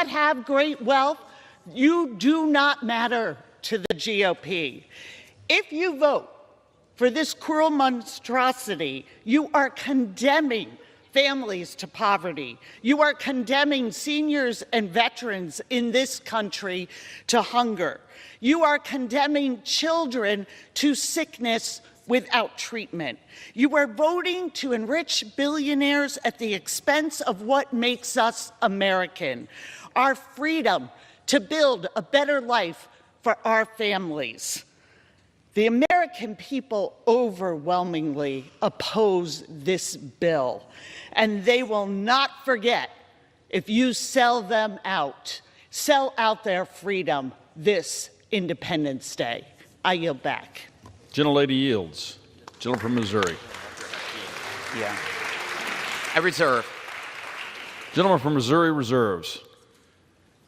that have great wealth, you do not matter to the GOP. If you vote for this cruel monstrosity, you are condemning families to poverty. You are condemning seniors and veterans in this country to hunger. You are condemning children to sickness without treatment. You are voting to enrich billionaires at the expense of what makes us American, our freedom to build a better life for our families. The American people overwhelmingly oppose this bill, and they will not forget if you sell out their freedom this Independence Day. I yield back. Gentlelady yields. Gentleman from Missouri. Yeah. I reserve. Gentleman from Missouri reserves.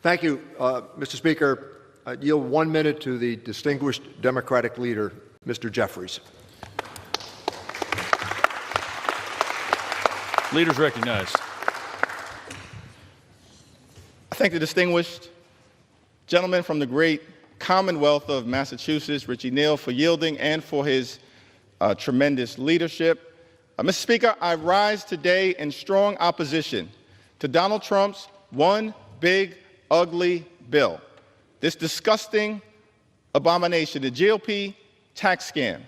Thank you, Mr. Speaker. I yield 1 minute to the distinguished Democratic leader, Mr. Jeffries. Leaders recognized. I thank the distinguished gentleman from the great Commonwealth of Massachusetts, Richie Neal, for yielding and for his tremendous leadership. Mr. Speaker, I rise today in strong opposition to Donald Trump's one big, ugly bill. This disgusting abomination, the GOP tax scam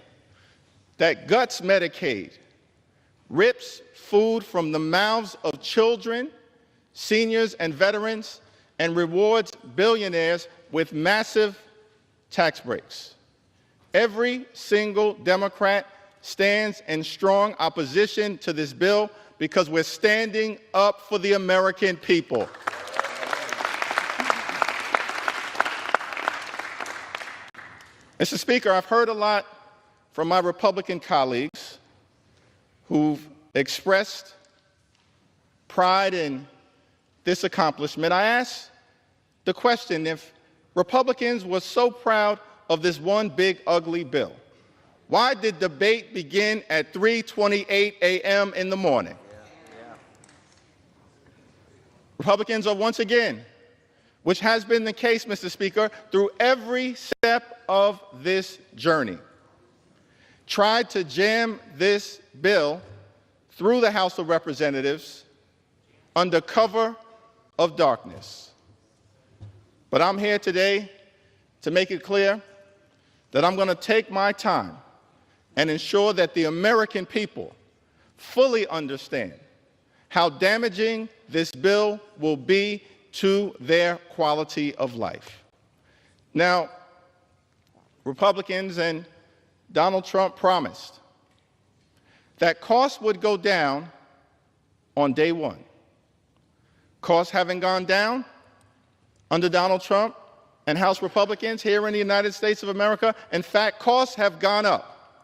that guts Medicaid, rips food from the mouths of children, seniors, and veterans, and rewards billionaires with massive tax breaks. Every single Democrat stands in strong opposition to this bill because we're standing up for the American people. Mr. Speaker, I've heard a lot from my Republican colleagues who've expressed pride in this accomplishment. I asked the question, if Republicans were so proud of this one big, ugly bill, why did debate begin at 3:28 a.m. in the morning? Republicans are once again, which has been the case, Mr. Speaker, through every step of this journey, tried to jam this bill through the House of Representatives under cover of darkness. But I'm here today to make it clear that I'm going to take my time and ensure that the American people fully understand how damaging this bill will be to their quality of life. Now, Republicans and Donald Trump promised that costs would go down on day one. Costs haven't gone down under Donald Trump and House Republicans here in the United States of America. In fact, costs have gone up.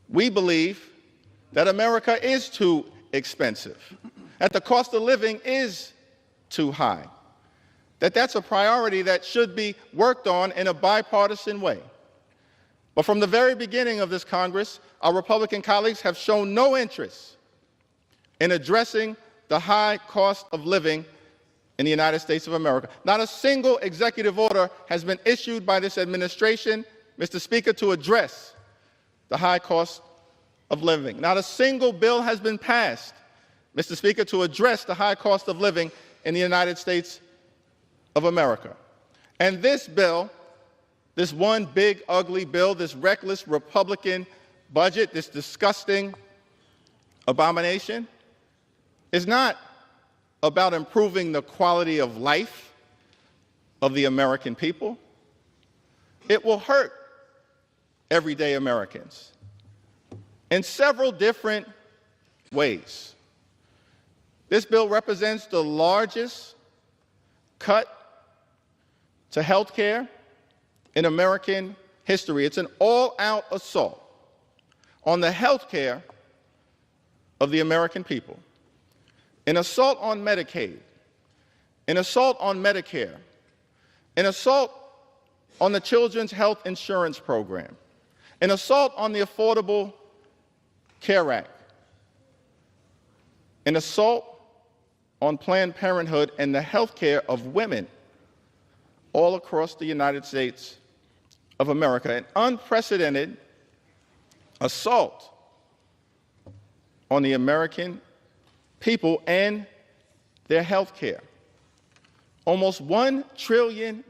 We believe that America is too expensive, that the cost of living is too high, that's a priority that should be worked on in a bipartisan way. But from the very beginning of this Congress, our Republican colleagues have shown no interest in addressing the high cost of living in the United States of America. Not a single executive order has been issued by this administration, Mr. Speaker, to address the high cost of living. Not a single bill has been passed, Mr. Speaker, to address the high cost of living in the United States of America. And this bill, this one big, ugly bill, this reckless Republican budget, this disgusting abomination, is not about improving the quality of life of the American people. It will hurt everyday Americans in several different ways. This bill represents the largest cut to health care in American history. It's an all-out assault on the health care of the American people, an assault on Medicaid, an assault on Medicare, an assault on the Children's Health Insurance Program, an assault on the Affordable Care Act, an assault on Planned Parenthood and the health care of women all across the United States of America. An unprecedented assault on the American people and their health care. Almost $1 trillion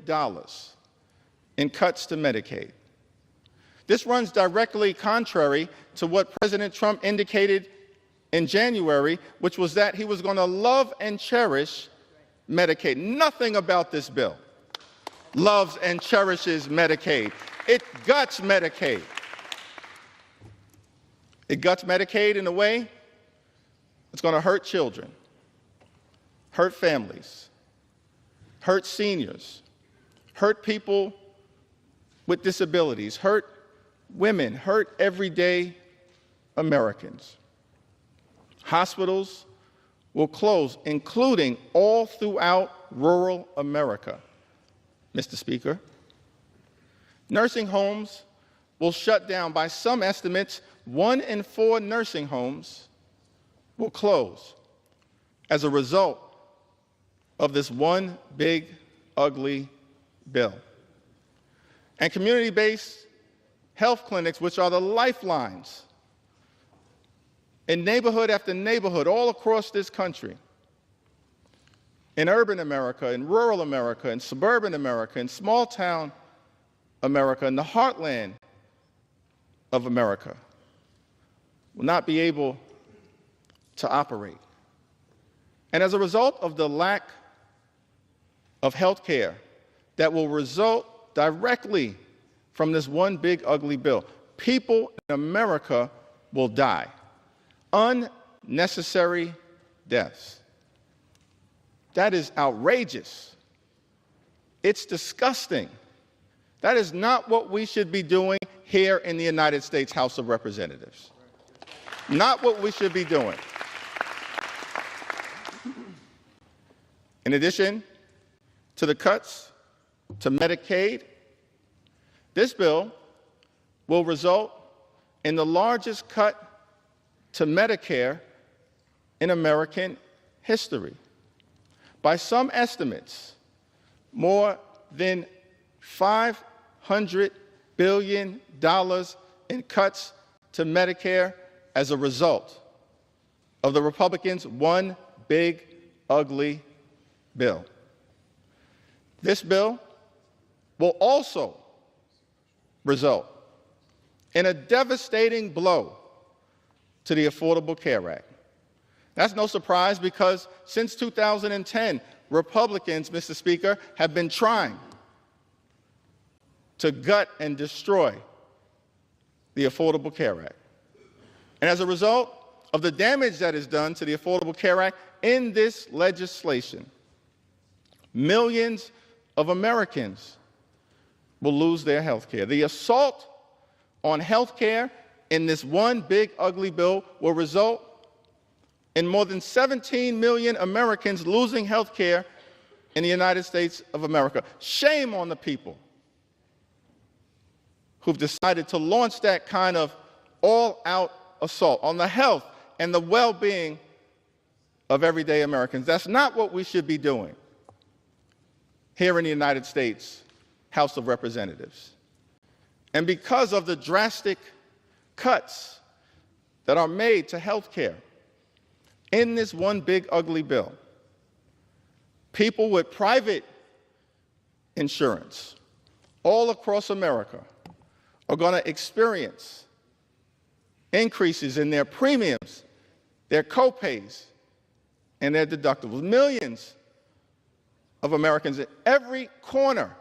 in cuts to Medicaid. This runs directly contrary to what President Trump indicated in January, which was that he was going to love and cherish Medicaid. Nothing about this bill loves and cherishes Medicaid. It guts Medicaid. It guts Medicaid in a way that's going to hurt children, hurt families, hurt seniors, hurt people with disabilities, hurt women, hurt everyday Americans. Hospitals will close, including all throughout rural America, Mr. Speaker. Nursing homes will shut down. By some estimates, 1 in 4 nursing homes will close as a result of this one big, ugly bill. And community-based health clinics, which are the lifelines in neighborhood after neighborhood all across this country, in urban America, in rural America, in suburban America, in small-town America, in the heartland of America, will not be able to operate. And as a result of the lack of health care that will result directly from this one big ugly bill, people in America will die. Unnecessary deaths. That is outrageous. It's disgusting. That is not what we should be doing here in the United States House of Representatives. Not what we should be doing. In addition to the cuts to Medicaid, this bill will result in the largest cut to Medicare in American history. By some estimates, more than $500 billion in cuts to Medicare as a result of the Republicans' one big, ugly bill. This bill will also result in a devastating blow to the Affordable Care Act. That's no surprise because since 2010, Republicans, Mr. Speaker, have been trying to gut and destroy the Affordable Care Act. And as a result of the damage that is done to the Affordable Care Act in this legislation, millions of Americans will lose their health care. The assault on health care in this one big ugly bill will result in more than 17 million Americans losing health care in the United States of America. Shame on the people who've decided to launch that kind of all-out assault on the health and the well-being of everyday Americans. That's not what we should be doing here in the United States House of Representatives. And because of the drastic cuts that are made to health care in this one big ugly bill, people with private insurance all across America are going to experience increases in their premiums, their co-pays, and their deductibles. Millions of Americans in every corner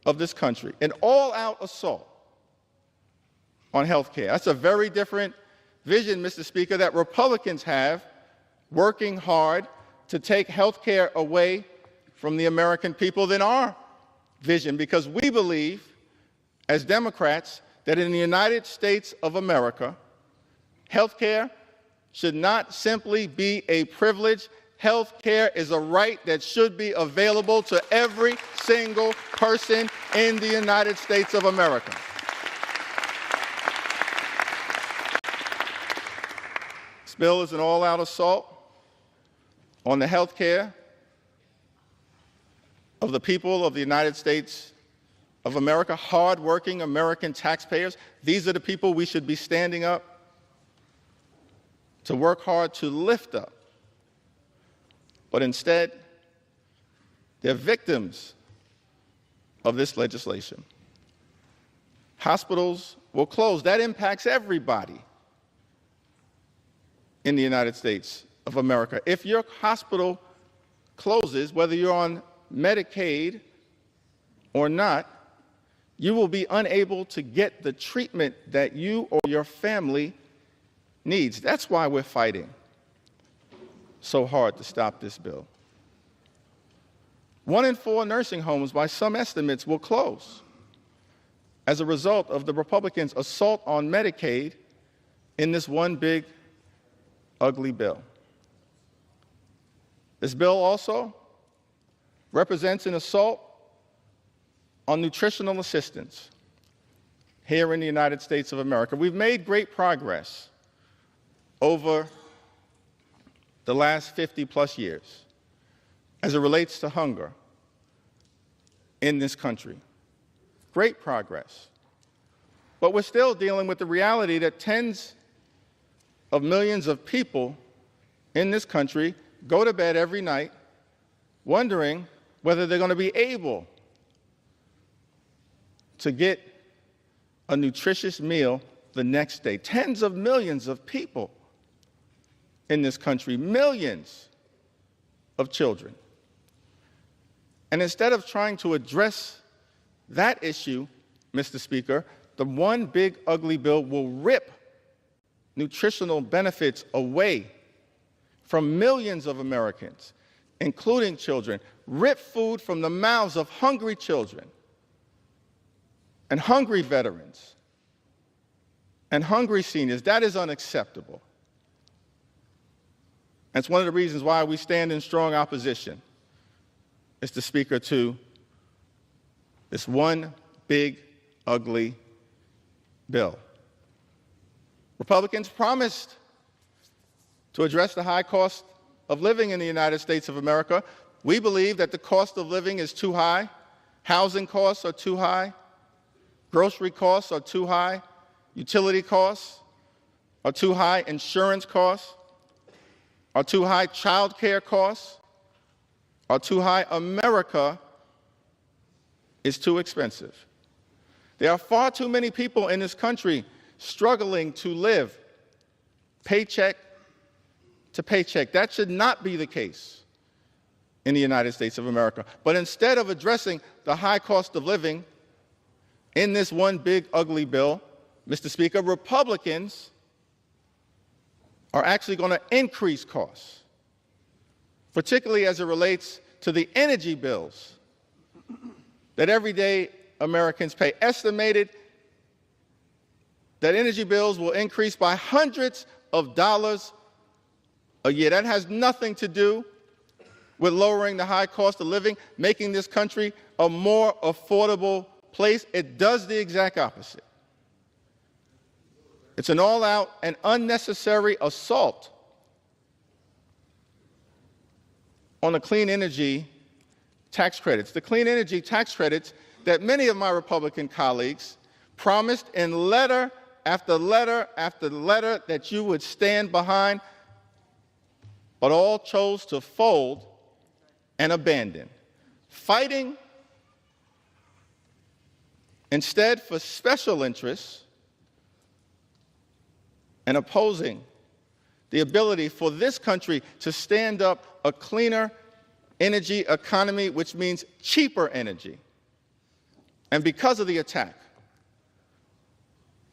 of this country, an all-out assault on health care. That's a very different vision, Mr. Speaker, that Republicans have working hard to take health care away from the American people than our vision, because we believe, as Democrats, that in the United States of America, health care should not simply be a privilege. Health care is a right that should be available to every single person in the United States of America. This bill is an all-out assault on the health care of the people of the United States of America, hardworking American taxpayers. These are the people we should be standing up to work hard to lift up. But instead, they're victims of this legislation. Hospitals will close. That impacts everybody in the United States of America. If your hospital closes, whether you're on Medicaid or not, you will be unable to get the treatment that you or your family needs. That's why we're fighting so hard to stop this bill. 1 in 4 nursing homes, by some estimates, will close as a result of the Republicans' assault on Medicaid in this one big, ugly bill. This bill also represents an assault on nutritional assistance here in the United States of America. We've made great progress over the last 50-plus years as it relates to hunger in this country. Great progress. But we're still dealing with the reality that tens of millions of people in this country go to bed every night wondering whether they're going to be able to get a nutritious meal the next day. Tens of millions of people in this country, millions of children. And instead of trying to address that issue, Mr. Speaker, the one big ugly bill will rip nutritional benefits away from millions of Americans, including children, rip food from the mouths of hungry children and hungry veterans and hungry seniors. That is unacceptable. That's one of the reasons why we stand in strong opposition, Mr. Speaker, to this one big, ugly bill. Republicans promised to address the high cost of living in the United States of America. We believe that the cost of living is too high. Housing costs are too high. Grocery costs are too high. Utility costs are too high. Insurance costs are too high. Child care costs are too high. America is too expensive. There are far too many people in this country struggling to live paycheck to paycheck. That should not be the case in the United States of America. But instead of addressing the high cost of living in this one big ugly bill, Mr. Speaker, Republicans are actually going to increase costs, particularly as it relates to the energy bills that everyday Americans pay. Estimated that energy bills will increase by hundreds of dollars a year. That has nothing to do with lowering the high cost of living, making this country a more affordable place. It does the exact opposite. It's an all-out and unnecessary assault on the clean energy tax credits. The clean energy tax credits that many of my Republican colleagues promised in letter after letter after letter that you would stand behind, but all chose to fold and abandon, fighting instead for special interests and opposing the ability for this country to stand up a cleaner energy economy, which means cheaper energy. And because of the attack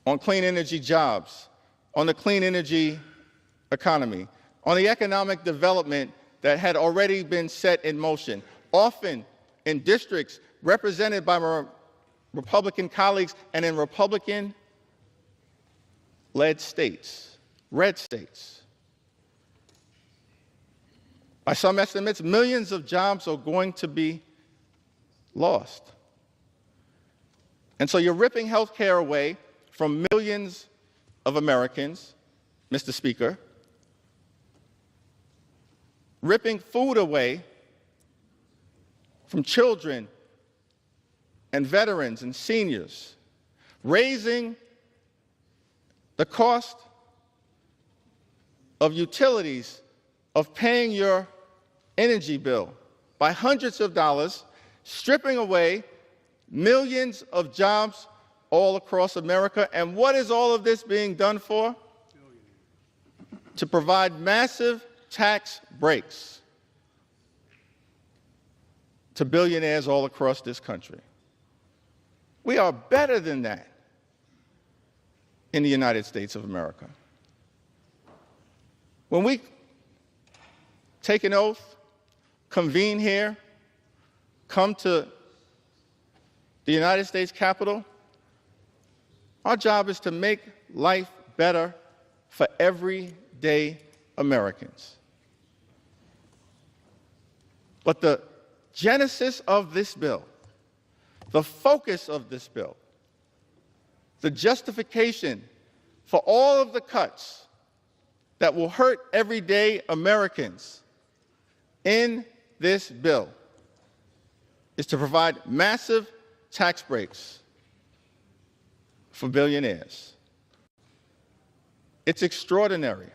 on clean energy jobs, on the clean energy economy, on the economic development that had already been set in motion, often in districts represented by my Republican colleagues and in Republican-led states, red states. By some estimates, millions of jobs are going to be lost. And so you're ripping health care away from millions of Americans, Mr. Speaker. ripping food away from children and veterans and seniors, raising the cost of utilities, of paying your energy bill by hundreds of dollars, stripping away millions of jobs all across America. And what is all of this being done for? To provide massive tax breaks to billionaires all across this country. We are better than that in the United States of America. When we take an oath, convene here, come to the United States Capitol, our job is to make life better for everyday Americans. But the genesis of this bill, the focus of this bill, the justification for all of the cuts that will hurt everyday Americans in this bill is to provide massive tax breaks for billionaires. It's extraordinary.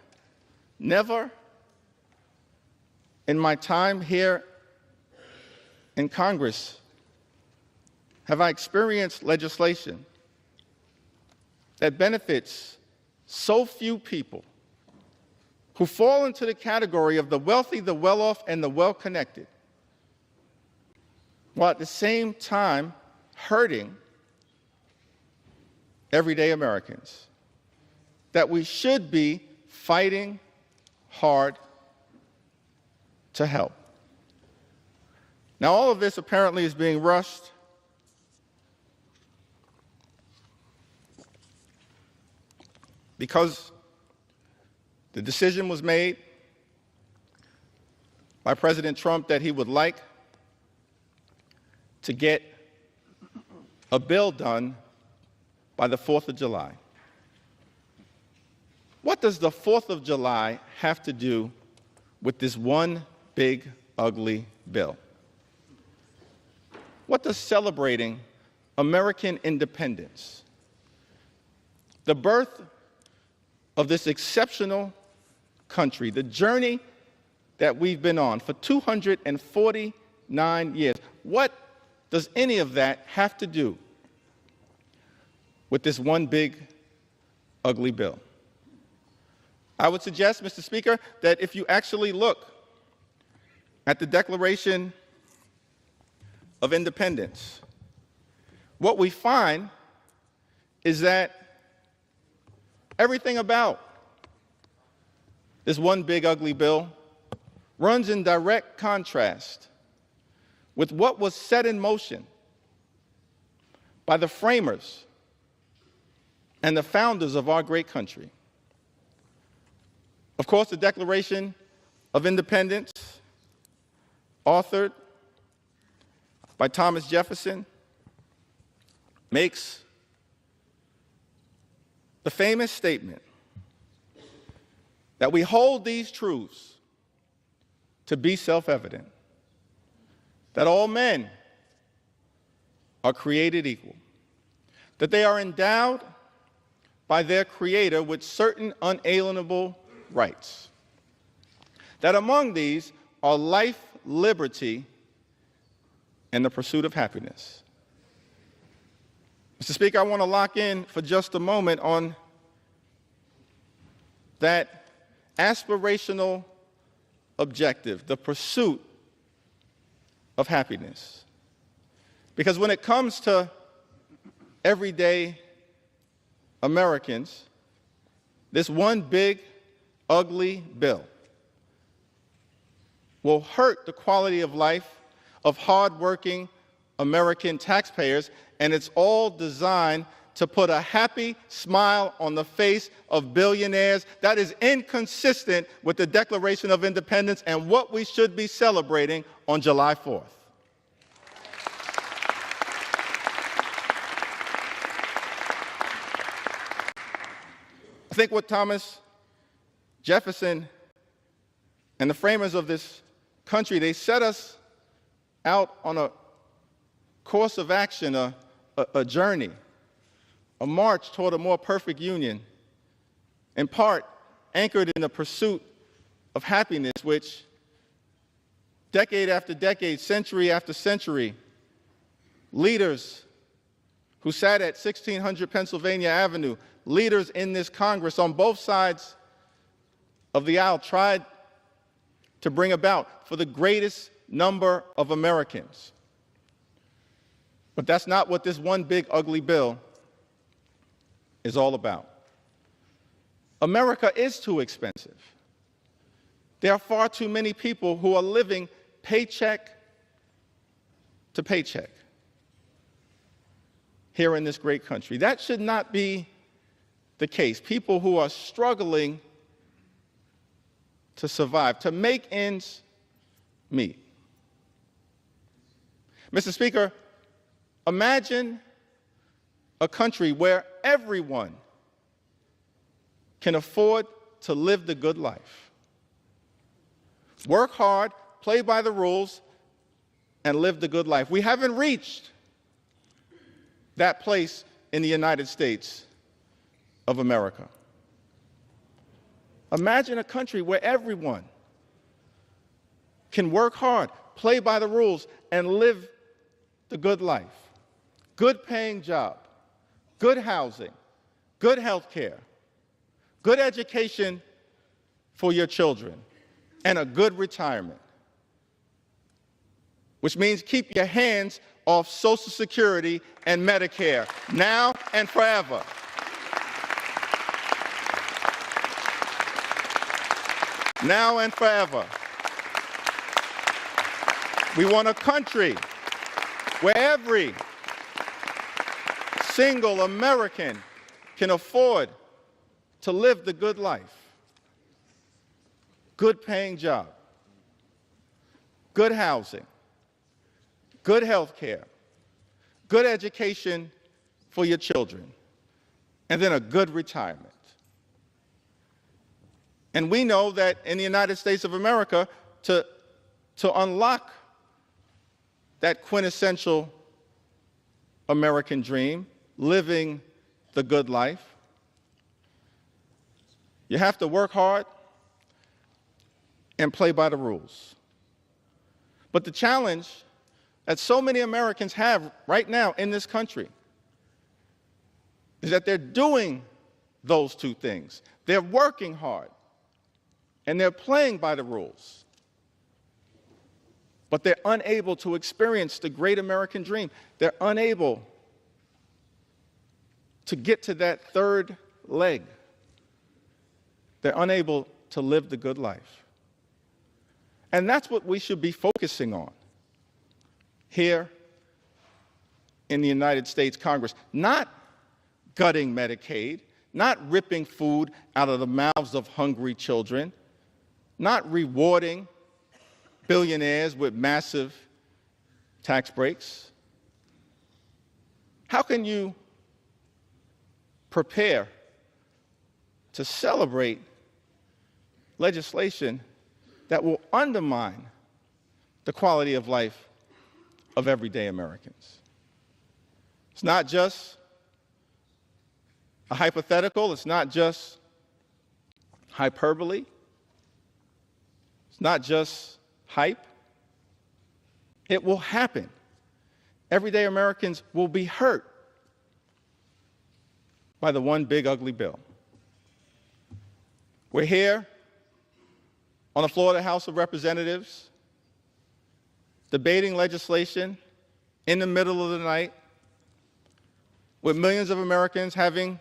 Never in my time here in Congress have I experienced legislation that benefits so few people who fall into the category of the wealthy, the well-off, and the well-connected, while at the same time hurting everyday Americans, that we should be fighting hard to help. Now, all of this apparently is being rushed because the decision was made by President Trump that he would like to get a bill done by the 4th of July. What does the 4th of July have to do with this one big, ugly bill? What does celebrating American independence, the birth of this exceptional country, the journey that we've been on for 249 years, what does any of that have to do with this one big, ugly bill? I would suggest, Mr. Speaker, that if you actually look at the Declaration of Independence, what we find is that everything about this one big, ugly bill runs in direct contrast with what was set in motion by the framers and the founders of our great country. Of course, the Declaration of Independence, authored by Thomas Jefferson, makes the famous statement that we hold these truths to be self-evident, that all men are created equal, that they are endowed by their Creator with certain unalienable rights, that among these are life, liberty, and the pursuit of happiness. Mr. Speaker, I want to lock in for just a moment on that aspirational objective, the pursuit of happiness. Because when it comes to everyday Americans, this one big, ugly bill will hurt the quality of life of hardworking American taxpayers, and it's all designed to put a happy smile on the face of billionaires. That is inconsistent with the Declaration of Independence and what we should be celebrating on July 4th. I think what Thomas Jefferson and the framers of this country, they set us out on a course of action, a journey, a march toward a more perfect union, in part anchored in the pursuit of happiness, which decade after decade, century after century, leaders who sat at 1600 Pennsylvania Avenue, leaders in this Congress on both sides of the aisle tried to bring about for the greatest number of Americans. But that's not what this one big ugly bill is all about. America is too expensive. There are far too many people who are living paycheck to paycheck here in this great country. That should not be the case. People who are struggling to survive, to make ends meet. Mr. Speaker, imagine a country where everyone can afford to live the good life. Work hard, play by the rules, and live the good life. We haven't reached that place in the United States of America. Imagine a country where everyone can work hard, play by the rules, and live the good life. Good paying job, good housing, good health care, good education for your children, and a good retirement. Which means keep your hands off Social Security and Medicare, now and forever. Now and forever. We want a country where every single American can afford to live the good life. Good paying job, good housing, good health care, good education for your children, and then a good retirement. And we know that in the United States of America, to unlock that quintessential American dream, living the good life, you have to work hard and play by the rules. But the challenge that so many Americans have right now in this country is that they're doing those two things. They're working hard and they're playing by the rules, but they're unable to experience the great American dream. They're unable to get to that third leg. They're unable to live the good life. And that's what we should be focusing on here in the United States Congress. Not gutting Medicaid, not ripping food out of the mouths of hungry children, not rewarding billionaires with massive tax breaks. How can you prepare to celebrate legislation that will undermine the quality of life of everyday Americans? It's not just a hypothetical, it's not just hyperbole, it's not just hype. It will happen. Everyday Americans will be hurt by the one big ugly bill. We're here on the floor of the House of Representatives, debating legislation in the middle of the night, with millions of Americans having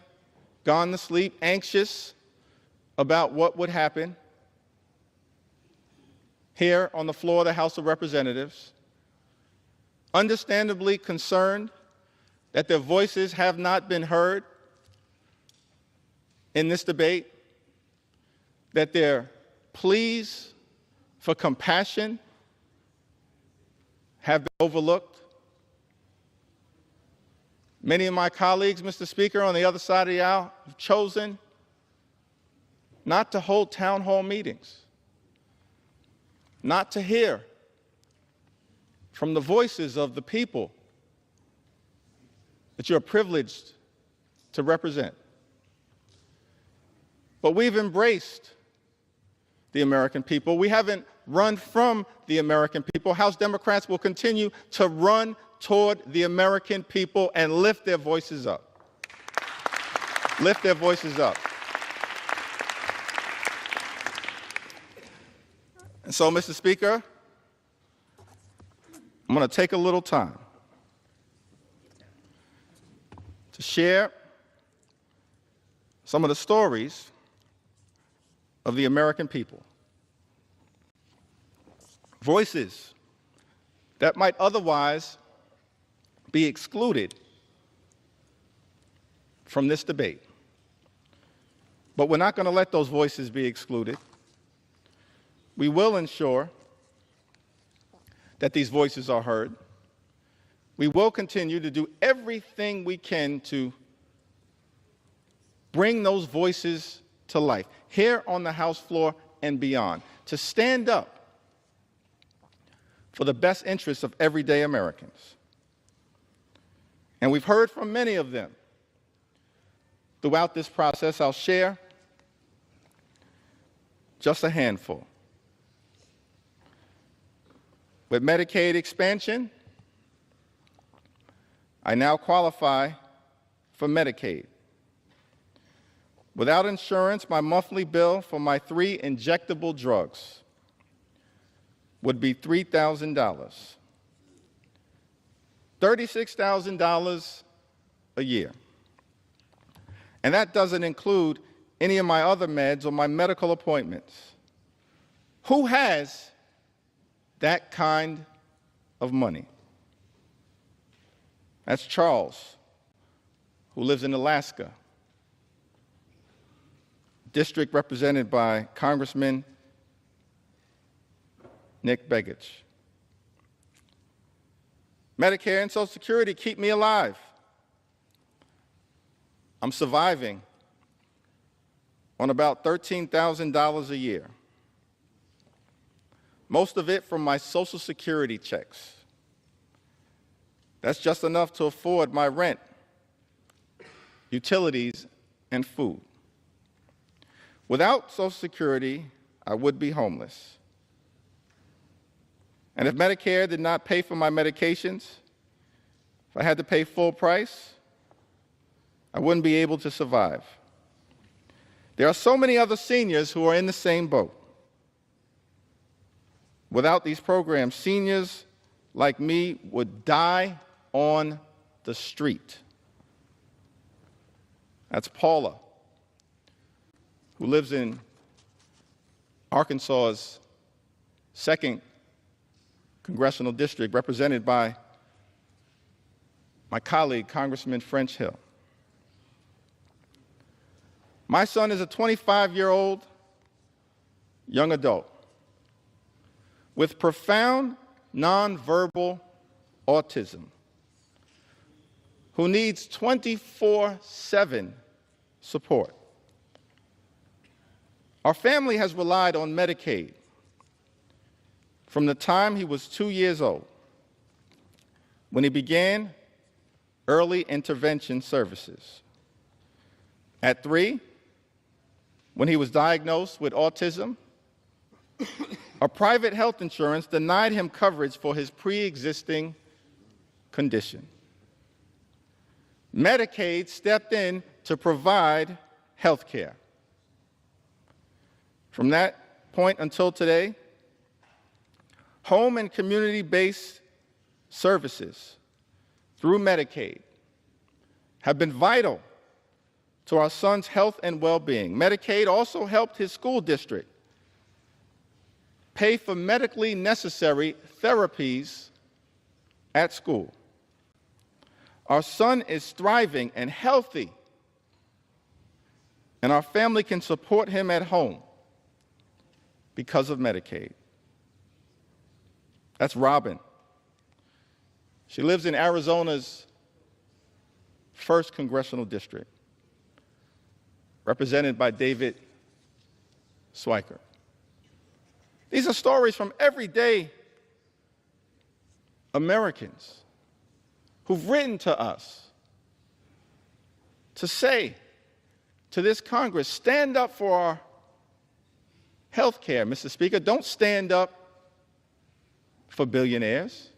gone to sleep, anxious about what would happen. Here on the floor of the House of Representatives, understandably concerned that their voices have not been heard in this debate, that their pleas for compassion have been overlooked. Many of my colleagues, Mr. Speaker, on the other side of the aisle have chosen not to hold town hall meetings, not to hear from the voices of the people that you're privileged to represent. But we've embraced the American people. We haven't run from the American people. House Democrats will continue to run toward the American people and lift their voices up. Lift their voices up. And so, Mr. Speaker, I'm going to take a little time to share some of the stories of the American people. Voices that might otherwise be excluded from this debate. But we're not going to let those voices be excluded. We will ensure that these voices are heard. We will continue to do everything we can to bring those voices to life, here on the House floor and beyond, to stand up for the best interests of everyday Americans. And we've heard from many of them throughout this process. I'll share just a handful. With Medicaid expansion, I now qualify for Medicaid. Without insurance, my monthly bill for my 3 injectable drugs would be $3,000, $36,000 a year. And that doesn't include any of my other meds or my medical appointments. Who has that kind of money? That's Charles, who lives in Alaska, district represented by Congressman Nick Begich. Medicare and Social Security keep me alive. I'm surviving on about $13,000 a year, most of it from my Social Security checks. That's just enough to afford my rent, utilities, and food. Without Social Security, I would be homeless. And if Medicare did not pay for my medications, if I had to pay full price, I wouldn't be able to survive. There are so many other seniors who are in the same boat. Without these programs, seniors like me would die on the street. That's Paula, who lives in Arkansas's 2nd Congressional District, represented by my colleague, Congressman French Hill. My son is a 25-year-old young adult with profound nonverbal autism who needs 24/7 support. Our family has relied on Medicaid from the time he was 2 years old, when he began early intervention services. At 3, when he was diagnosed with autism, a private health insurance denied him coverage for his pre-existing condition. Medicaid stepped in to provide health care. From that point until today, home and community-based services through Medicaid have been vital to our son's health and well-being. Medicaid also helped his school district pay for medically necessary therapies at school. Our son is thriving and healthy, and our family can support him at home because of Medicaid. That's Robin. She lives in Arizona's 1st Congressional District, represented by David Swiker. These are stories from everyday Americans who've written to us to say to this Congress, stand up for our health care, Mr. Speaker. Don't stand up for billionaires.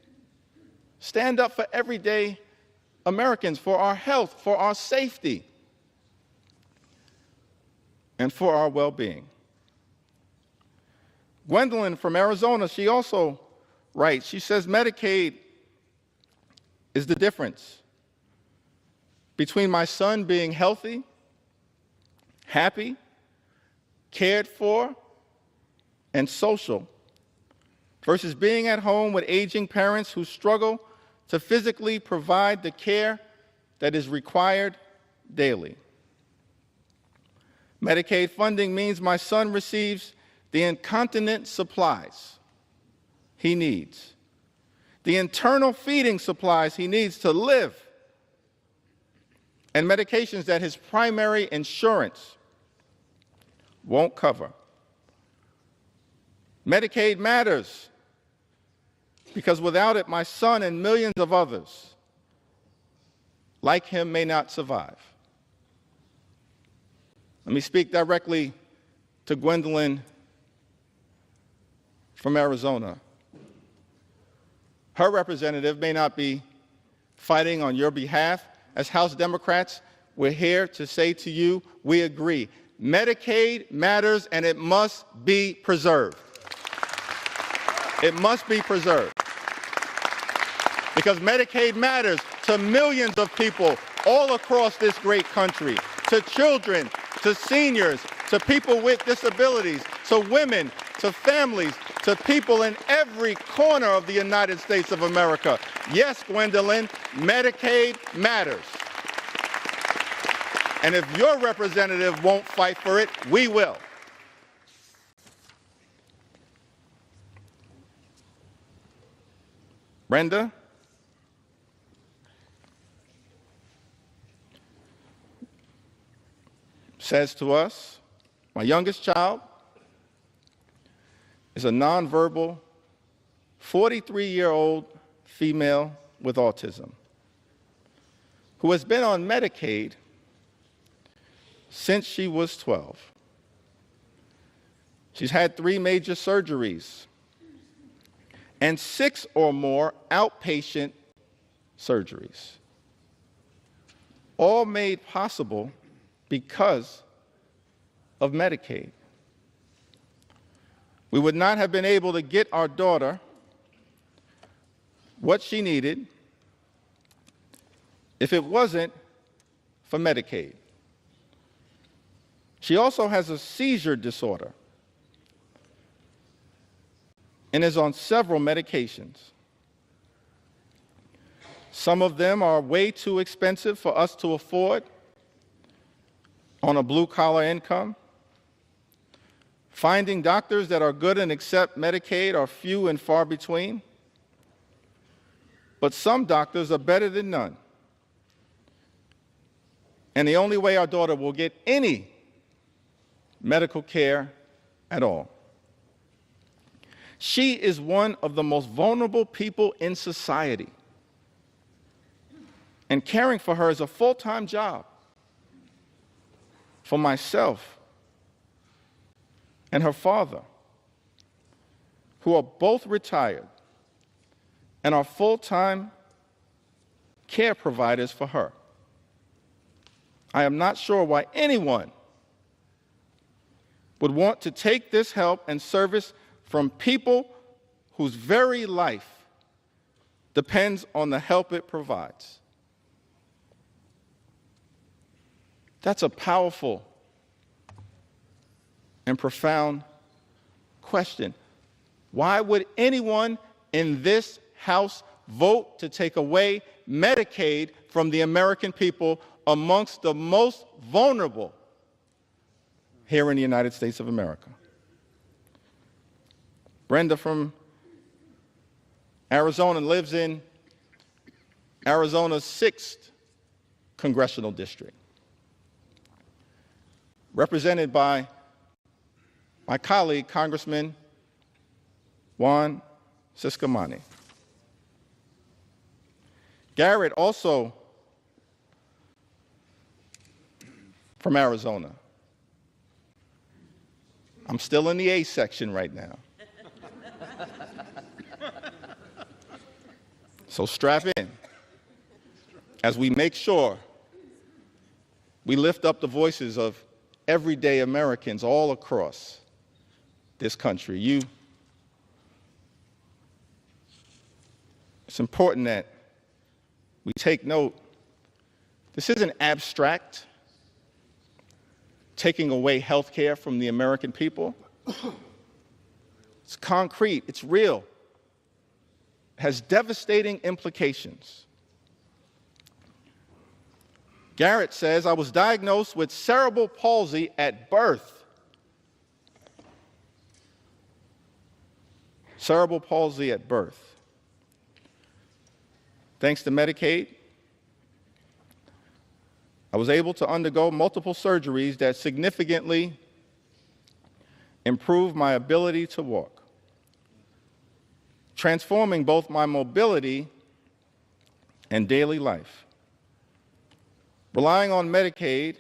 Stand up for everyday Americans, for our health, for our safety, and for our well-being. Gwendolyn from Arizona, she also writes, she says Medicaid is the difference between my son being healthy, happy, cared for, and social, versus being at home with aging parents who struggle to physically provide the care that is required daily. Medicaid funding means my son receives the incontinent supplies he needs, the internal feeding supplies he needs to live, and medications that his primary insurance won't cover. Medicaid matters because without it, my son and millions of others like him may not survive. Let me speak directly to Gwendolyn from Arizona. Her representative may not be fighting on your behalf. As House Democrats, we're here to say to you, we agree. Medicaid matters and it must be preserved. It must be preserved. Because Medicaid matters to millions of people all across this great country, to children, to seniors, to people with disabilities, to women, to families, to people in every corner of the United States of America. Yes, Gwendolyn, Medicaid matters. And if your representative won't fight for it, we will. Brenda? Says to us, my youngest child is a nonverbal 43-year-old female with autism who has been on Medicaid since she was 12. She's had 3 major surgeries and 6 or more outpatient surgeries, all made possible because of Medicaid. We would not have been able to get our daughter what she needed if it wasn't for Medicaid. She also has a seizure disorder and is on several medications. Some of them are way too expensive for us to afford on a blue-collar income. Finding doctors that are good and accept Medicaid are few and far between. But some doctors are better than none. And the only way our daughter will get any medical care at all. She is one of the most vulnerable people in society. And caring for her is a full-time job. For myself and her father, who are both retired and are full-time care providers for her. I am not sure why anyone would want to take this help and service from people whose very life depends on the help it provides. That's a powerful and profound question. Why would anyone in this House vote to take away Medicaid from the American people amongst the most vulnerable here in the United States of America? Brenda from Arizona lives in Arizona's 6th congressional district, represented by my colleague, Congressman Juan Ciscomani. Garrett, also from Arizona. I'm still in the A section right now. So strap in as we make sure we lift up the voices of everyday Americans all across this country. It's important that we take note. This isn't abstract, taking away health care from the American people. It's concrete, it's real. It has devastating implications. Garrett says, I was diagnosed with cerebral palsy at birth. Cerebral palsy at birth. Thanks to Medicaid, I was able to undergo multiple surgeries that significantly improved my ability to walk, transforming both my mobility and daily life. Relying on Medicaid,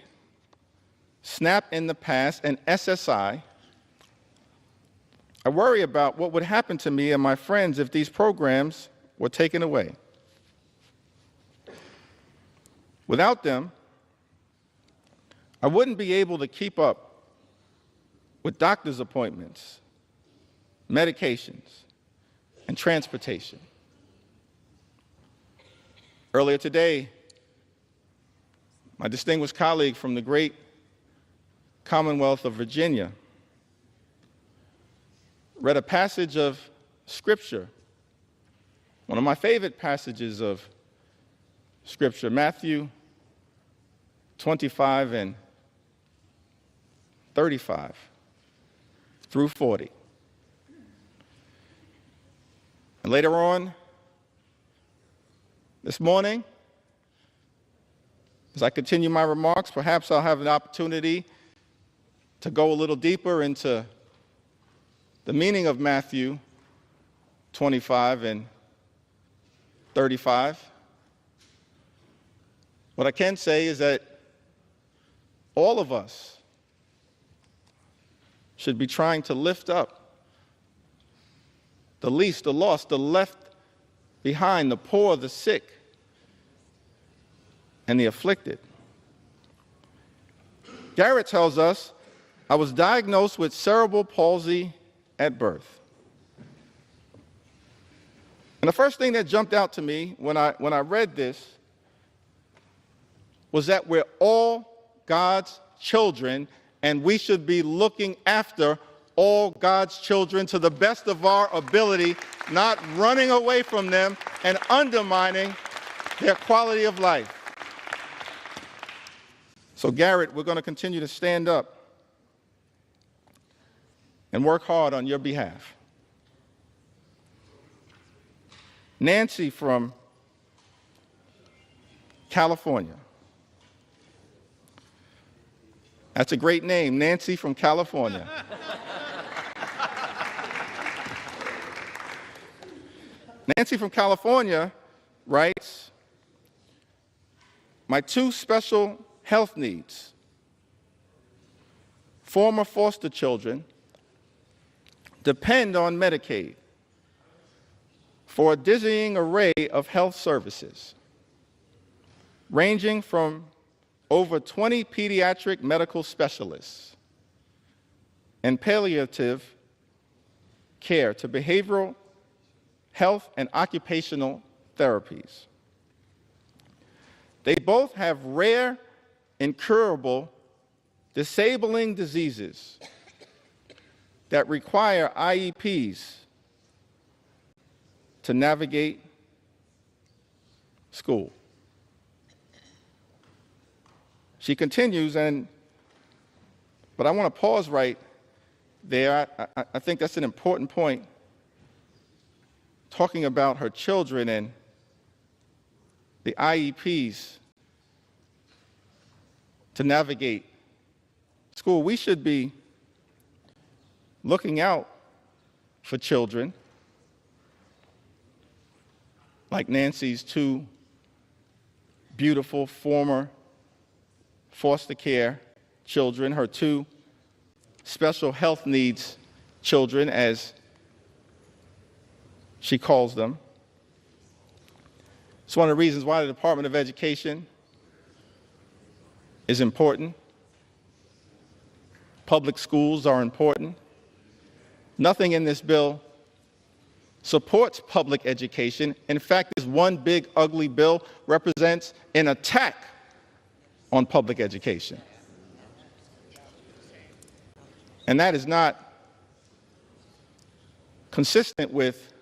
SNAP in the past, and SSI, I worry about what would happen to me and my friends if these programs were taken away. Without them, I wouldn't be able to keep up with doctor's appointments, medications, and transportation. Earlier today, my distinguished colleague from the great Commonwealth of Virginia read a passage of Scripture, one of my favorite passages of Scripture, Matthew 25 and 35 through 40. And later on this morning, as I continue my remarks, perhaps I'll have an opportunity to go a little deeper into the meaning of Matthew 25 and 35. What I can say is that all of us should be trying to lift up the least, the lost, the left behind, the poor, the sick, and the afflicted. Garrett tells us, I was diagnosed with cerebral palsy at birth. And the first thing that jumped out to me when I read this was that we're all God's children, and we should be looking after all God's children to the best of our ability, not running away from them and undermining their quality of life. So Garrett, we're going to continue to stand up and work hard on your behalf. Nancy from California. That's a great name, Nancy from California. Nancy from California writes, my two special health needs, former foster children, depend on Medicaid for a dizzying array of health services, ranging from over 20 pediatric medical specialists and palliative care to behavioral health and occupational therapies. They both have rare, incurable, disabling diseases that require IEPs to navigate school. She continues, but I want to pause right there. I think that's an important point, talking about her children and the IEPs to navigate school. We should be looking out for children like Nancy's two beautiful former foster care children, her two special health needs children, as she calls them. It's one of the reasons why the Department of Education is important. Public schools are important. Nothing in this bill supports public education. In fact, this one big ugly bill represents an attack on public education. And that is not consistent with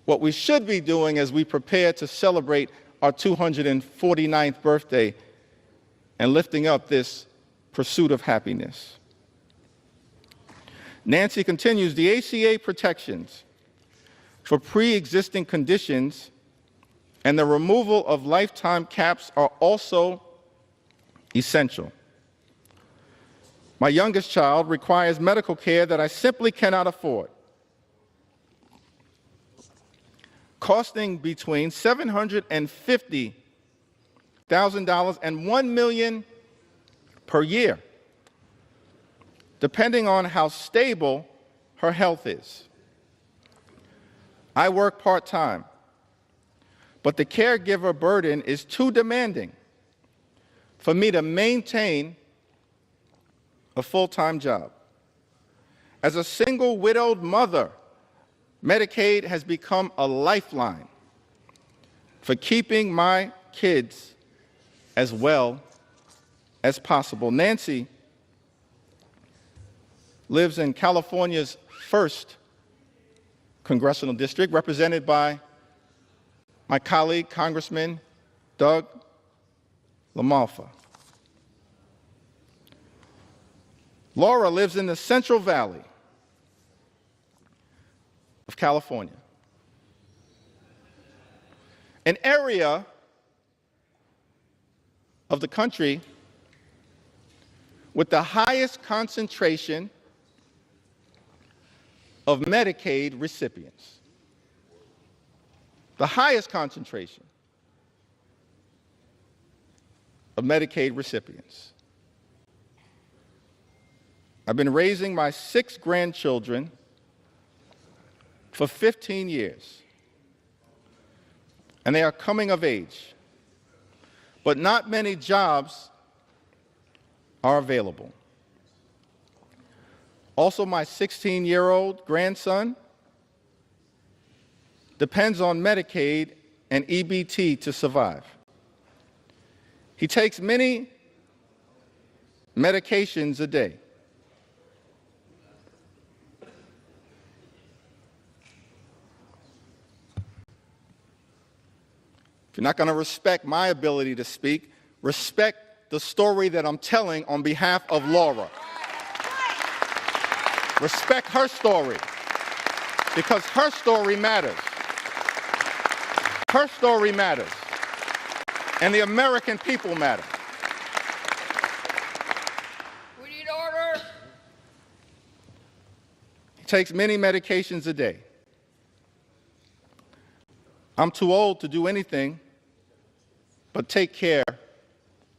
what we should be doing as we prepare to celebrate our 249th birthday and lifting up this pursuit of happiness. Nancy continues, the ACA protections for pre-existing conditions and the removal of lifetime caps are also essential. My youngest child requires medical care that I simply cannot afford, costing between $750,000 and $1 million per year, depending on how stable her health is. I work part-time, but the caregiver burden is too demanding for me to maintain a full-time job. As a single widowed mother, Medicaid has become a lifeline for keeping my kids as well as possible. Nancy lives in California's 1st congressional district, represented by my colleague, Congressman Doug LaMalfa. Laura lives in the Central Valley of California, an area of the country with the highest concentration of Medicaid recipients. The highest concentration of Medicaid recipients. I've been raising my 6 grandchildren for 15 years, and they are coming of age, but not many jobs are available. Also, my 16-year-old grandson depends on Medicaid and EBT to survive. He takes many medications a day. If you're not going to respect my ability to speak, respect the story that I'm telling on behalf of Laura. Respect her story, because her story matters. Her story matters, and the American people matter. We need order. He takes many medications a day. I'm too old to do anything but take care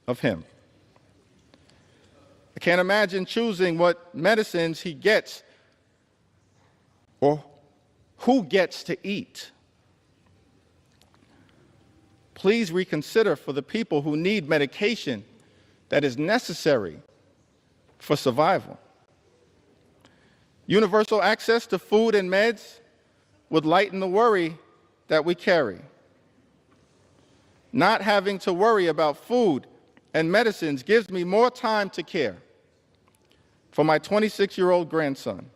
of him. I can't imagine choosing what medicines he gets or who gets to eat. Please reconsider for the people who need medication that is necessary for survival. Universal access to food and meds would lighten the worry that we carry. Not having to worry about food and medicines gives me more time to care for my 26-year-old grandson,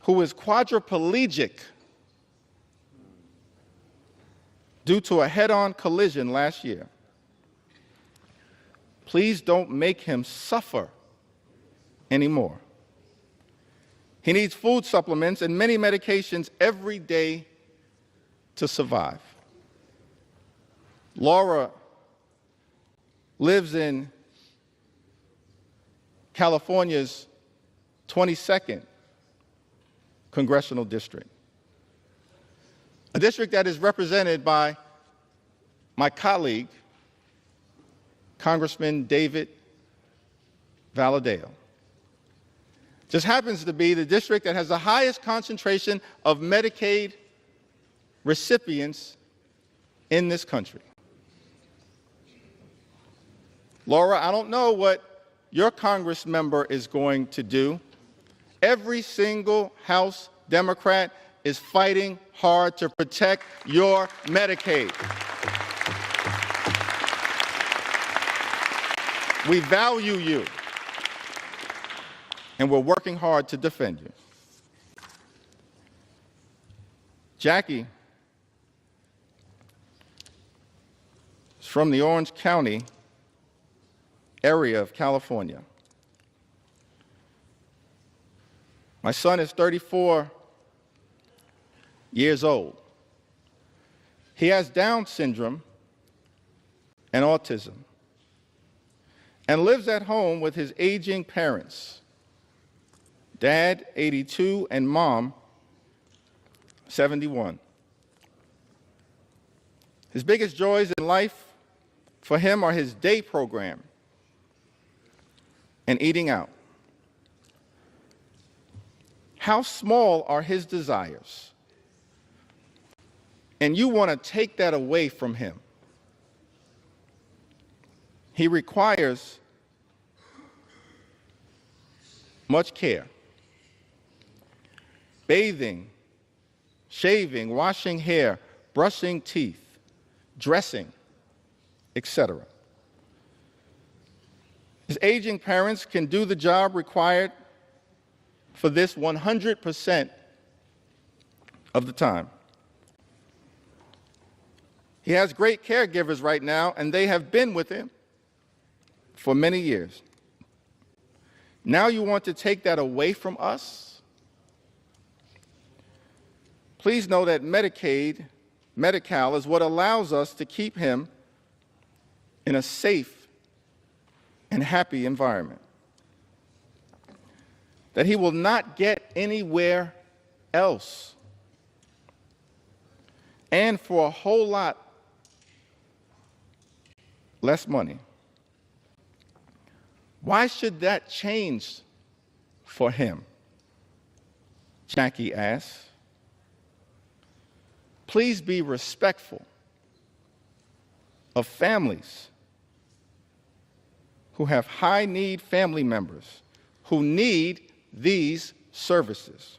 who is quadriplegic due to a head-on collision last year. Please don't make him suffer anymore. He needs food supplements and many medications every day to survive. Laura lives in California's 22nd congressional district. a district that is represented by my colleague, Congressman David Valadao. Just happens to be the district that has the highest concentration of Medicaid recipients in this country. Laura, I don't know what your Congress member is going to do. Every single House Democrat is fighting hard to protect your Medicaid. We value you, and we're working hard to defend you. Jackie is from the Orange County area of California. My son is 34 years old. He has Down syndrome and autism and lives at home with his aging parents, Dad, 82, and Mom, 71. His biggest joys in life for him are his day program and eating out. How small are his desires? And you want to take that away from him. He requires much care. Bathing, shaving, washing hair, brushing teeth, dressing, etc. His aging parents can do the job required for this 100% of the time. He has great caregivers right now, and they have been with him for many years. Now you want to take that away from us? Please know that Medicaid, Medi-Cal, is what allows us to keep him in a safe and happy environment that he will not get anywhere else. And for a whole lot less money. Why should that change for him? Jackie asked. Please be respectful of families who have high-need family members who need these services.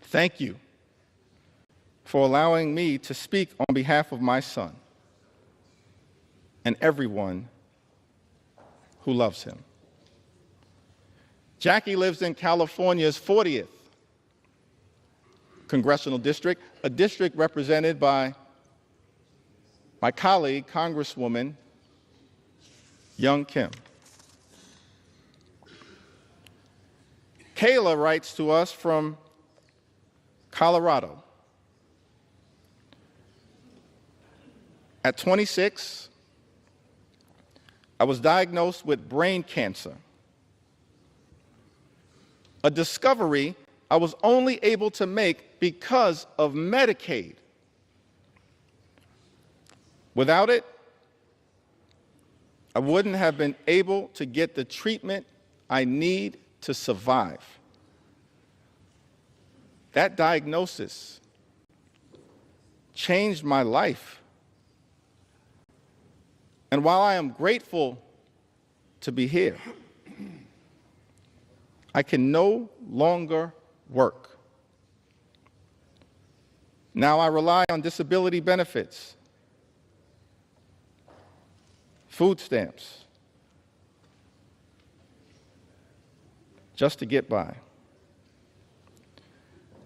Thank you for allowing me to speak on behalf of my son and everyone who loves him. Jackie lives in California's 40th congressional district, a district represented by my colleague, Congresswoman Young Kim. Kayla writes to us from Colorado. At 26, I was diagnosed with brain cancer, a discovery I was only able to make because of Medicaid. Without it, I wouldn't have been able to get the treatment I need to survive. That diagnosis changed my life. And while I am grateful to be here, I can no longer work. Now I rely on disability benefits, food stamps, just to get by.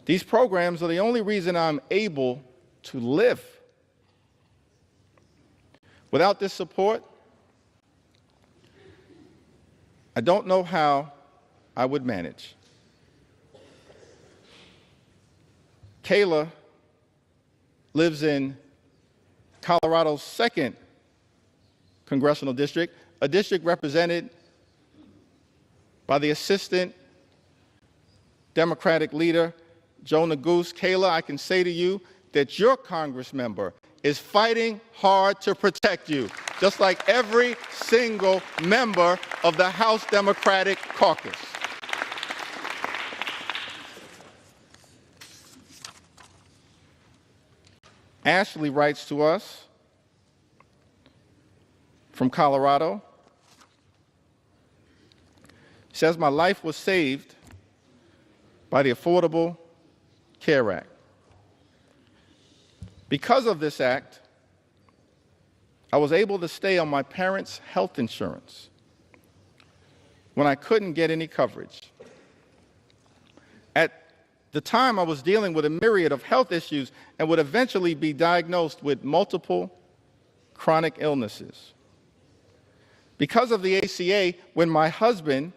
These programs are the only reason I'm able to live. Without this support, I don't know how I would manage. Kayla lives in Colorado's 2nd congressional district, a district represented by the Assistant Democratic Leader Joe Neguse, Kayla, I can say to you that your Congress member is fighting hard to protect you, just like every single member of the House Democratic Caucus. Ashley writes to us from Colorado. She says, my life was saved by the Affordable Care Act. Because of this act, I was able to stay on my parents' health insurance when I couldn't get any coverage. At the time, I was dealing with a myriad of health issues and would eventually be diagnosed with multiple chronic illnesses. Because of the ACA, when my husband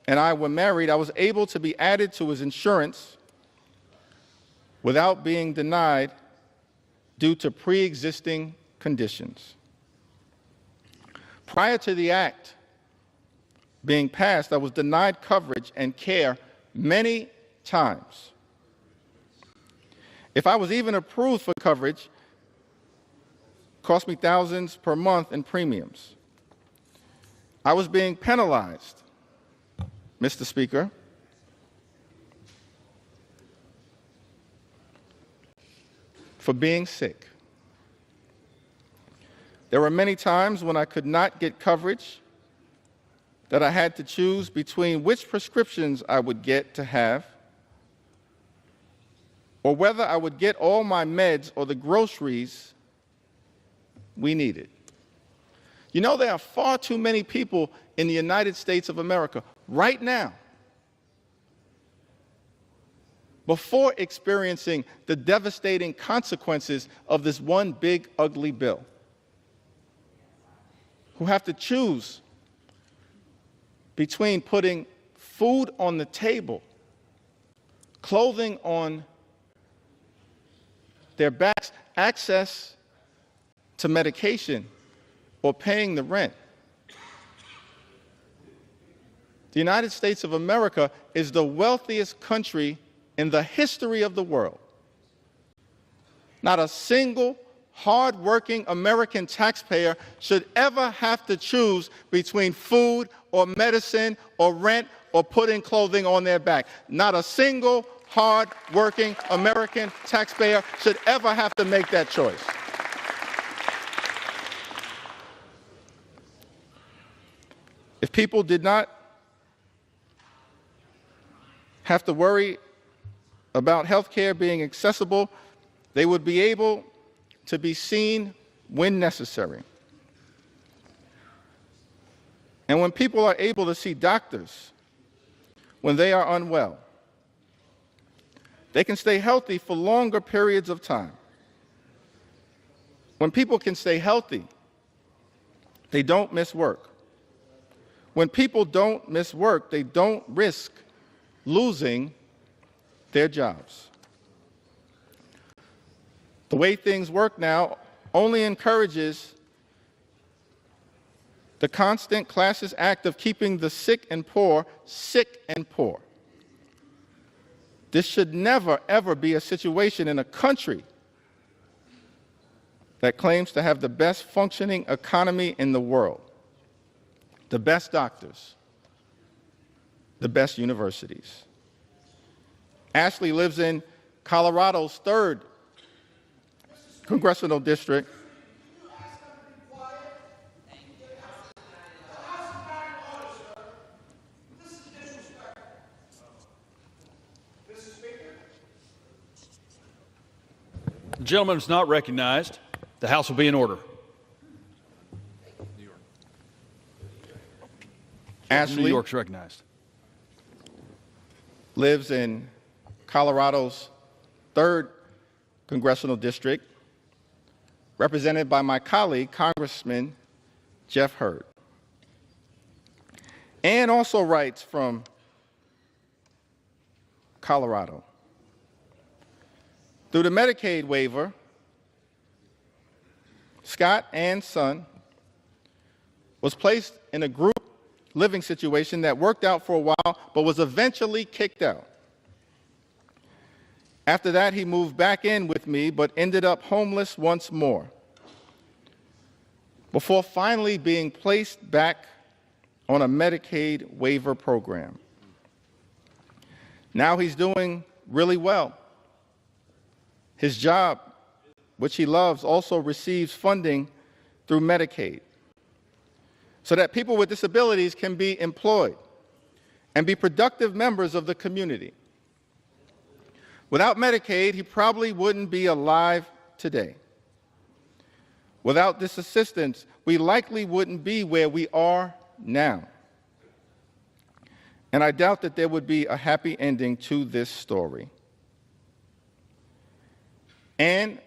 and I were married, I was able to be added to his insurance without being denied due to pre-existing conditions. Prior to the act being passed, I was denied coverage and care many times. If I was even approved for coverage, it cost me thousands per month in premiums. I was being penalized, Mr. Speaker, for being sick. There were many times when I could not get coverage that I had to choose between which prescriptions I would get to have or whether I would get all my meds or the groceries we needed. You know, there are far too many people in the United States of America right now, before experiencing the devastating consequences of this one big, ugly bill, who have to choose between putting food on the table, clothing on their backs, access to medication, or paying the rent. The United States of America is the wealthiest country in the history of the world. Not a single hard-working American taxpayer should ever have to choose between food or medicine or rent or putting clothing on their back. Not a single hard-working American taxpayer should ever have to make that choice. If people did not have to worry about health care being accessible, they would be able to be seen when necessary. And when people are able to see doctors when they are unwell, they can stay healthy for longer periods of time. When people can stay healthy, they don't miss work. When people don't miss work, they don't risk losing their jobs. The way things work now only encourages the constant classist act of keeping the sick and poor sick and poor. This should never, ever be a situation in a country that claims to have the best functioning economy in the world, the best doctors, the best universities. Ashley lives in Colorado's 3rd congressional district. The gentleman is not recognized. The House will be in order. Ashley New York's recognized. Lives in Colorado's 3rd congressional district, represented by my colleague, Congressman Jeff Hurd. Ann also writes from Colorado. Through the Medicaid waiver, Scott, Ann's son, was placed in a group living situation that worked out for a while, but was eventually kicked out. After that, he moved back in with me, but ended up homeless once more, before finally being placed back on a Medicaid waiver program. Now he's doing really well. His job, which he loves, also receives funding through Medicaid, so that people with disabilities can be employed and be productive members of the community. Without Medicaid, he probably wouldn't be alive today. Without this assistance, we likely wouldn't be where we are now. And I doubt that there would be a happy ending to this story. Ann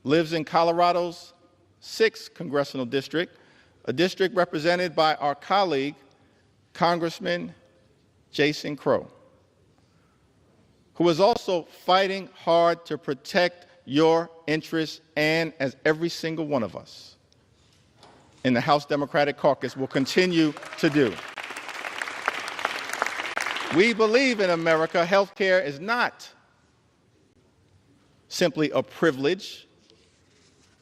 lives in Colorado's 6th congressional district, a district represented by our colleague, Congressman Jason Crow, who is also fighting hard to protect your interests, and as every single one of us in the House Democratic Caucus will continue to do. We believe in America, health care is not simply a privilege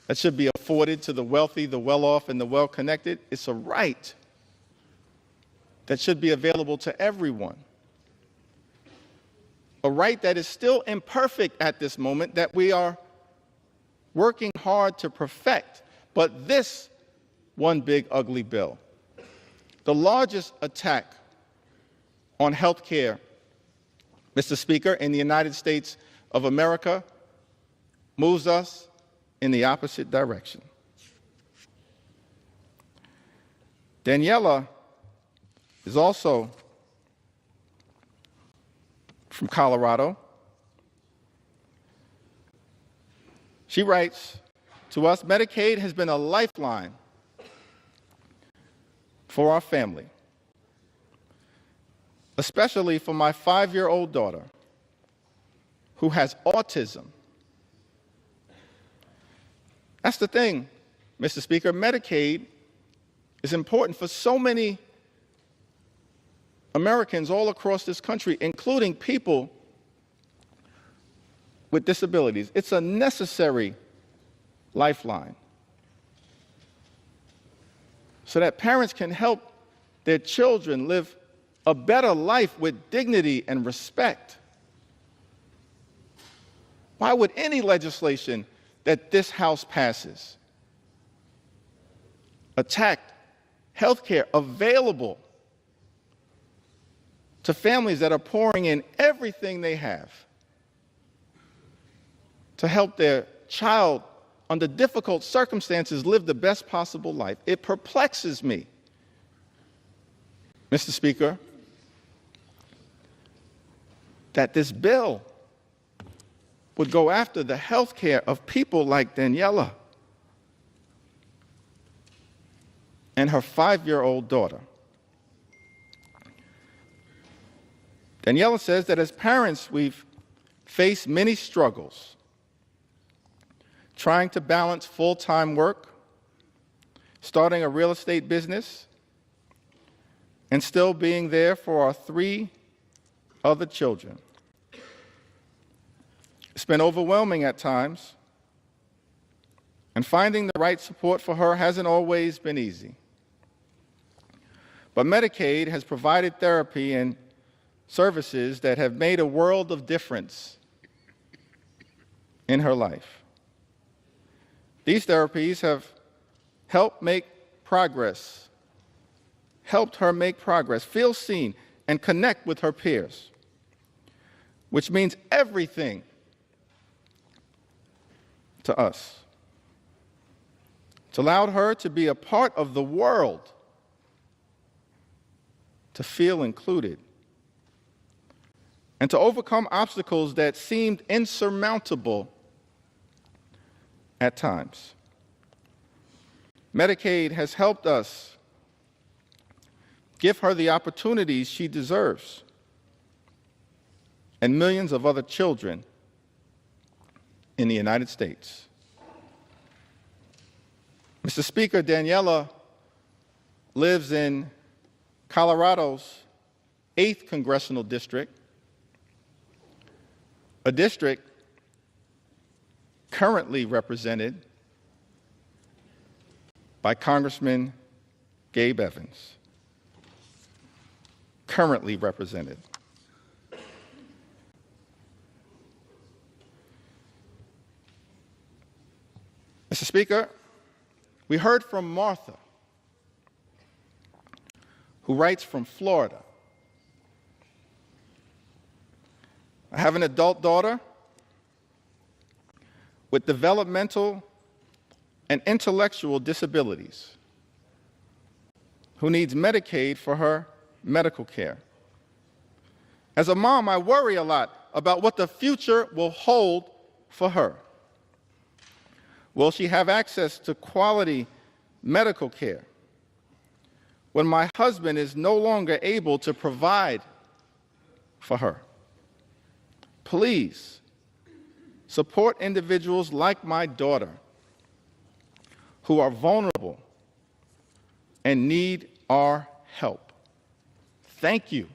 that should be afforded to the wealthy, the well-off, and the well-connected. It's a right that should be available to everyone. A right that is still imperfect at this moment, that we are working hard to perfect. But this one big ugly bill, the largest attack on health care, Mr. Speaker, in the United States of America, moves us in the opposite direction. Daniela is also from Colorado. She writes to us, Medicaid has been a lifeline for our family, especially for my 5-year-old daughter who has autism. That's the thing, Mr. Speaker. Medicaid is important for so many Americans all across this country, including people with disabilities. It's a necessary lifeline so that parents can help their children live a better life with dignity and respect. Why would any legislation that this House passes attack health care available to families that are pouring in everything they have to help their child under difficult circumstances live the best possible life? It perplexes me, Mr. Speaker, that this bill would go after the health care of people like Daniela and her 5-year-old daughter. Daniela says that as parents, we've faced many struggles trying to balance full-time work, starting a real estate business, and still being there for our 3 other children. It's been overwhelming at times, and finding the right support for her hasn't always been easy. But Medicaid has provided therapy and services that have made a world of difference in her life. These therapies have helped her make progress, feel seen, and connect with her peers, which means everything to us. It's allowed her to be a part of the world, to feel included, and to overcome obstacles that seemed insurmountable at times. Medicaid has helped us give her the opportunities she deserves, and millions of other children in the United States. Mr. Speaker, Daniela lives in Colorado's 8th congressional district, a district currently represented by Congressman Gabe Evans. Currently represented. Mr. Speaker, we heard from Martha, who writes from Florida. I have an adult daughter with developmental and intellectual disabilities who needs Medicaid for her medical care. As a mom, I worry a lot about what the future will hold for her. Will she have access to quality medical care when my husband is no longer able to provide for her? Please support individuals like my daughter who are vulnerable and need our help. Thank you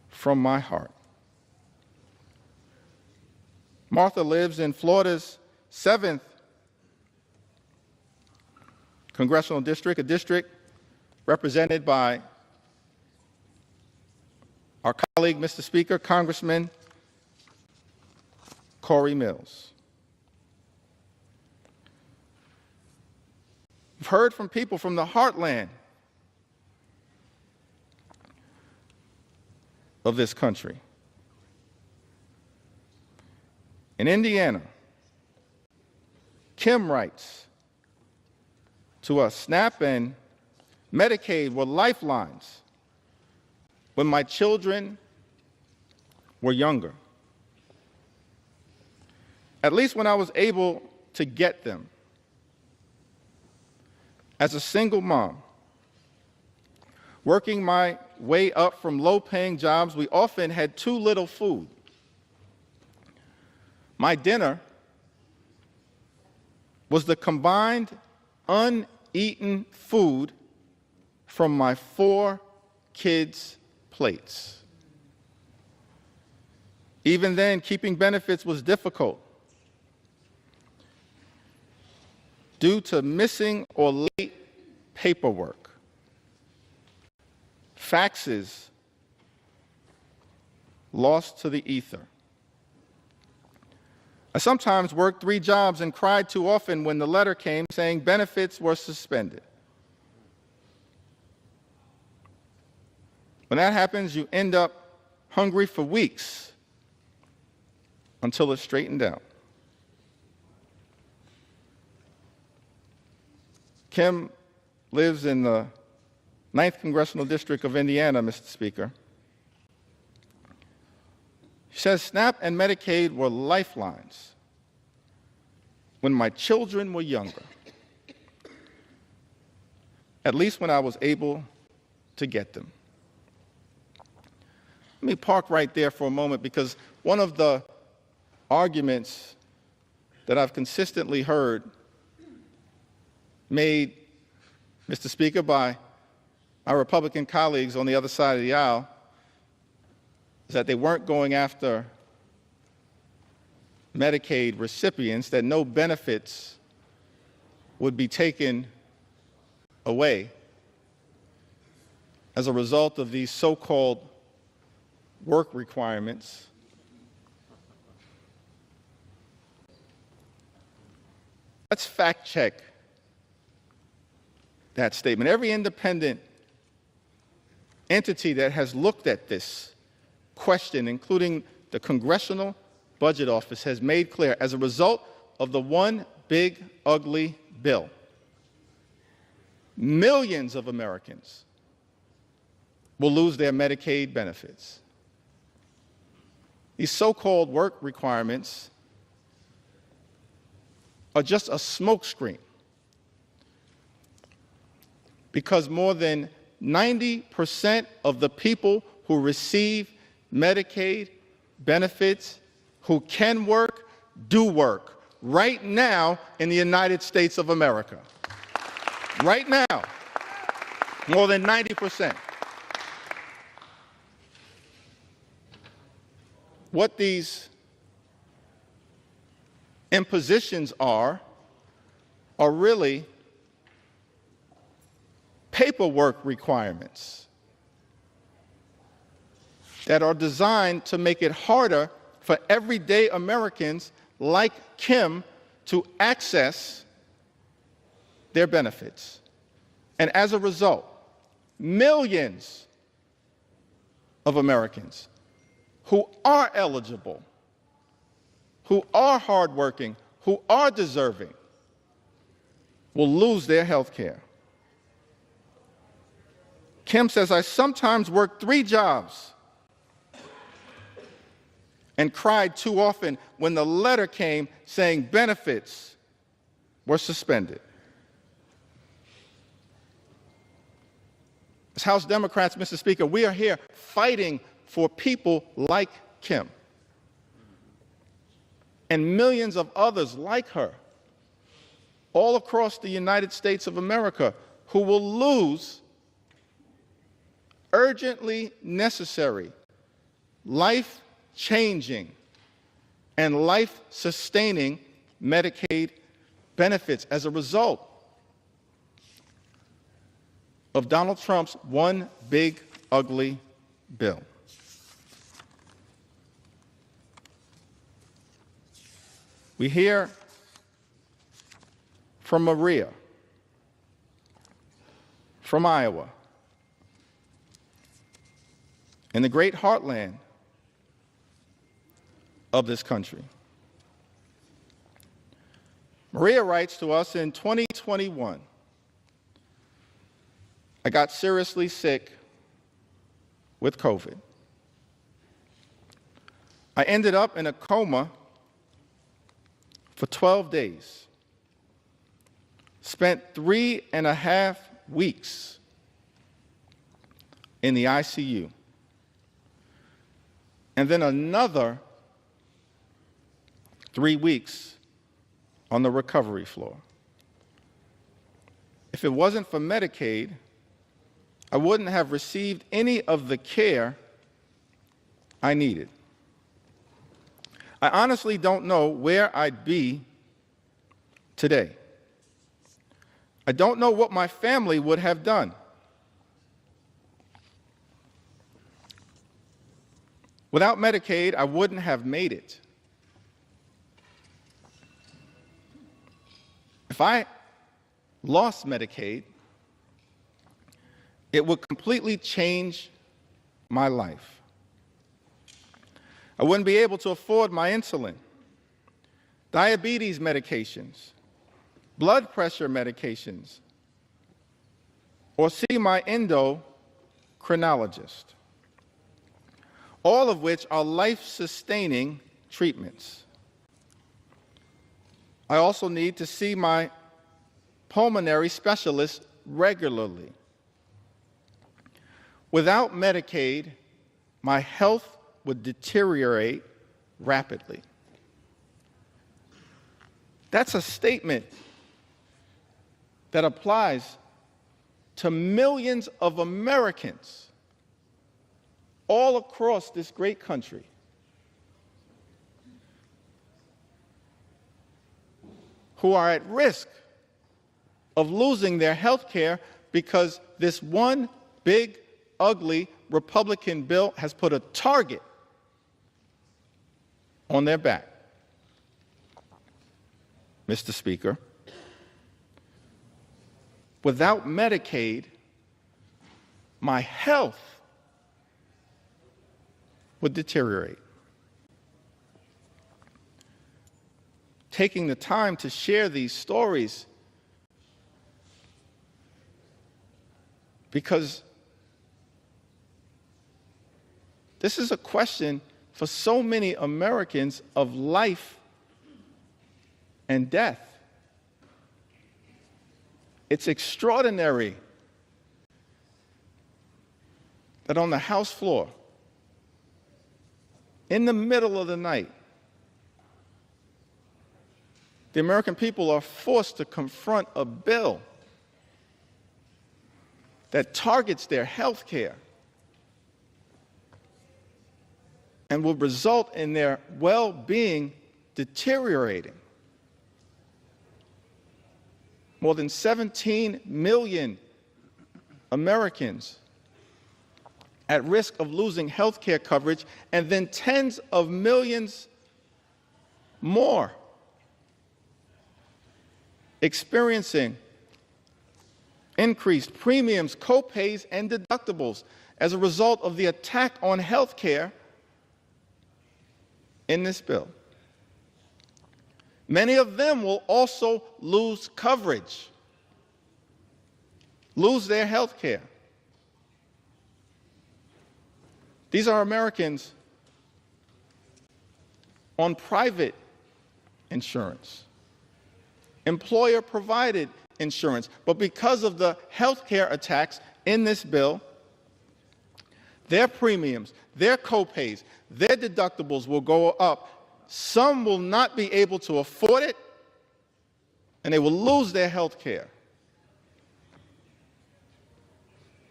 from my heart. Martha lives in Florida's 7th congressional district, a district represented by our colleague, Mr. Speaker, Congressman Corey Mills. We've heard from people from the heartland of this country. In Indiana, Kim writes to us, SNAP and Medicaid were lifelines when my children were younger. At least when I was able to get them. As a single mom, working my way up from low-paying jobs, we often had too little food. My dinner was the combined uneaten food from my 4 kids' plates. Even then, keeping benefits was difficult due to missing or late paperwork, faxes lost to the ether. I sometimes worked 3 jobs and cried too often when the letter came saying benefits were suspended. When that happens, you end up hungry for weeks until it's straightened out. Kim lives in the 9th Congressional District of Indiana, Mr. Speaker. She says, SNAP and Medicaid were lifelines when my children were younger, at least when I was able to get them. Let me park right there for a moment, because one of the arguments that I've consistently heard made, Mr. Speaker, by our Republican colleagues on the other side of the aisle is that they weren't going after Medicaid recipients, that no benefits would be taken away as a result of these so-called work requirements. Let's fact check that statement. Every independent entity that has looked at this question, including the Congressional Budget Office, has made clear, as a result of the one big, ugly bill, millions of Americans will lose their Medicaid benefits. These so-called work requirements are just a smokescreen, because more than 90% of the people who receive Medicaid benefits who can work, do work right now in the United States of America. Right now, more than 90%. what these impositions are really paperwork requirements that are designed to make it harder for everyday Americans like Kim to access their benefits. And as a result, millions of Americans who are eligible, who are hardworking, who are deserving, will lose their health care. Kim says, I sometimes work 3 jobs and cried too often when the letter came saying benefits were suspended. As House Democrats, Mr. Speaker, we are here fighting for people like Kim and millions of others like her all across the United States of America who will lose urgently necessary, life-changing, and life-sustaining Medicaid benefits as a result of Donald Trump's one big, ugly bill. We hear from Maria, from Iowa, in the great heartland of this country. Maria writes to us in 2021, I got seriously sick with COVID. I ended up in a coma for 12 days, spent 3.5 weeks in the ICU, and then another 3 weeks on the recovery floor. If it wasn't for Medicaid, I wouldn't have received any of the care I needed. I honestly don't know where I'd be today. I don't know what my family would have done. Without Medicaid, I wouldn't have made it. If I lost Medicaid, it would completely change my life. I wouldn't be able to afford my insulin, diabetes medications, blood pressure medications, or see my endocrinologist, all of which are life-sustaining treatments. I also need to see my pulmonary specialist regularly. Without Medicaid, my health would deteriorate rapidly. That's a statement that applies to millions of Americans all across this great country who are at risk of losing their health care because this one big, ugly Republican bill has put a target on their back. Mr. Speaker, without Medicaid, my health would deteriorate. Taking the time to share these stories because this is a question for so many Americans of life and death. It's extraordinary that on the House floor, in the middle of the night, the American people are forced to confront a bill that targets their health care and will result in their well-being deteriorating. More than 17 million Americans at risk of losing health care coverage, and then tens of millions more experiencing increased premiums, copays, and deductibles as a result of the attack on health care in this bill. Many of them will also lose coverage, lose their health care. These are Americans on private insurance, employer-provided insurance, but because of the health care attacks in this bill, their premiums, their copays, their deductibles will go up. Some will not be able to afford it, and they will lose their health care.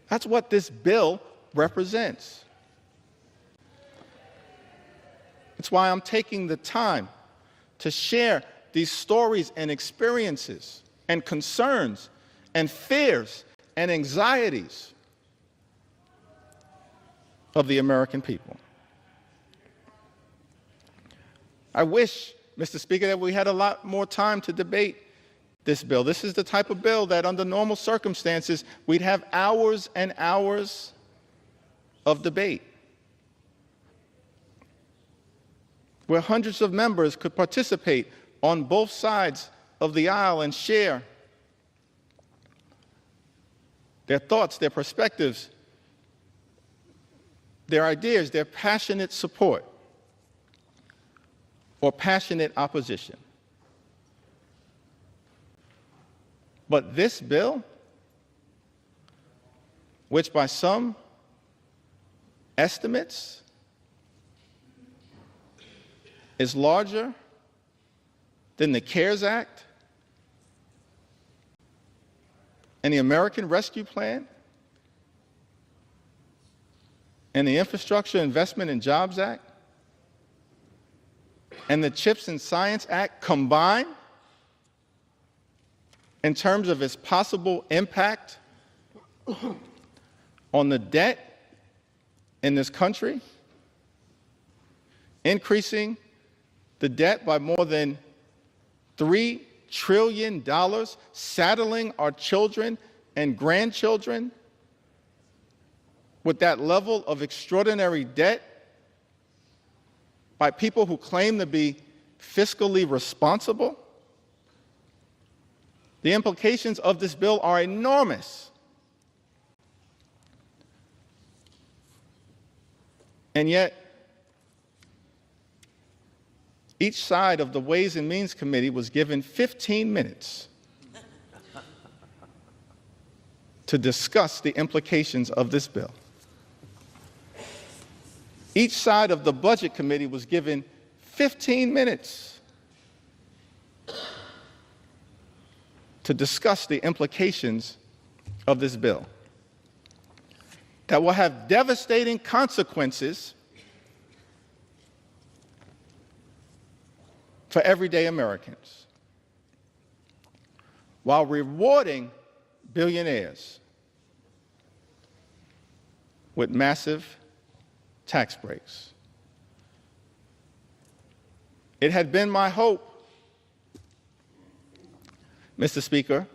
That's what this bill represents. It's why I'm taking the time to share these stories and experiences and concerns and fears and anxieties of the American people. I wish, Mr. Speaker, that we had a lot more time to debate this bill. This is the type of bill that under normal circumstances we'd have hours and hours of debate, where hundreds of members could participate on both sides of the aisle and share their thoughts, their perspectives, their ideas, their passionate support or passionate opposition. But this bill, which by some estimates is larger than the CARES Act and the American Rescue Plan and the Infrastructure Investment and Jobs Act and the CHIPS and Science Act combined in terms of its possible impact on the debt in this country, increasing the debt by more than $3 trillion, saddling our children and grandchildren with that level of extraordinary debt by people who claim to be fiscally responsible. The implications of this bill are enormous. And yet, each side of the Ways and Means Committee was given 15 minutes to discuss the implications of this bill. Each side of the Budget Committee was given 15 minutes to discuss the implications of this bill that will have devastating consequences for everyday Americans, while rewarding billionaires with massive tax breaks. It had been my hope, Mr. Speaker,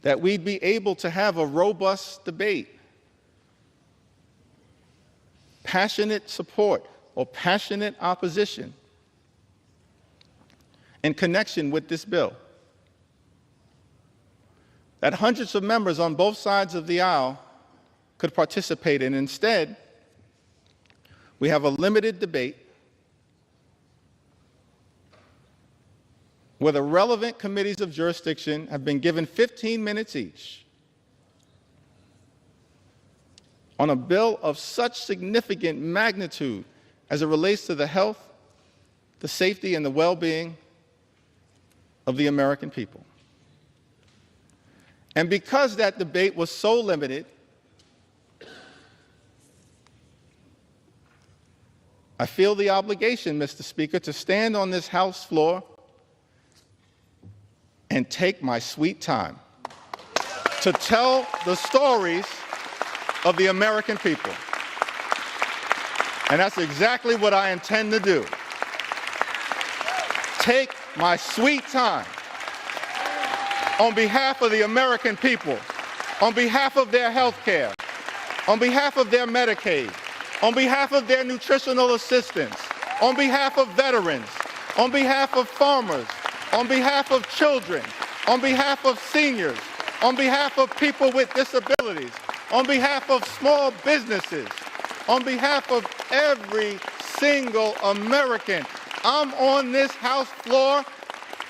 that we'd be able to have a robust debate, passionate support or passionate opposition in connection with this bill, that hundreds of members on both sides of the aisle could participate in. Instead, we have a limited debate where the relevant committees of jurisdiction have been given 15 minutes each on a bill of such significant magnitude as it relates to the health, the safety, and the well-being of the American people. And because that debate was so limited, I feel the obligation, Mr. Speaker, to stand on this House floor and take my sweet time to tell the stories of the American people. And that's exactly what I intend to do. Take my sweet time on behalf of the American people, on behalf of their health care, on behalf of their Medicaid, on behalf of their nutritional assistance, on behalf of veterans, on behalf of farmers, on behalf of children, on behalf of seniors, on behalf of people with disabilities, on behalf of small businesses, on behalf of every single American. I'm on this House floor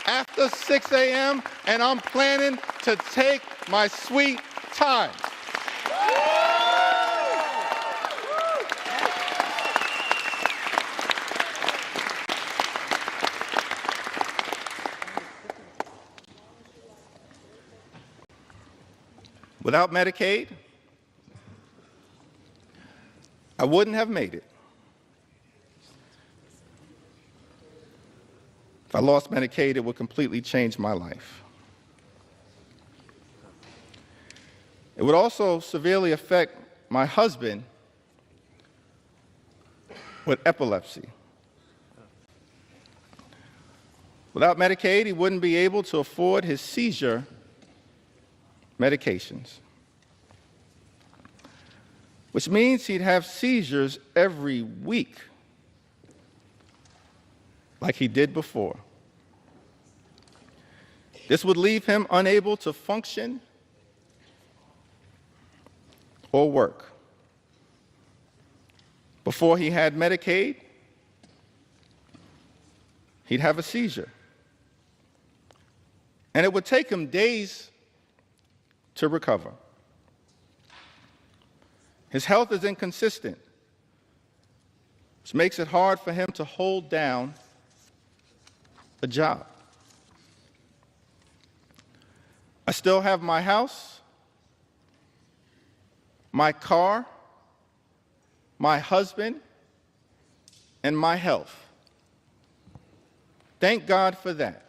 after 6 a.m. and I'm planning to take my sweet time. Without Medicaid, I wouldn't have made it. If I lost Medicaid, it would completely change my life. It would also severely affect my husband with epilepsy. Without Medicaid, he wouldn't be able to afford his seizure medications, which means he'd have seizures every week, like he did before. This would leave him unable to function or work. Before he had Medicaid, he'd have a seizure. And it would take him days to recover. His health is inconsistent, which makes it hard for him to hold down a job. I still have my house, my car, my husband, and my health. Thank God for that.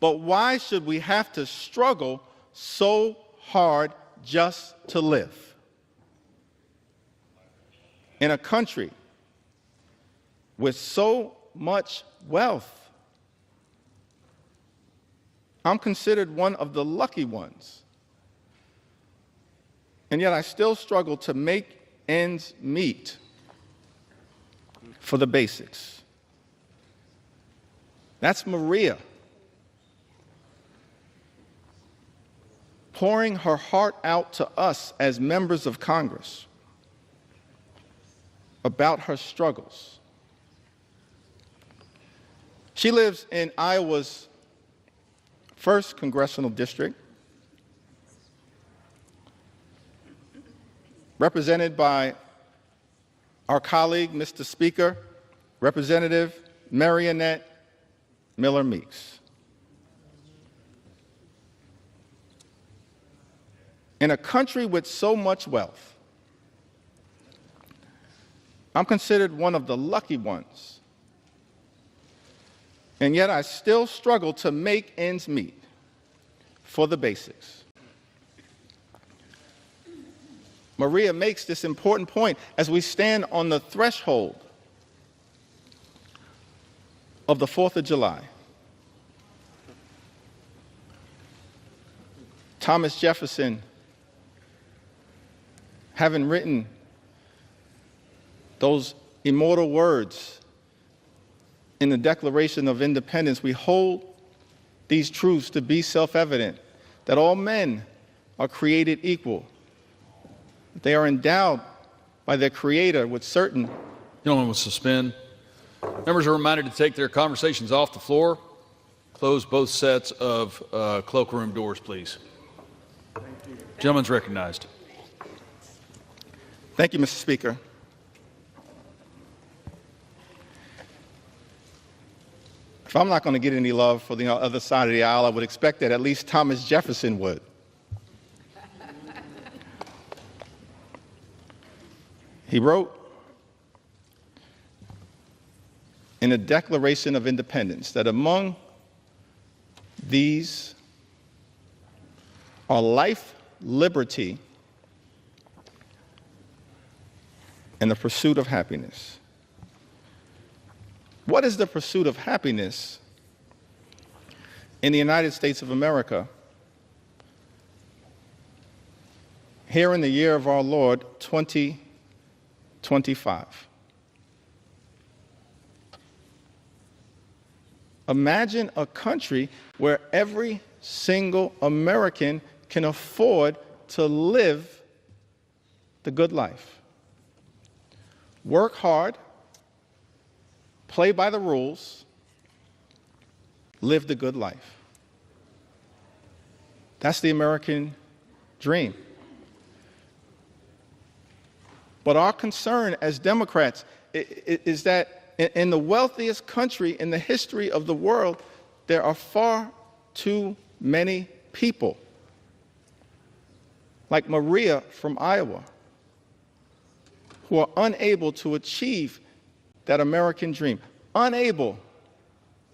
But why should we have to struggle so hard just to live? In a country with so much wealth, I'm considered one of the lucky ones. And yet I still struggle to make ends meet for the basics. That's Maria, pouring her heart out to us as members of Congress about her struggles. She lives in Iowa's 1st Congressional District, represented by our colleague, Mr. Speaker, Representative Marionette Miller Meeks. In a country with so much wealth, I'm considered one of the lucky ones. And yet I still struggle to make ends meet for the basics. Maria makes this important point as we stand on the threshold of the 4th of July. Thomas Jefferson, having written those immortal words in the Declaration of Independence, we hold these truths to be self-evident, that all men are created equal. They are endowed by their Creator with certain. Gentlemen will suspend. Members are reminded to take their conversations off the floor. Close both sets of cloakroom doors, please. Gentleman's recognized. Thank you, Mr. Speaker. If I'm not going to get any love for the other side of the aisle, I would expect that at least Thomas Jefferson would. He wrote, in the Declaration of Independence that among these are life, liberty, and the pursuit of happiness. What is the pursuit of happiness in the United States of America here in the year of our Lord, 2025? Imagine a country where every single American can afford to live the good life. Work hard, play by the rules, live the good life. That's the American dream. But our concern as Democrats is that in the wealthiest country in the history of the world, there are far too many people, like Maria from Iowa, who are unable to achieve that American dream, unable,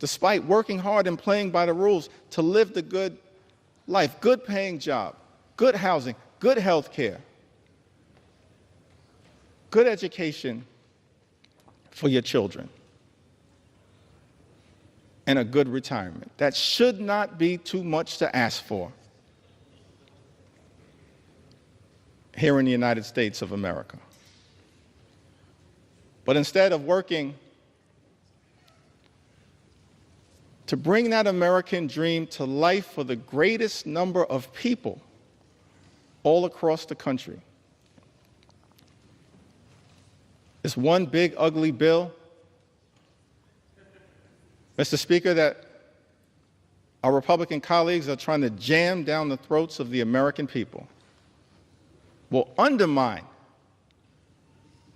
despite working hard and playing by the rules, to live the good life, good paying job, good housing, good health care, good education for your children, and a good retirement. That should not be too much to ask for here in the United States of America. But instead of working to bring that American dream to life for the greatest number of people all across the country, it's one big ugly bill, Mr. Speaker, that our Republican colleagues are trying to jam down the throats of the American people, will undermine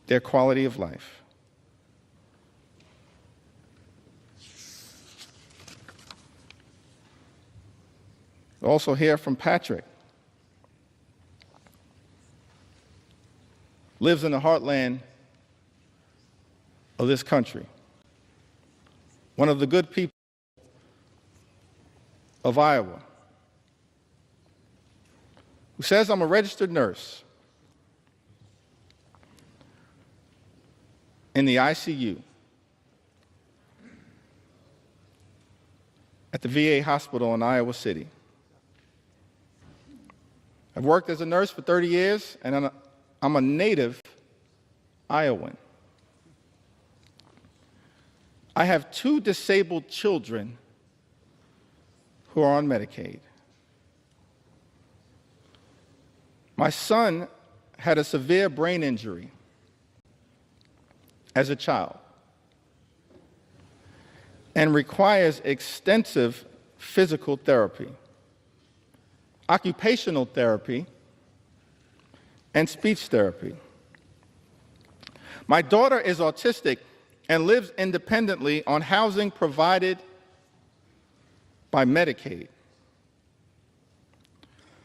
their quality of life. We'll also hear from Patrick. Lives in the heartland of this country. One of the good people of Iowa, who says, I'm a registered nurse in the ICU at the VA hospital in Iowa City. I've worked as a nurse for 30 years, and I'm a native Iowan. I have 2 disabled children who are on Medicaid. My son had a severe brain injury as a child and requires extensive physical therapy, occupational therapy, and speech therapy. My daughter is autistic and lives independently on housing provided by Medicaid.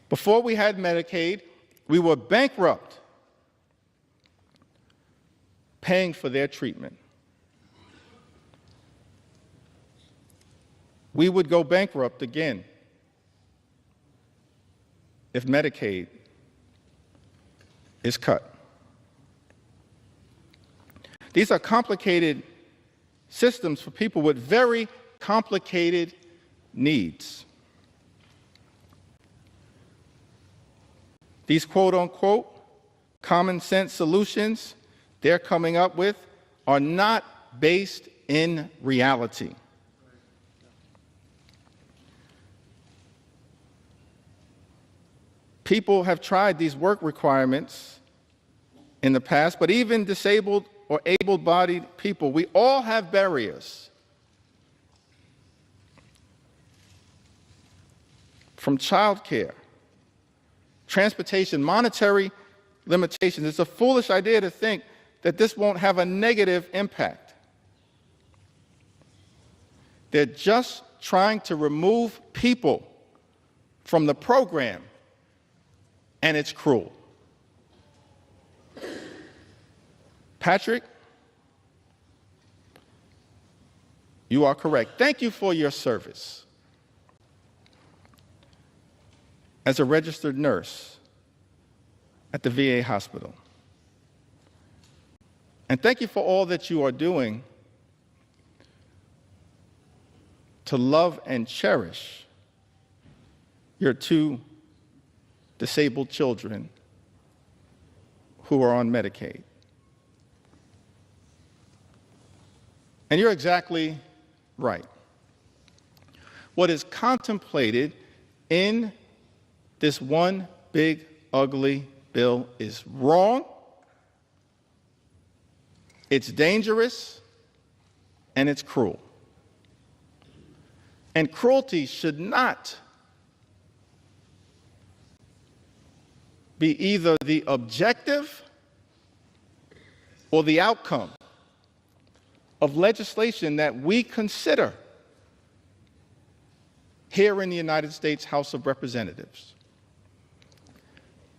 Before we had Medicaid, we were bankrupt paying for their treatment. We would go bankrupt again if Medicaid is cut. These are complicated systems for people with very complicated needs. These quote-unquote common sense solutions they're coming up with are not based in reality. People have tried these work requirements in the past, but even disabled or able-bodied people, we all have barriers. From childcare, transportation, monetary limitations. It's a foolish idea to think that this won't have a negative impact. They're just trying to remove people from the program, and it's cruel. Patrick You are correct. Thank you for your service as a registered nurse at the VA hospital. And thank you for all that you are doing to love and cherish your 2 disabled children who are on Medicaid. And you're exactly right. What is contemplated in this one big, ugly bill is wrong, it's dangerous, and it's cruel. And cruelty should not be either the objective or the outcome of legislation that we consider here in the United States House of Representatives.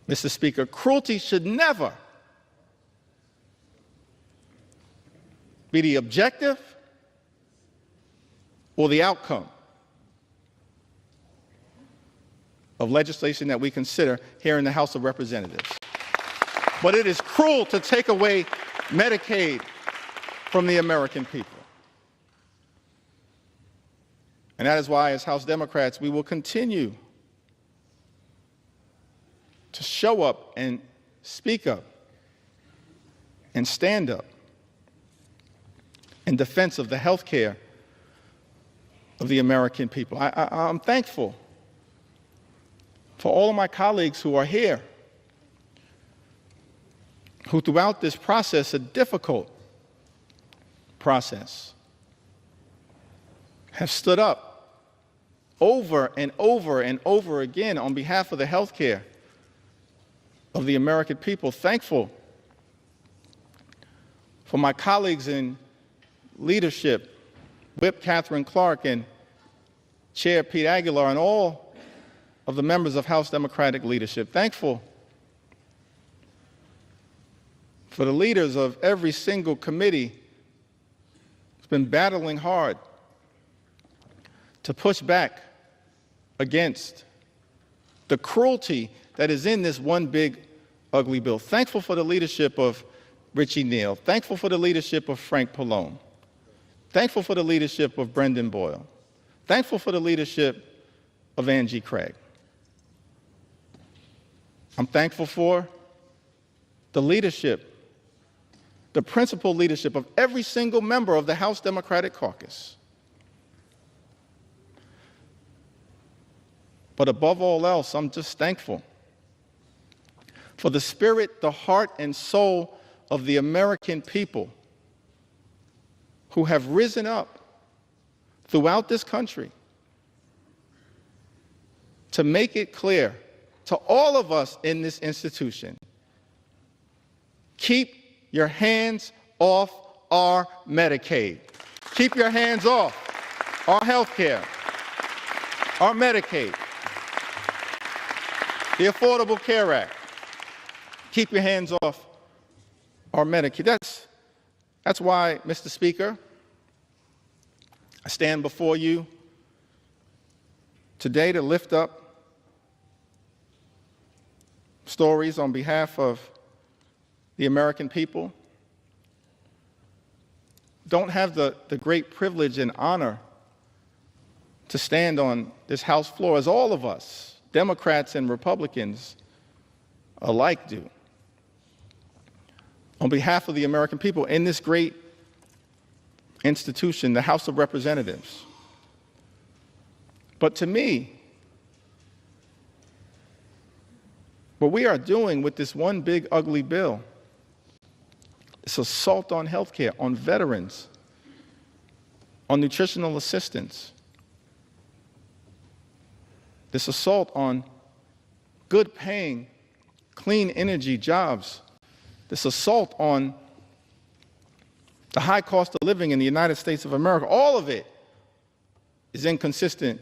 Mr. Speaker, cruelty should never be the objective or the outcome of legislation that we consider here in the House of Representatives. But it is cruel to take away Medicaid from the American people. And that is why, as House Democrats, we will continue to show up and speak up and stand up in defense of the health care of the American people. I'm thankful for all of my colleagues who are here, who throughout this process, a difficult process, have stood up over and over and over again on behalf of the health care of the American people. Thankful for my colleagues in leadership, Whip Catherine Clark and Chair Pete Aguilar, and all of the members of House Democratic leadership. Thankful for the leaders of every single committee who's been battling hard to push back against the cruelty that is in this one big, ugly bill. Thankful for the leadership of Richie Neal. Thankful for the leadership of Frank Pallone. Thankful for the leadership of Brendan Boyle. Thankful for the leadership of Angie Craig. I'm thankful for the leadership, the principal leadership of every single member of the House Democratic Caucus. But above all else, I'm just thankful for the spirit, the heart, and soul of the American people who have risen up throughout this country to make it clear to all of us in this institution: keep your hands off our Medicaid. Keep your hands off our health care, our Medicaid, the Affordable Care Act. Keep your hands off our Medicaid. That's why, Mr. Speaker, I stand before you today to lift up stories on behalf of the American people. Don't have the great privilege and honor to stand on this House floor, as all of us, Democrats and Republicans alike, do, on behalf of the American people in this great institution, the House of Representatives. But to me, what we are doing with this one big, ugly bill, this assault on health care, on veterans, on nutritional assistance, this assault on good-paying, clean energy jobs, this assault on the high cost of living in the United States of America, all of it is inconsistent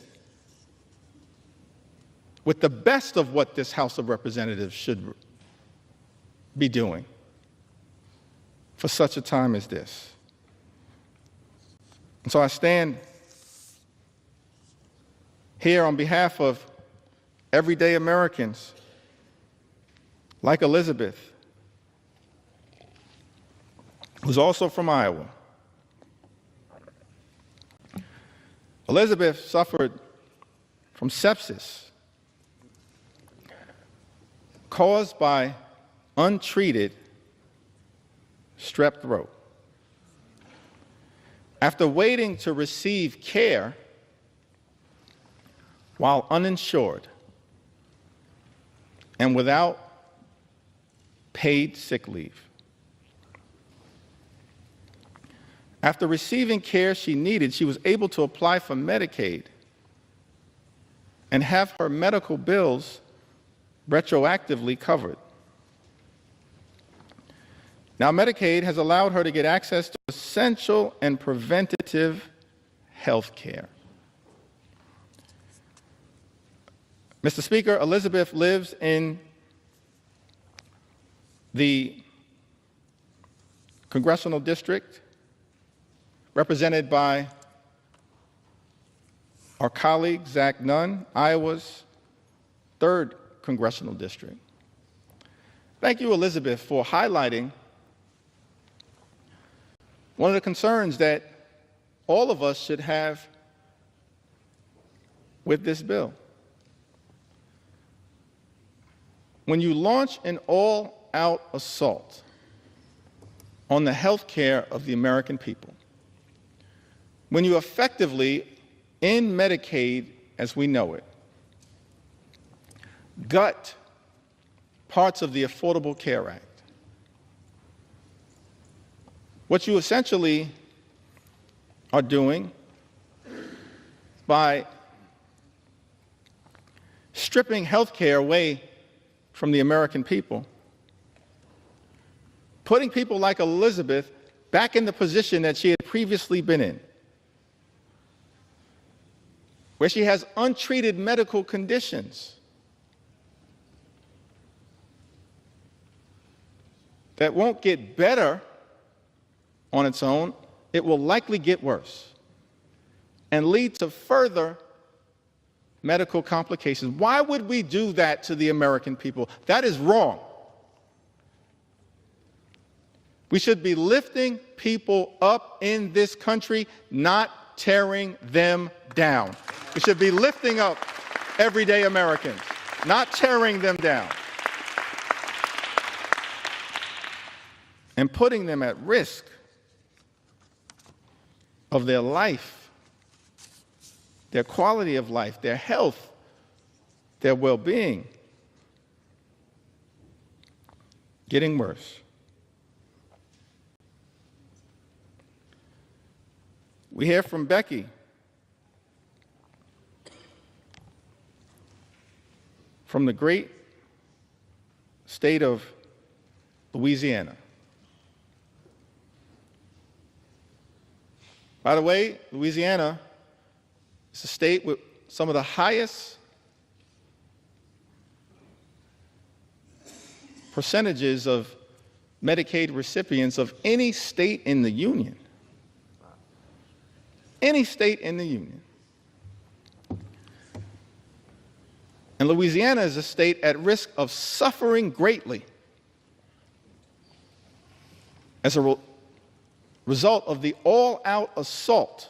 with the best of what this House of Representatives should be doing for such a time as this. And so I stand here on behalf of everyday Americans like Elizabeth, who's also from Iowa. Elizabeth suffered from sepsis caused by untreated strep throat. After waiting to receive care while uninsured and without paid sick leave. After receiving care she needed, she was able to apply for Medicaid and have her medical bills retroactively covered. Now, Medicaid has allowed her to get access to essential and preventative health care. Mr. Speaker, Elizabeth lives in the congressional district represented by our colleague, Zach Nunn, Iowa's 3rd congressional district. Thank you, Elizabeth, for highlighting one of the concerns that all of us should have with this bill. When you launch an all-out assault on the health care of the American people, when you effectively end Medicaid as we know it, gut parts of the Affordable Care Act, what you essentially are doing by stripping health care away from the American people, putting people like Elizabeth back in the position that she had previously been in, where she has untreated medical conditions that won't get better on its own, it will likely get worse and lead to further medical complications. Why would we do that to the American people? That is wrong. We should be lifting people up in this country, not tearing them down. We should be lifting up everyday Americans, not tearing them down, and putting them at risk of their life, their quality of life, their health, their well-being getting worse. We hear from Becky from the great state of Louisiana. By the way, Louisiana is a state with some of the highest percentages of Medicaid recipients of any state in the Union. Any state in the Union. And Louisiana is a state at risk of suffering greatly as a result of the all-out assault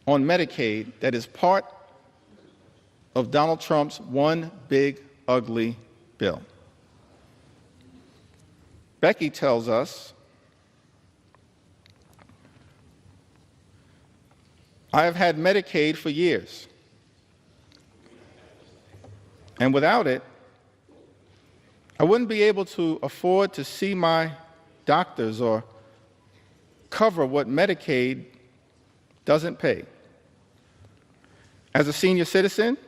on Medicaid that is part of Donald Trump's one big ugly bill. Becky tells us, I have had Medicaid for years, and without it, I wouldn't be able to afford to see my doctors or cover what Medicaid doesn't pay. As a senior citizen,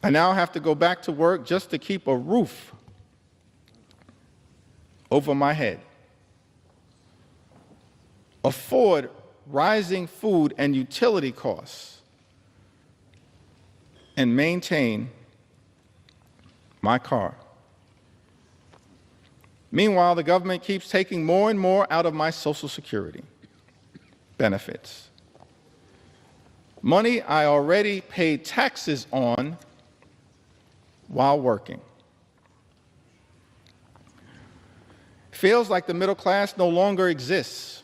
I now have to go back to work just to keep a roof over my head, afford rising food and utility costs, and maintain my car. Meanwhile, the government keeps taking more and more out of my Social Security benefits. Money I already paid taxes on while working. Feels like the middle class no longer exists.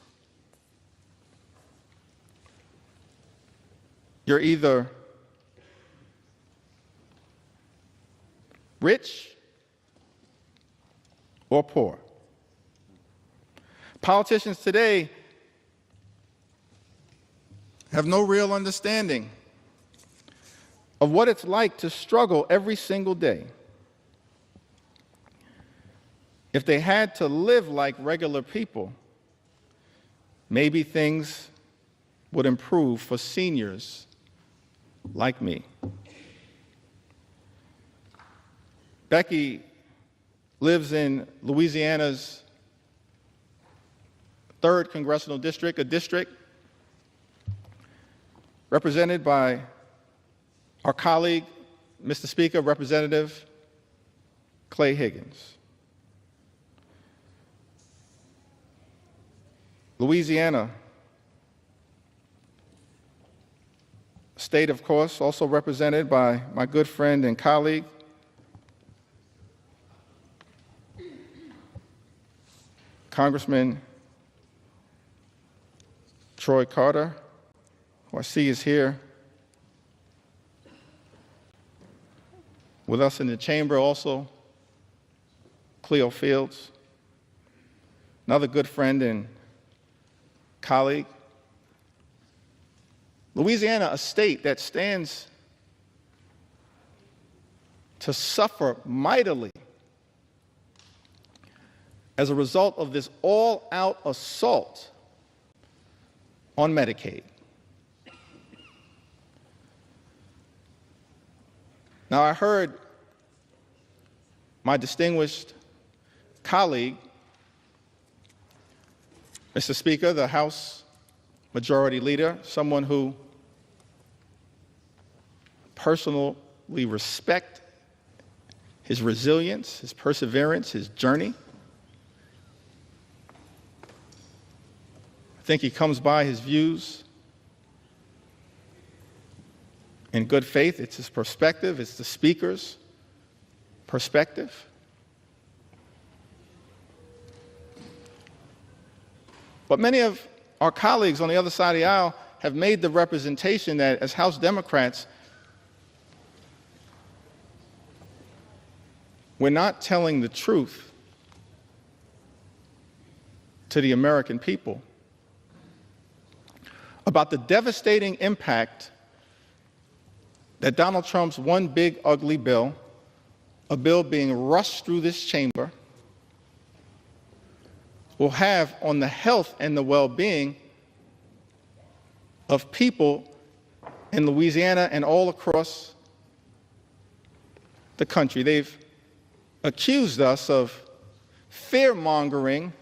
You're either rich or poor. Politicians today have no real understanding of what it's like to struggle every single day. If they had to live like regular people, maybe things would improve for seniors like me. Becky lives in Louisiana's 3rd Congressional District, a district represented by our colleague, Mr. Speaker, Representative Clay Higgins. Louisiana, state, of course, also represented by my good friend and colleague, Congressman Troy Carter, who I see is here with us in the chamber also, Cleo Fields, another good friend and colleague. Louisiana, a state that stands to suffer mightily as a result of this all-out assault on Medicaid. Now, I heard my distinguished colleague, Mr. Speaker, the House Majority Leader, someone who personally respect his resilience, his perseverance, his journey. I think he comes by his views in good faith. It's his perspective, it's the speaker's perspective. But many of our colleagues on the other side of the aisle have made the representation that as House Democrats, we're not telling the truth to the American people about the devastating impact that Donald Trump's one big ugly bill, a bill being rushed through this chamber, will have on the health and the well-being of people in Louisiana and all across the country. They've accused us of fear-mongering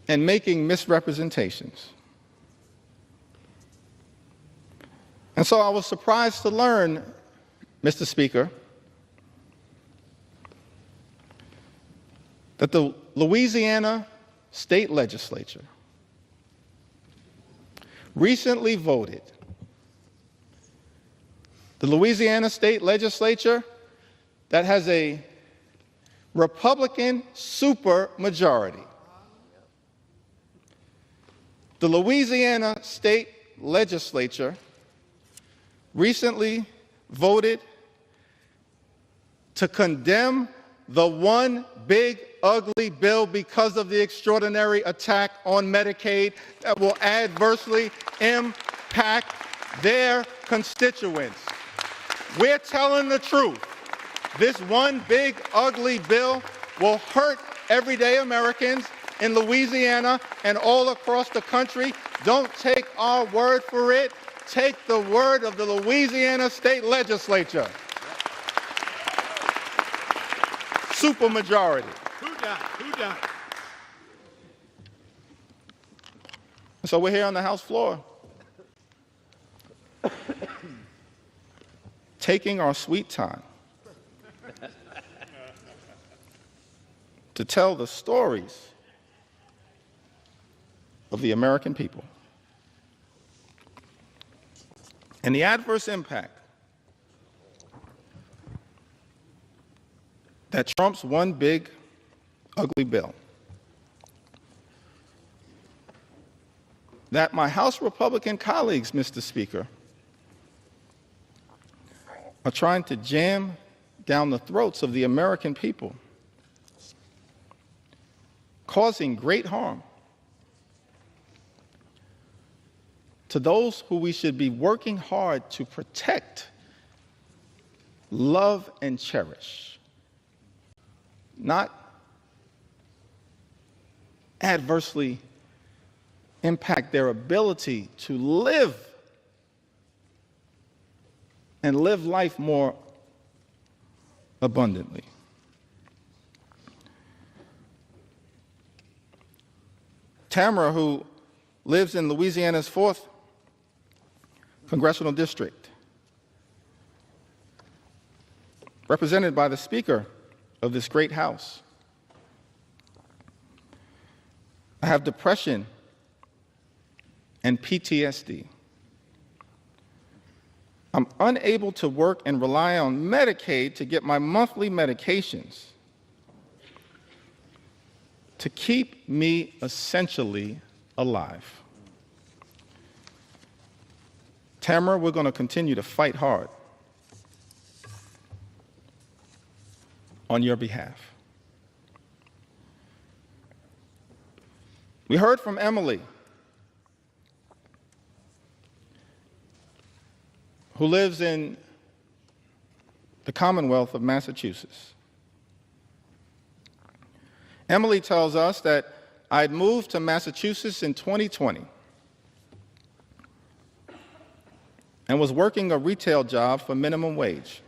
and making misrepresentations. And so I was surprised to learn, Mr. Speaker, that the Louisiana State Legislature recently voted. The Louisiana State Legislature that has a Republican supermajority. The Louisiana State Legislature recently voted to condemn the one big ugly bill because of the extraordinary attack on Medicaid that will adversely impact their constituents. We're telling the truth. This one big ugly bill will hurt everyday Americans in Louisiana and all across the country. Don't take our word for it. Take the word of the Louisiana State Legislature. Supermajority. Who done? So we're here on the House floor taking our sweet time to tell the stories of the American people and the adverse impact that trumps one big, ugly bill that my House Republican colleagues, Mr. Speaker, are trying to jam down the throats of the American people, causing great harm to those who we should be working hard to protect, love, and cherish, not adversely impact their ability to live and live life more abundantly. Tamara, who lives in Louisiana's 4th Congressional District, represented by the Speaker of this great House. I have depression and PTSD. I'm unable to work and rely on Medicaid to get my monthly medications to keep me essentially alive. Tamara, we're going to continue to fight hard on your behalf. We heard from Emily, who lives in the Commonwealth of Massachusetts. Emily tells us that I'd moved to Massachusetts in 2020 and was working a retail job for minimum wage.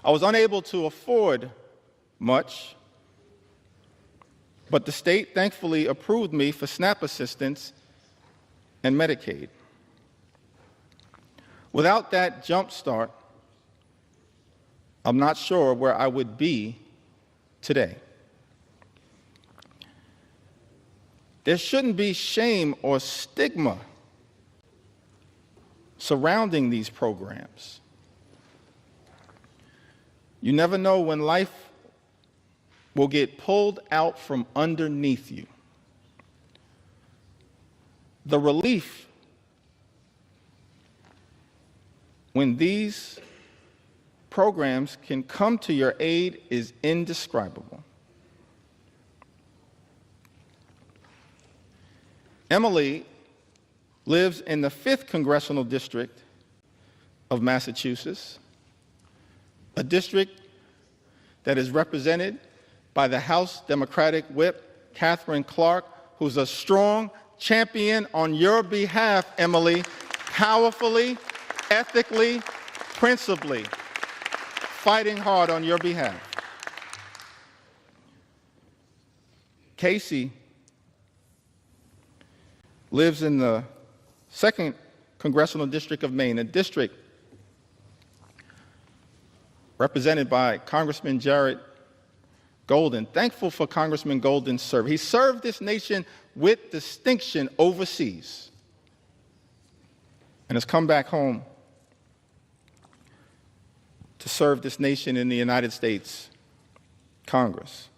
I was unable to afford much, but the state thankfully approved me for SNAP assistance and Medicaid. Without that jump start, I'm not sure where I would be today. There shouldn't be shame or stigma surrounding these programs. You never know when life will get pulled out from underneath you. The relief when these programs can come to your aid is indescribable. Emily lives in the 5th Congressional District of Massachusetts, a district that is represented by the House Democratic Whip, Catherine Clark, who's a strong champion on your behalf, Emily, powerfully, ethically, principally, fighting hard on your behalf. Casey lives in the 2nd Congressional District of Maine, a district represented by Congressman Jared Golden. Thankful for Congressman Golden's service. He served this nation with distinction overseas and has come back home to serve this nation in the United States Congress.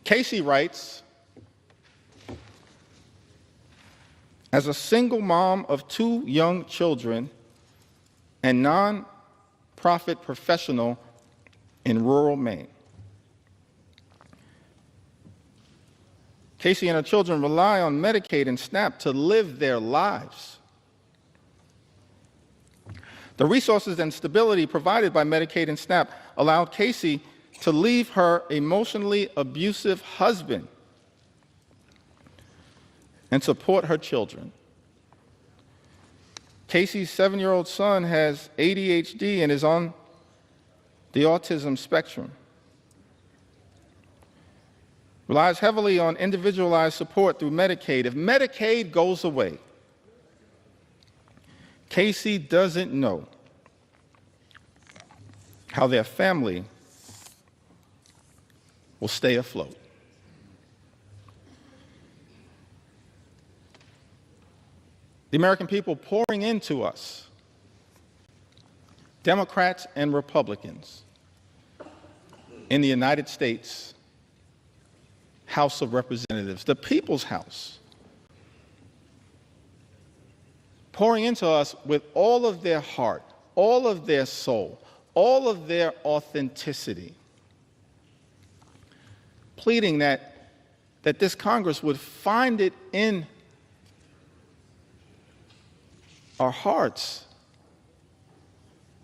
Casey writes, as a single mom of 2 young children and non-profit professional in rural Maine, Casey and her children rely on Medicaid and SNAP to live their lives. The resources and stability provided by Medicaid and SNAP allowed Casey to leave her emotionally abusive husband and support her children. Casey's 7-year-old son has ADHD and is on the autism spectrum. Relies heavily on individualized support through Medicaid. If Medicaid goes away, Casey doesn't know how their family will stay afloat. The American people pouring into us, Democrats and Republicans, in the United States House of Representatives, the People's House, pouring into us with all of their heart, all of their soul, all of their authenticity, pleading that this Congress would find it in our hearts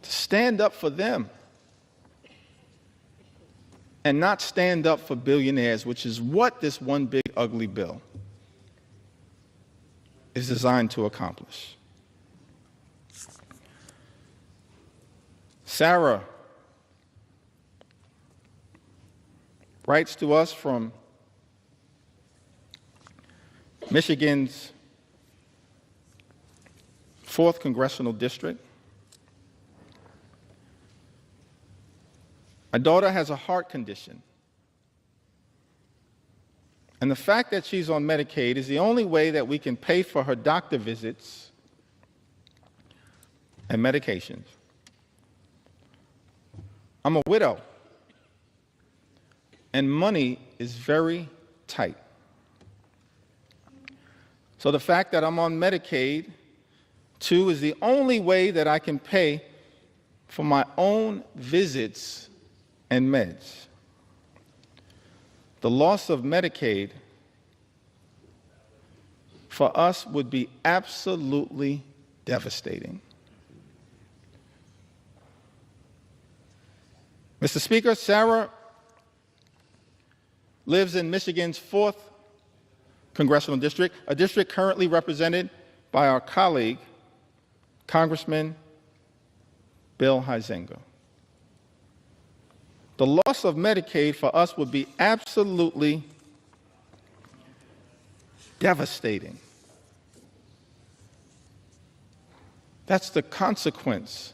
to stand up for them and not stand up for billionaires, which is what this one big ugly bill is designed to accomplish. Sarah writes to us from Michigan's 4th Congressional District. My daughter has a heart condition, and the fact that she's on Medicaid is the only way that we can pay for her doctor visits and medications. I'm a widow, and money is very tight. So the fact that I'm on Medicaid, too, is the only way that I can pay for my own visits and meds. The loss of Medicaid for us would be absolutely devastating. Mr. Speaker, Sarah lives in Michigan's 4th Congressional District, a district currently represented by our colleague, Congressman Bill Huizenga. The loss of Medicaid for us would be absolutely devastating. That's the consequence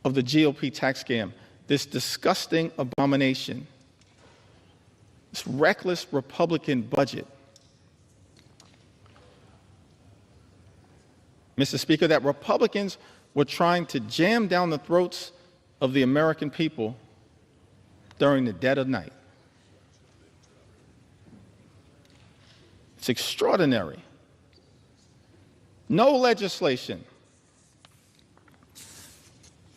of the GOP tax scam, this disgusting abomination, this reckless Republican budget. Mr. Speaker, that Republicans were trying to jam down the throats of the American people during the dead of night. It's extraordinary. No legislation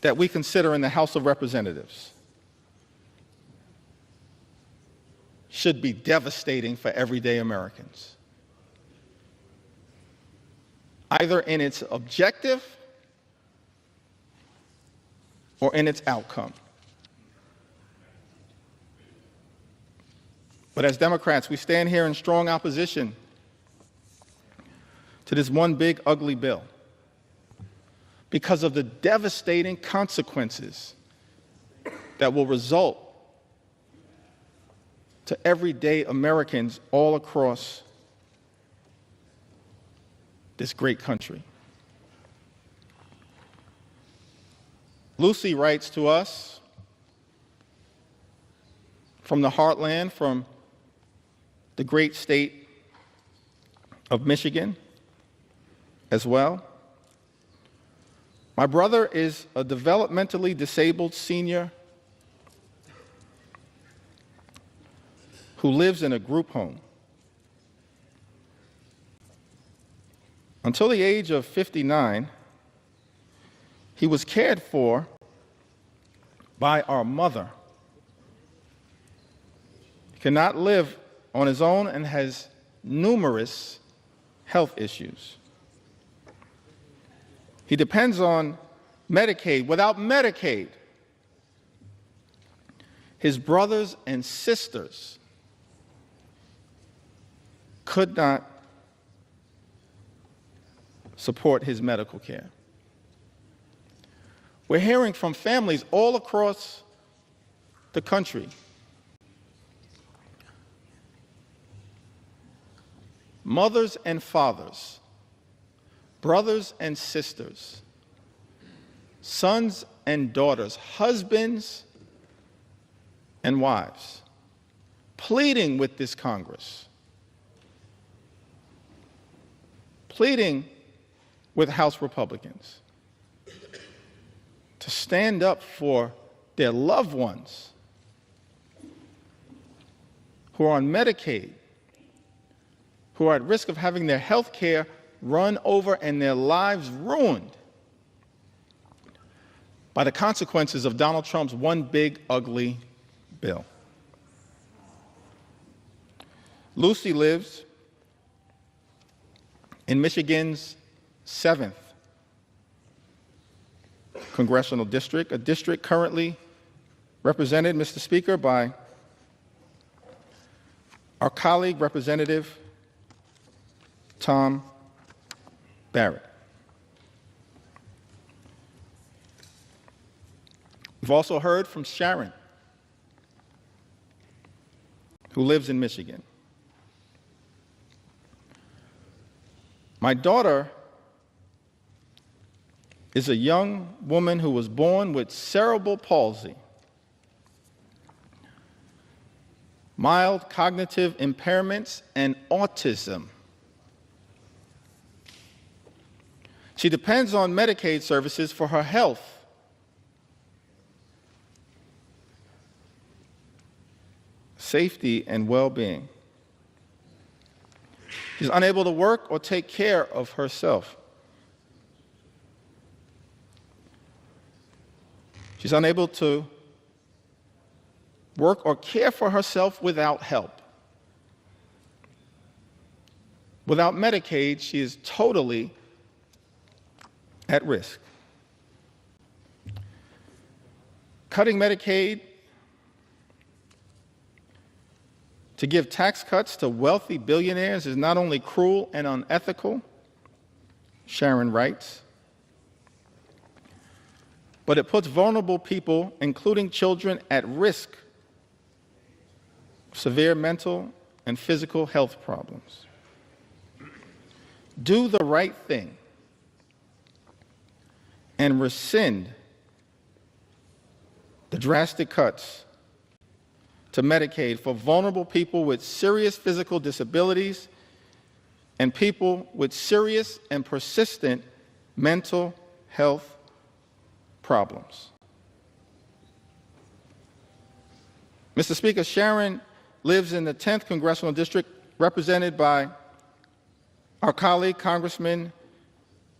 that we consider in the House of Representatives should be devastating for everyday Americans, either in its objective or in its outcome. But as Democrats, we stand here in strong opposition to this one big ugly bill because of the devastating consequences that will result to everyday Americans all across this great country. Lucy writes to us from the heartland, from the great state of Michigan as well. My brother is a developmentally disabled senior who lives in a group home. Until the age of 59, he was cared for by our mother. He cannot live on his own and has numerous health issues. He depends on Medicaid. Without Medicaid, his brothers and sisters could not support his medical care. We're hearing from families all across the country, mothers and fathers, brothers and sisters, sons and daughters, husbands and wives, pleading with this Congress, pleading with House Republicans to stand up for their loved ones who are on Medicaid, who are at risk of having their health care run over and their lives ruined by the consequences of Donald Trump's one big, ugly bill. Lucy lives in Michigan's 7th congressional district, a district currently represented, Mr. Speaker, by our colleague, Representative Tom Barrett. We've also heard from Sharon, who lives in Michigan. My daughter is a young woman who was born with cerebral palsy, mild cognitive impairments, and autism. She depends on Medicaid services for her health. Safety and well-being. She's unable to work or take care of herself. She's unable to work or care for herself without help. Without Medicaid, she is totally at risk. Cutting Medicaid to give tax cuts to wealthy billionaires is not only cruel and unethical, Sharon writes, but it puts vulnerable people, including children, at risk of severe mental and physical health problems. Do the right thing and rescind the drastic cuts to Medicaid for vulnerable people with serious physical disabilities and people with serious and persistent mental health problems. Mr. Speaker, Sharon lives in the 10th Congressional District, represented by our colleague, Congressman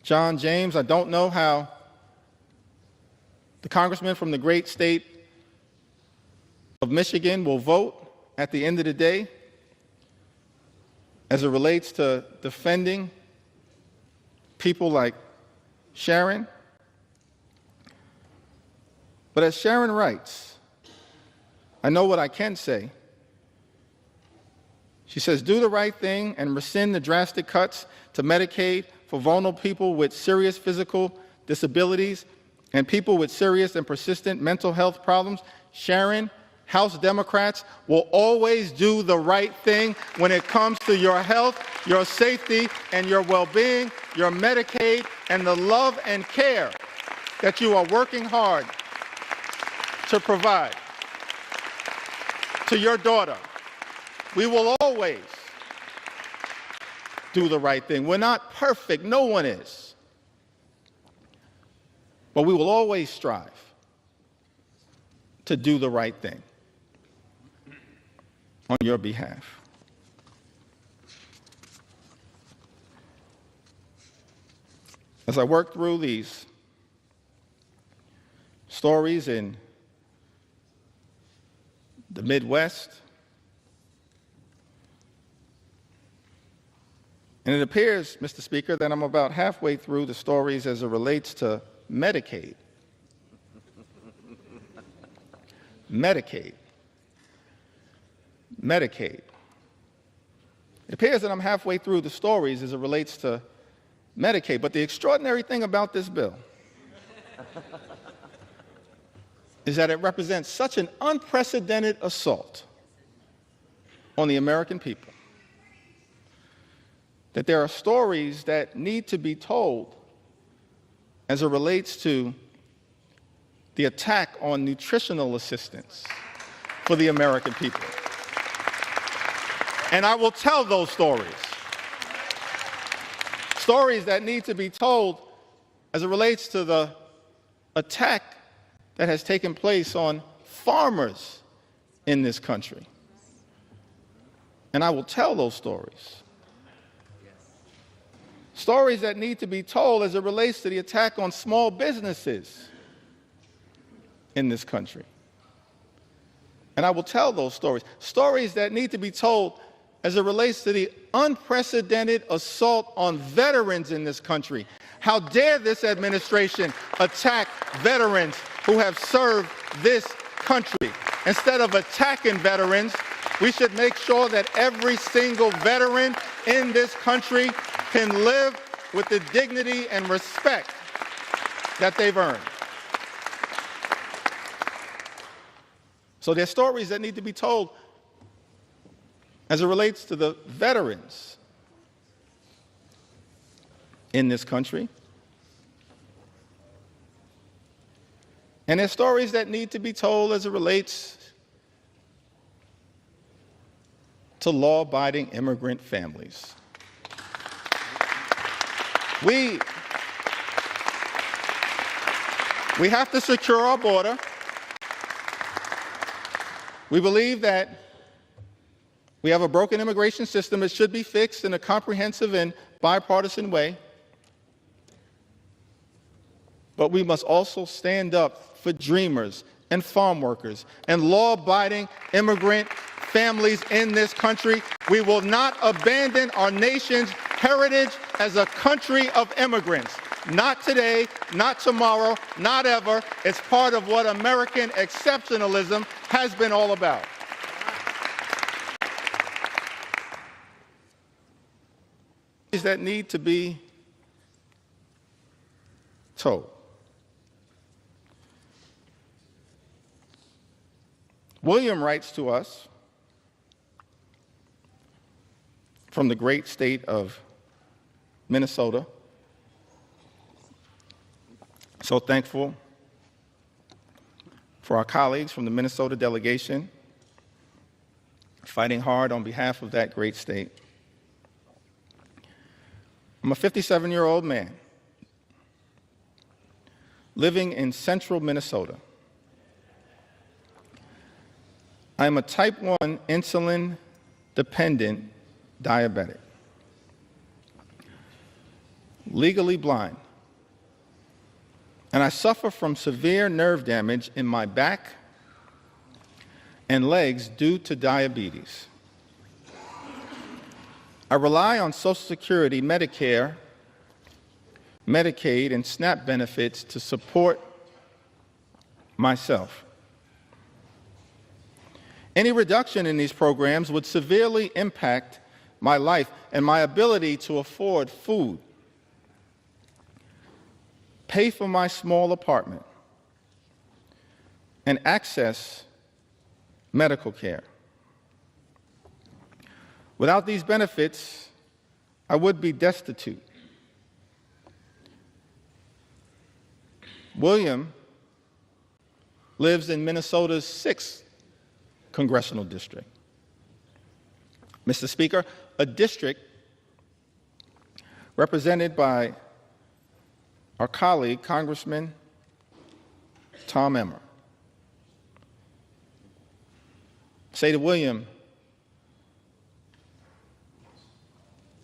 John James. I don't know how the congressman from the great state of Michigan will vote at the end of the day as it relates to defending people like Sharon. But as Sharon writes, I know what I can say. She says, do the right thing and rescind the drastic cuts to Medicaid for vulnerable people with serious physical disabilities and people with serious and persistent mental health problems. Sharon, House Democrats will always do the right thing when it comes to your health, your safety, and your well-being, your Medicaid, and the love and care that you are working hard to provide to your daughter. We will always do the right thing. We're not perfect, no one is. But we will always strive to do the right thing on your behalf. As I work through these stories in the Midwest, and it appears, Mr. Speaker, that I'm about halfway through the stories as it relates to Medicaid. Medicaid. Medicaid. It appears that I'm halfway through the stories as it relates to Medicaid, but the extraordinary thing about this bill is that it represents such an unprecedented assault on the American people that there are stories that need to be told as it relates to the attack on nutritional assistance for the American people. And I will tell those stories. Stories that need to be told as it relates to the attack that has taken place on farmers in this country. And I will tell those stories. Stories that need to be told as it relates to the attack on small businesses in this country. And I will tell those stories. Stories that need to be told as it relates to the unprecedented assault on veterans in this country. How dare this administration attack veterans who have served this country? Instead of attacking veterans, we should make sure that every single veteran in this country can live with the dignity and respect that they've earned. So there's stories that need to be told as it relates to the veterans in this country. And there's stories that need to be told as it relates to law-abiding immigrant families. We have to secure our border. We believe that we have a broken immigration system that should be fixed in a comprehensive and bipartisan way. But we must also stand up for dreamers and farm workers and law-abiding immigrant families in this country. We will not abandon our nation's heritage as a country of immigrants. Not today, not tomorrow, not ever. It's part of what American exceptionalism has been all about. That need to be told. William writes to us from the great state of Minnesota. So thankful for our colleagues from the Minnesota delegation fighting hard on behalf of that great state. I'm a 57-year-old man living in central Minnesota. I'm a type 1 insulin-dependent diabetic, legally blind, and I suffer from severe nerve damage in my back and legs due to diabetes. I rely on Social Security, Medicare, Medicaid, and SNAP benefits to support myself. Any reduction in these programs would severely impact my life and my ability to afford food, pay for my small apartment, and access medical care. Without these benefits, I would be destitute. William lives in Minnesota's 6th congressional district. Mr. Speaker, a district represented by our colleague, Congressman Tom Emmer. Say to William,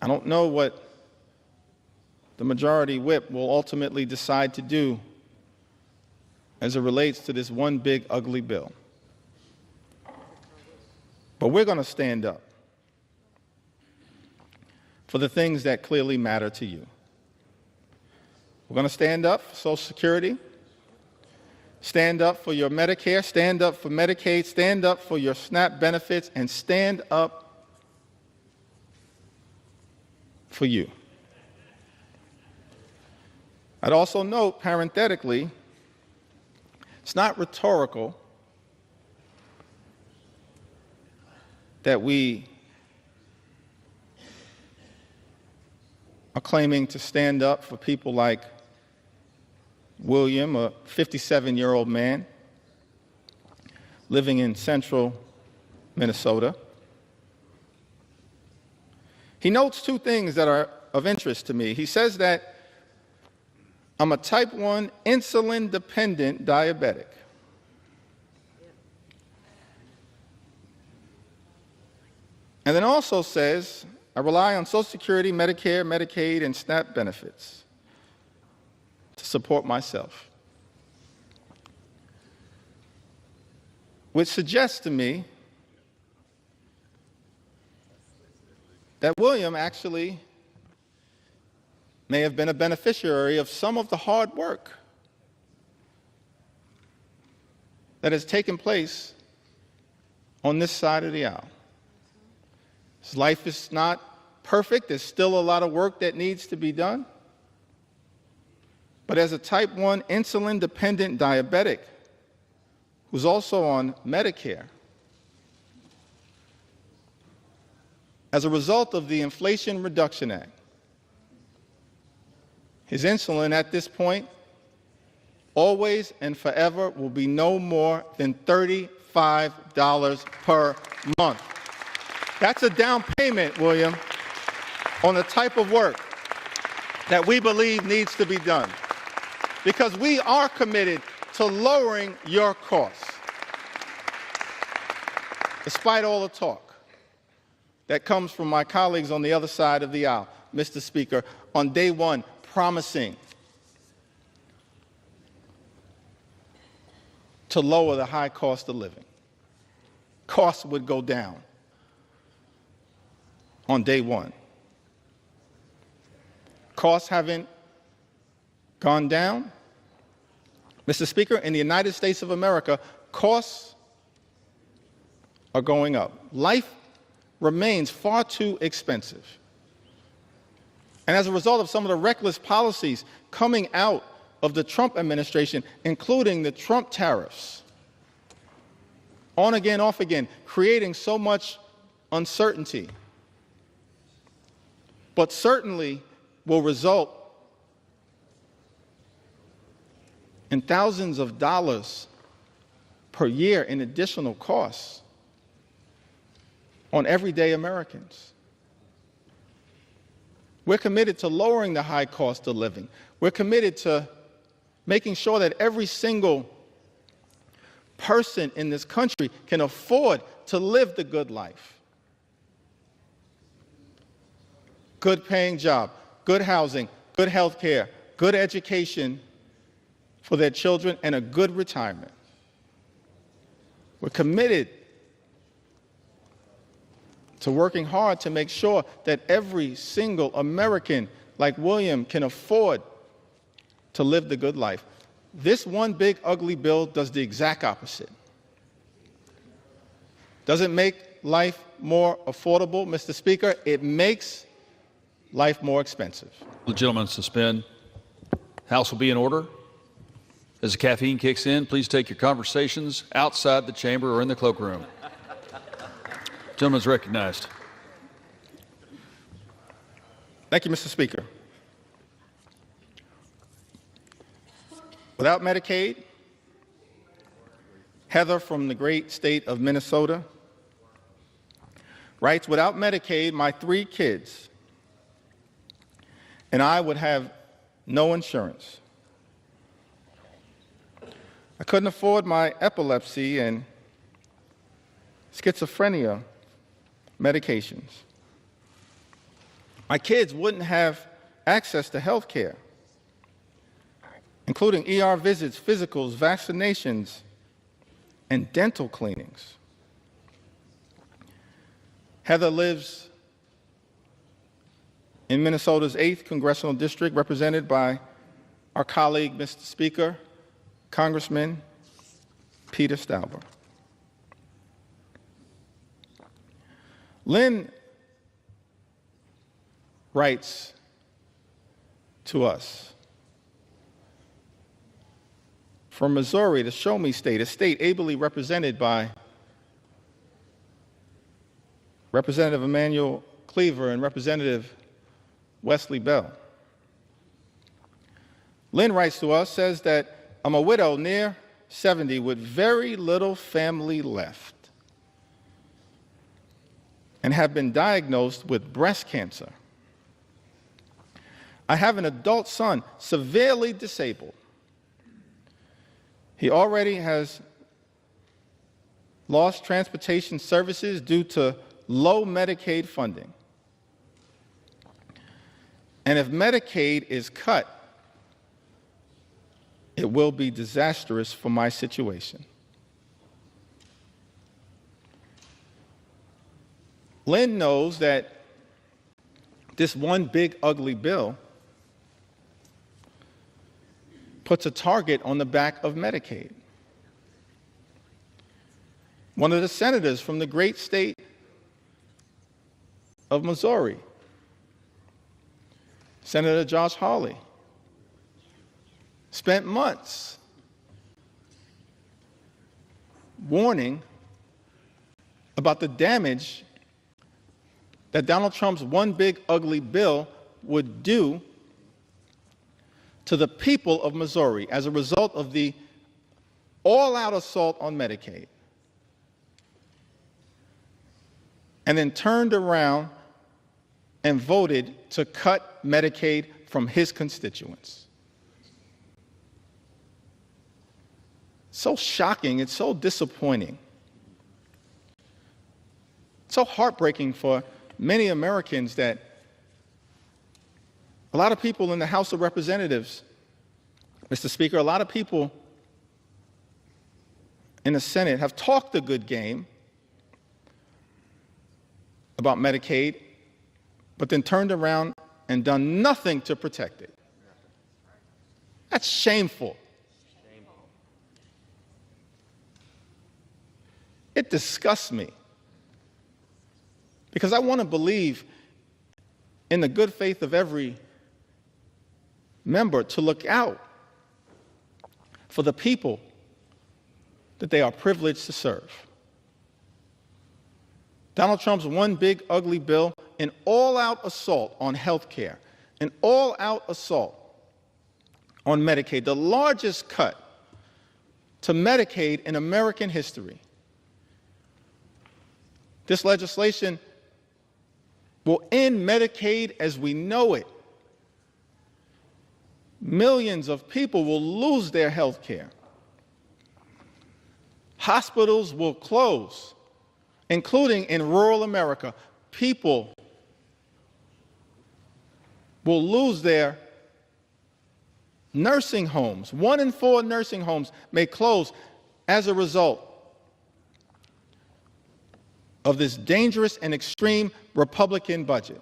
I don't know what the majority whip will ultimately decide to do as it relates to this one big ugly bill. But we're going to stand up for the things that clearly matter to you. We're going to stand up for Social Security, stand up for your Medicare, stand up for Medicaid, stand up for your SNAP benefits, and stand up for you. I'd also note, parenthetically, it's not rhetorical that we are claiming to stand up for people like William, a 57-year-old man living in central Minnesota. He notes two things that are of interest to me. He says that I'm a type 1 insulin-dependent diabetic. And then also says, I rely on Social Security, Medicare, Medicaid, and SNAP benefits to support myself. Which suggests to me that William actually may have been a beneficiary of some of the hard work that has taken place on this side of the aisle. His life is not perfect. There's still a lot of work that needs to be done. But as a type 1 insulin-dependent diabetic who's also on Medicare, as a result of the Inflation Reduction Act, his insulin at this point, always and forever, will be no more than $35 per month. That's a down payment, William, on the type of work that we believe needs to be done, because we are committed to lowering your costs, despite all the talk that comes from my colleagues on the other side of the aisle, Mr. Speaker, on day one, promising to lower the high cost of living. Costs would go down on day one. Costs haven't gone down. Mr. Speaker, in the United States of America, costs are going up. Life remains far too expensive. And as a result of some of the reckless policies coming out of the Trump administration, including the Trump tariffs, on again, off again, creating so much uncertainty, but certainly will result in thousands of dollars per year in additional costs on everyday Americans. We're committed to lowering the high cost of living. We're committed to making sure that every single person in this country can afford to live the good life. Good paying job, good housing, good health care, good education for their children, and a good retirement. We're committed to working hard to make sure that every single American like William can afford to live the good life. This one big ugly bill does the exact opposite. Does it make life more affordable, Mr. Speaker? It makes life more expensive. The gentleman suspend. House will be in order. As the caffeine kicks in, please take your conversations outside the chamber or in the cloakroom. Gentleman's recognized. Thank you, Mr. Speaker. Without Medicaid, Heather from the great state of Minnesota writes, without Medicaid, my 3 kids and I would have no insurance. I couldn't afford my epilepsy and schizophrenia medications. My kids wouldn't have access to health care, including ER visits, physicals, vaccinations, and dental cleanings. Heather lives in Minnesota's 8th Congressional District, represented by our colleague, Mr. Speaker, Congressman Peter Stauber. Lynn writes to us from Missouri, the Show Me State, a state ably represented by Representative Emanuel Cleaver and Representative Wesley Bell. Lynn writes to us, says that I'm a widow near 70 with very little family left and have been diagnosed with breast cancer. I have an adult son, severely disabled. He already has lost transportation services due to low Medicaid funding. And if Medicaid is cut, it will be disastrous for my situation. Lynn knows that this one big ugly bill puts a target on the back of Medicaid. One of the senators from the great state of Missouri, Senator Josh Hawley, spent months warning about the damage that Donald Trump's one big ugly bill would do to the people of Missouri as a result of the all-out assault on Medicaid. And then turned around and voted to cut Medicaid from his constituents. So shocking, it's so disappointing. So heartbreaking for many Americans that a lot of people in the House of Representatives, Mr. Speaker, a lot of people in the Senate have talked a good game about Medicaid, but then turned around and done nothing to protect it. That's shameful. It disgusts me because I want to believe in the good faith of every member to look out for the people that they are privileged to serve. Donald Trump's one big ugly bill, an all-out assault on health care, an all-out assault on Medicaid, the largest cut to Medicaid in American history. This legislation will end Medicaid as we know it. Millions of people will lose their health care. Hospitals will close, including in rural America. People will lose their nursing homes. 1 in 4 nursing homes may close as a result of this dangerous and extreme Republican budget.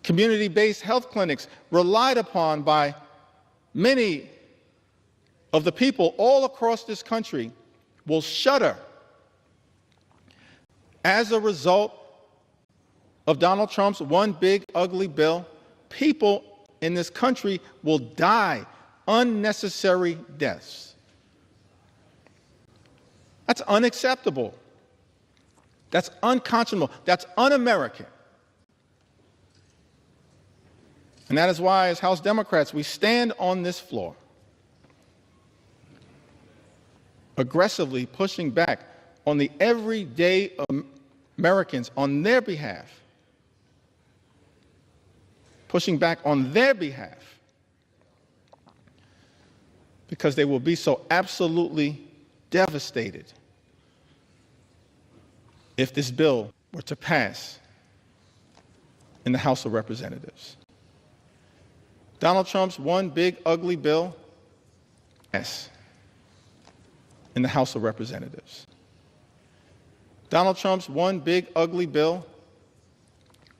Community-based health clinics relied upon by many of the people all across this country will shutter as a result of Donald Trump's one big ugly bill. People in this country will die unnecessary deaths. That's unacceptable. That's unconscionable. That's un-American. And that is why, as House Democrats, we stand on this floor, aggressively pushing back on the everyday Americans on their behalf, pushing back on their behalf, because they will be so absolutely devastated if this bill were to pass in the House of Representatives. Donald Trump's one big ugly bill, yes, in the House of Representatives. Donald Trump's one big ugly bill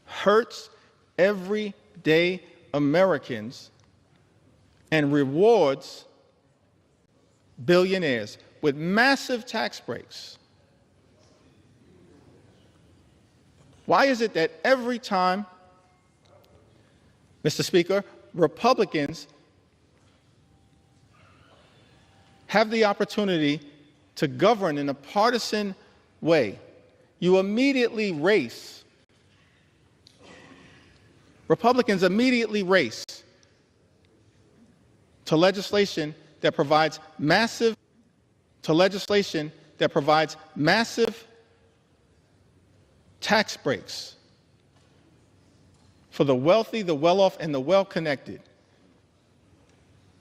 hurts everyday Americans and rewards billionaires with massive tax breaks. Why is it that every time, Mr. Speaker, Republicans have the opportunity to govern in a partisan way, you immediately race, Republicans immediately race to legislation that provides massive tax breaks for the wealthy, the well-off, and the well-connected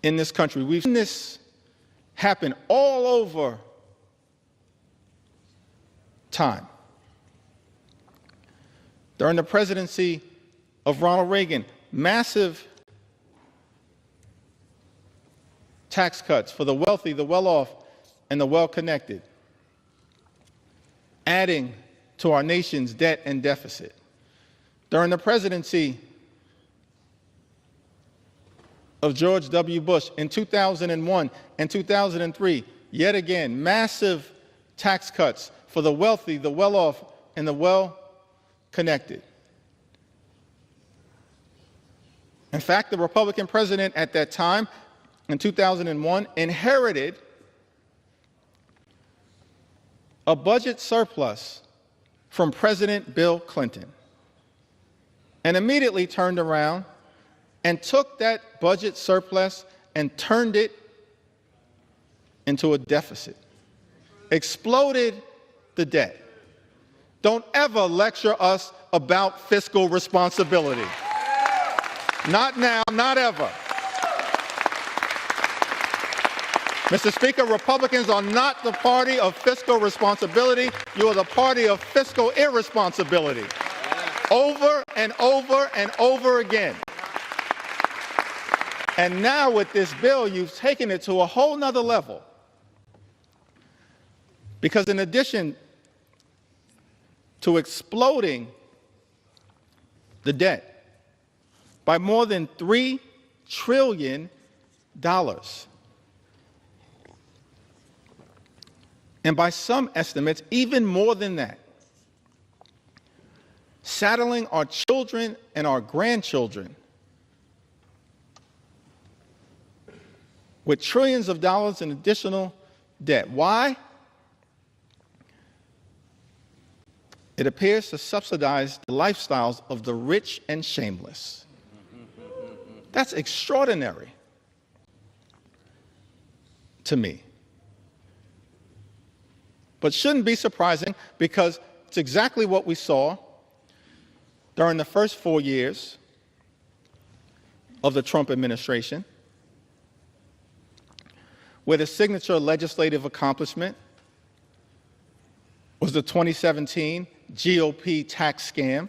in this country. We've seen this happen all over time. During the presidency of Ronald Reagan, massive tax cuts for the wealthy, the well-off, and the well-connected, adding to our nation's debt and deficit. During the presidency of George W. Bush in 2001 and 2003, yet again, massive tax cuts for the wealthy, the well-off, and the well-connected. In fact, the Republican president at that time, in 2001, inherited a budget surplus from President Bill Clinton and immediately turned around and took that budget surplus and turned it into a deficit, exploded the debt. Don't ever lecture us about fiscal responsibility. Not now, not ever. Mr. Speaker, Republicans are not the party of fiscal responsibility. You are the party of fiscal irresponsibility. Over and over and over again. And now with this bill, you've taken it to a whole nother level. Because in addition to exploding the debt by more than $3 trillion, and by some estimates, even more than that, saddling our children and our grandchildren with trillions of dollars in additional debt. Why? It appears to subsidize the lifestyles of the rich and shameless. That's extraordinary to me. But shouldn't be surprising, because it's exactly what we saw during the first 4 years of the Trump administration, where the signature legislative accomplishment was the 2017 GOP tax scam,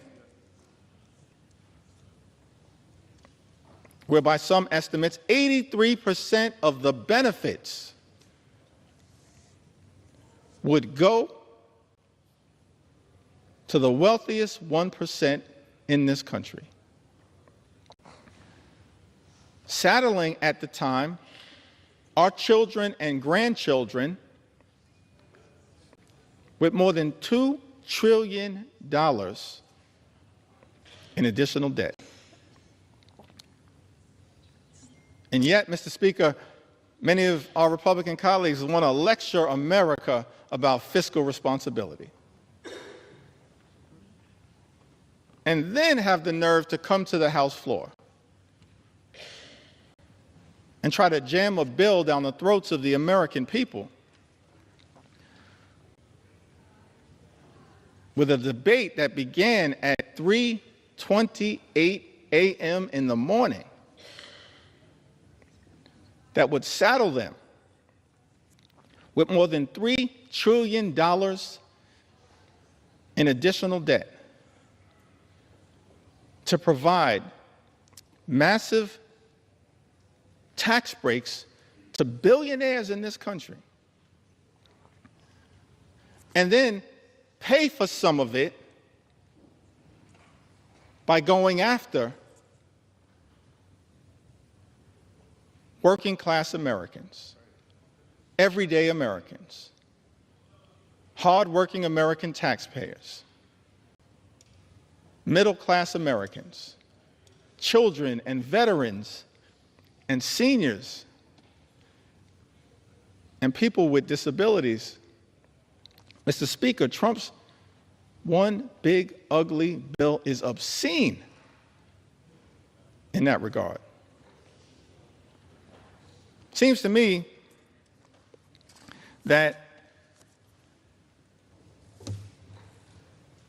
where by some estimates, 83% of the benefits would go to the wealthiest 1% in this country. Saddling at the time our children and grandchildren with more than $2 trillion in additional debt. And yet, Mr. Speaker, many of our Republican colleagues want to lecture America about fiscal responsibility, and then have the nerve to come to the House floor and try to jam a bill down the throats of the American people with a debate that began at 3:28 a.m. in the morning that would saddle them with more than $3 trillion in additional debt to provide massive tax breaks to billionaires in this country, and then pay for some of it by going after working class Americans, everyday Americans, hardworking American taxpayers, middle class Americans, children and veterans and seniors and people with disabilities. Mr. Speaker, Trump's one big ugly bill is obscene in that regard. Seems to me that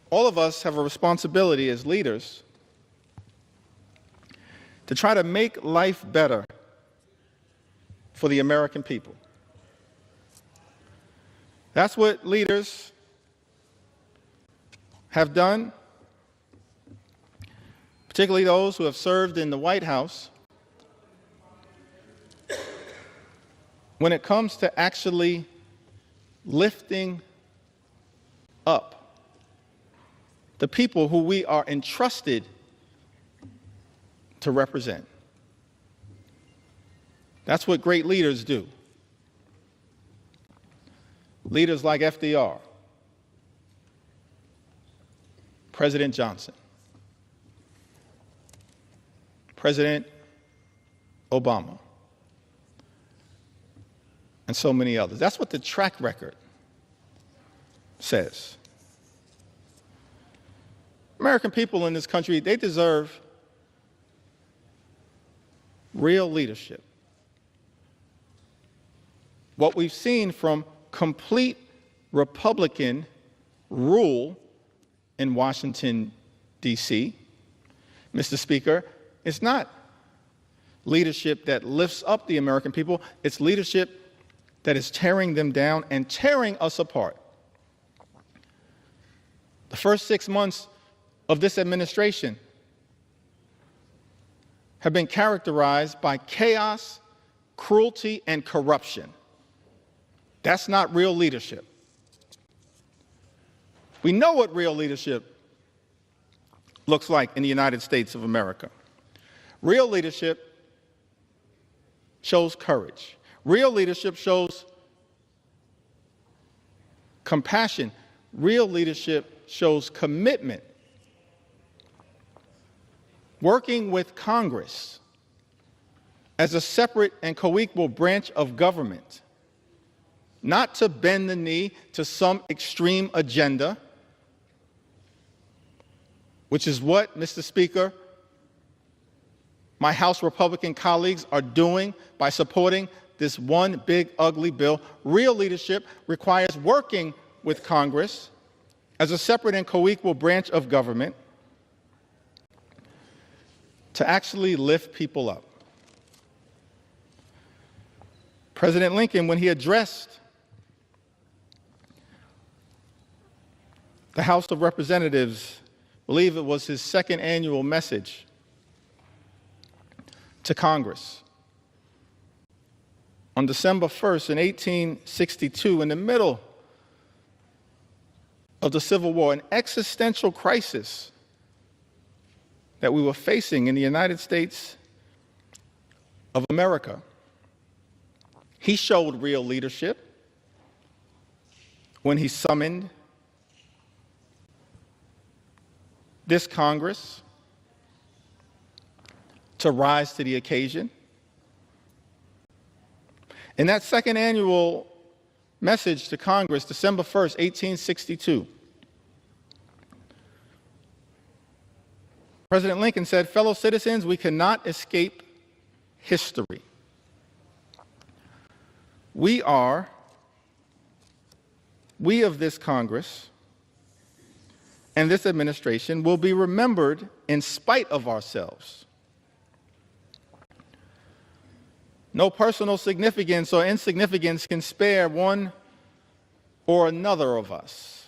all of us have a responsibility as leaders to try to make life better for the American people. That's what leaders have done, particularly those who have served in the White House, when it comes to actually lifting up the people who we are entrusted to represent. That's what great leaders do. Leaders like FDR, President Johnson, President Obama, and so many others. That's what the track record says. American people in this country, they deserve real leadership. What we've seen from complete Republican rule in Washington, D.C., Mr. Speaker, it's not leadership that lifts up the American people. It's leadership that is tearing them down and tearing us apart. The first 6 months of this administration have been characterized by chaos, cruelty, and corruption. That's not real leadership. We know what real leadership looks like in the United States of America. Real leadership shows courage. Real leadership shows compassion. Real leadership shows commitment. Working with Congress as a separate and co-equal branch of government, not to bend the knee to some extreme agenda, which is what, Mr. Speaker, my House Republican colleagues are doing by supporting this one big ugly bill. Real leadership requires working with Congress as a separate and co-equal branch of government to actually lift people up. President Lincoln, when he addressed the House of Representatives, I believe it was his second annual message to Congress, on December 1st in 1862, in the middle of the Civil War, an existential crisis that we were facing in the United States of America, he showed real leadership when he summoned this Congress to rise to the occasion. In that second annual message to Congress, December 1st, 1862, President Lincoln said, "Fellow citizens, we cannot escape history. We of this Congress and this administration will be remembered in spite of ourselves. No personal significance or insignificance can spare one or another of us.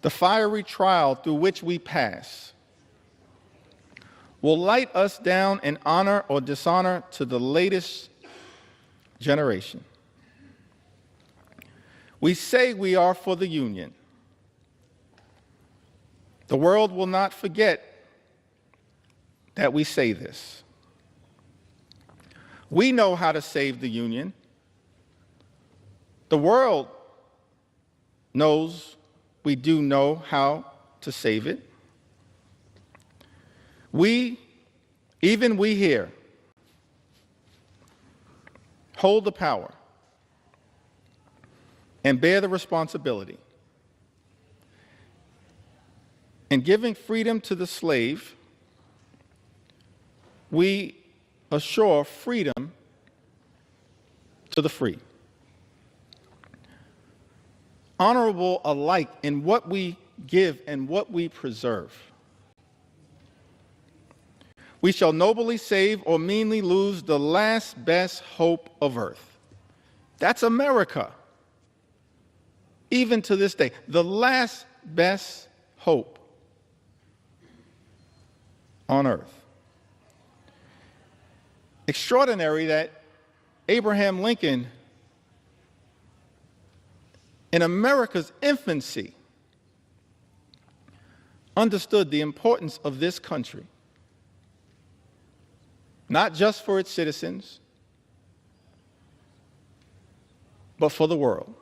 The fiery trial through which we pass will light us down in honor or dishonor to the latest generation. We say we are for the Union. The world will not forget that we say this. We know how to save the Union. The world knows we do know how to save it. Even we here, hold the power and bear the responsibility. In giving freedom to the slave, we assure freedom to the free. Honorable alike in what we give and what we preserve. We shall nobly save or meanly lose the last best hope of earth. That's America. Even to this day, the last best hope on earth. Extraordinary that Abraham Lincoln, in America's infancy, understood the importance of this country, not just for its citizens, but for the world.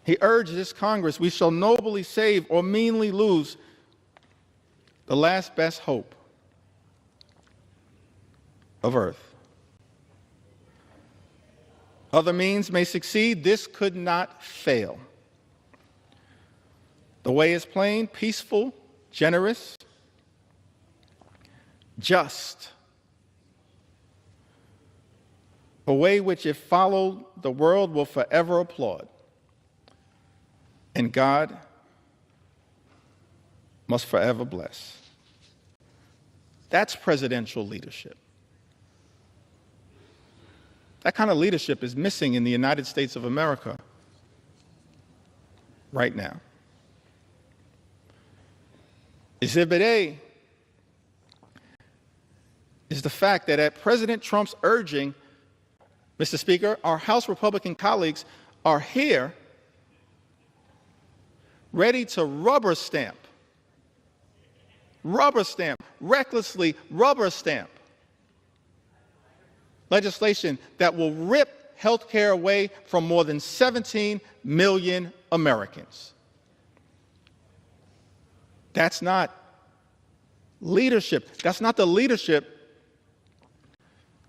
He urged this Congress, we shall nobly save or meanly lose the last best hope of earth. Other means may succeed, this could not fail. The way is plain, peaceful, generous, just. A way which, if followed, the world will forever applaud. And God must forever bless. That's presidential leadership. That kind of leadership is missing in the United States of America right now. Exhibit A is the fact that at President Trump's urging, Mr. Speaker, our House Republican colleagues are here ready to rubber stamp, recklessly rubber stamp legislation that will rip health care away from more than 17 million Americans. That's not leadership. That's not the leadership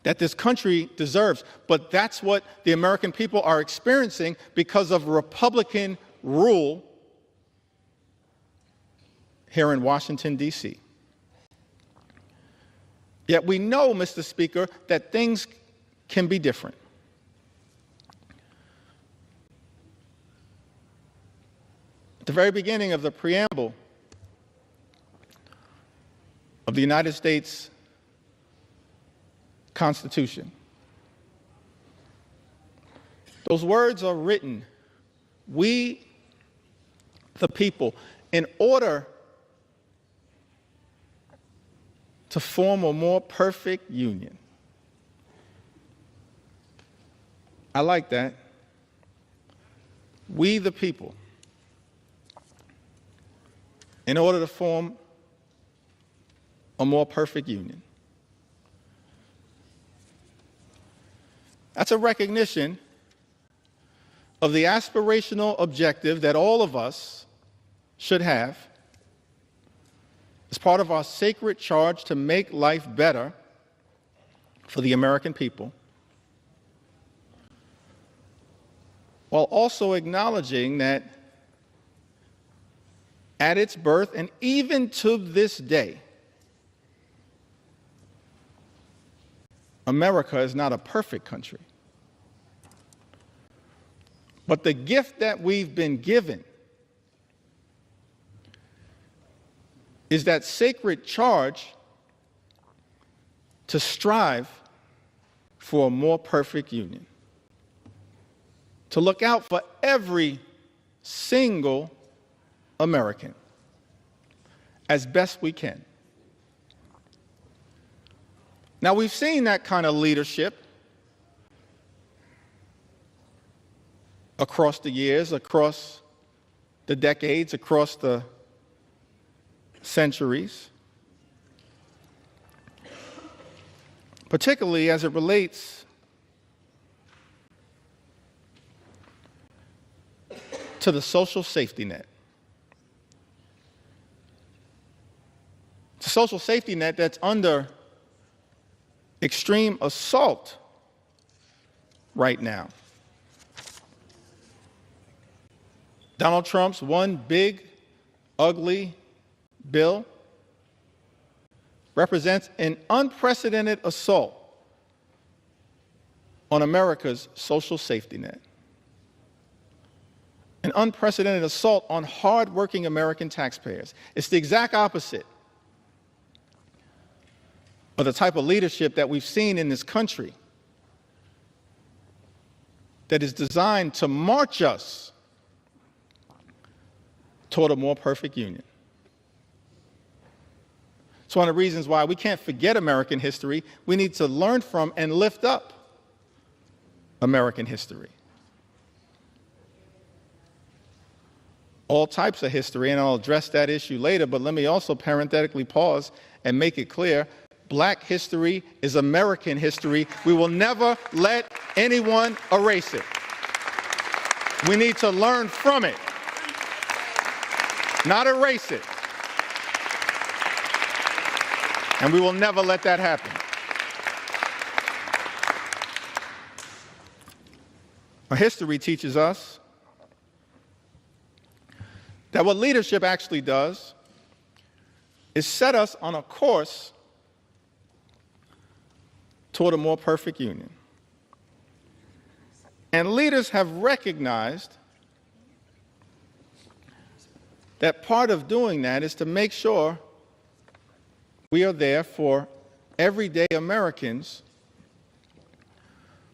that this country deserves. But that's what the American people are experiencing because of Republican rule here in Washington, D.C. Yet we know, Mr. Speaker, that things can be different. At the very beginning of the preamble of the United States Constitution, those words are written, we, the people, in order to form a more perfect union. I like that. We, the people, in order to form a more perfect union. That's a recognition of the aspirational objective that all of us should have as part of our sacred charge to make life better for the American people, while also acknowledging that at its birth and even to this day, America is not a perfect country. But the gift that we've been given is that sacred charge to strive for a more perfect union, to look out for every single American as best we can. Now, we've seen that kind of leadership across the years, across the decades, across the centuries, particularly as it relates to the social safety net. It's a social safety net that's under extreme assault right now. Donald Trump's one big, ugly bill represents an unprecedented assault on America's social safety net. An unprecedented assault on hard-working American taxpayers. It's the exact opposite of the type of leadership that we've seen in this country that is designed to march us toward a more perfect union. It's one of the reasons why we can't forget American history. We need to learn from and lift up American history. All types of history, and I'll address that issue later, but let me also parenthetically pause and make it clear. Black history is American history. We will never let anyone erase it. We need to learn from it, not erase it. And we will never let that happen. Our history teaches us that what leadership actually does is set us on a course toward a more perfect union. And leaders have recognized that part of doing that is to make sure we are there for everyday Americans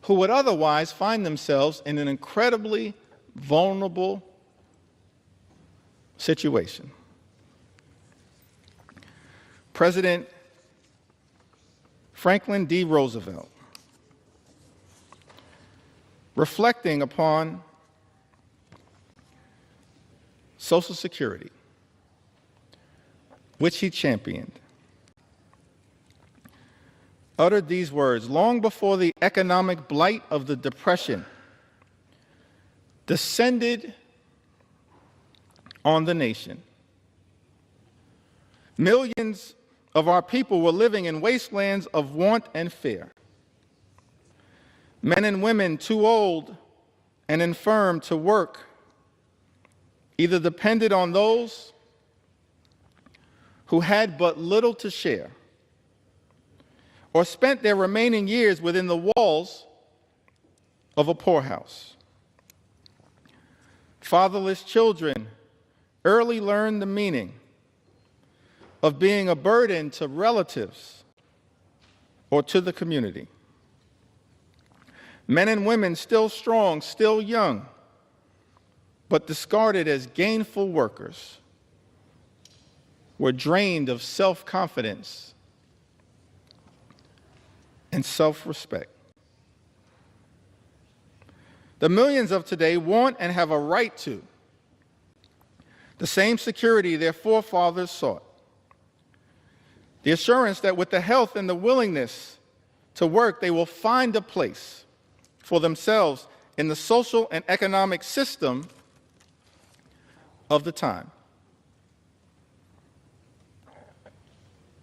who would otherwise find themselves in an incredibly vulnerable situation. President Franklin D. Roosevelt, reflecting upon Social Security, which he championed, uttered these words: long before the economic blight of the Depression descended on the nation, millions of our people were living in wastelands of want and fear. Men and women too old and infirm to work either depended on those who had but little to share, or spent their remaining years within the walls of a poorhouse. Fatherless children early learned the meaning of being a burden to relatives or to the community. Men and women still strong, still young, but discarded as gainful workers, were drained of self-confidence and self-respect. The millions of today want and have a right to the same security their forefathers sought. The assurance that with the health and the willingness to work, they will find a place for themselves in the social and economic system of the time.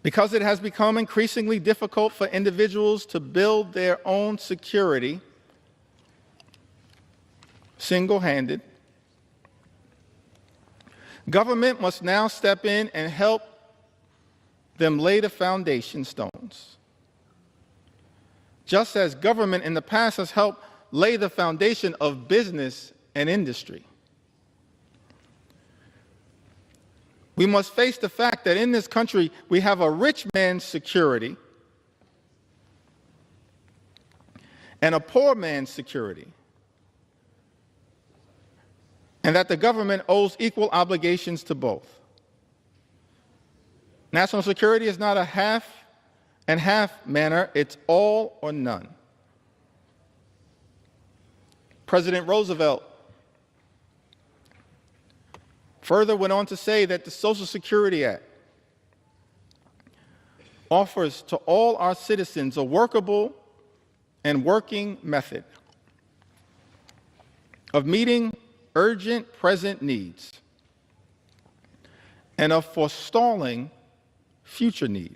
Because it has become increasingly difficult for individuals to build their own security single-handed, government must now step in and help them lay the foundation stones. Just as government in the past has helped lay the foundation of business and industry. We must face the fact that in this country we have a rich man's security and a poor man's security, and that the government owes equal obligations to both. National security is not a half and half manner, it's all or none. President Roosevelt further went on to say that the Social Security Act offers to all our citizens a workable and working method of meeting urgent present needs and of forestalling future need.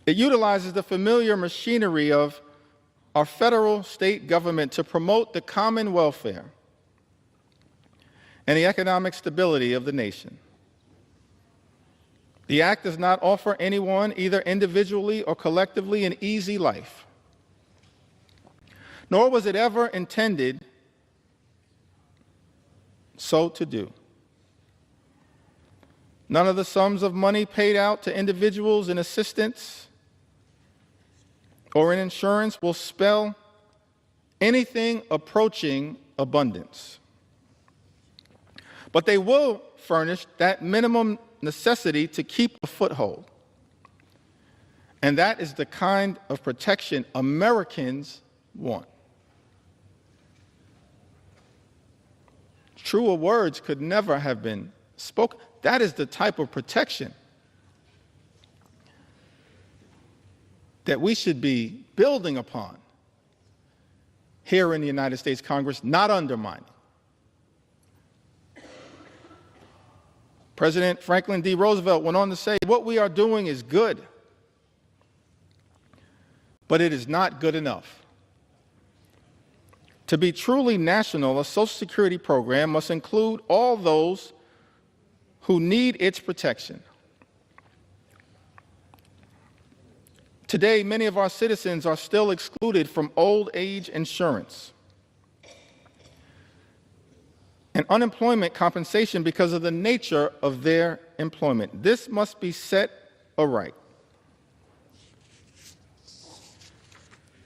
It utilizes the familiar machinery of our federal state government to promote the common welfare and the economic stability of the nation. The Act does not offer anyone, either individually or collectively, an easy life. nor was it ever intended so to do. None of the sums of money paid out to individuals in assistance or in insurance will spell anything approaching abundance. But they will furnish that minimum necessity to keep a foothold. And that is the kind of protection Americans want. Truer words could never have been spoken. That is the type of protection that we should be building upon here in the United States Congress, not undermining. President Franklin D. Roosevelt went on to say, what we are doing is good, but it is not good enough. To be truly national, a Social Security program must include all those who need its protection. Today, many of our citizens are still excluded from old age insurance and unemployment compensation because of the nature of their employment. This must be set aright,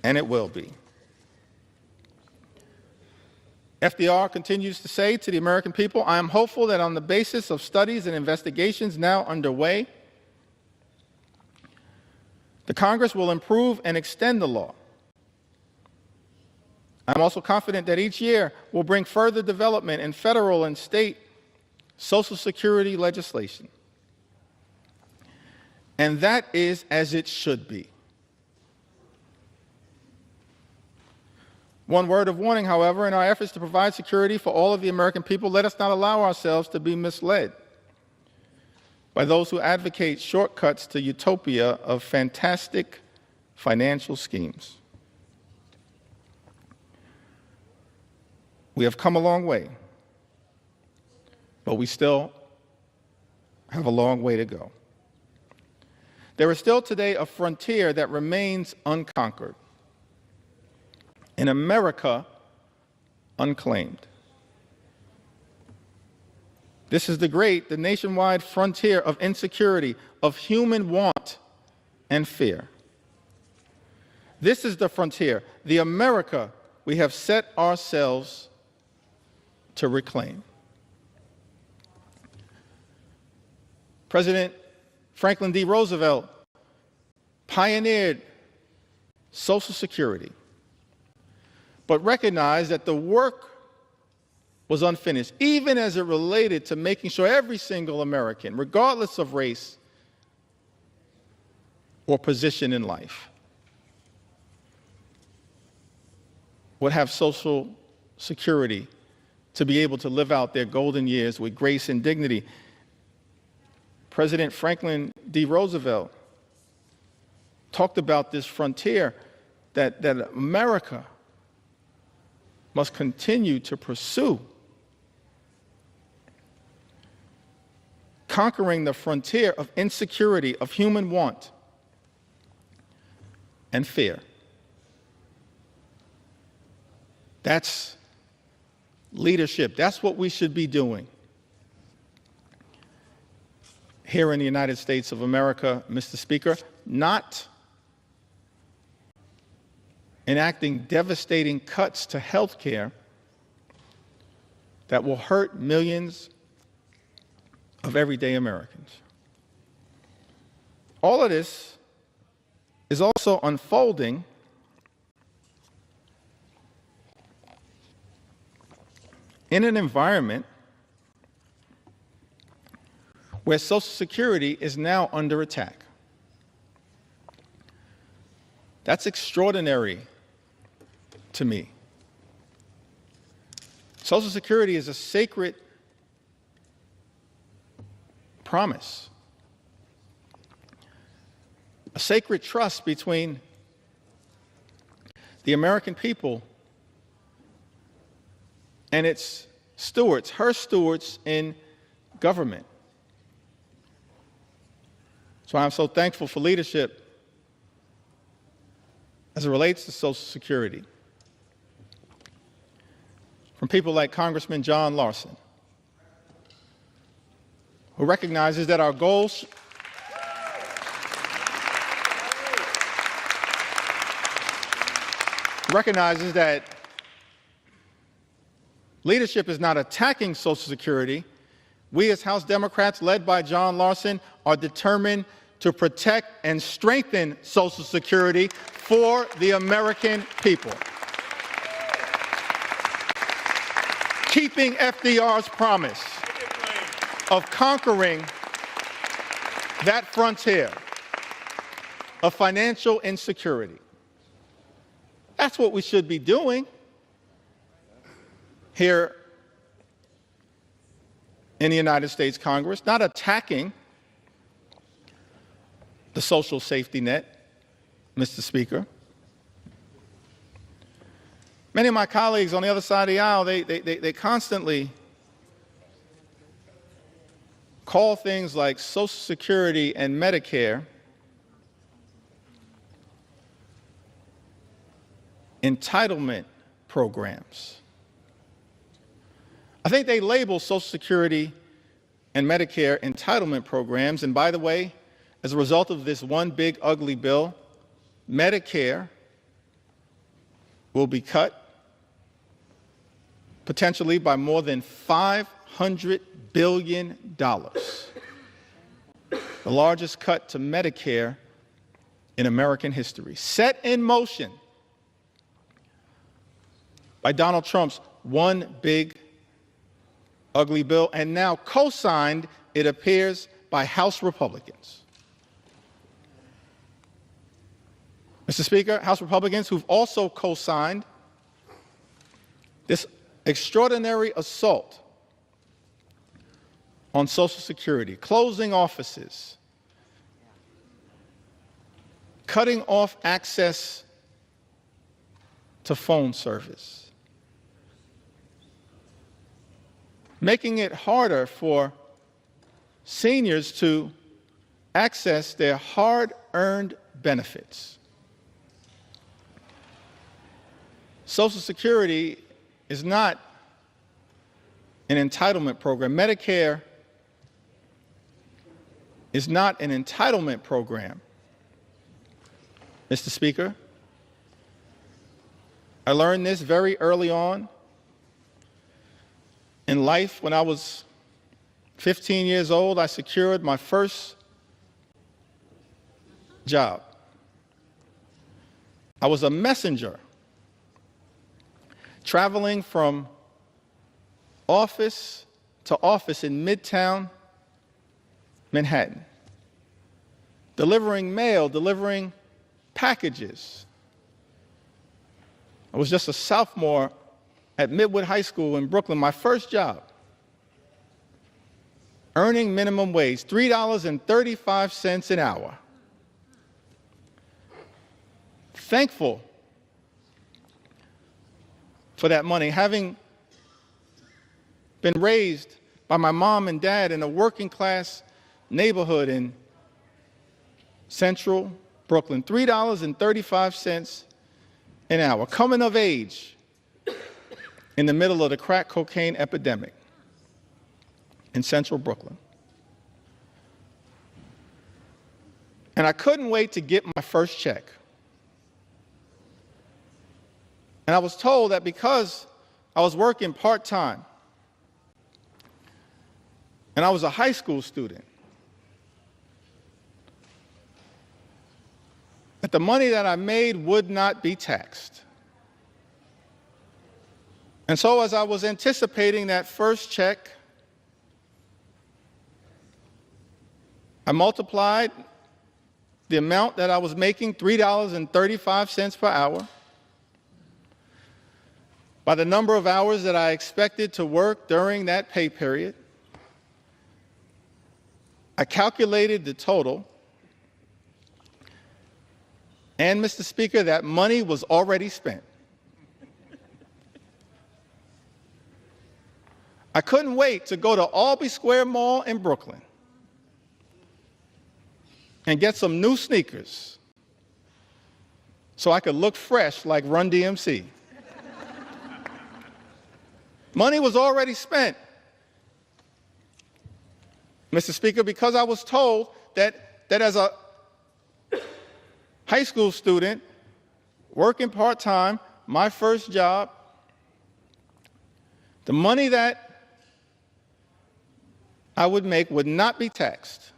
and it will be. FDR continues to say to the American people, I am hopeful that on the basis of studies and investigations now underway, the Congress will improve and extend the law. I'm also confident that each year will bring further development in federal and state Social Security legislation. And that is as it should be. One word of warning, however, in our efforts to provide security for all of the American people, let us not allow ourselves to be misled by those who advocate shortcuts to utopia of fantastic financial schemes. We have come a long way, but we still have a long way to go. There is still today a frontier that remains unconquered, in America unclaimed. This is the nationwide frontier of insecurity, of human want and fear. This is the frontier, the America we have set ourselves to reclaim. President Franklin D. Roosevelt pioneered Social Security, but recognized that the work was unfinished, even as it related to making sure every single American, regardless of race or position in life, would have Social Security to be able to live out their golden years with grace and dignity. President Franklin D. Roosevelt talked about this frontier that America must continue to pursue, conquering the frontier of insecurity, of human want and fear. That's leadership. That's what we should be doing here in the United States of America, Mr. Speaker, not enacting devastating cuts to health care that will hurt millions of everyday Americans. All of this is also unfolding in an environment where Social Security is now under attack. That's extraordinary to me. Social Security is a sacred promise, a sacred trust between the American people and its stewards, her stewards in government. So I'm so thankful for leadership as it relates to Social Security. from people like Congressman John Larson, who recognizes that our goals recognizes that leadership is not attacking Social Security. We as House Democrats, led by John Larson, are determined to protect and strengthen Social Security for the American people. Keeping FDR's promise of conquering that frontier of financial insecurity. That's what we should be doing here in the United States Congress, not attacking the social safety net, Mr. Speaker. Many of my colleagues on the other side of the aisle, they constantly call things like Social Security and Medicare entitlement programs. I think they label Social Security and Medicare entitlement programs, and by the way, as a result of this one big ugly bill, Medicare will be cut potentially by more than $500 billion, the largest cut to Medicare in American history, set in motion by Donald Trump's one big ugly bill, and now co-signed, it appears, by House Republicans. Mr. Speaker, House Republicans who've also co-signed this extraordinary assault on Social Security, closing offices, cutting off access to phone service, making it harder for seniors to access their hard-earned benefits. Social Security is not an entitlement program. Medicare is not an entitlement program, Mr. Speaker. I learned this very early on in life. When I was 15 years old, I secured my first job. I was a messenger, traveling from office to office in Midtown Manhattan, delivering mail, delivering packages. I was just a sophomore at Midwood High School in Brooklyn, my first job, earning minimum wage, $3.35 an hour. Thankful for that money, having been raised by my mom and dad in a working class neighborhood in central Brooklyn, $3.35 an hour, coming of age in the middle of the crack cocaine epidemic in central Brooklyn. And I couldn't wait to get my first check. And I was told that because I was working part-time and I was a high school student, that the money that I made would not be taxed. And so as I was anticipating that first check, I multiplied the amount that I was making, $3.35 per hour, by the number of hours that I expected to work during that pay period. I calculated the total, and Mr. Speaker, that money was already spent. I couldn't wait to go to Albee Square Mall in Brooklyn and get some new sneakers so I could look fresh like Run DMC. Money was already spent, Mr. Speaker, because I was told that as a high school student working part-time, my first job, the money that I would make would not be taxed.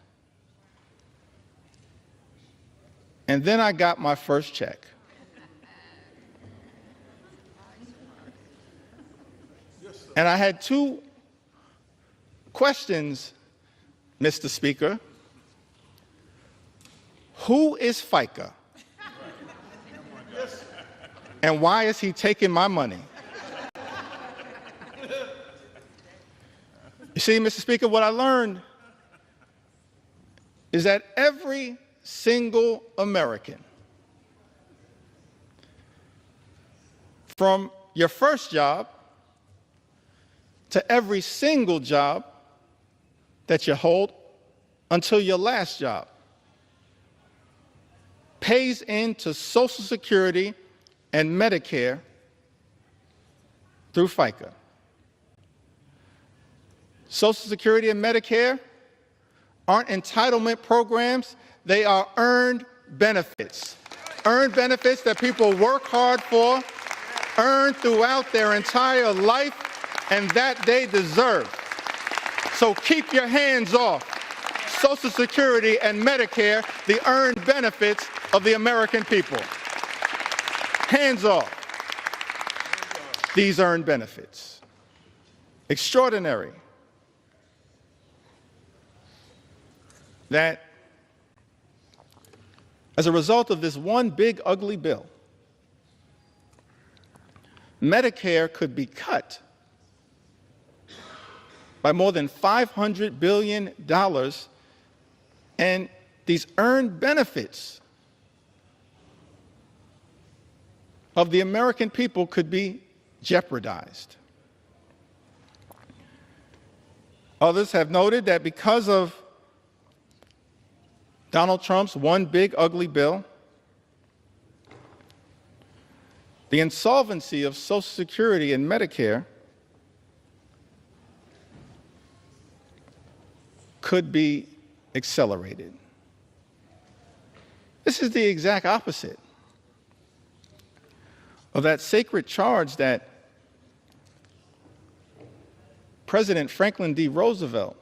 And then I got my first check. And I had two questions, Mr. Speaker. Who is FICA? And why is he taking my money? You see, Mr. Speaker, what I learned is that every single American, from your first job to every single job that you hold until your last job, pays into Social Security and Medicare through FICA. Social Security and Medicare aren't entitlement programs, they are earned benefits. Earned benefits that people work hard for, earn throughout their entire life, and that they deserve. So keep your hands off Social Security and Medicare, the earned benefits of the American people. Hands off these earned benefits. Extraordinary that as a result of this one big ugly bill, Medicare could be cut by more than $500 billion, and these earned benefits of the American people could be jeopardized. Others have noted that because of Donald Trump's one big ugly bill, the insolvency of Social Security and Medicare could be accelerated. This is the exact opposite of that sacred charge that President Franklin D. Roosevelt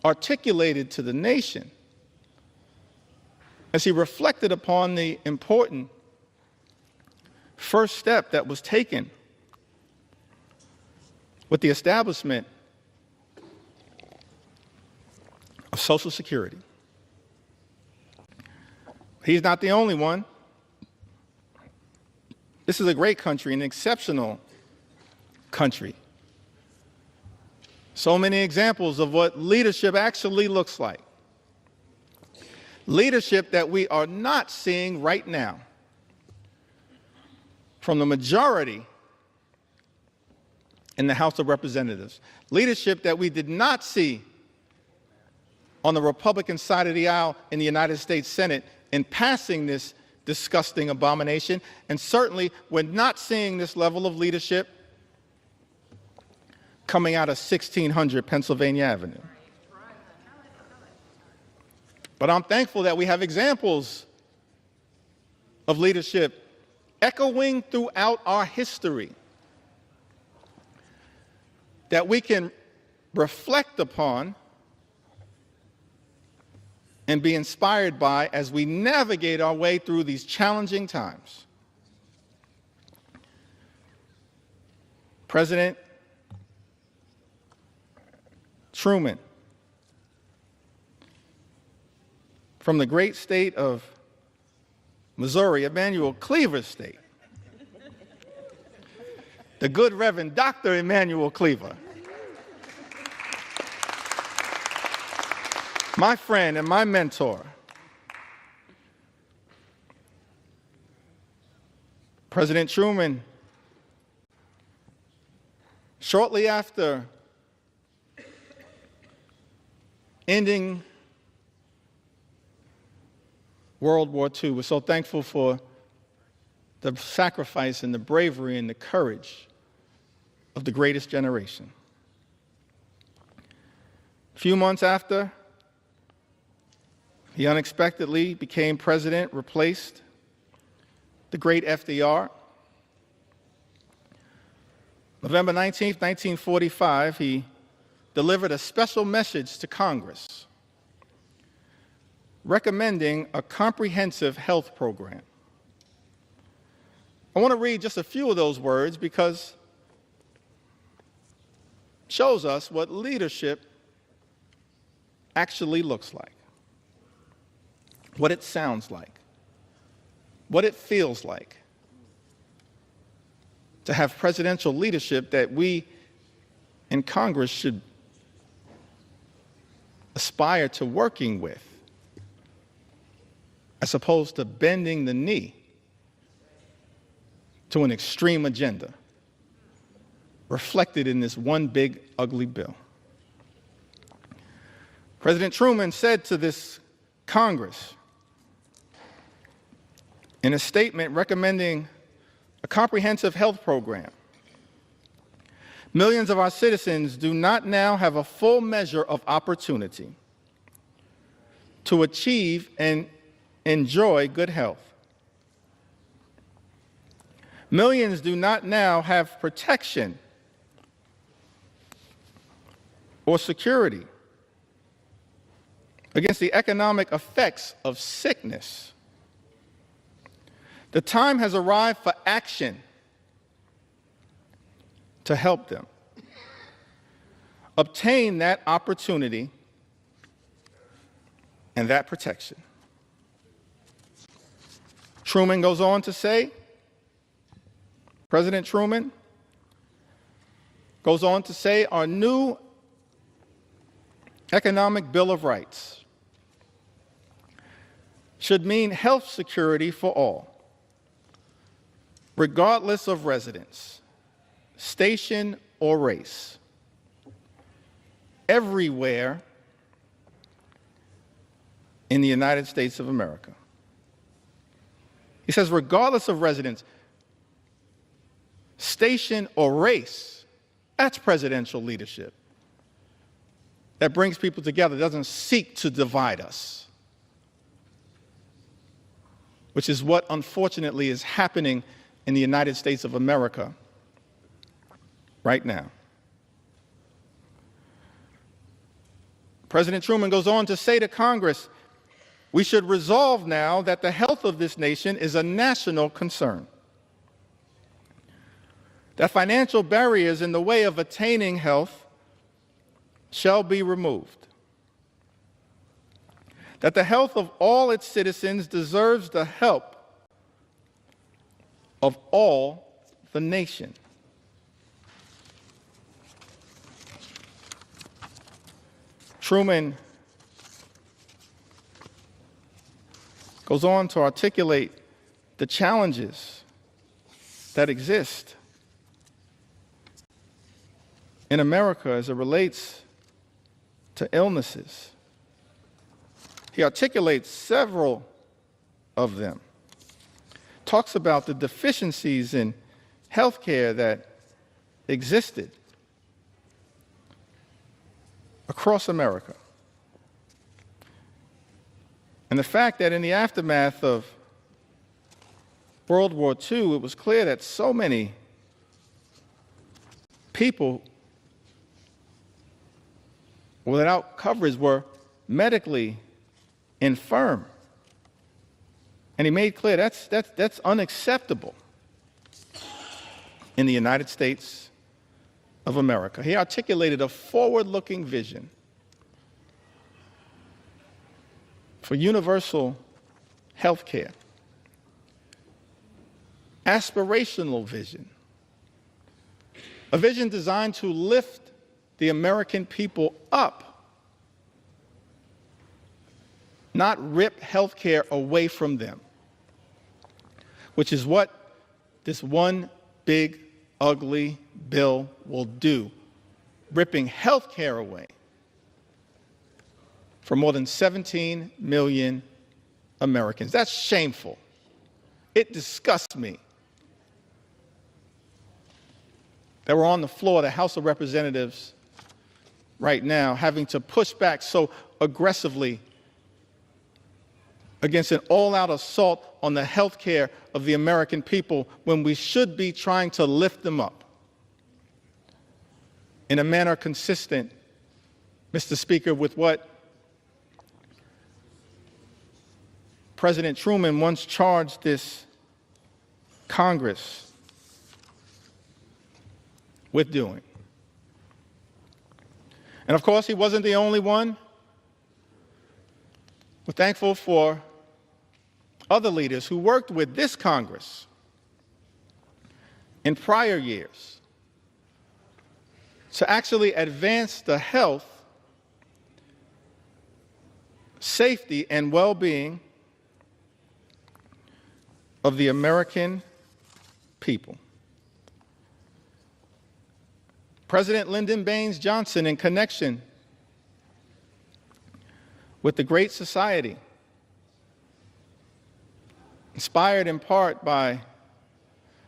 articulated to the nation as he reflected upon the important first step that was taken with the establishment of Social Security. He's not the only one. This is a great country, an exceptional country. So many examples of what leadership actually looks like. Leadership that we are not seeing right now from the majority in the House of Representatives. Leadership that we did not see on the Republican side of the aisle in the United States Senate in passing this disgusting abomination, and certainly we're not seeing this level of leadership coming out of 1600 Pennsylvania Avenue. But I'm thankful that we have examples of leadership echoing throughout our history that we can reflect upon and be inspired by as we navigate our way through these challenging times. President Truman, from the great state of Missouri, Emanuel Cleaver's state, the good Reverend Dr. Emanuel Cleaver, my friend and my mentor, President Truman, shortly after ending World War II, we're so thankful for the sacrifice and the bravery and the courage of the greatest generation. A few months after he unexpectedly became president, replaced the great FDR. November 19, 1945, he delivered a special message to Congress recommending a comprehensive health program. I want to read just a few of those words because it shows us what leadership actually looks like, what it sounds like, what it feels like to have presidential leadership that we in Congress should aspire to working with, as opposed to bending the knee to an extreme agenda reflected in this one big, ugly bill. President Truman said to this Congress in a statement recommending a comprehensive health program, millions of our citizens do not now have a full measure of opportunity to achieve and enjoy good health. Millions do not now have protection or security against the economic effects of sickness. The time has arrived for action to help them obtain that opportunity and that protection. Truman goes on to say, President Truman goes on to say, our new economic Bill of Rights should mean health security for all, regardless of residence, station, or race, everywhere in the United States of America. He says, regardless of residence, station, or race, that's presidential leadership. That brings people together, doesn't seek to divide us, which is what unfortunately is happening in the United States of America right now. President Truman goes on to say to Congress, we should resolve now that the health of this nation is a national concern, that financial barriers in the way of attaining health shall be removed, that the health of all its citizens deserves the help of all the nation. Truman goes on to articulate the challenges that exist in America as it relates to illnesses. He articulates several of them, talks about the deficiencies in health care that existed across America, and the fact that in the aftermath of World War II, it was clear that so many people without coverage were medically infirm. And he made clear that's unacceptable in the United States of America. He articulated a forward-looking vision for universal health care, aspirational vision, a vision designed to lift the American people up, not rip health care away from them, which is what this one big, ugly bill will do, ripping health care away for more than 17 million Americans. That's shameful. It disgusts me that were on the floor of the House of Representatives right now, having to push back so aggressively against an all-out assault on the health care of the American people when we should be trying to lift them up in a manner consistent, Mr. Speaker, with what President Truman once charged this Congress with doing. And of course, he wasn't the only one. We're thankful for other leaders who worked with this Congress in prior years to actually advance the health, safety, and well-being of the American people. President Lyndon Baines Johnson, in connection with the Great Society, inspired in part by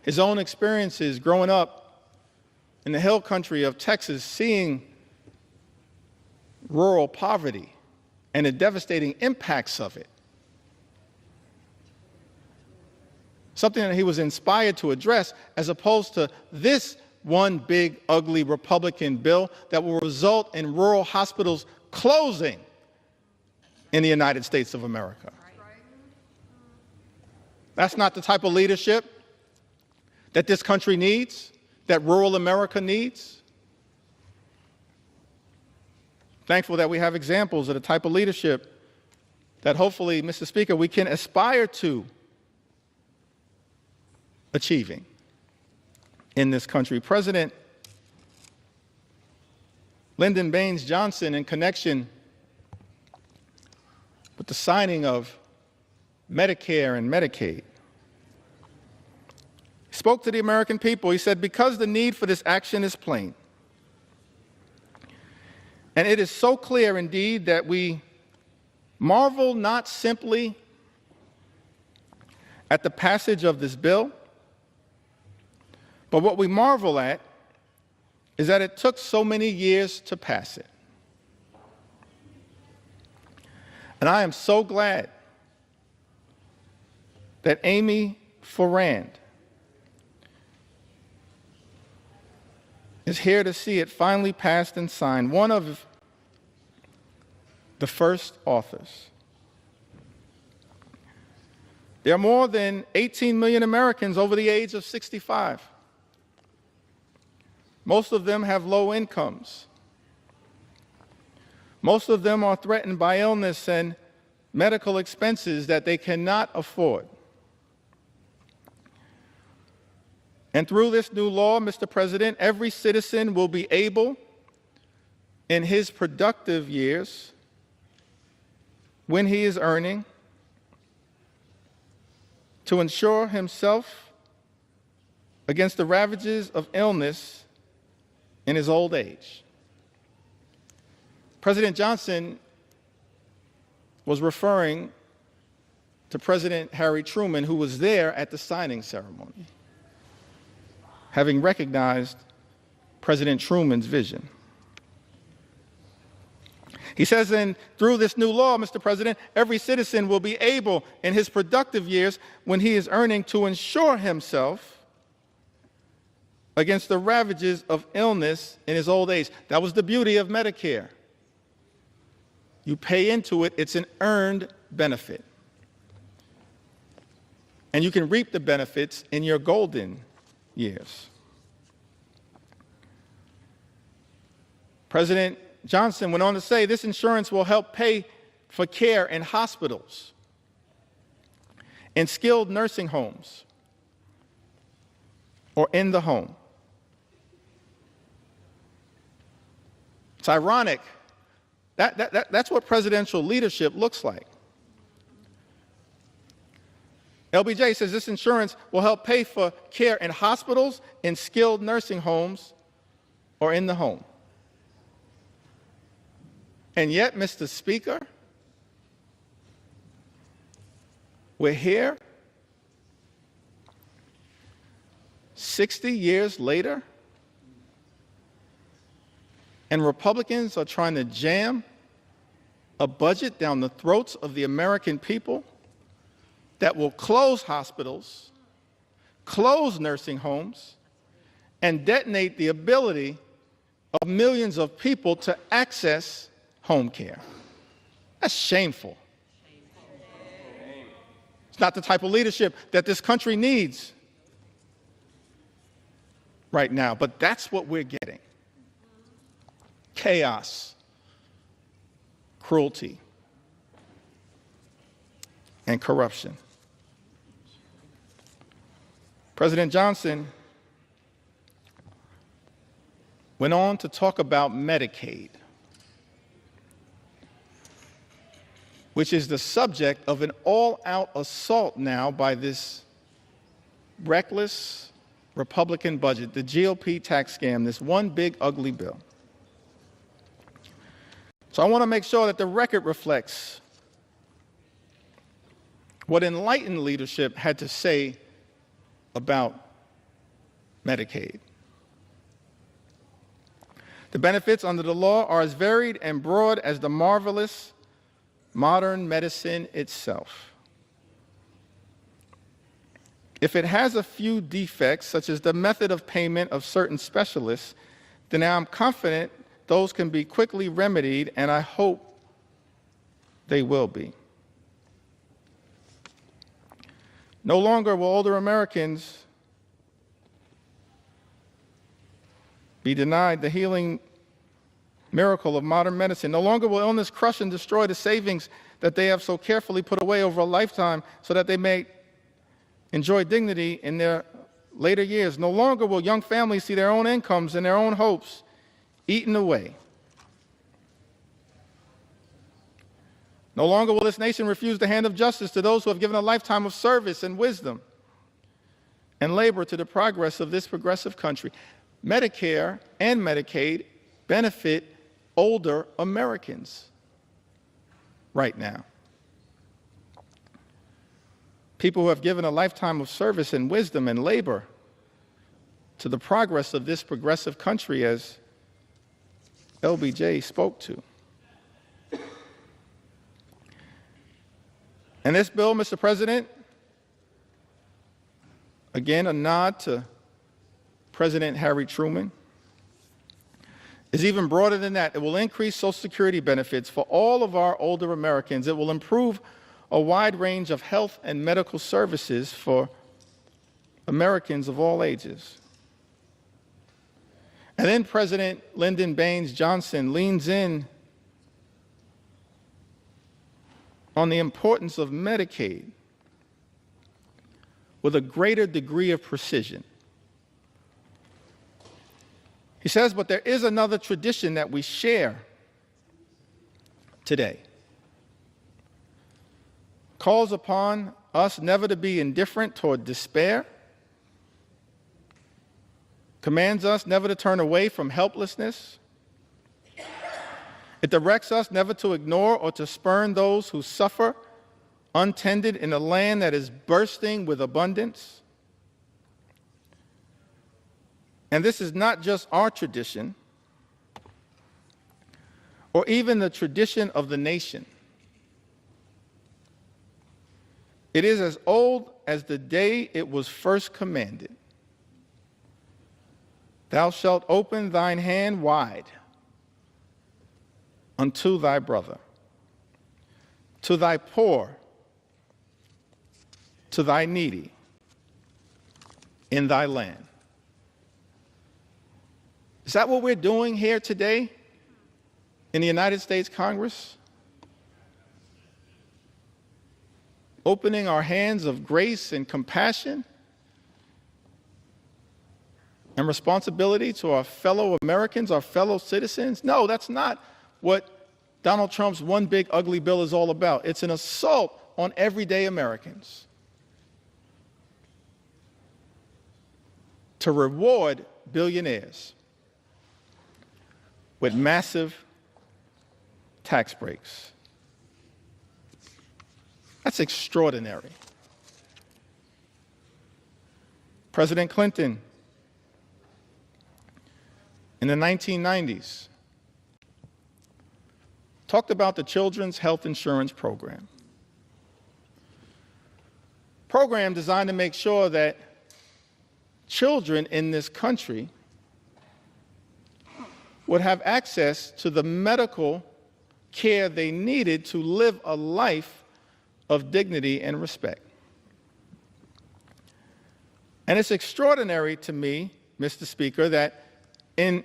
his own experiences growing up in the hill country of Texas, seeing rural poverty and the devastating impacts of it. Something that he was inspired to address, as opposed to this one big, ugly Republican bill that will result in rural hospitals closing in the United States of America. That's not the type of leadership that this country needs, that rural America needs. Thankful that we have examples of the type of leadership that hopefully, Mr. Speaker, we can aspire to achieving in this country. President Lyndon Baines Johnson, in connection with the signing of Medicare and Medicaid, spoke to the American people. He said, because the need for this action is plain, and it is so clear indeed that we marvel not simply at the passage of this bill, but what we marvel at is that it took so many years to pass it. And I am so glad that Amy Rant is here to see it finally passed and signed, one of the first authors. There are more than 18 million Americans over the age of 65. Most of them have low incomes. Most of them are threatened by illness and medical expenses that they cannot afford. And through this new law, Mr. President, every citizen will be able, in his productive years, when he is earning, to insure himself against the ravages of illness in his old age. President Johnson was referring to President Harry Truman, who was there at the signing ceremony, having recognized President Truman's vision. He says, and through this new law, Mr. President, every citizen will be able, in his productive years, when he is earning, to insure himself against the ravages of illness in his old age. That was the beauty of Medicare. You pay into it, it's an earned benefit. And you can reap the benefits in your golden years. President Johnson went on to say, this insurance will help pay for care in hospitals, in skilled nursing homes, or in the home. It's ironic. That's what presidential leadership looks like. LBJ says this insurance will help pay for care in hospitals, in skilled nursing homes, or in the home. And yet, Mr. Speaker, we're here 60 years later, And Republicans are trying to jam a budget down the throats of the American people that will close hospitals, close nursing homes, and detonate the ability of millions of people to access home care. That's shameful. It's not the type of leadership that this country needs right now, but that's what we're getting. Chaos, cruelty, and corruption. President Johnson went on to talk about Medicaid, which is the subject of an all-out assault now by this reckless Republican budget, the GOP tax scam, this one big ugly bill. So I want to make sure that the record reflects what enlightened leadership had to say about Medicaid. The benefits under the law are as varied and broad as the marvelous modern medicine itself. If it has a few defects, such as the method of payment of certain specialists, then I'm confident those can be quickly remedied, and I hope they will be. No longer will older Americans be denied the healing miracle of modern medicine. No longer will illness crush and destroy the savings that they have so carefully put away over a lifetime so that they may enjoy dignity in their later years. No longer will young families see their own incomes and their own hopes eaten away. No longer will this nation refuse the hand of justice to those who have given a lifetime of service and wisdom and labor to the progress of this progressive country. Medicare and Medicaid benefit older Americans right now. People who have given a lifetime of service and wisdom and labor to the progress of this progressive country, as LBJ spoke to. And this bill, Mr. President, again, a nod to President Harry Truman, is even broader than that. It will increase Social Security benefits for all of our older Americans. It will improve a wide range of health and medical services for Americans of all ages. And then President Lyndon Baines Johnson leans in on the importance of Medicaid with a greater degree of precision. He says, but there is another tradition that we share today. Calls upon us never to be indifferent toward despair, commands us never to turn away from helplessness. It directs us never to ignore or to spurn those who suffer untended in a land that is bursting with abundance. And this is not just our tradition, or even the tradition of the nation. It is as old as the day it was first commanded. Thou shalt open thine hand wide unto thy brother, to thy poor, to thy needy in thy land. Is that what we're doing here today in the United States Congress? Opening our hands of grace and compassion and responsibility to our fellow Americans, our fellow citizens? No, that's not what Donald Trump's one big ugly bill is all about. It's an assault on everyday Americans to reward billionaires with massive tax breaks. That's extraordinary. President Clinton in the 1990s talked about the Children's Health Insurance Program. Program designed to make sure that children in this country would have access to the medical care they needed to live a life of dignity and respect. And it's extraordinary to me, Mr. Speaker, that in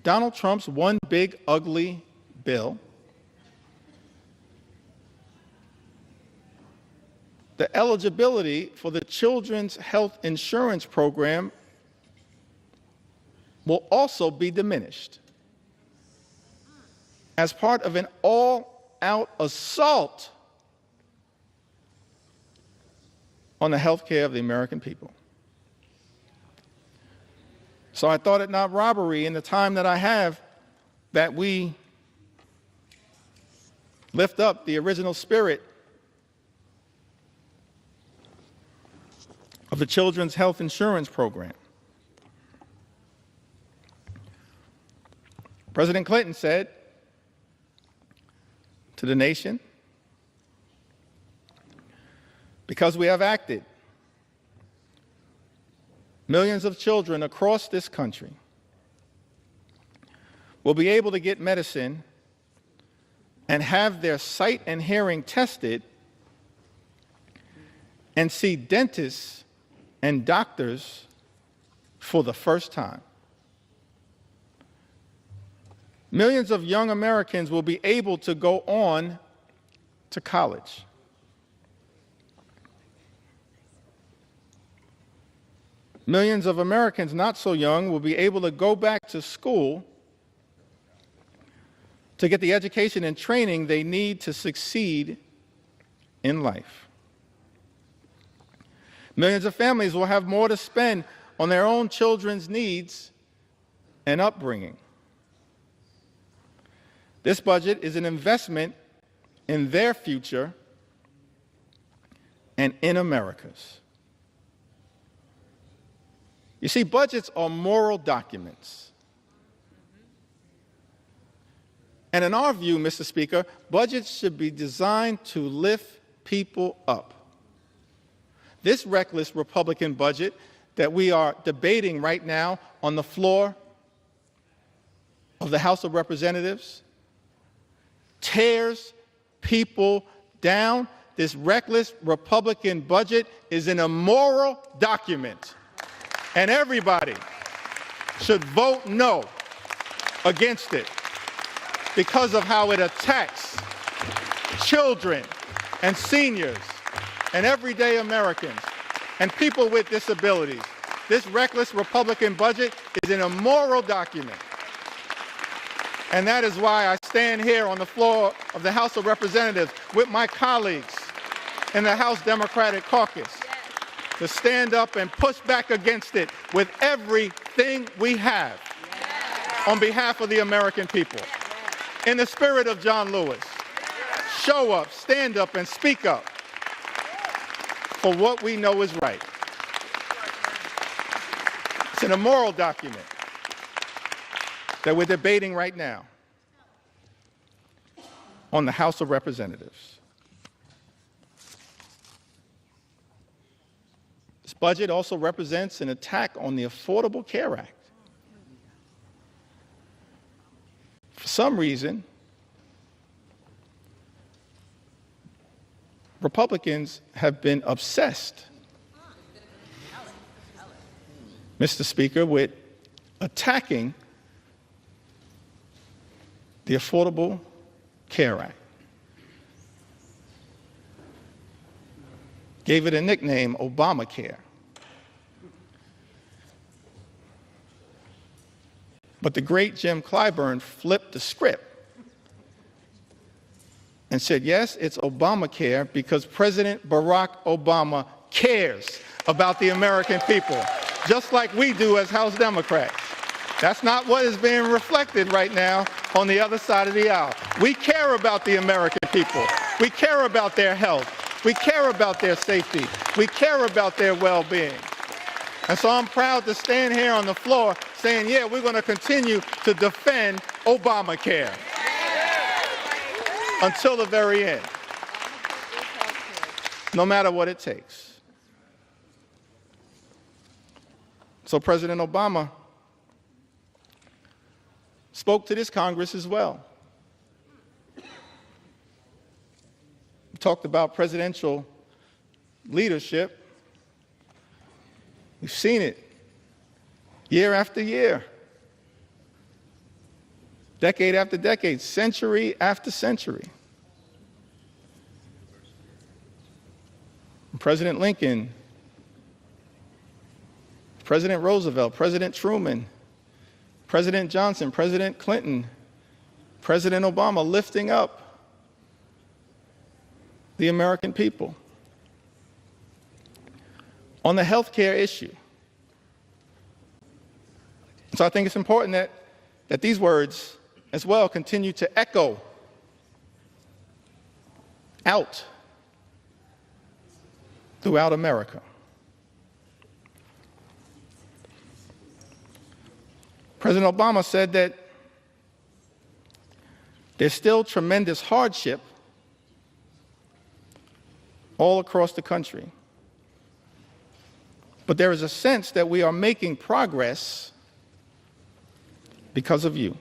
Donald Trump's one big ugly bill, the eligibility for the Children's Health Insurance Program will also be diminished as part of an all-out assault on the health care of the American people. So I thought it not robbery in the time that I have that we lift up the original spirit of the Children's Health Insurance Program. President Clinton said to the nation, because we have acted, millions of children across this country will be able to get medicine and have their sight and hearing tested and see dentists and doctors for the first time. Millions of young Americans will be able to go on to college. Millions of Americans not so young will be able to go back to school to get the education and training they need to succeed in life. Millions of families will have more to spend on their own children's needs and upbringing. This budget is an investment in their future and in America's. You see, budgets are moral documents. And in our view, Mr. Speaker, budgets should be designed to lift people up. This reckless Republican budget that we are debating right now on the floor of the House of Representatives tears people down. This reckless Republican budget is an immoral document, and everybody should vote no against it because of how it attacks children and seniors and everyday Americans and people with disabilities. This reckless Republican budget is an immoral document. And that is why I stand here on the floor of the House of Representatives with my colleagues in the House Democratic Caucus to stand up and push back against it with everything we have on behalf of the American people. In the spirit of John Lewis, show up, stand up, and speak up for what we know is right. It's an immoral document that we're debating right now on the House of Representatives. This budget also represents an attack on the Affordable Care Act. For some reason, Republicans have been obsessed, Mr. Speaker, with attacking the Affordable Care Act. Gave it a nickname, Obamacare. But the great Jim Clyburn flipped the script and said, yes, it's Obamacare because President Barack Obama cares about the American people, just like we do as House Democrats. That's not what is being reflected right now on the other side of the aisle. We care about the American people. We care about their health. We care about their safety. We care about their well-being. And so I'm proud to stand here on the floor saying, yeah, we're going to continue to defend Obamacare. until the very end, no matter what it takes. So President Obama spoke to this Congress as well. He talked about presidential leadership. We've seen it year after year, decade after decade, century after century. President Lincoln, President Roosevelt, President Truman, President Johnson, President Clinton, President Obama lifting up the American people. On the health care issue. So I think it's important that these words as well continue to echo out throughout America. President Obama said that there's still tremendous hardship all across the country. But there is a sense that we are making progress because of you.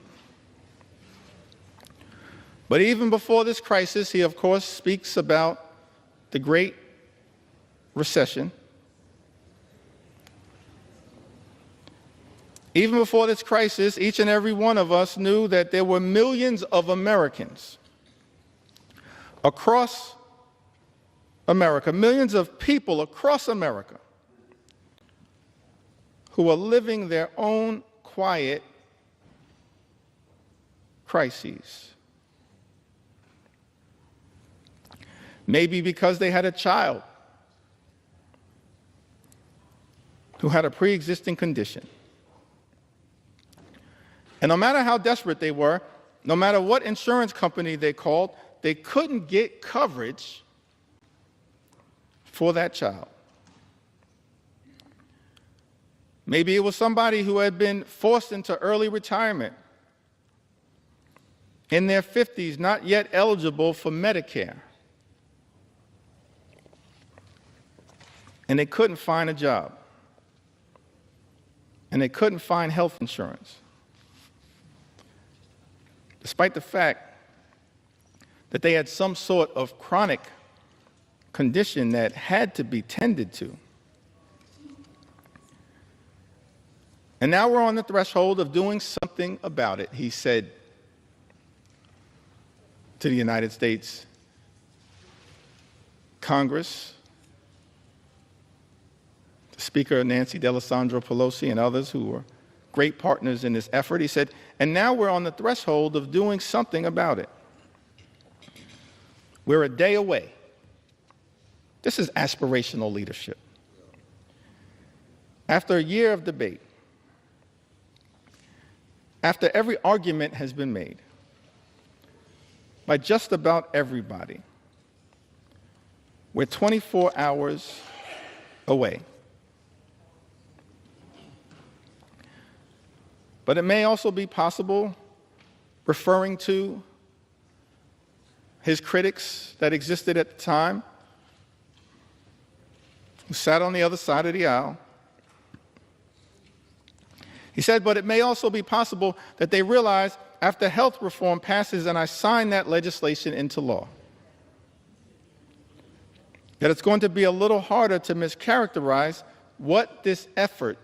But even before this crisis, he of course speaks about the Great Recession. Even before this crisis, each and every one of us knew that there were millions of Americans across America, millions of people across America who are living their own quiet crises. Maybe because they had a child who had a pre-existing condition. And no matter how desperate they were, no matter what insurance company they called, they couldn't get coverage for that child. Maybe it was somebody who had been forced into early retirement, in their 50s, not yet eligible for Medicare. And they couldn't find a job. And they couldn't find health insurance. Despite the fact that they had some sort of chronic condition that had to be tended to. And now we're on the threshold of doing something about it, he said to the United States Congress, Speaker Nancy D'Alessandro Pelosi and others who were great partners in this effort. He said, and now we're on the threshold of doing something about it. We're a day away. This is aspirational leadership. After a year of debate, after every argument has been made by just about everybody, we're 24 hours away. But it may also be possible, referring to his critics that existed at the time, who sat on the other side of the aisle. He said, but it may also be possible that they realize after health reform passes and I sign that legislation into law, that it's going to be a little harder to mischaracterize what this effort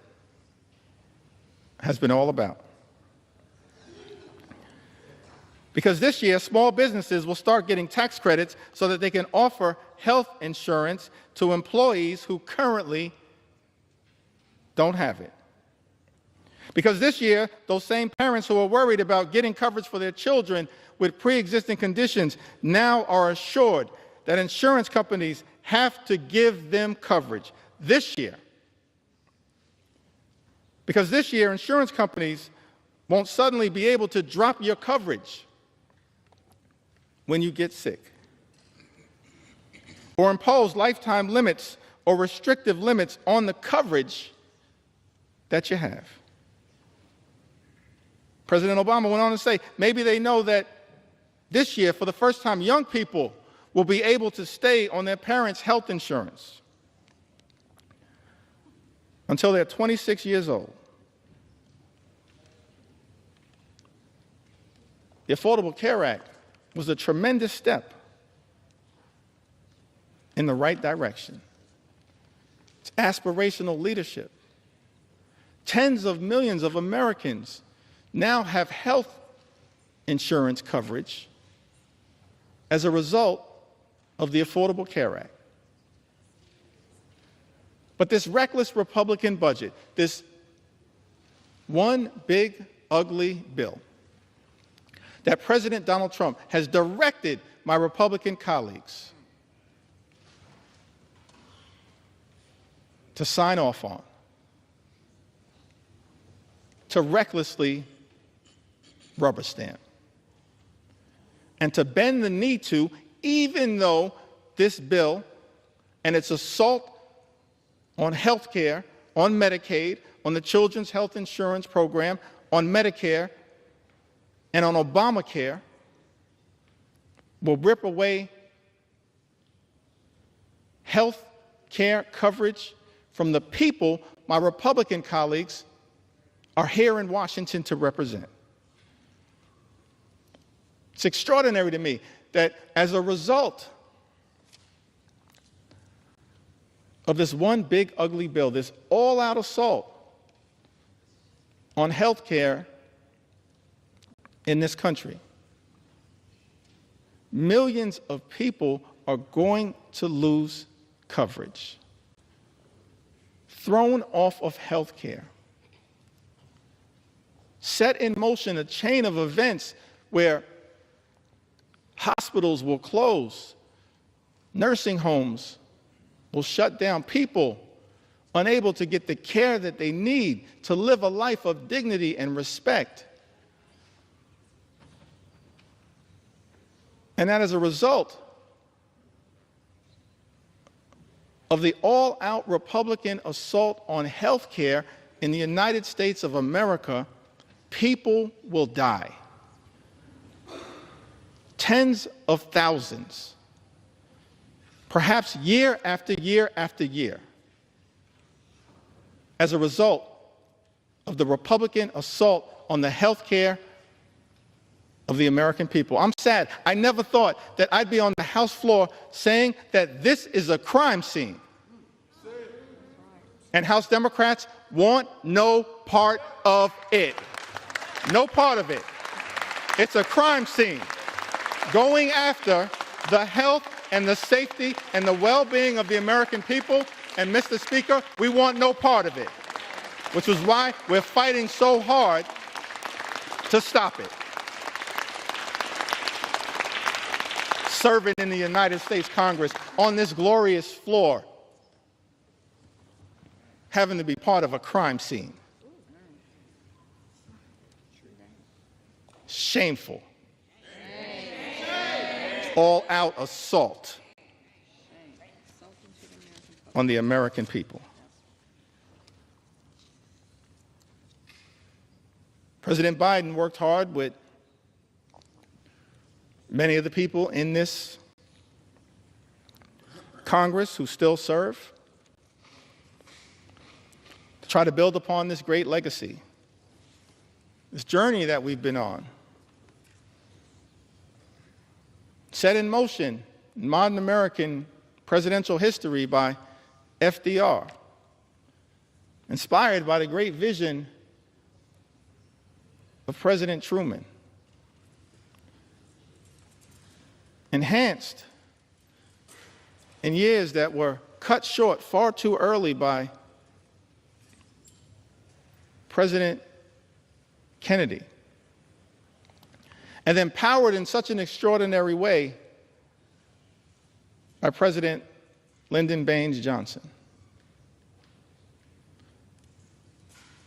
has been all about. Because this year, small businesses will start getting tax credits so that they can offer health insurance to employees who currently don't have it. Because this year, those same parents who are worried about getting coverage for their children with pre-existing conditions now are assured that insurance companies have to give them coverage this year. Because this year, insurance companies won't suddenly be able to drop your coverage when you get sick, or impose lifetime limits or restrictive limits on the coverage that you have. President Obama went on to say, maybe they know that this year, for the first time, young people will be able to stay on their parents' health insurance until they're 26 years old. The Affordable Care Act was a tremendous step in the right direction. It's aspirational leadership. Tens of millions of Americans now have health insurance coverage as a result of the Affordable Care Act. But this reckless Republican budget, this one big, ugly bill that President Donald Trump has directed my Republican colleagues to sign off on, to recklessly rubber stamp, and to bend the knee to, even though this bill and its assault on health care, on Medicaid, on the Children's Health Insurance Program, on Medicare, and on Obamacare will rip away health care coverage from the people my Republican colleagues are here in Washington to represent. It's extraordinary to me that as a result of this one big ugly bill, this all-out assault on health care in this country, millions of people are going to lose coverage, thrown off of health care, set in motion a chain of events where hospitals will close, nursing homes will shut down, people unable to get the care that they need to live a life of dignity and respect. And that as a result of the all-out Republican assault on health care in the United States of America, people will die. Tens of thousands, perhaps year after year after year, as a result of the Republican assault on the health care of the American people. I'm sad. I never thought that I'd be on the House floor saying that this is a crime scene. And House Democrats want no part of it. No part of it. It's a crime scene going after the health and the safety and the well-being of the American people. And Mr. Speaker, we want no part of it, which is why we're fighting so hard to stop it. Serving in the United States Congress on this glorious floor, having to be part of a crime scene. Shameful. All-out assault on the American people. President Biden worked hard with many of the people in this Congress who still serve to try to build upon this great legacy, this journey that we've been on, set in motion in modern American presidential history by FDR, inspired by the great vision of President Truman, enhanced in years that were cut short far too early by President Kennedy, and then powered in such an extraordinary way by President Lyndon Baines Johnson.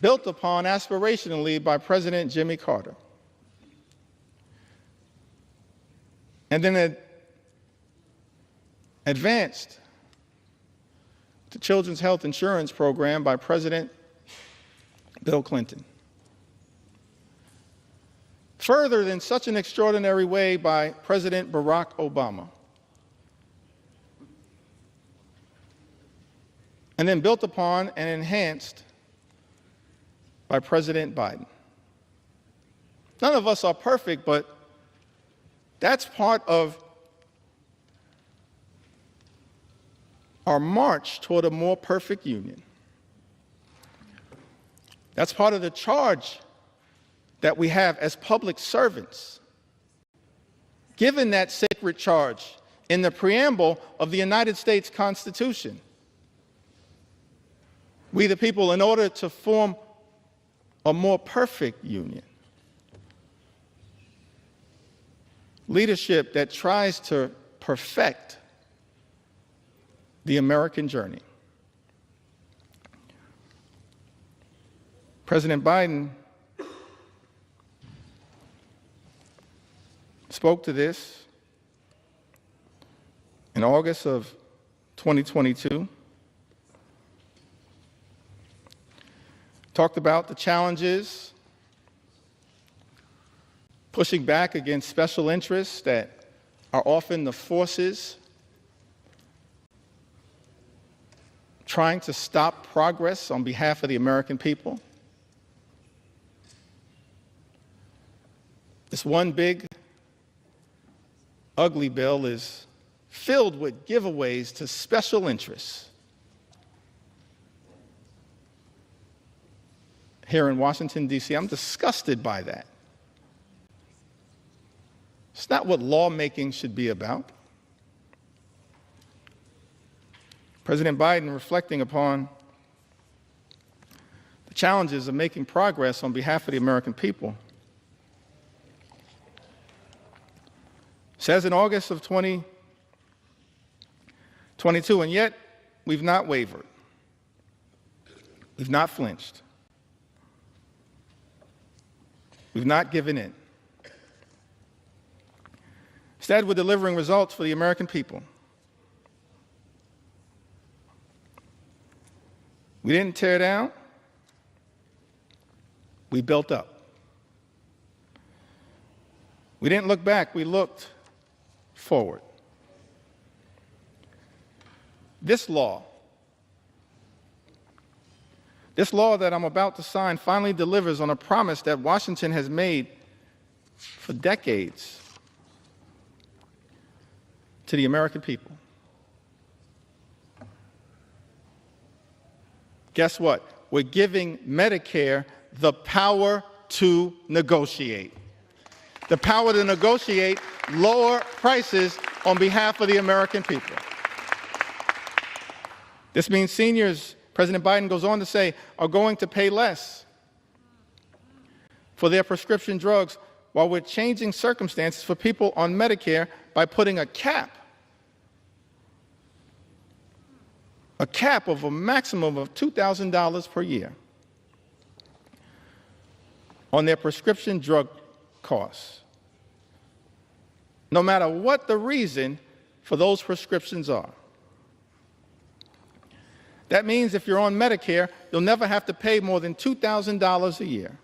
Built upon aspirationally by President Jimmy Carter. And then advanced the Children's Health Insurance Program by President Bill Clinton. furthered in such an extraordinary way by President Barack Obama, and then built upon and enhanced by President Biden. None of us are perfect, but that's part of our march toward a more perfect union. That's part of the charge that we have as public servants, given that sacred charge in the preamble of the United States Constitution. We the people, in order to form a more perfect union, leadership that tries to perfect the American journey. President Biden spoke to this in August of 2022, talked about the challenges, pushing back against special interests that are often the forces trying to stop progress on behalf of the American people. This one big, ugly bill is filled with giveaways to special interests. Here in Washington, D.C., I'm disgusted by that. It's not what lawmaking should be about. President Biden, reflecting upon the challenges of making progress on behalf of the American people, says in August of 2022, and yet we've not wavered. We've not flinched. We've not given in. Instead, we're delivering results for the American people. We didn't tear down. We built up. We didn't look back. We looked forward. This law that I'm about to sign finally delivers on a promise that Washington has made for decades to the American people. Guess what? We're giving Medicare the power to negotiate. The power to negotiate lower prices on behalf of the American people. This means seniors, President Biden goes on to say, are going to pay less for their prescription drugs, while we're changing circumstances for people on Medicare by putting a cap of a maximum of $2,000 per year on their prescription drug costs, no matter what the reason for those prescriptions are. That means if you're on Medicare, you'll never have to pay more than $2,000 a year.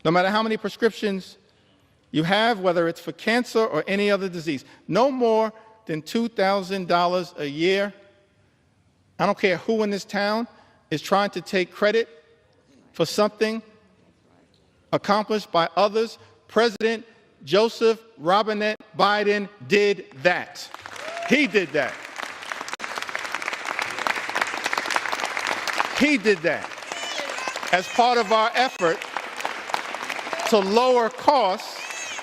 No matter how many prescriptions you have, whether it's for cancer or any other disease, no more than $2,000 a year. I don't care who in this town is trying to take credit for something accomplished by others. President Joseph Robinette Biden did that. He did that. He did that as part of our effort to lower costs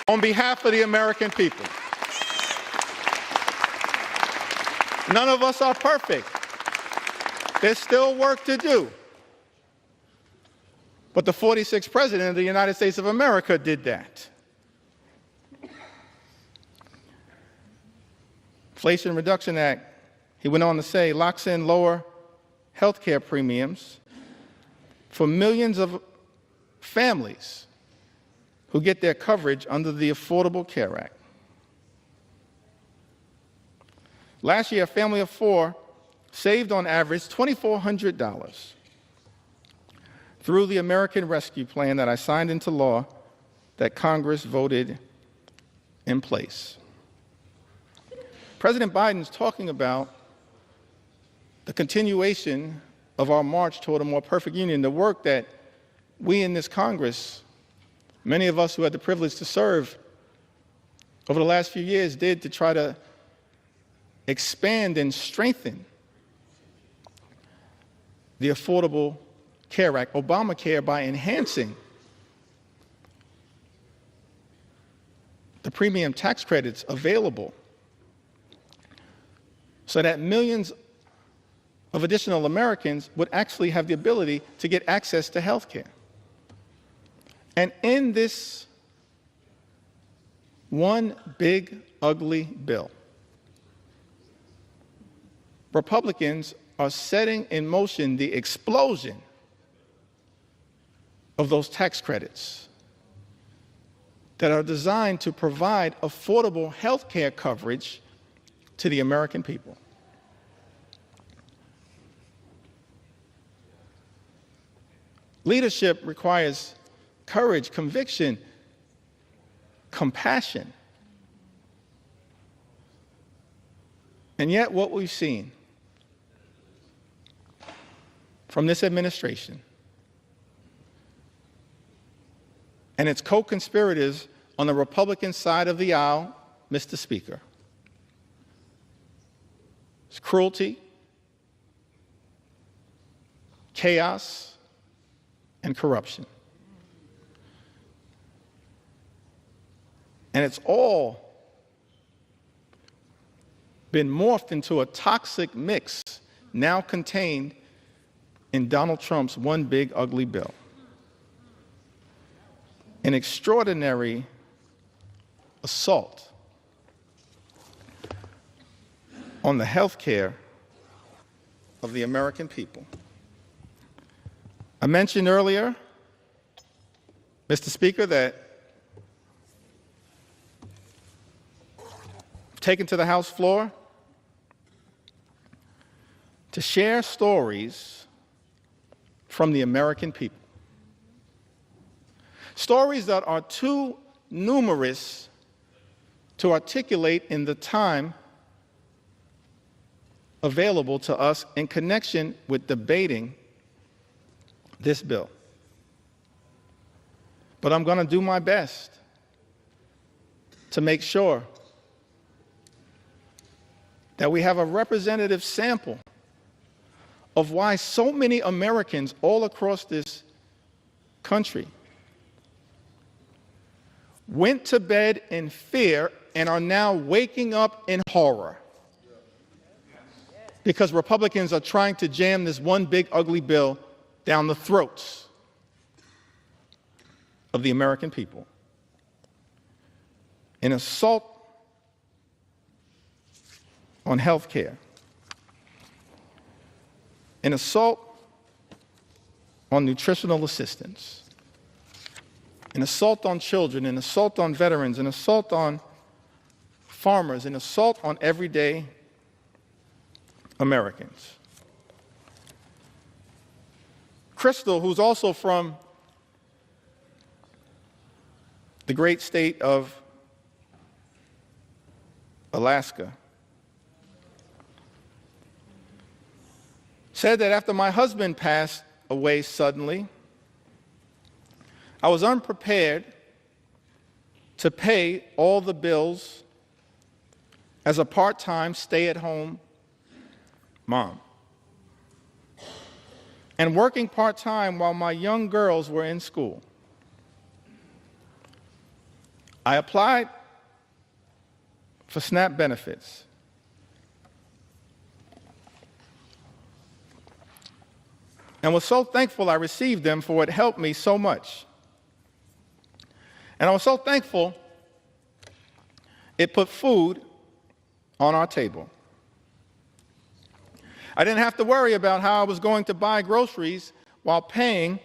on behalf of the American people. None of us are perfect. There's still work to do. But the 46th President of the United States of America did that. Inflation Reduction Act, he went on to say, locks in lower health care premiums for millions of families who get their coverage under the Affordable Care Act. Last year, a family of four saved on average $2,400 through the American Rescue Plan that I signed into law that Congress voted in place. President Biden's talking about the continuation of our march toward a more perfect union, the work that we in this Congress, many of us who had the privilege to serve over the last few years, did to try to expand and strengthen the Affordable Care Act, Obamacare, by enhancing the premium tax credits available so that millions of additional Americans would actually have the ability to get access to health care. And in this one big, ugly bill, Republicans are setting in motion the explosion of those tax credits that are designed to provide affordable health care coverage to the American people. Leadership requires courage, conviction, compassion. And yet what we've seen from this administration and its co-conspirators on the Republican side of the aisle, Mr. Speaker, is cruelty, chaos, and corruption. And it's all been morphed into a toxic mix now contained in Donald Trump's one big ugly bill. An extraordinary assault on the health care of the American people. I mentioned earlier, Mr. Speaker, that I've taken to the House floor to share stories from the American people. Stories that are too numerous to articulate in the time available to us in connection with debating this bill. But I'm going to do my best to make sure that we have a representative sample of why so many Americans all across this country went to bed in fear and are now waking up in horror because Republicans are trying to jam this one big ugly bill down the throats of the American people. An assault on health care, an assault on nutritional assistance, an assault on children, an assault on veterans, an assault on farmers, an assault on everyday Americans. Crystal, who's also from the great state of Alaska, said that after my husband passed away suddenly, I was unprepared to pay all the bills as a part-time stay-at-home mom, and working part-time while my young girls were in school. I applied for SNAP benefits. And was so thankful I received them, for it helped me so much. And I was so thankful it put food on our table. I didn't have to worry about how I was going to buy groceries while paying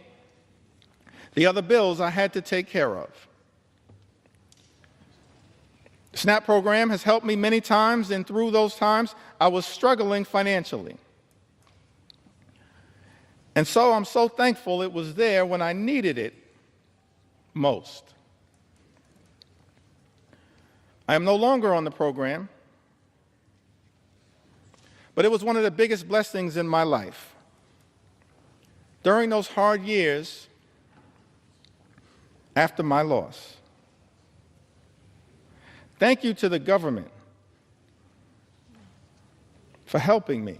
the other bills I had to take care of. The SNAP program has helped me many times, and through those times, I was struggling financially. And so I'm so thankful it was there when I needed it most. I am no longer on the program, but it was one of the biggest blessings in my life. During those hard years after my loss, thank you to the government for helping me.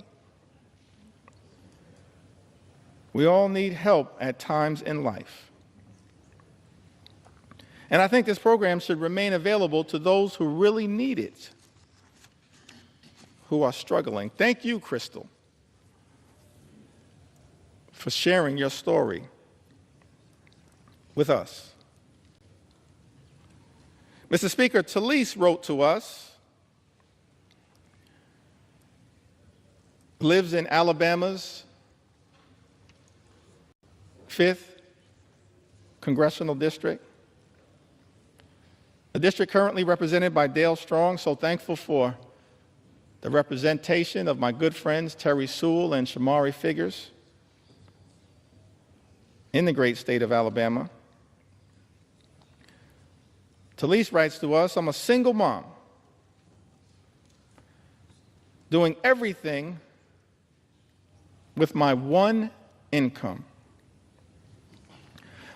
We all need help at times in life. And I think this program should remain available to those who really need it, who are struggling. Thank you, Crystal, for sharing your story with us. Mr. Speaker, Talise wrote to us, lives in Alabama's 5th Congressional District, a district currently represented by Dale Strong. So thankful for the representation of my good friends Terry Sewell and Shamari Figures in the great state of Alabama. Talise writes to us, I'm a single mom doing everything with my one income.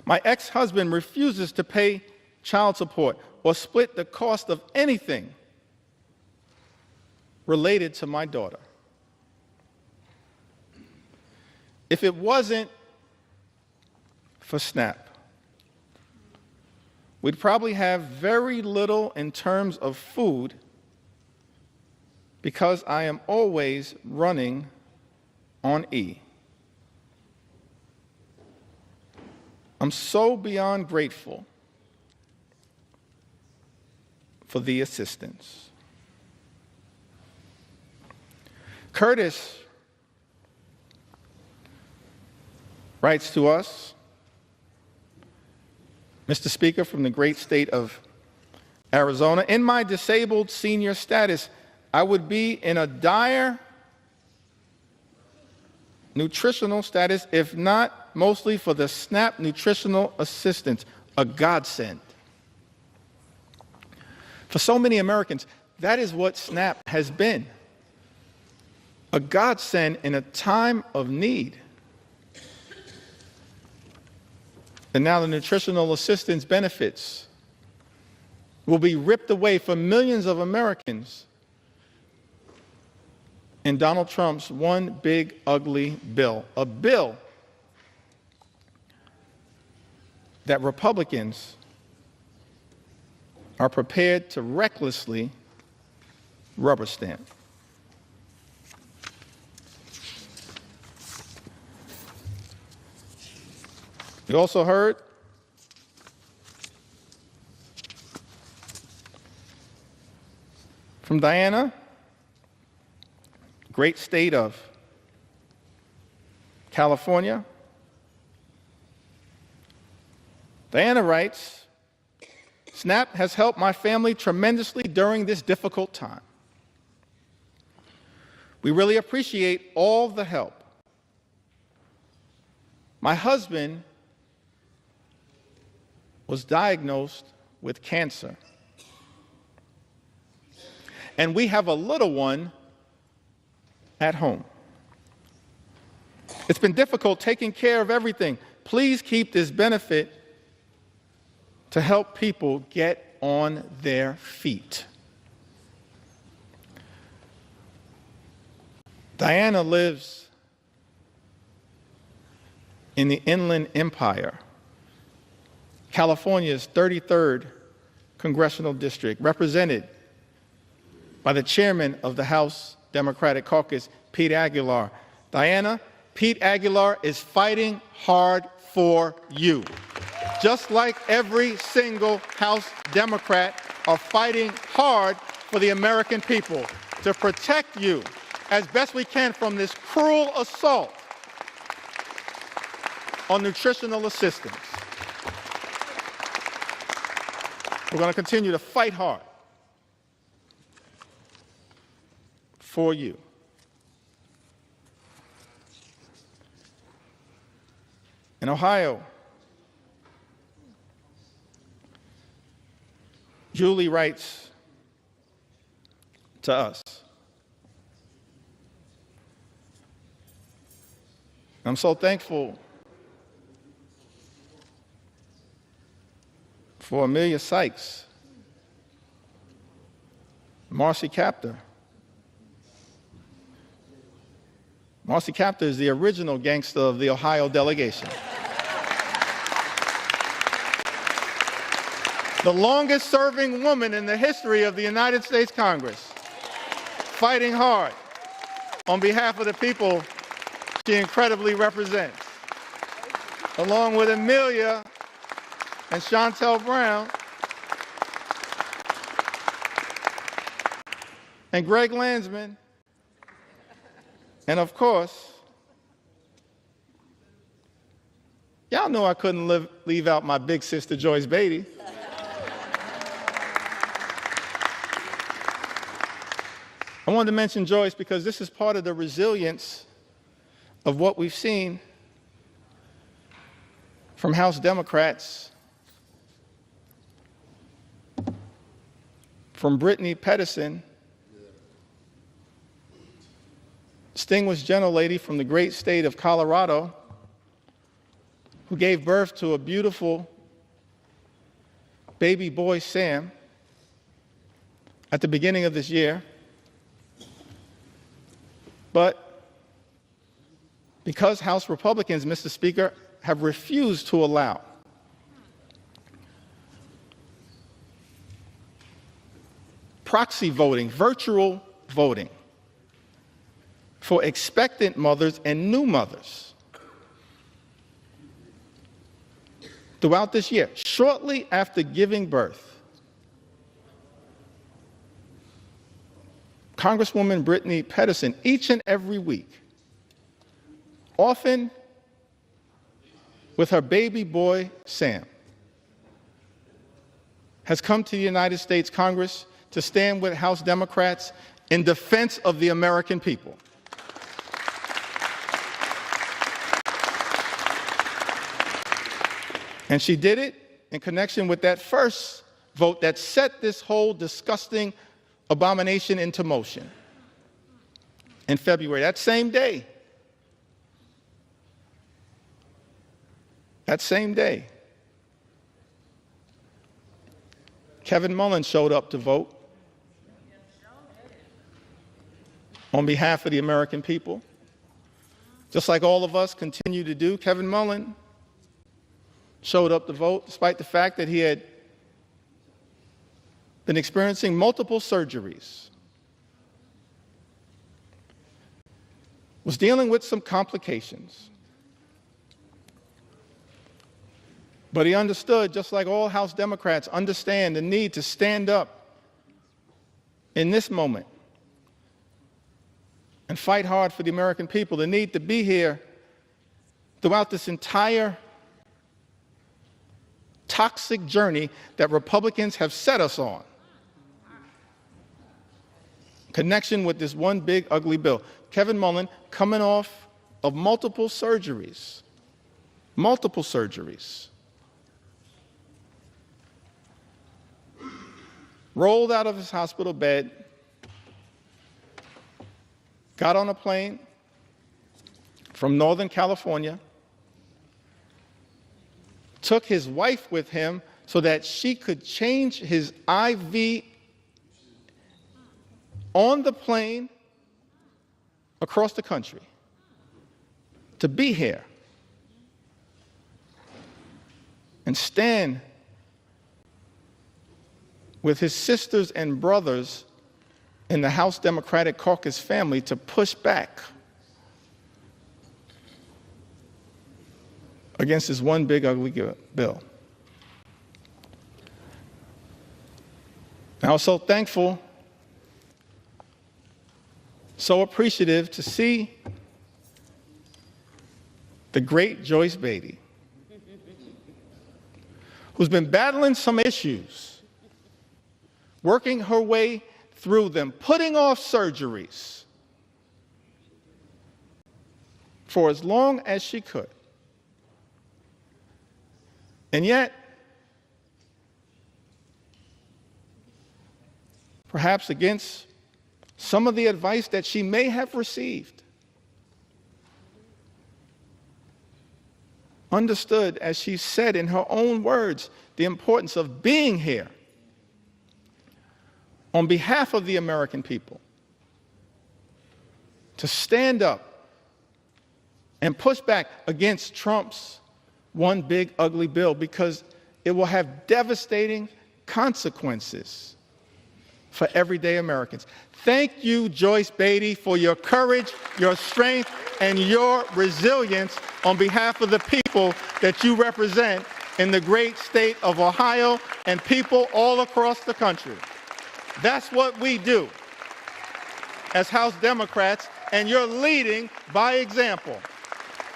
My ex-husband refuses to pay child support or split the cost of anything related to my daughter. If it wasn't for SNAP, we'd probably have very little in terms of food because I am always running on E. I'm so beyond grateful for the assistance. Curtis writes to us, Mr. Speaker, from the great state of Arizona, in my disabled senior status, I would be in a dire nutritional status, if not mostly for the SNAP nutritional assistance, a godsend. For so many Americans, that is what SNAP has been, a godsend in a time of need. And now the nutritional assistance benefits will be ripped away from millions of Americans in Donald Trump's one big ugly bill, a bill that Republicans are prepared to recklessly rubber stamp. We also heard from Diana, great state of California. Diana writes, SNAP has helped my family tremendously during this difficult time. We really appreciate all the help. My husband was diagnosed with cancer, and we have a little one at home. It's been difficult taking care of everything. Please keep this benefit to help people get on their feet. Diana lives in the Inland Empire, California's 33rd Congressional District, represented by the chairman of the House Democratic Caucus, Pete Aguilar. Diana, Pete Aguilar is fighting hard for you. Just like every single House Democrat are fighting hard for the American people to protect you as best we can from this cruel assault on nutritional assistance. We're going to continue to fight hard for you. in Ohio. Julie writes to us, I'm so thankful for Amelia Sykes, Marcy Kaptur. Marcy Kaptur is the original gangster of the Ohio delegation. The longest serving woman in the history of the United States Congress, fighting hard on behalf of the people she incredibly represents. Along with Amelia and Chantel Brown and Greg Landsman, and of course, y'all know I couldn't leave out my big sister Joyce Beatty. I wanted to mention Joyce because this is part of the resilience of what we've seen from House Democrats, from Brittany Pedersen, distinguished gentlelady from the great state of Colorado, who gave birth to a beautiful baby boy, Sam, at the beginning of this year. But because House Republicans, Mr. Speaker, have refused to allow proxy voting, virtual voting, for expectant mothers and new mothers throughout this year, shortly after giving birth, Congresswoman Brittany Pedersen, each and every week, often with her baby boy, Sam, has come to the United States Congress to stand with House Democrats in defense of the American people. And she did it in connection with that first vote that set this whole disgusting abomination into motion in February. That same day, Kevin Mullin showed up to vote on behalf of the American people. Just like all of us continue to do, Kevin Mullin showed up to vote despite the fact that he had been experiencing multiple surgeries, was dealing with some complications. But he understood, just like all House Democrats understand, the need to stand up in this moment and fight hard for the American people, the need to be here throughout this entire toxic journey that Republicans have set us on. Connection with this one big ugly bill. Kevin Mullin, coming off of multiple surgeries, rolled out of his hospital bed, got on a plane from Northern California, took his wife with him so that she could change his IV on the plane across the country to be here and stand with his sisters and brothers in the House Democratic Caucus family to push back against this one big ugly bill. I was so thankful, so appreciative to see the great Joyce Beatty, who's been battling some issues, working her way through them, putting off surgeries for as long as she could, And yet, perhaps against some of the advice that she may have received, understood, as she said in her own words, the importance of being here on behalf of the American people, to stand up and push back against Trump's one big ugly bill, because it will have devastating consequences for everyday Americans. Thank you, Joyce Beatty, for your courage, your strength, and your resilience on behalf of the people that you represent in the great state of Ohio and people all across the country. That's what we do as House Democrats, and you're leading by example.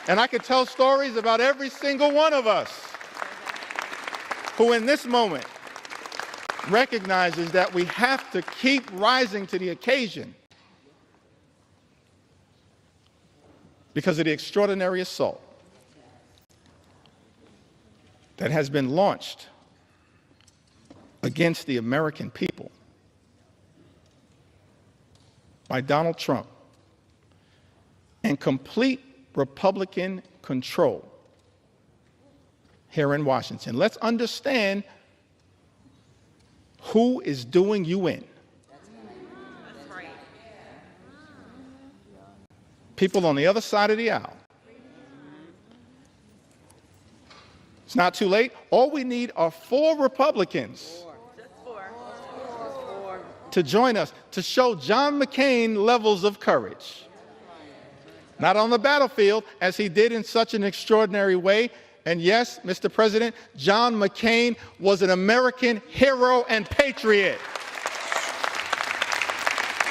And I could tell stories about every single one of us who in this moment recognizes that we have to keep rising to the occasion because of the extraordinary assault that has been launched against the American people by Donald Trump and complete Republican control here in Washington. Let's understand who is doing you in. That's right. People on the other side of the aisle. It's not too late. All we need are 4 Republicans to join us, to show John McCain levels of courage. Not on the battlefield, as he did in such an extraordinary way. And yes, Mr. President, John McCain was an American hero and patriot.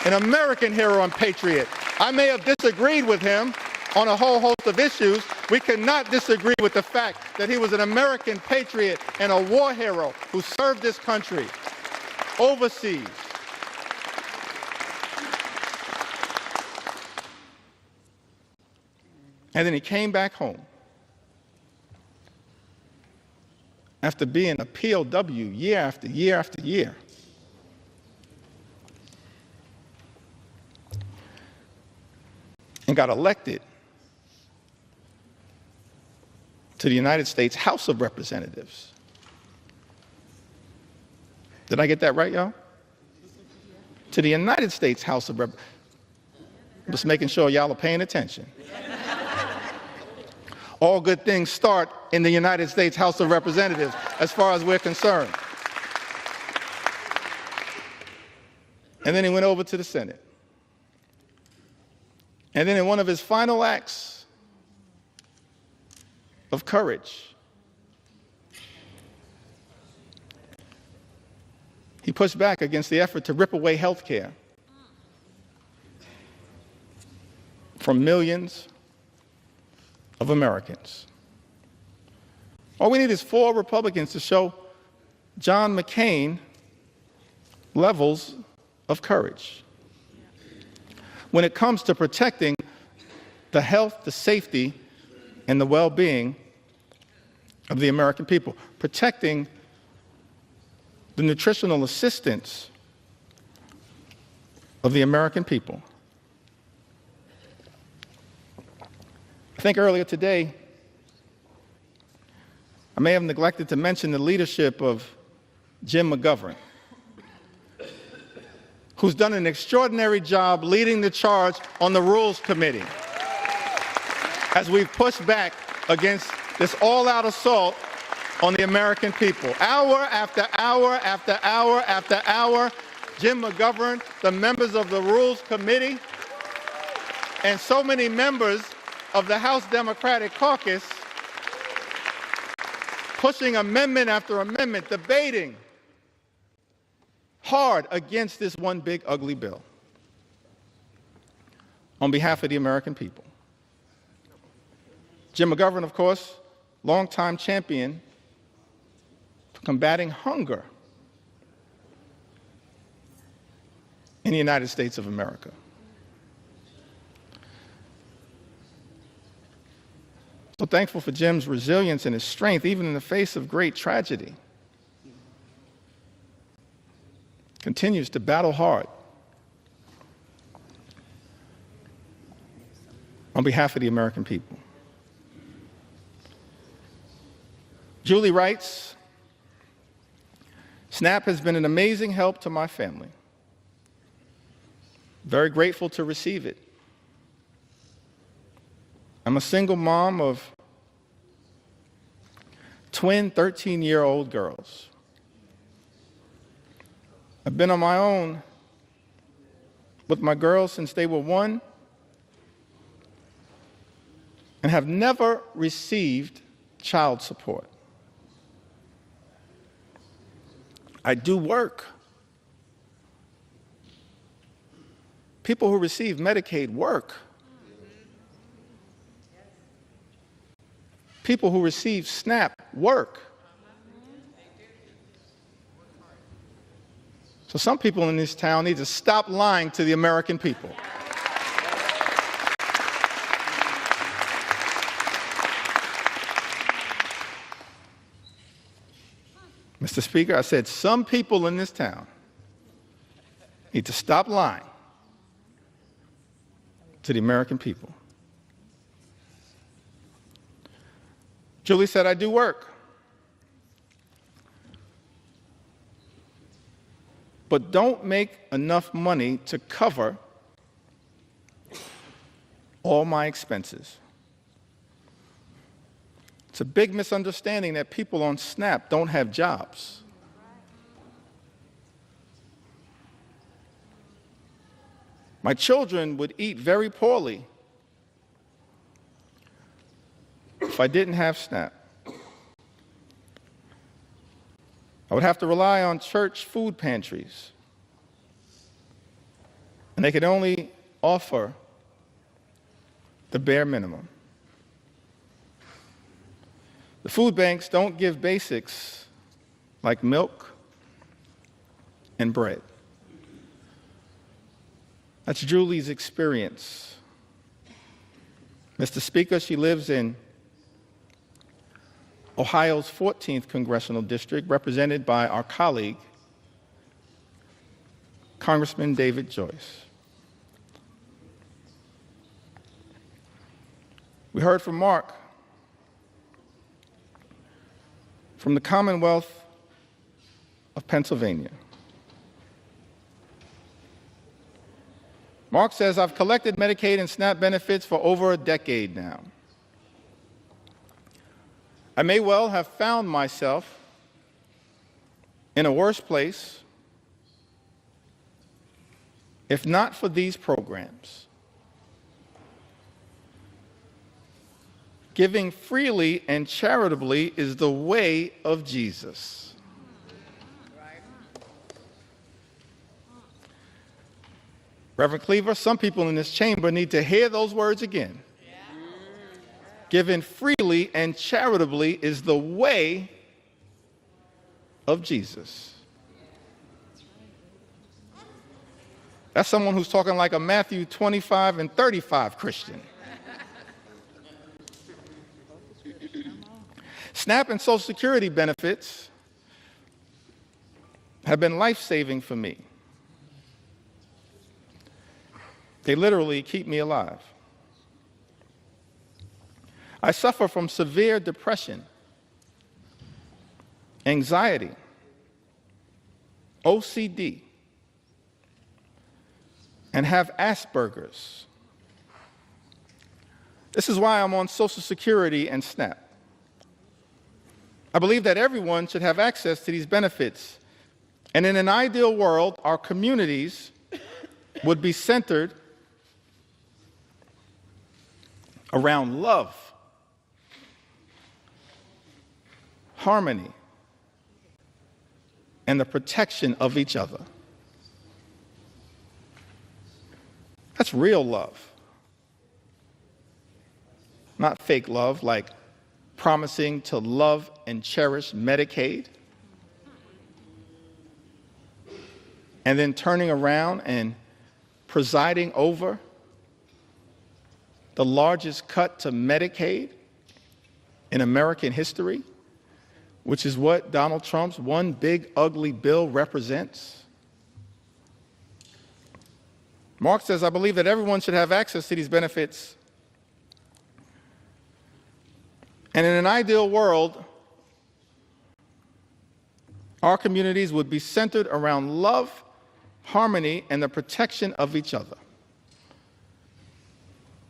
An American hero and patriot. I may have disagreed with him on a whole host of issues. We cannot disagree with the fact that he was an American patriot and a war hero who served this country overseas. And then he came back home after being a POW year after year after year. And got elected to the United States House of Representatives. Did I get that right, y'all? To the United States House of Representatives. Just making sure y'all are paying attention. All good things start in the United States House of Representatives, as far as we're concerned. And then he went over to the Senate. And then in one of his final acts of courage, he pushed back against the effort to rip away health care from millions of Americans. All we need is 4 Republicans to show John McCain levels of courage when it comes to protecting the health, the safety, and the well-being of the American people, protecting the nutritional assistance of the American people. I think earlier today, I may have neglected to mention the leadership of Jim McGovern, who's done an extraordinary job leading the charge on the Rules Committee as we've pushed back against this all-out assault on the American people. Hour after hour after hour after hour, Jim McGovern, the members of the Rules Committee, and so many members of the House Democratic Caucus pushing amendment after amendment, debating hard against this one big ugly bill on behalf of the American people. Jim McGovern, of course, longtime champion for combating hunger in the United States of America. So thankful for Jim's resilience and his strength, even in the face of great tragedy. Continues to battle hard on behalf of the American people. Julie writes, SNAP has been an amazing help to my family. Very grateful to receive it. I'm a single mom of twin 13-year-old girls. I've been on my own with my girls since they were 1 and have never received child support. I do work. People who receive Medicaid work. People who receive SNAP work. So some people in this town need to stop lying to the American people. Mr. Speaker, I said some people in this town need to stop lying to the American people. Julie said, I do work. But don't make enough money to cover all my expenses. It's a big misunderstanding that people on SNAP don't have jobs. My children would eat very poorly if I didn't have SNAP. I would have to rely on church food pantries, and they could only offer the bare minimum. The food banks don't give basics like milk and bread. That's Julie's experience. Mr. Speaker, she lives in Ohio's 14th Congressional District, represented by our colleague, Congressman David Joyce. We heard from Mark from the Commonwealth of Pennsylvania. Mark says, I've collected Medicaid and SNAP benefits for over a decade now. I may well have found myself in a worse place if not for these programs. Giving freely and charitably is the way of Jesus. Reverend Cleaver, some people in this chamber need to hear those words again. Giving freely and charitably is the way of Jesus. That's someone who's talking like a Matthew 25 and 35 Christian. SNAP and Social Security benefits have been life-saving for me. They literally keep me alive. I suffer from severe depression, anxiety, OCD, and have Asperger's. This is why I'm on Social Security and SNAP. I believe that everyone should have access to these benefits. And in an ideal world, our communities would be centered around love, harmony, and the protection of each other. That's real love. Not fake love like promising to love and cherish Medicaid and then turning around and presiding over the largest cut to Medicaid in American history, which is what Donald Trump's one big ugly bill represents? Mark says, I believe that everyone should have access to these benefits. And in an ideal world, our communities would be centered around love, harmony, and the protection of each other.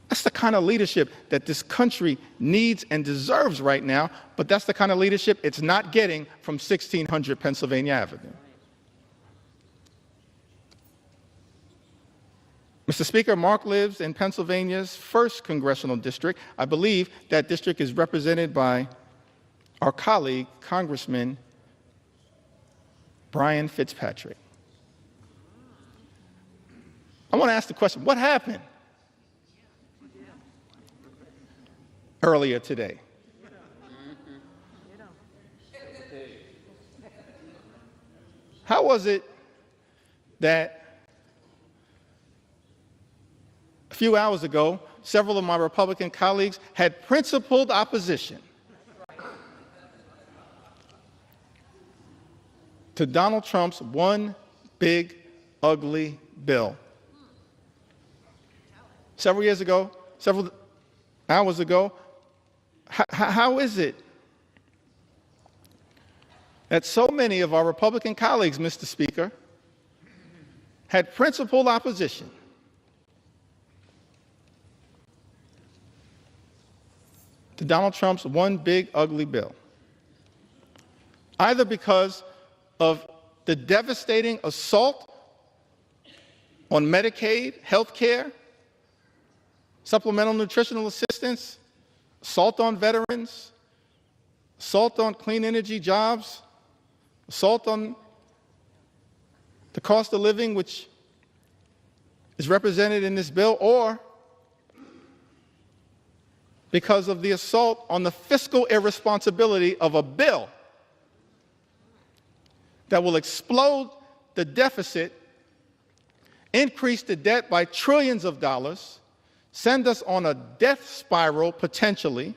That's the kind of leadership that this country needs and deserves right now, but that's the kind of leadership it's not getting from 1600 Pennsylvania Avenue. Mr. Speaker, Mark lives in Pennsylvania's 1st congressional district. I believe that district is represented by our colleague, Congressman Brian Fitzpatrick. I want to ask the question, what happened earlier today? How was it that a few hours ago, several of my Republican colleagues had principled opposition to Donald Trump's one big ugly bill? Several hours ago, how is it that so many of our Republican colleagues, Mr. Speaker, had principled opposition to Donald Trump's one big ugly bill? Either because of the devastating assault on Medicaid, health care, supplemental nutritional assistance, assault on veterans, assault on clean energy jobs, assault on the cost of living, which is represented in this bill, or because of the assault on the fiscal irresponsibility of a bill that will explode the deficit, increase the debt by trillions of dollars, send us on a death spiral potentially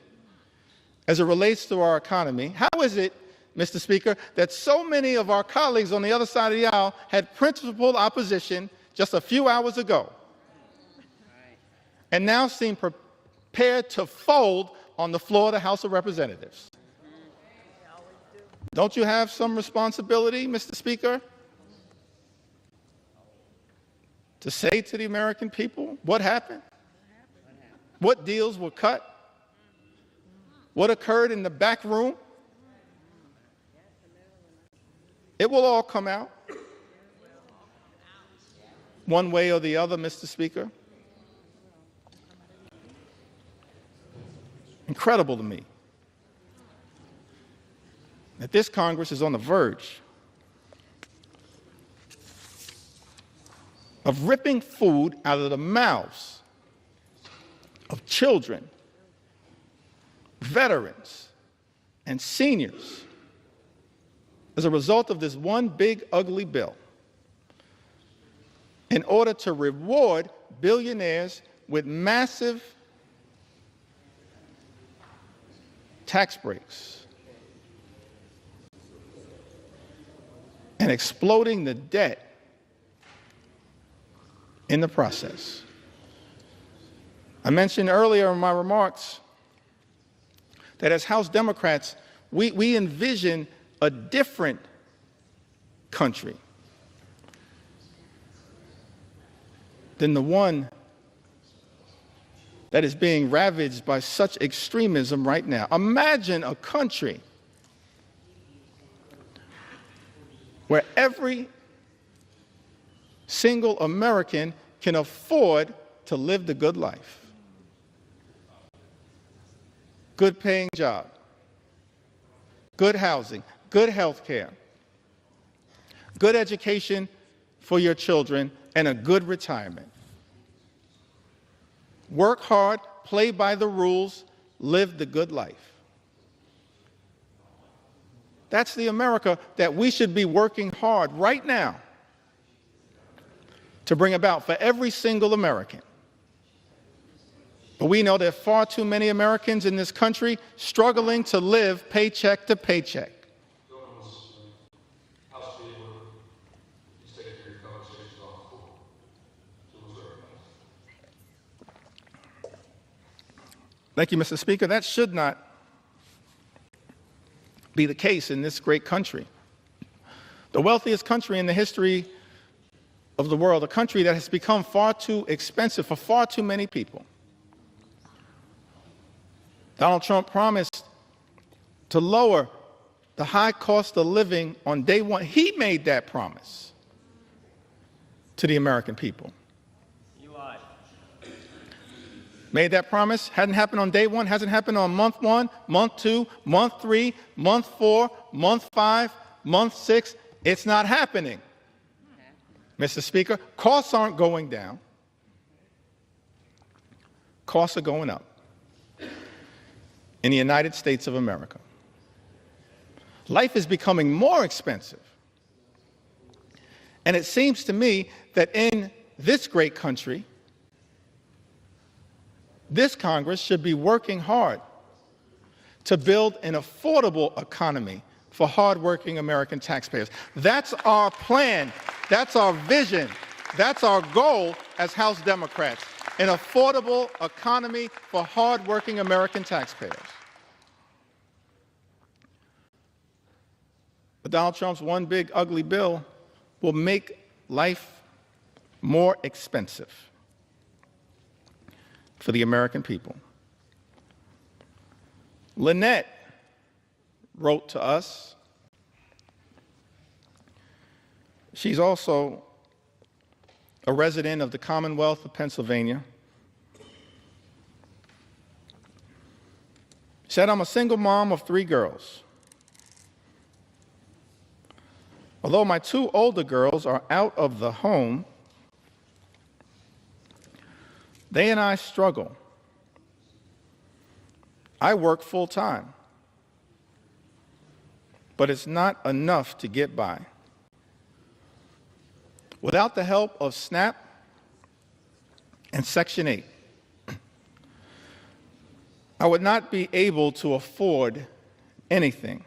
as it relates to our economy. How is it, Mr. Speaker, that so many of our colleagues on the other side of the aisle had principled opposition just a few hours ago and now seem prepared to fold on the floor of the House of Representatives? Don't you have some responsibility, Mr. Speaker, to say to the American people what happened? What deals were cut? What occurred in the back room? It will all come out one way or the other, Mr. Speaker. Incredible to me that this Congress is on the verge of ripping food out of the mouths of children, veterans, and seniors as a result of this one big ugly bill in order to reward billionaires with massive tax breaks and exploding the debt in the process. I mentioned earlier in my remarks that as House Democrats, we envision a different country than the one that is being ravaged by such extremism right now. Imagine a country where every single American can afford to live the good life. Good paying job, good housing, good health care, good education for your children, and a good retirement. Work hard, play by the rules, live the good life. That's the America that we should be working hard right now to bring about for every single American. But we know there are far too many Americans in this country struggling to live paycheck to paycheck. Thank you, Mr. Speaker. That should not be the case in this great country. The wealthiest country in the history of the world, a country that has become far too expensive for far too many people. Donald Trump promised to lower the high cost of living on day one. He made that promise to the American people. You lied. Made that promise, hadn't happened on day one, hasn't happened on month 1, month 2, month 3, month 4, month 5, month 6. It's not happening. Mr. Speaker, costs aren't going down. Costs are going up in the United States of America. Life is becoming more expensive. And it seems to me that in this great country, this Congress should be working hard to build an affordable economy for hardworking American taxpayers. That's our plan. That's our vision. That's our goal as House Democrats, an affordable economy for hardworking American taxpayers. But Donald Trump's one big ugly bill will make life more expensive for the American people. Lynette wrote to us. She's also a resident of the Commonwealth of Pennsylvania. She said, I'm a single mom of 3 girls. Although my 2 older girls are out of the home, they and I struggle. I work full time, but it's not enough to get by. Without the help of SNAP and Section 8, I would not be able to afford anything.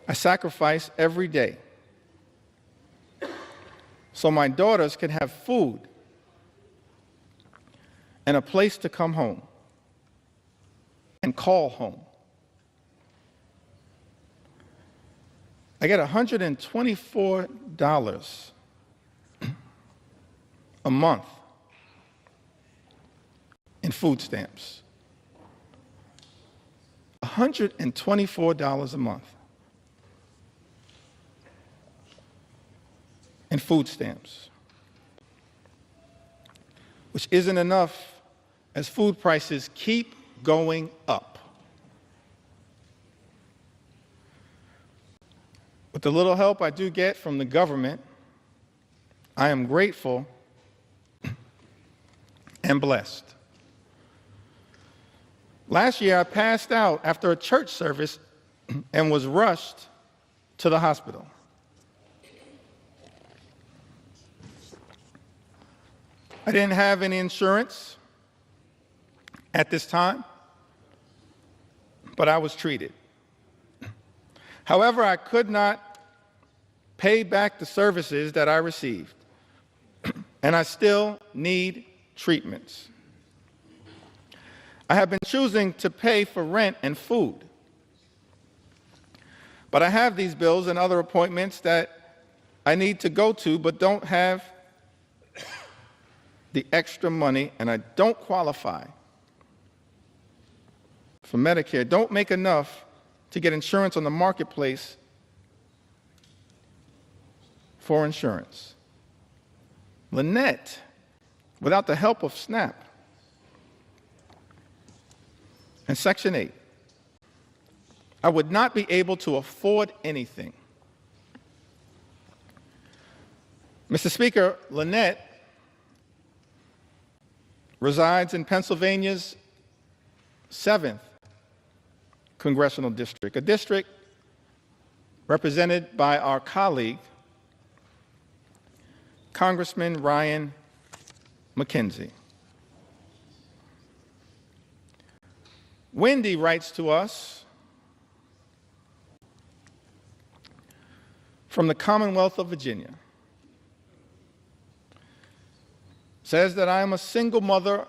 I sacrifice every day so my daughters can have food and a place to come home and call home. I get $124 a month in food stamps. $124 a month in food stamps, which isn't enough as food prices keep going up. With the little help I do get from the government, I am grateful and blessed. Last year, I passed out after a church service and was rushed to the hospital. I didn't have any insurance at this time, but I was treated. However, I could not pay back the services that I received, and I still need treatments. I have been choosing to pay for rent and food, but I have these bills and other appointments that I need to go to but don't have the extra money, and I don't qualify for Medicare, don't make enough to get insurance on the marketplace for insurance. Lynette, without the help of SNAP and Section 8, I would not be able to afford anything. Mr. Speaker, Lynette resides in Pennsylvania's 7th congressional district, a district represented by our colleague, Congressman Ryan McKenzie. Wendy writes to us from the Commonwealth of Virginia. Says that I am a single mother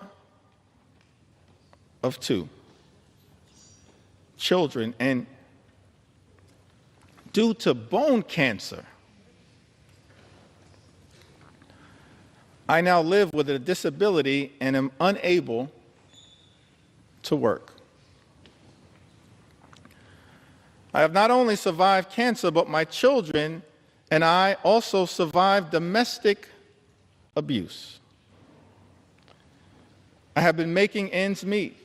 of 2 children, and due to bone cancer, I now live with a disability and am unable to work. I have not only survived cancer, but my children and I also survived domestic abuse. I have been making ends meet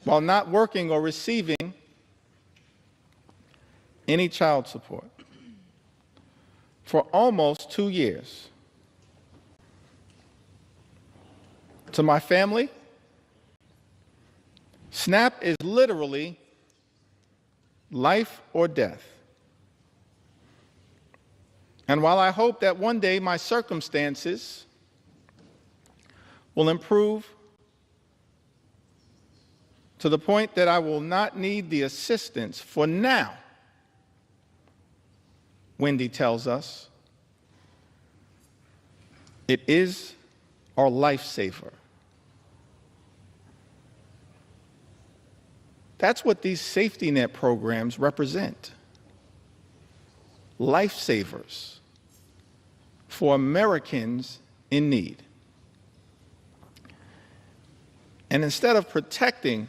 while not working or receiving any child support for almost 2 years. To my family, SNAP is literally life or death. And while I hope that one day my circumstances will improve to the point that I will not need the assistance for now, Wendy tells us, it is our lifesaver. That's what these safety net programs represent. Lifesavers for Americans in need. And instead of protecting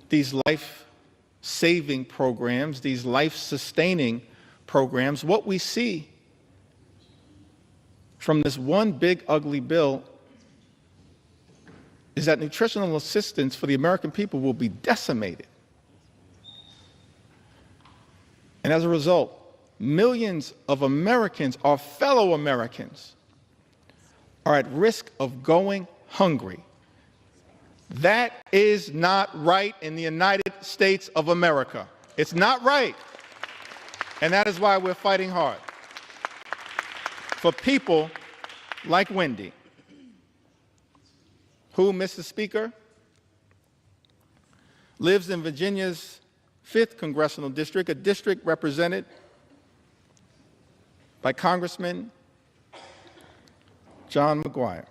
these life-saving programs, these life-sustaining programs, what we see from this one big ugly bill is that nutritional assistance for the American people will be decimated. And as a result, millions of Americans, our fellow Americans, are at risk of going hungry. That is not right in the United States of America. It's not right. And that is why we're fighting hard for people like Wendy, who, Mr. Speaker, lives in Virginia's 5th Congressional District, a district represented by Congressman John McGuire.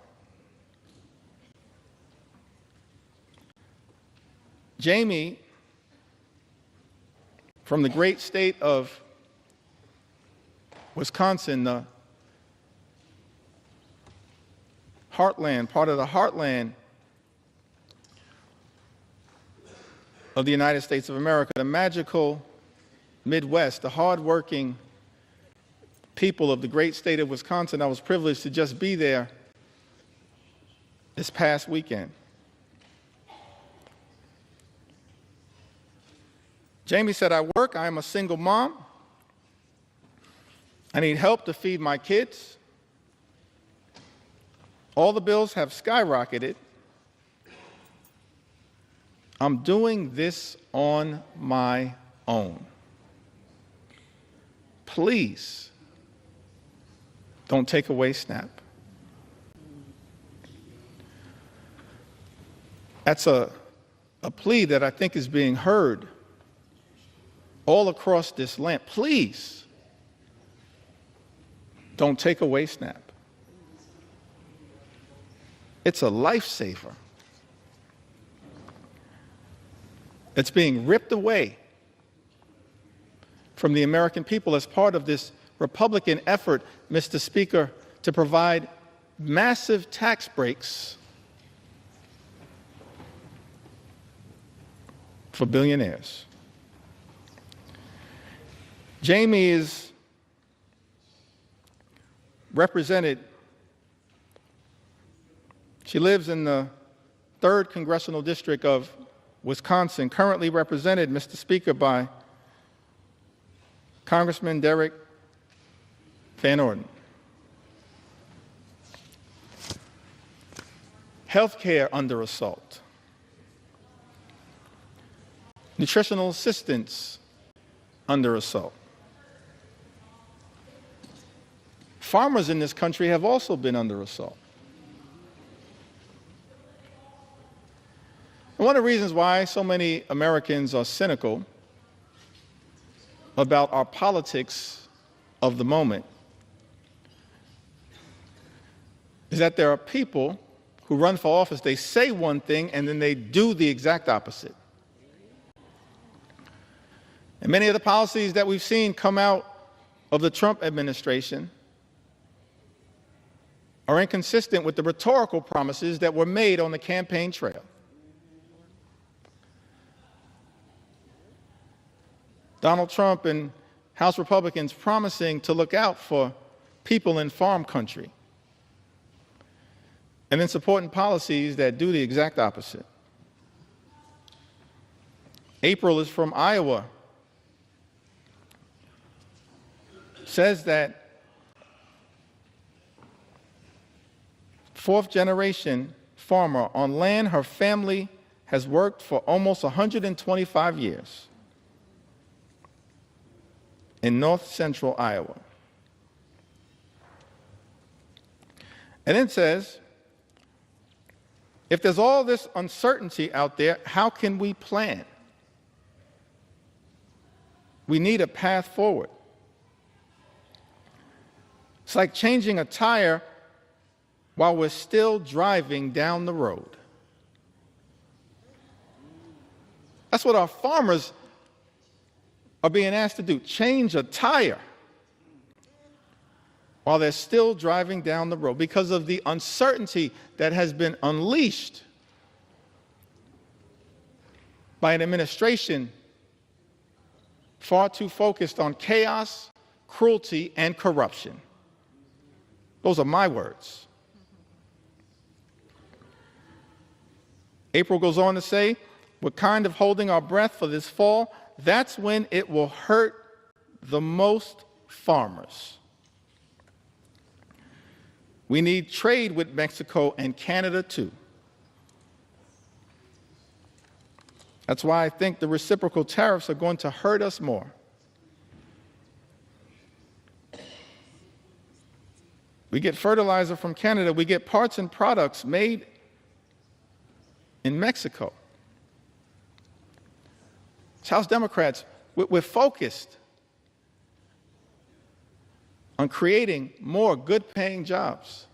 Jamie, from the great state of Wisconsin, the heartland, part of the heartland of the United States of America, the magical Midwest, the hardworking people of the great state of Wisconsin. I was privileged to just be there this past weekend. Jamie said, I work, I am a single mom. I need help to feed my kids. All the bills have skyrocketed. I'm doing this on my own. Please don't take away SNAP. That's a plea that I think is being heard all across this land. Please don't take away SNAP. It's a lifesaver. It's being ripped away from the American people as part of this Republican effort, Mr. Speaker, to provide massive tax breaks for billionaires. Jamie is represented. She lives in the 3rd Congressional District of Wisconsin, currently represented, Mr. Speaker, by Congressman Derek Van Orden. Healthcare under assault. Nutritional assistance under assault. Farmers in this country have also been under assault. And one of the reasons why so many Americans are cynical about our politics of the moment is that there are people who run for office, they say one thing and then they do the exact opposite. And many of the policies that we've seen come out of the Trump administration are inconsistent with the rhetorical promises that were made on the campaign trail. Donald Trump and House Republicans promising to look out for people in farm country, and then supporting policies that do the exact opposite. April is from Iowa. Says that fourth-generation farmer on land her family has worked for almost 125 years in north-central Iowa. And then says, if there's all this uncertainty out there, how can we plan? We need a path forward. It's like changing a tire while we're still driving down the road. That's what our farmers are being asked to do, change a tire while they're still driving down the road because of the uncertainty that has been unleashed by an administration far too focused on chaos, cruelty, and corruption. Those are my words. April goes on to say, we're kind of holding our breath for this fall. That's when it will hurt the most farmers. We need trade with Mexico and Canada too. That's why I think the reciprocal tariffs are going to hurt us more. We get fertilizer from Canada. We get parts and products made in Mexico. As House Democrats, we're focused on creating more good-paying jobs,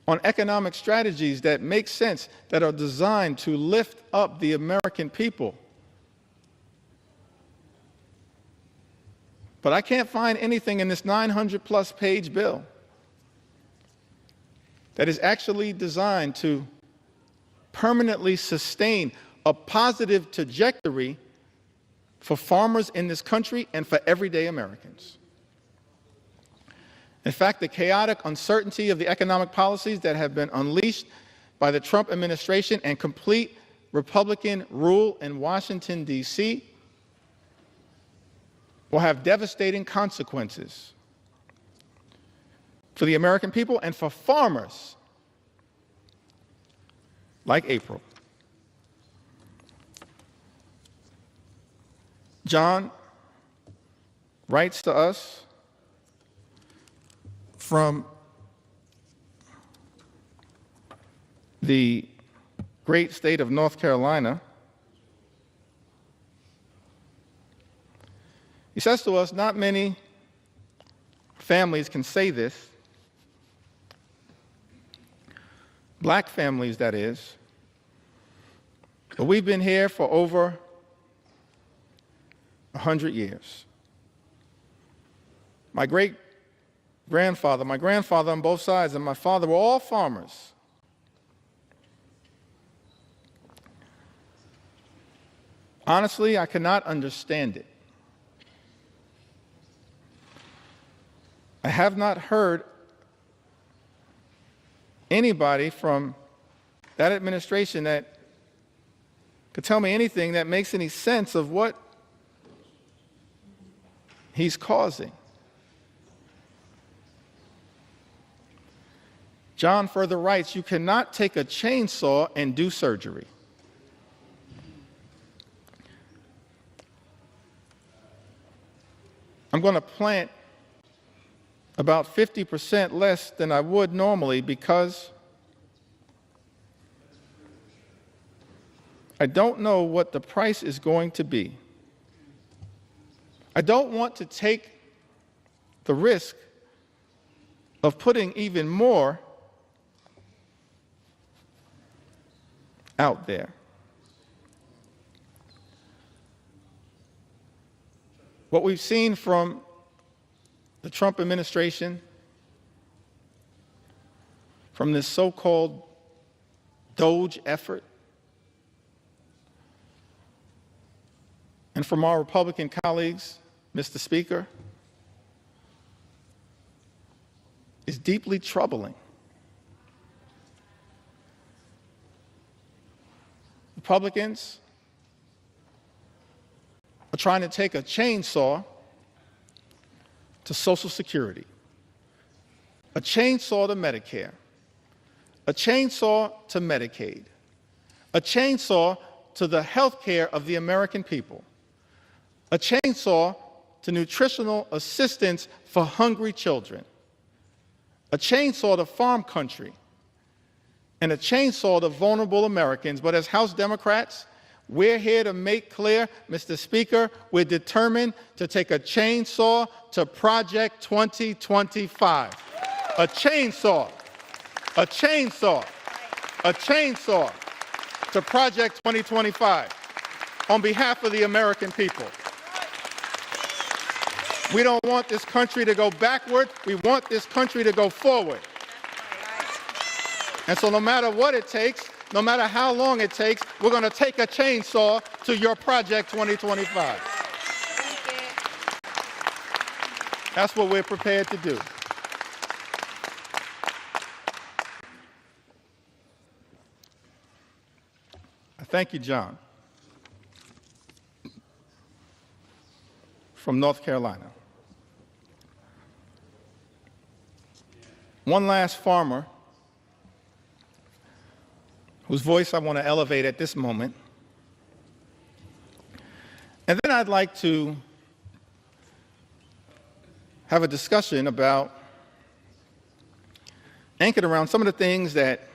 on economic strategies that make sense, that are designed to lift up the American people. But I can't find anything in this 900-plus page bill that is actually designed to permanently sustain a positive trajectory for farmers in this country and for everyday Americans. In fact, the chaotic uncertainty of the economic policies that have been unleashed by the Trump administration and complete Republican rule in Washington, D.C., will have devastating consequences for the American people and for farmers like April. John writes to us from the great state of North Carolina. He says to us, not many families can say this, black families that is, but we've been here for over 100 years. My grandfather on both sides, and my father were all farmers. Honestly, I cannot understand it. I have not heard anybody from that administration that could tell me anything that makes any sense of what he's causing. John further writes, you cannot take a chainsaw and do surgery. I'm going to plant about 50% less than I would normally because I don't know what the price is going to be. I don't want to take the risk of putting even more out there. What we've seen from the Trump administration, from this so-called DOGE effort, and from our Republican colleagues, Mr. Speaker, is deeply troubling. Republicans are trying to take a chainsaw to Social Security, a chainsaw to Medicare, a chainsaw to Medicaid, a chainsaw to the health care of the American people, a chainsaw to nutritional assistance for hungry children, a chainsaw to farm country, and a chainsaw to vulnerable Americans. But as House Democrats, we're here to make clear, Mr. Speaker, we're determined to take a chainsaw to Project 2025. A chainsaw, a chainsaw, a chainsaw to Project 2025 on behalf of the American people. We don't want this country to go backward. We want this country to go forward. And so no matter what it takes, no matter how long it takes, we're going to take a chainsaw to your Project 2025. That's what we're prepared to do. Thank you, John, from North Carolina. One last farmer whose voice I want to elevate at this moment. And then I'd like to have a discussion about, anchored around some of the things that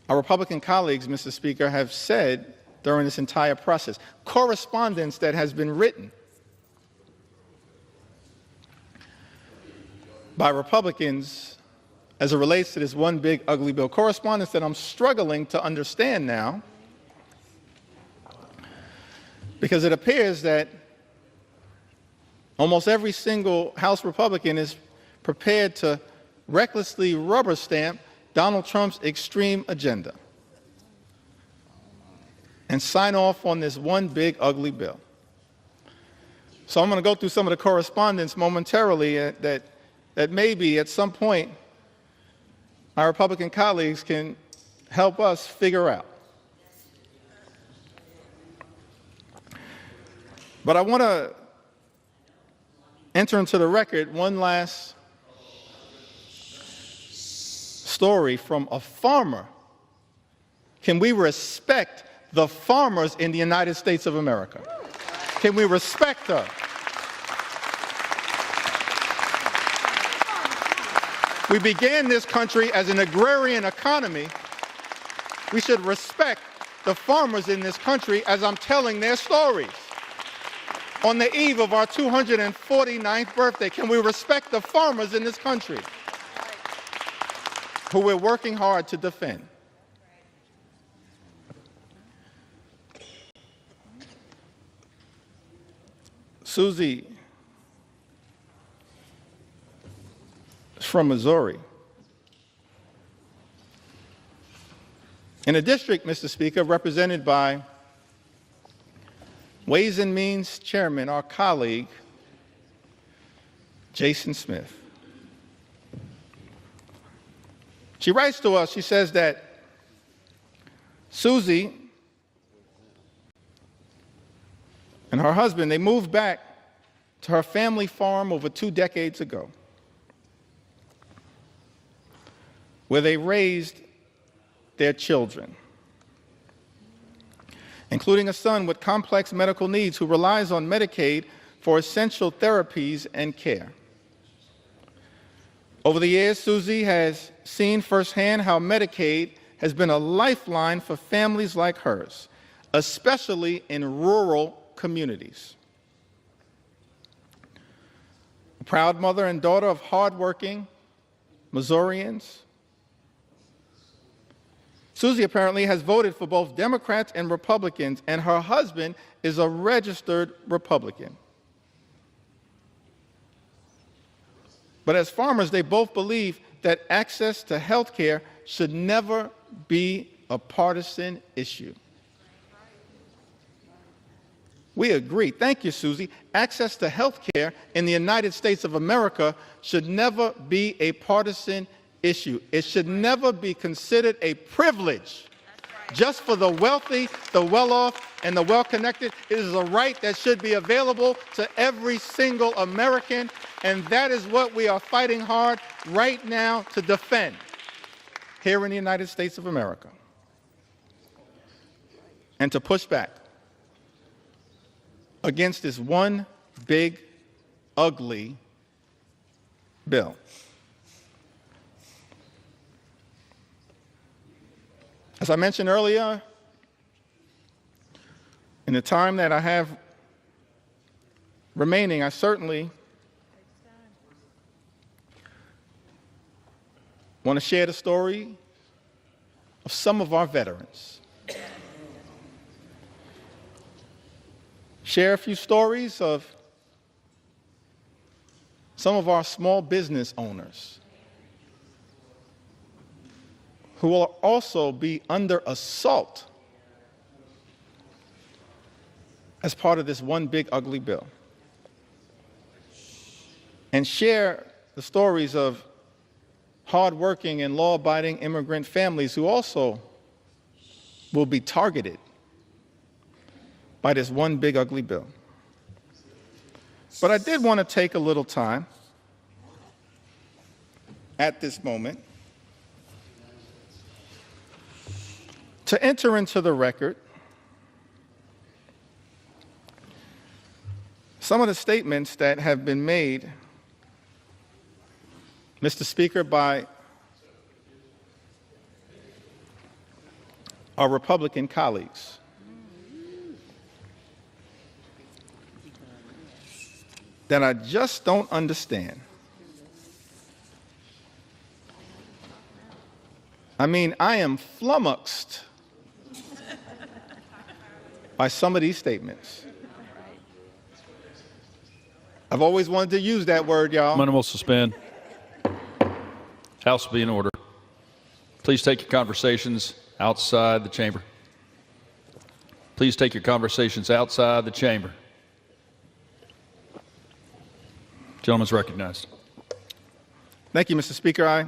our Republican colleagues, Mr. Speaker, have said during this entire process. Correspondence that has been written by Republicans as it relates to this one big ugly bill. Correspondence that I'm struggling to understand now, because it appears that almost every single House Republican is prepared to recklessly rubber stamp Donald Trump's extreme agenda and sign off on this one big ugly bill. So I'm going to go through some of the correspondence momentarily that maybe at some point our Republican colleagues can help us figure out. But I want to enter into the record one last story from a farmer. Can we respect the farmers in the United States of America? Can we respect them? We began this country as an agrarian economy. We should respect the farmers in this country as I'm telling their stories. On the eve of our 249th birthday, can we respect the farmers in this country who we're working hard to defend? Susie is from Missouri. In a district, Mr. Speaker, represented by Ways and Means Chairman, our colleague, Jason Smith. She writes to us, she says that Susie and her husband, they moved back to her family farm over 2 decades ago, where they raised their children, including a son with complex medical needs who relies on Medicaid for essential therapies and care. Over the years, Susie has seen firsthand how Medicaid has been a lifeline for families like hers, especially in rural communities. A proud mother and daughter of hardworking Missourians, Susie apparently has voted for both Democrats and Republicans, and her husband is a registered Republican. But as farmers, they both believe that access to health care should never be a partisan issue. We agree. Thank you, Susie. Access to health care in the United States of America should never be a partisan issue. It should never be considered a privilege just for the wealthy, the well-off, and the well-connected. It is a right that should be available to every single American, and that is what we are fighting hard right now to defend here in the United States of America, and to push back against this one big, ugly bill. As I mentioned earlier, in the time that I have remaining, I certainly want to share the story of some of our veterans. Share a few stories of some of our small business owners who will also be under assault as part of this one big ugly bill. And share the stories of hardworking and law-abiding immigrant families who also will be targeted by this one big ugly bill. But I did want to take a little time at this moment to enter into the record some of the statements that have been made, Mr. Speaker, by our Republican colleagues. That I just don't understand. I mean, I am flummoxed by some of these statements. I've always wanted to use that word, y'all. Minimal suspend. House will be in order. Please take your conversations outside the chamber. Please take your conversations outside the chamber. Gentleman's recognized. Thank you, Mr. Speaker. I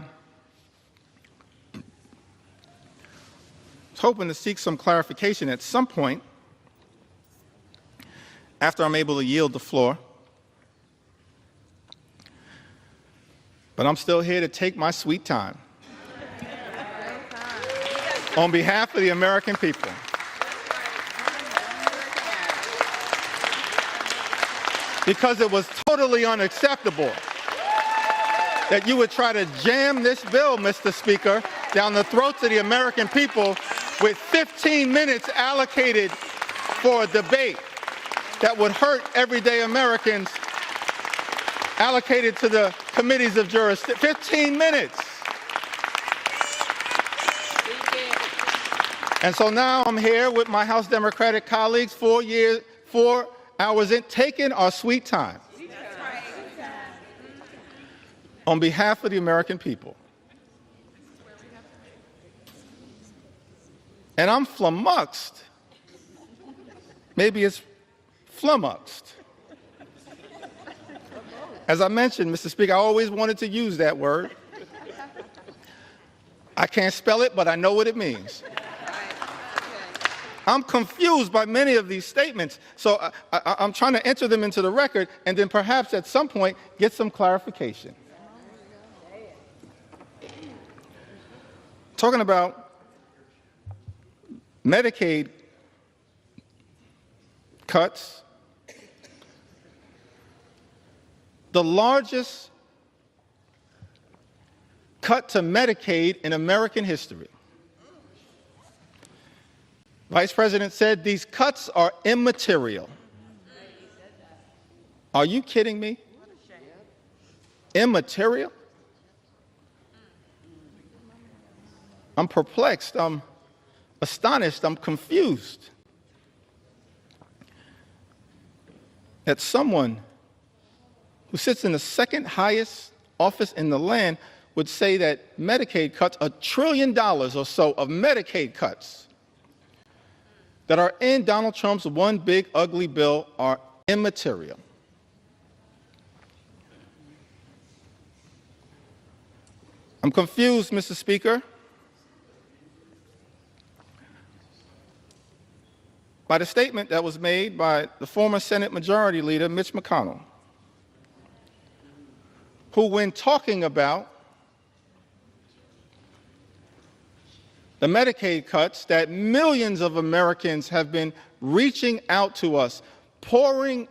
was hoping to seek some clarification at some point after I'm able to yield the floor. But I'm still here to take my sweet time on behalf of the American people. Because it was totally unacceptable that you would try to jam this bill, Mr. Speaker, down the throats of the American people with 15 minutes allocated for a debate that would hurt everyday Americans, allocated to the committees of jurisdiction. 15 minutes. And so now I'm here with my House Democratic colleagues, 4 hours in, taking our sweet time on behalf of the American people. And I'm flummoxed. Maybe it's flummoxed. As I mentioned, Mr. Speaker, I always wanted to use that word. I can't spell it, but I know what it means. I'm confused by many of these statements, so I'm trying to enter them into the record and then perhaps at some point get some clarification. Talking about Medicaid cuts, the largest cut to Medicaid in American history. Vice President said these cuts are immaterial. Are you kidding me? Immaterial? I'm perplexed. I'm astonished. I'm confused that someone who sits in the second highest office in the land would say that Medicaid cuts, $1 trillion or so of Medicaid cuts that are in Donald Trump's one big ugly bill are immaterial. I'm confused, Mr. Speaker, by the statement that was made by the former Senate Majority Leader, Mitch McConnell, who, when talking about the Medicaid cuts that millions of Americans have been reaching out to us, pouring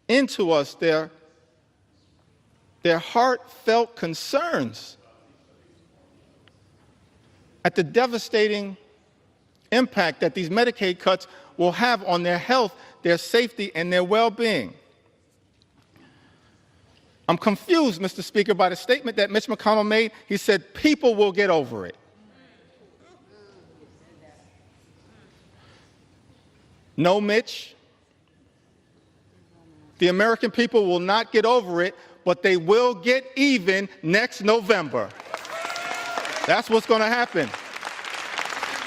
into us their heartfelt concerns at the devastating impact that these Medicaid cuts will have on their health, their safety, and their well-being. I'm confused, Mr. Speaker, by the statement that Mitch McConnell made. He said, people will get over it. No, Mitch. The American people will not get over it, but they will get even next November. That's what's going to happen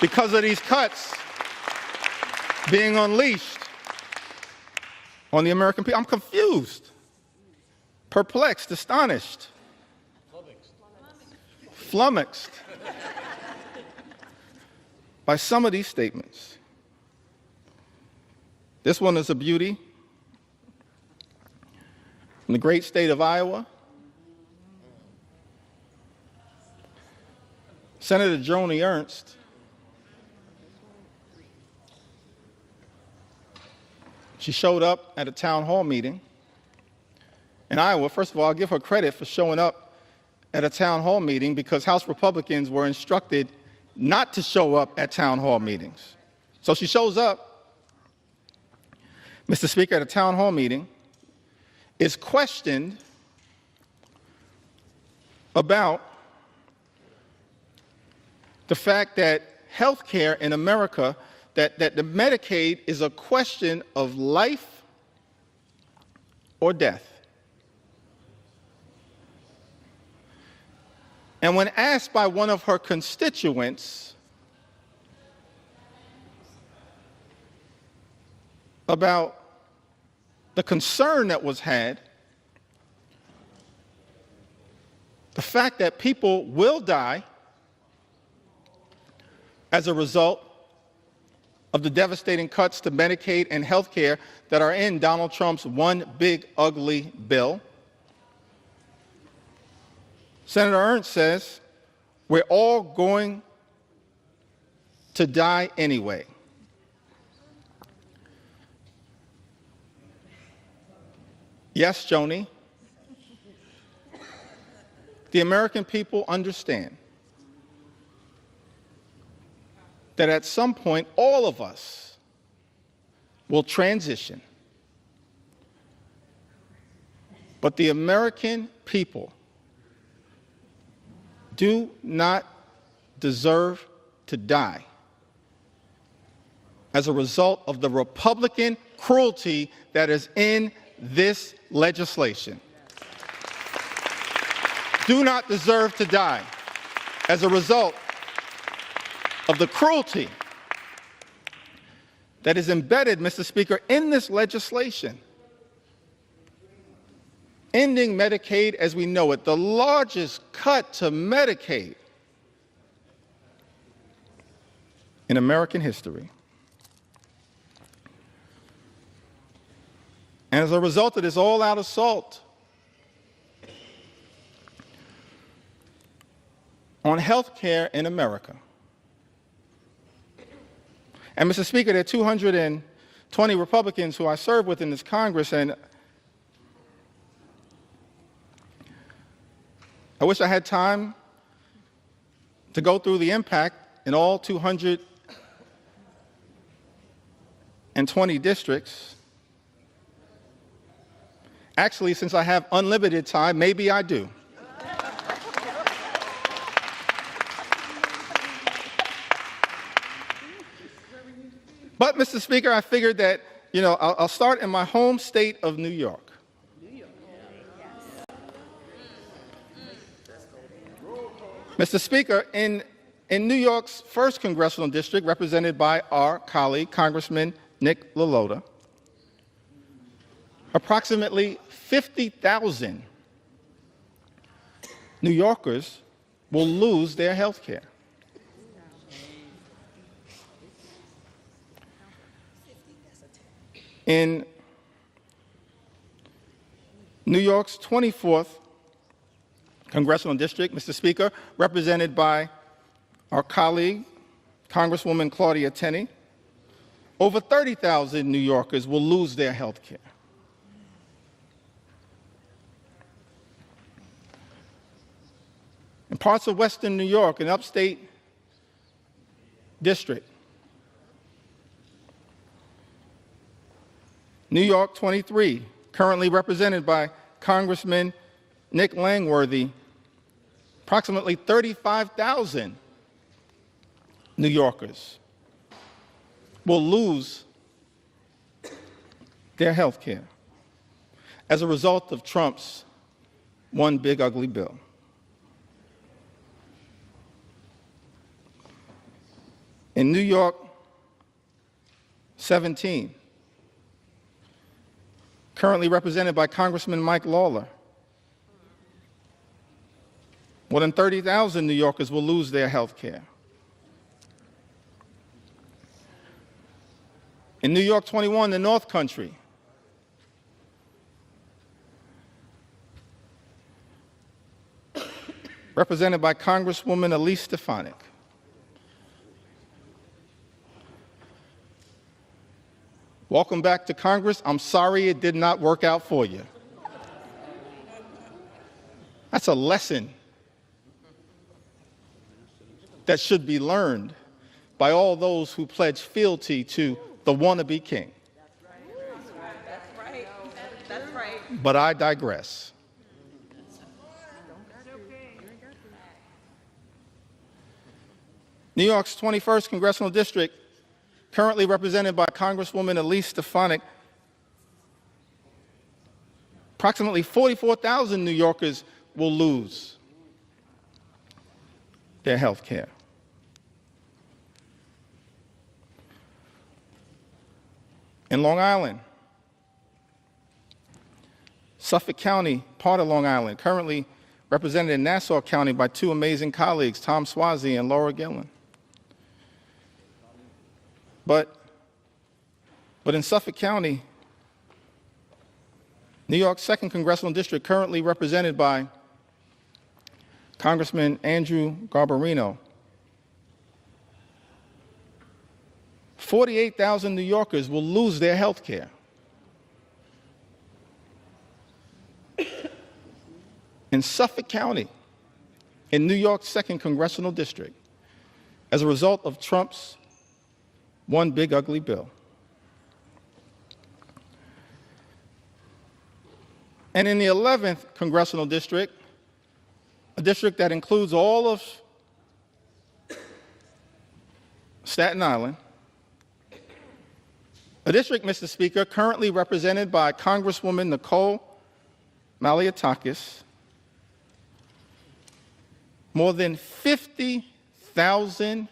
because of these cuts being unleashed on the American people. I'm confused, perplexed, astonished, flummoxed by some of these statements. This one is a beauty. In the great state of Iowa, Senator Joni Ernst she showed up at a town hall meeting in Iowa. First of all, I'll give her credit for showing up at a town hall meeting because House Republicans were instructed not to show up at town hall meetings. So she shows up, Mr. Speaker, at a town hall meeting, is questioned about the fact that health care in America, that the Medicaid is a question of life or death. And when asked by one of her constituents about the concern that was had, the fact that people will die as a result of the devastating cuts to Medicaid and health care that are in Donald Trump's one big ugly bill, Senator Ernst says, we're all going to die anyway. Yes, Joni, the American people understand that at some point all of us will transition. But the American people do not deserve to die as a result of the Republican cruelty that is in this legislation. Do not deserve to die as a result of the cruelty that is embedded, Mr. Speaker, in this legislation. Ending Medicaid as we know it, the largest cut to Medicaid in American history. And as a result of this all-out assault on health care in America, and Mr. Speaker, there are 220 Republicans who I serve with in this Congress, and I wish I had time to go through the impact in all 220 120 districts. Actually, since I have unlimited time, maybe I do. But, Mr. Speaker, I figured that, I'll start in my home state of New York. Mr. Speaker, in New York's 1st Congressional District, represented by our colleague, Congressman Nick LaLota, approximately 50,000 New Yorkers will lose their health care. In New York's 24th Congressional District, Mr. Speaker, represented by our colleague, Congresswoman Claudia Tenney, over 30,000 New Yorkers will lose their health care. In parts of Western New York and upstate district, New York 23, currently represented by Congressman Nick Langworthy, approximately 35,000 New Yorkers will lose their health care as a result of Trump's one big ugly bill. In New York 17, currently represented by Congressman Mike Lawler, more than 30,000 New Yorkers will lose their health care. In New York 21, the North Country, represented by Congresswoman Elise Stefanik, welcome back to Congress. I'm sorry it did not work out for you. That's a lesson that should be learned by all those who pledge fealty to the wannabe king. That's right. That's right. But I digress. New York's 21st Congressional District, currently represented by Congresswoman Elise Stefanik, approximately 44,000 New Yorkers will lose their health care. In Long Island, Suffolk County, part of Long Island, currently represented in Nassau County by two amazing colleagues, Tom Swazi and Laura Gillen. But in Suffolk County, New York's 2nd Congressional District, currently represented by Congressman Andrew Garbarino, 48,000 New Yorkers will lose their health care. In Suffolk County, in New York's 2nd Congressional District, as a result of Trump's one big ugly bill. And in the 11th Congressional District, a district that includes all of Staten Island, a district, Mr. Speaker, currently represented by Congresswoman Nicole Malliotakis, more than 50,000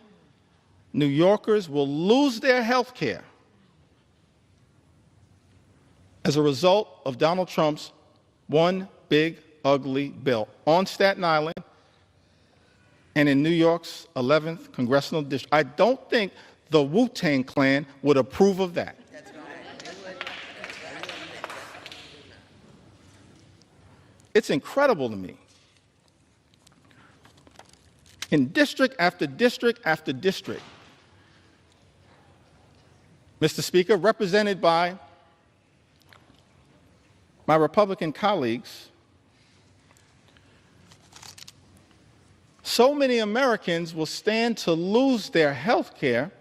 New Yorkers will lose their health care as a result of Donald Trump's one big ugly bill on Staten Island and in New York's 11th Congressional District. I don't think the Wu-Tang Clan would approve of that. It's incredible to me. In district after district after district, Mr. Speaker, represented by my Republican colleagues, so many Americans will stand to lose their health care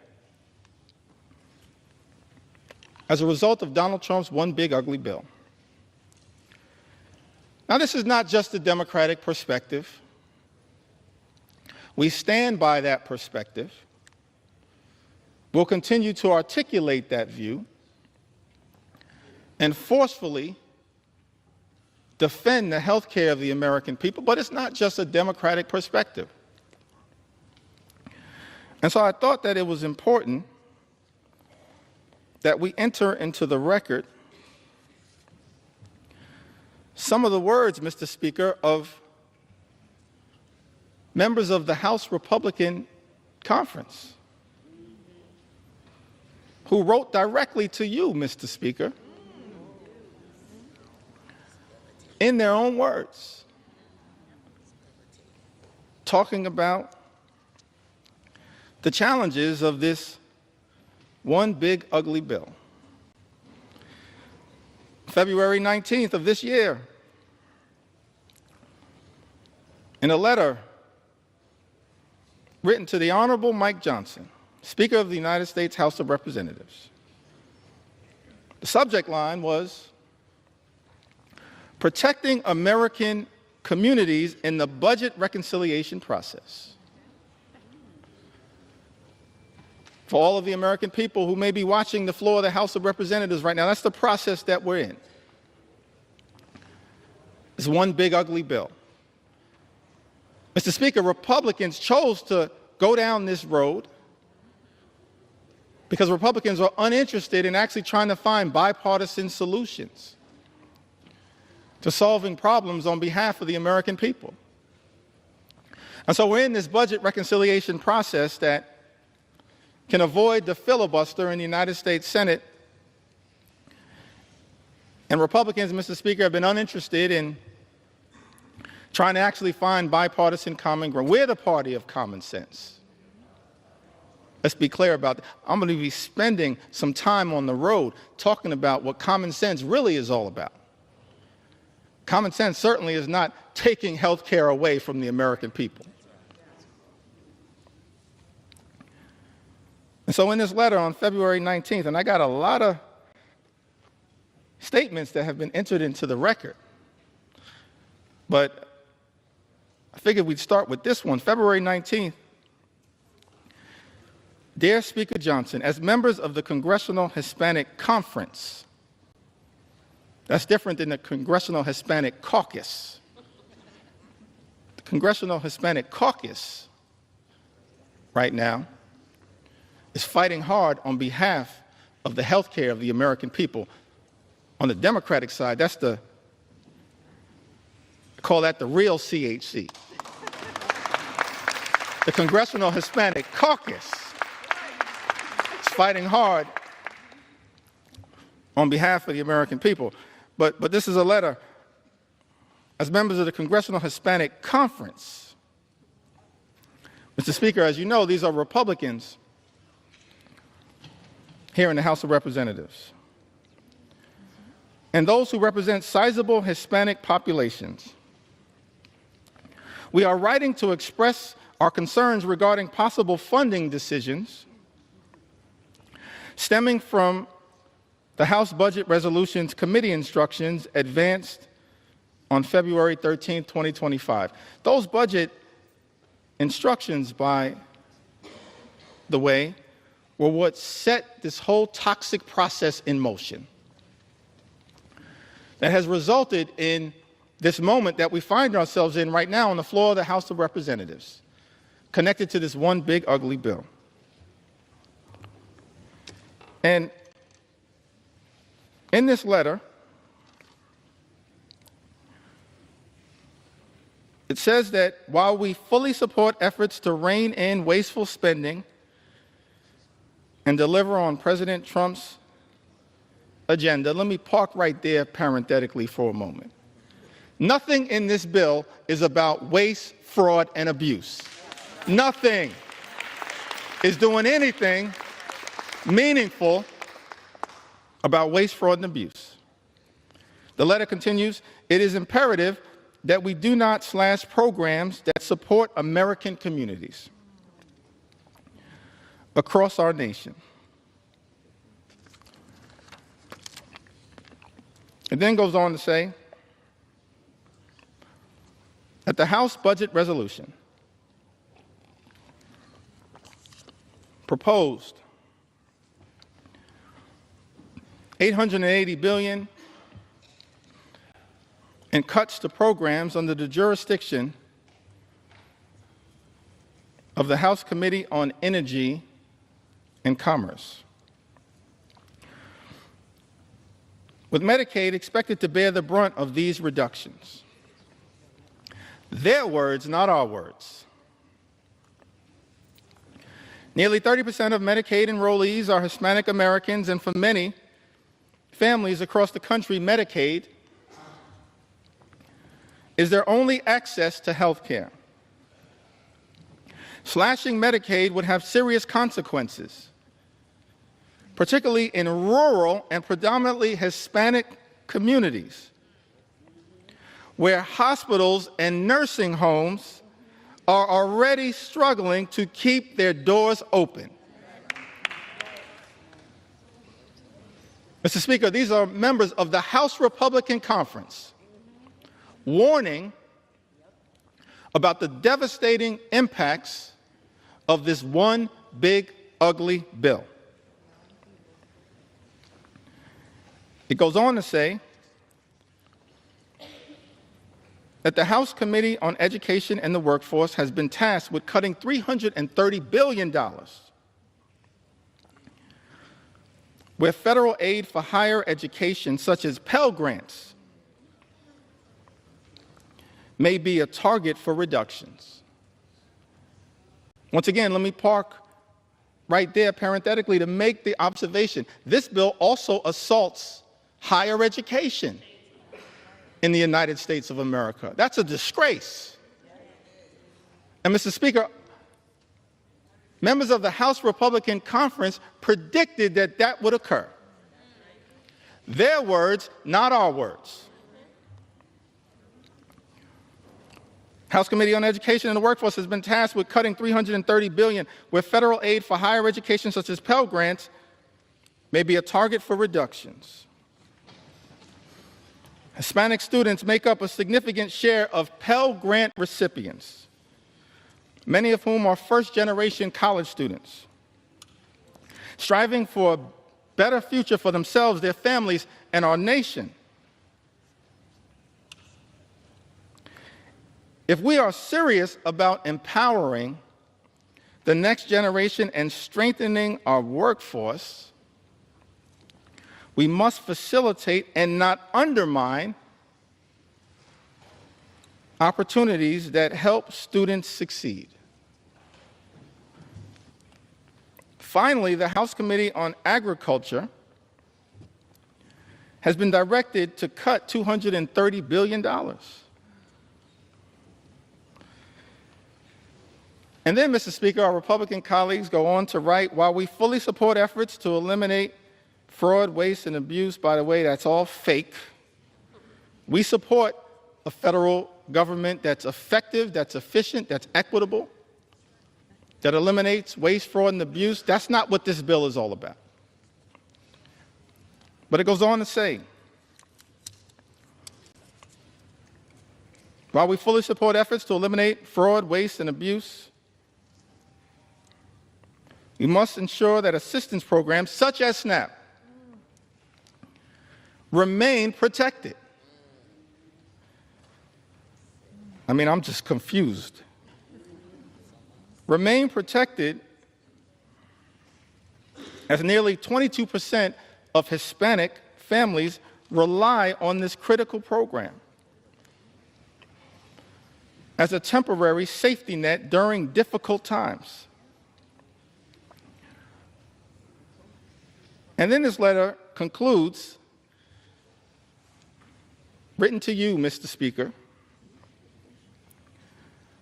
as a result of Donald Trump's one big ugly bill. Now, this is not just a Democratic perspective. We stand by that perspective. We'll continue to articulate that view and forcefully defend the health care of the American people, but it's not just a Democratic perspective. And so I thought that it was important that we enter into the record some of the words, Mr. Speaker, of members of the House Republican Conference who wrote directly to you, Mr. Speaker, in their own words, talking about the challenges of this one big ugly bill. February 19th of this year, in a letter written to the Honorable Mike Johnson, Speaker of the United States House of Representatives, the subject line was, "Protecting American Communities in the Budget Reconciliation Process." For all of the American people who may be watching the floor of the House of Representatives right now, that's the process that we're in. It's one big ugly bill. Mr. Speaker, Republicans chose to go down this road because Republicans are uninterested in actually trying to find bipartisan solutions to solving problems on behalf of the American people. And so we're in this budget reconciliation process that can avoid the filibuster in the United States Senate. And Republicans, Mr. Speaker, have been uninterested in trying to actually find bipartisan common ground. We're the party of common sense. Let's be clear about that. I'm going to be spending some time on the road talking about what common sense really is all about. Common sense certainly is not taking health care away from the American people. And so in this letter on February 19th, and I got a lot of statements that have been entered into the record, but I figured we'd start with this one. February 19th, Dear Speaker Johnson, as members of the Congressional Hispanic Conference, that's different than the Congressional Hispanic Caucus. The Congressional Hispanic Caucus right now is fighting hard on behalf of the health care of the American people. On the Democratic side, I call that the real CHC. The Congressional Hispanic Caucus is fighting hard on behalf of the American people. But this is a letter as members of the Congressional Hispanic Conference. Mr. Speaker, as you know, these are Republicans here in the House of Representatives. And those who represent sizable Hispanic populations. We are writing to express our concerns regarding possible funding decisions stemming from the House Budget Resolutions Committee instructions advanced on February 13, 2025. Those budget instructions, by the way, were what set this whole toxic process in motion that has resulted in this moment that we find ourselves in right now on the floor of the House of Representatives, connected to this one big ugly bill. And in this letter, it says that while we fully support efforts to rein in wasteful spending and deliver on President Trump's agenda, let me park right there parenthetically for a moment. Nothing in this bill is about waste, fraud, and abuse. Nothing is doing anything meaningful about waste, fraud, and abuse. The letter continues, it is imperative that we do not slash programs that support American communities across our nation. It then goes on to say that the House budget resolution proposed $880 billion in cuts to programs under the jurisdiction of the House Committee on Energy and Commerce, with Medicaid expected to bear the brunt of these reductions. Their words, not our words. Nearly 30% of Medicaid enrollees are Hispanic Americans, and for many families across the country, Medicaid is their only access to health care. Slashing Medicaid would have serious consequences, particularly in rural and predominantly Hispanic communities, where hospitals and nursing homes are already struggling to keep their doors open. Mr. Speaker, these are members of the House Republican Conference warning about the devastating impacts of this one big, ugly bill. It goes on to say that the House Committee on Education and the Workforce has been tasked with cutting $330 billion, where federal aid for higher education, such as Pell Grants, may be a target for reductions. Once again, let me park right there parenthetically to make the observation. This bill also assaults higher education in the United States of America. That's a disgrace. And Mr. Speaker, members of the House Republican Conference predicted that that would occur. Their words, not our words. House Committee on Education and the Workforce has been tasked with cutting $330 billion, where federal aid for higher education, such as Pell Grants, may be a target for reductions. Hispanic students make up a significant share of Pell Grant recipients, many of whom are first-generation college students, striving for a better future for themselves, their families, and our nation. If we are serious about empowering the next generation and strengthening our workforce, we must facilitate and not undermine opportunities that help students succeed. Finally, the House Committee on Agriculture has been directed to cut $230 billion. And then, Mr. Speaker, our Republican colleagues go on to write, while we fully support efforts to eliminate fraud, waste, and abuse, by the way, that's all fake, we support a federal government that's effective, that's efficient, that's equitable, that eliminates waste, fraud, and abuse. That's not what this bill is all about. But it goes on to say, while we fully support efforts to eliminate fraud, waste, and abuse, we must ensure that assistance programs such as SNAP remain protected. I mean, I'm just confused. Remain protected as nearly 22% of Hispanic families rely on this critical program as a temporary safety net during difficult times. And then this letter concludes, written to you, Mr. Speaker,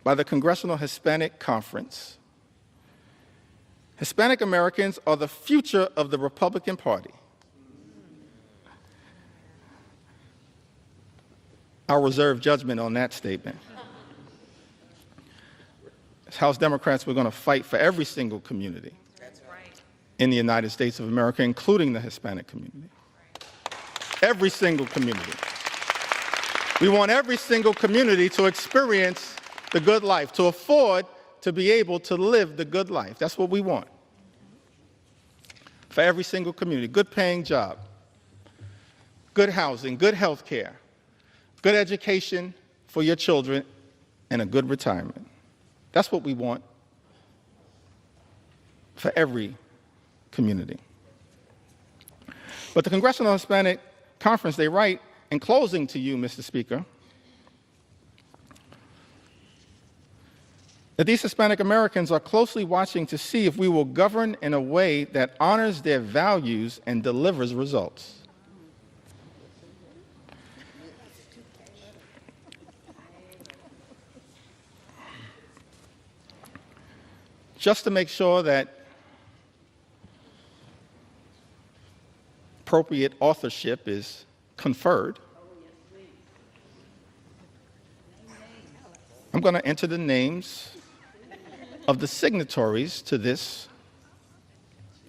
by the Congressional Hispanic Conference. Hispanic Americans are the future of the Republican Party. I'll reserve judgment on that statement. As House Democrats, we're going to fight for every single community in the United States of America, including the Hispanic community. Every single community. We want every single community to experience the good life, to afford to be able to live the good life. That's what we want. For every single community, good paying job, good housing, good health care, good education for your children, and a good retirement. That's what we want for every community. But the Congressional Hispanic Conference, they write, in closing to you, Mr. Speaker, that these Hispanic Americans are closely watching to see if we will govern in a way that honors their values and delivers results. Just to make sure that appropriate authorship is conferred, I'm going to enter the names of the signatories to this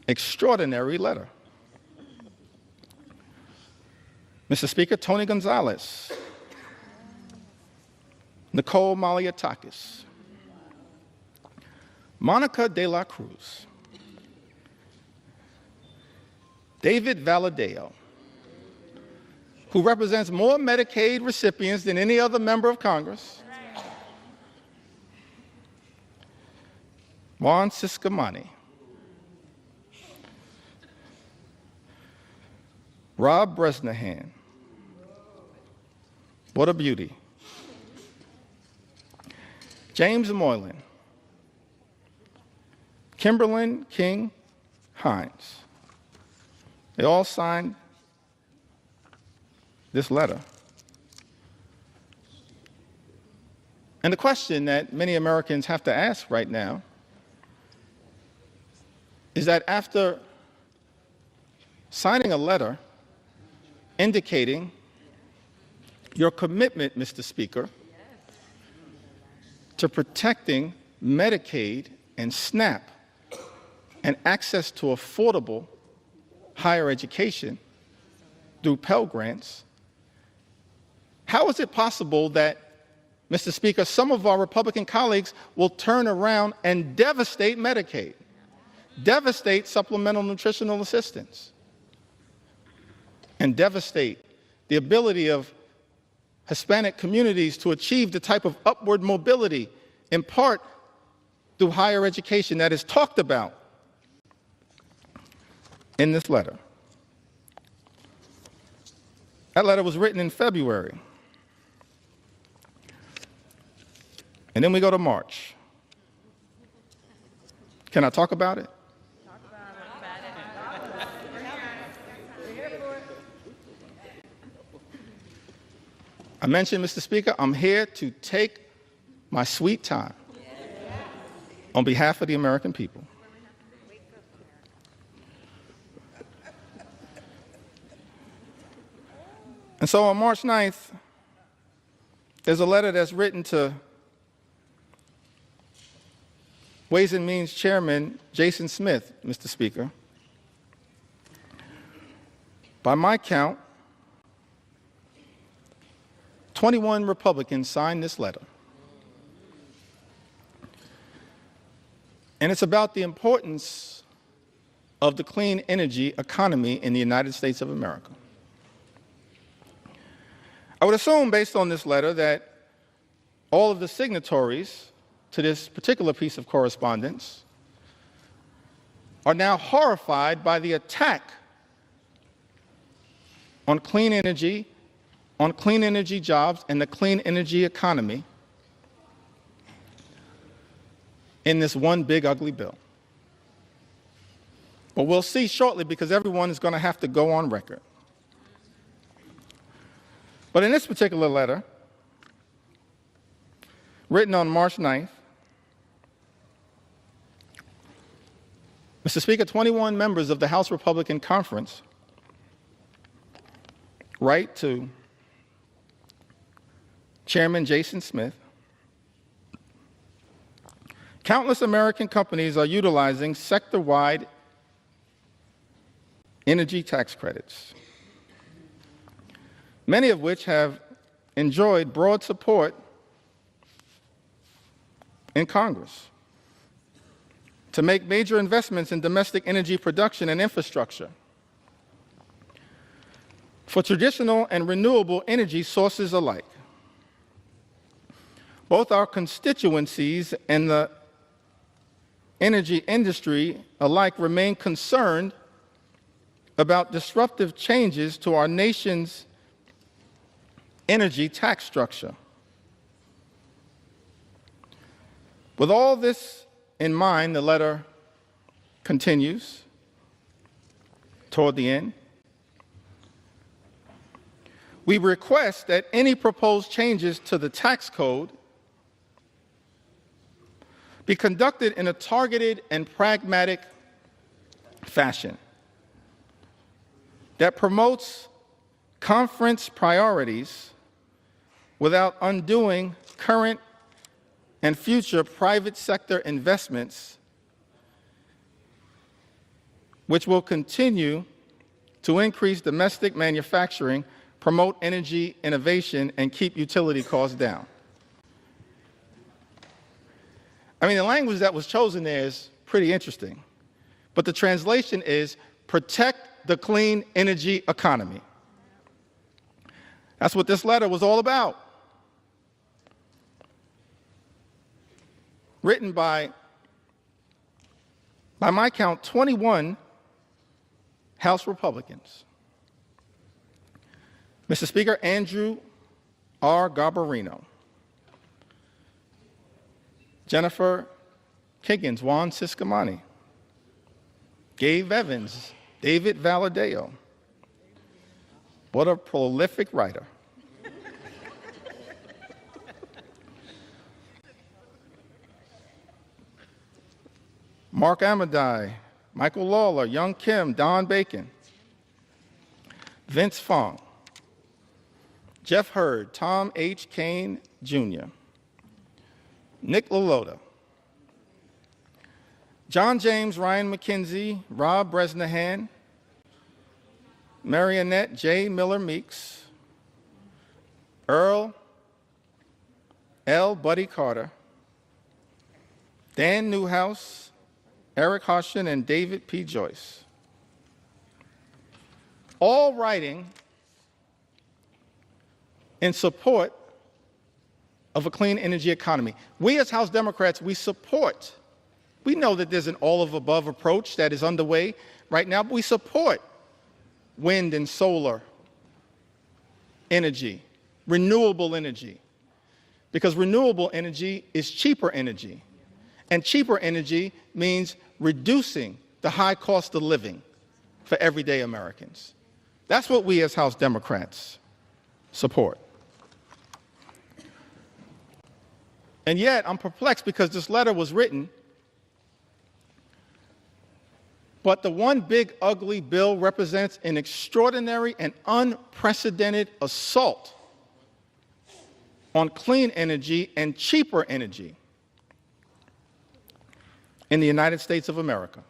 extraordinary letter. Mr. Speaker, Tony Gonzalez, Nicole Maliatakis, Monica de la Cruz, David Valadeo, who represents more Medicaid recipients than any other member of Congress, Juan Ciscomani, Rob Bresnahan, what a beauty, James Moylan, Kimberlyn King Hines. They all signed this letter. And the question that many Americans have to ask right now is that after signing a letter indicating your commitment, Mr. Speaker, to protecting Medicaid and SNAP and access to affordable higher education through Pell Grants, how is it possible that, Mr. Speaker, some of our Republican colleagues will turn around and devastate Medicaid, devastate supplemental nutritional assistance, and devastate the ability of Hispanic communities to achieve the type of upward mobility, in part through higher education, that is talked about in this letter? That letter was written in February. And then we go to March. Can I talk about it? I mentioned, Mr. Speaker, I'm here to take my sweet time on behalf of the American people. And so on March 9th, there's a letter that's written to Ways and Means Chairman Jason Smith, Mr. Speaker. By my count, 21 Republicans signed this letter. And it's about the importance of the clean energy economy in the United States of America. I would assume, based on this letter, that all of the signatories to this particular piece of correspondence are now horrified by the attack on clean energy jobs, and the clean energy economy in this one big ugly bill. But we'll see shortly, because everyone is going to have to go on record. But in this particular letter, written on March 9th, Mr. Speaker, 21 members of the House Republican Conference write to Chairman Jason Smith. Countless American companies are utilizing sector-wide energy tax credits. many of which have enjoyed broad support in Congress, to make major investments in domestic energy production and infrastructure for traditional and renewable energy sources alike. Both our constituencies and the energy industry alike remain concerned about disruptive changes to our nation's energy tax structure. With all this in mind, the letter continues toward the end. We request that any proposed changes to the tax code be conducted in a targeted and pragmatic fashion that promotes conference priorities without undoing current and future private sector investments, which will continue to increase domestic manufacturing, promote energy innovation, and keep utility costs down. I mean, the language that was chosen there is pretty interesting, but the translation is protect the clean energy economy. That's what this letter was all about. Written by my count, 21 House Republicans. Mr. Speaker, Andrew R. Garbarino, Jennifer Kiggins, Juan Ciscomani, Gabe Evans, David Valadeo. What a prolific writer. Mark Amadei, Michael Lawler, Young Kim, Don Bacon, Vince Fong, Jeff Hurd, Tom H. Kane Jr., Nick LaLota, John James, Ryan McKenzie, Rob Bresnahan, Marionette J. Miller Meeks, Earl L. Buddy Carter, Dan Newhouse, Eric Hoshin, and David P. Joyce, all writing in support of a clean energy economy. We as House Democrats, we know that there's an all-of-above approach that is underway right now, but we support wind and solar energy, renewable energy, because renewable energy is cheaper energy. And cheaper energy means reducing the high cost of living for everyday Americans. That's what we as House Democrats support. And yet, I'm perplexed because this letter was written, but the one big ugly bill represents an extraordinary and unprecedented assault on clean energy and cheaper energy in the United States of America.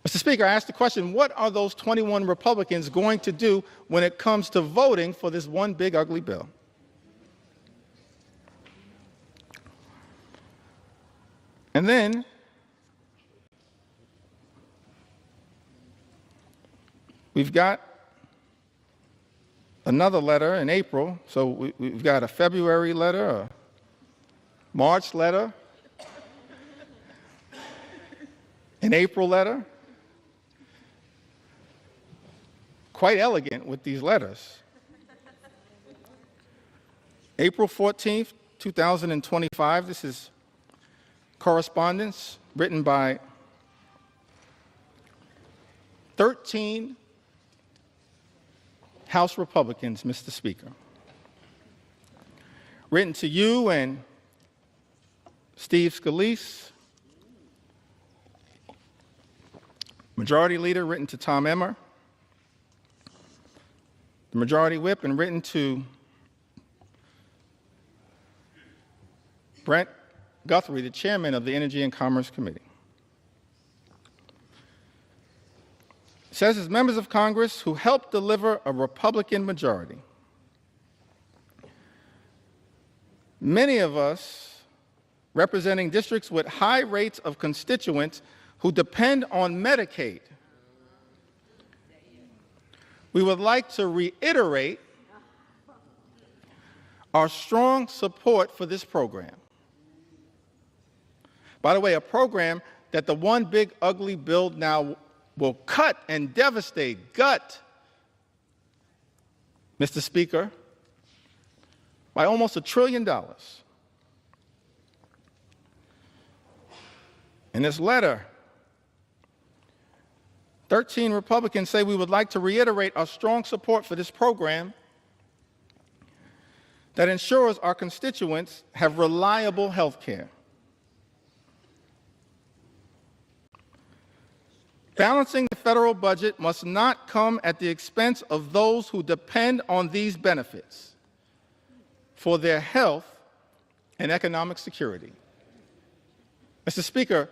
Mr. Speaker, I asked the question, what are those 21 Republicans going to do when it comes to voting for this one big ugly bill? And then we've got another letter in April. So we've got a February letter, a March letter, an April letter. Quite elegant with these letters. April 14th, 2025, this is correspondence written by 13 House Republicans, Mr. Speaker. Written to you and Steve Scalise. Majority Leader written to Tom Emmer. The Majority Whip, and written to Brent Guthrie, the Chairman of the Energy and Commerce Committee. It says as members of Congress who helped deliver a Republican majority, many of us representing districts with high rates of constituents who depend on Medicaid, we would like to reiterate our strong support for this program. By the way, a program that the one big ugly bill now will cut and devastate, gut, Mr. Speaker, by almost $1 trillion. In this letter, 13 Republicans say we would like to reiterate our strong support for this program that ensures our constituents have reliable health care. Balancing the federal budget must not come at the expense of those who depend on these benefits for their health and economic security. Mr. Speaker,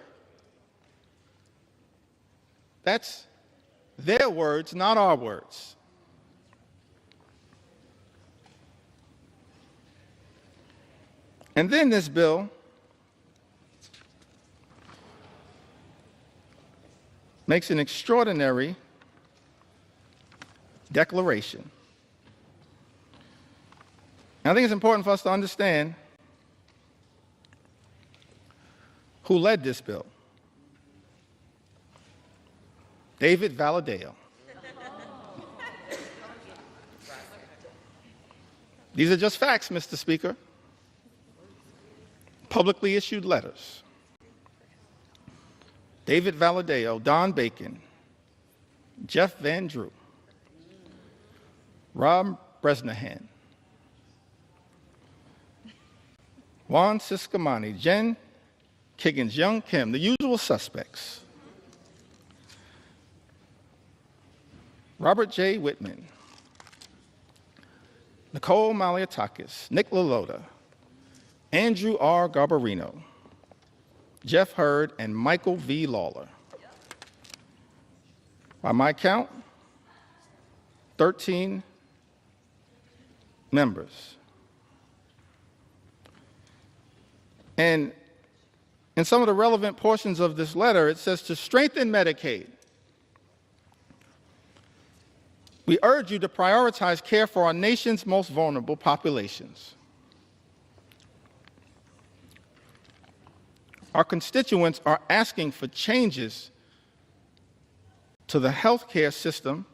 that's their words, not our words. And then this bill makes an extraordinary declaration. And I think it's important for us to understand who led this bill. David Valadao. These are just facts, Mr. Speaker. Publicly issued letters. David Valadao, Don Bacon, Jeff Van Drew, Rob Bresnahan, Juan Ciscomani, Jen Kiggins, Young Kim, the usual suspects. Robert J. Whitman, Nicole Maliatakis, Nick LaLota, Andrew R. Garbarino, Jeff Hurd, and Michael V. Lawler. By my count, 13 members. And in some of the relevant portions of this letter, it says to strengthen Medicaid, we urge you to prioritize care for our nation's most vulnerable populations. Our constituents are asking for changes to the healthcare system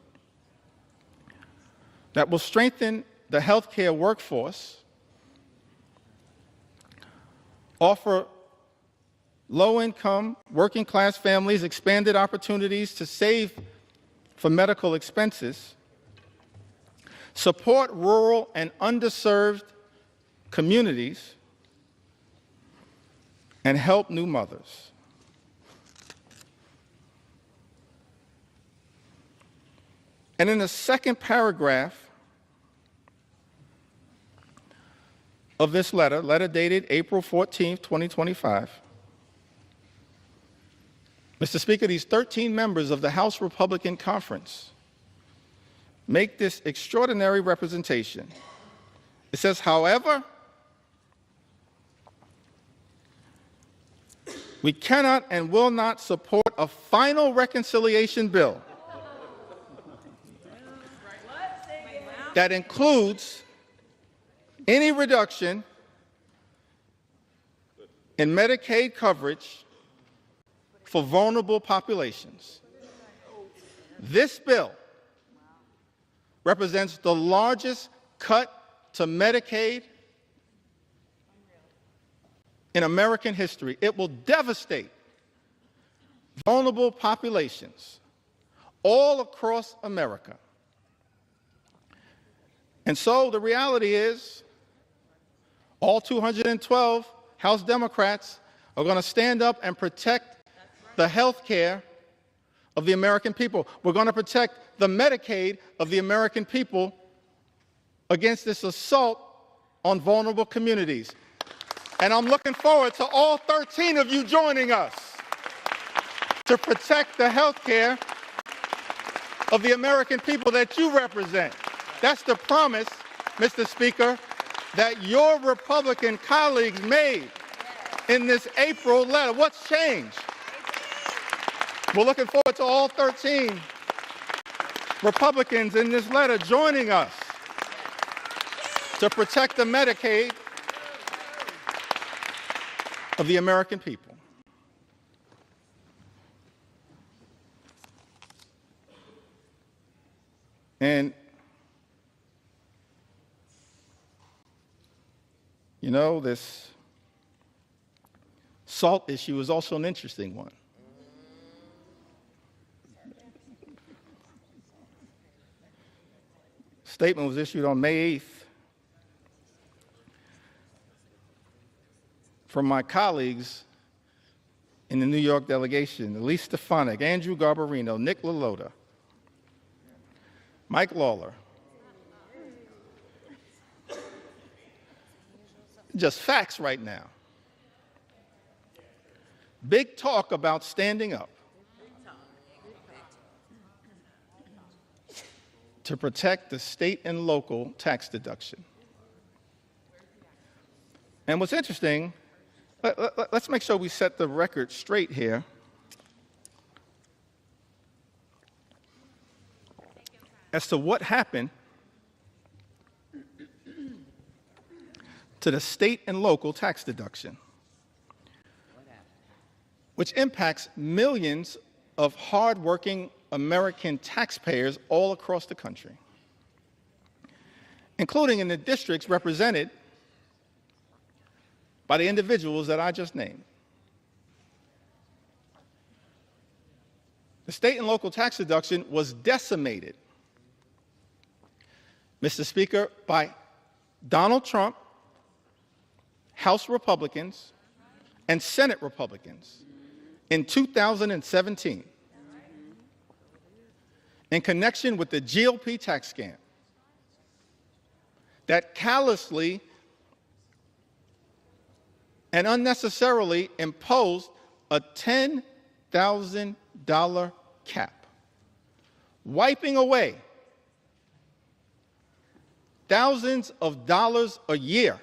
that will strengthen the healthcare workforce, offer low-income, working-class families expanded opportunities to save for medical expenses, support rural and underserved communities, and help new mothers. And in the second paragraph of this letter dated April 14, 2025, Mr. Speaker, these 13 members of the House Republican Conference make this extraordinary representation. It says, however, we cannot and will not support a final reconciliation bill that includes any reduction in Medicaid coverage for vulnerable populations. This bill represents the largest cut to Medicaid in American history. It will devastate vulnerable populations all across America. And so the reality is, all 212 House Democrats are going to stand up and protect the health care of the American people. We're going to protect the Medicaid of the American people against this assault on vulnerable communities. And I'm looking forward to all 13 of you joining us to protect the health care of the American people that you represent. That's the promise, Mr. Speaker, that your Republican colleagues made in this April letter. What's changed? We're looking forward to all 13 Republicans in this letter joining us to protect the Medicaid of the American people. And, you know, this SALT issue is also an interesting one. Statement was issued on May 8th from my colleagues in the New York delegation: Elise Stefanik, Andrew Garbarino, Nick LaLota, Mike Lawler. Just facts right now. Big talk about standing up to protect the state and local tax deduction. And what's interesting, let's make sure we set the record straight here. As to what happened to the state and local tax deduction, which impacts millions of hardworking American taxpayers all across the country, including in the districts represented by the individuals that I just named. The state and local tax deduction was decimated, Mr. Speaker, by Donald Trump, House Republicans, and Senate Republicans in 2017 in connection with the GOP tax scam that callously and unnecessarily imposed a $10,000 cap, wiping away thousands of dollars a year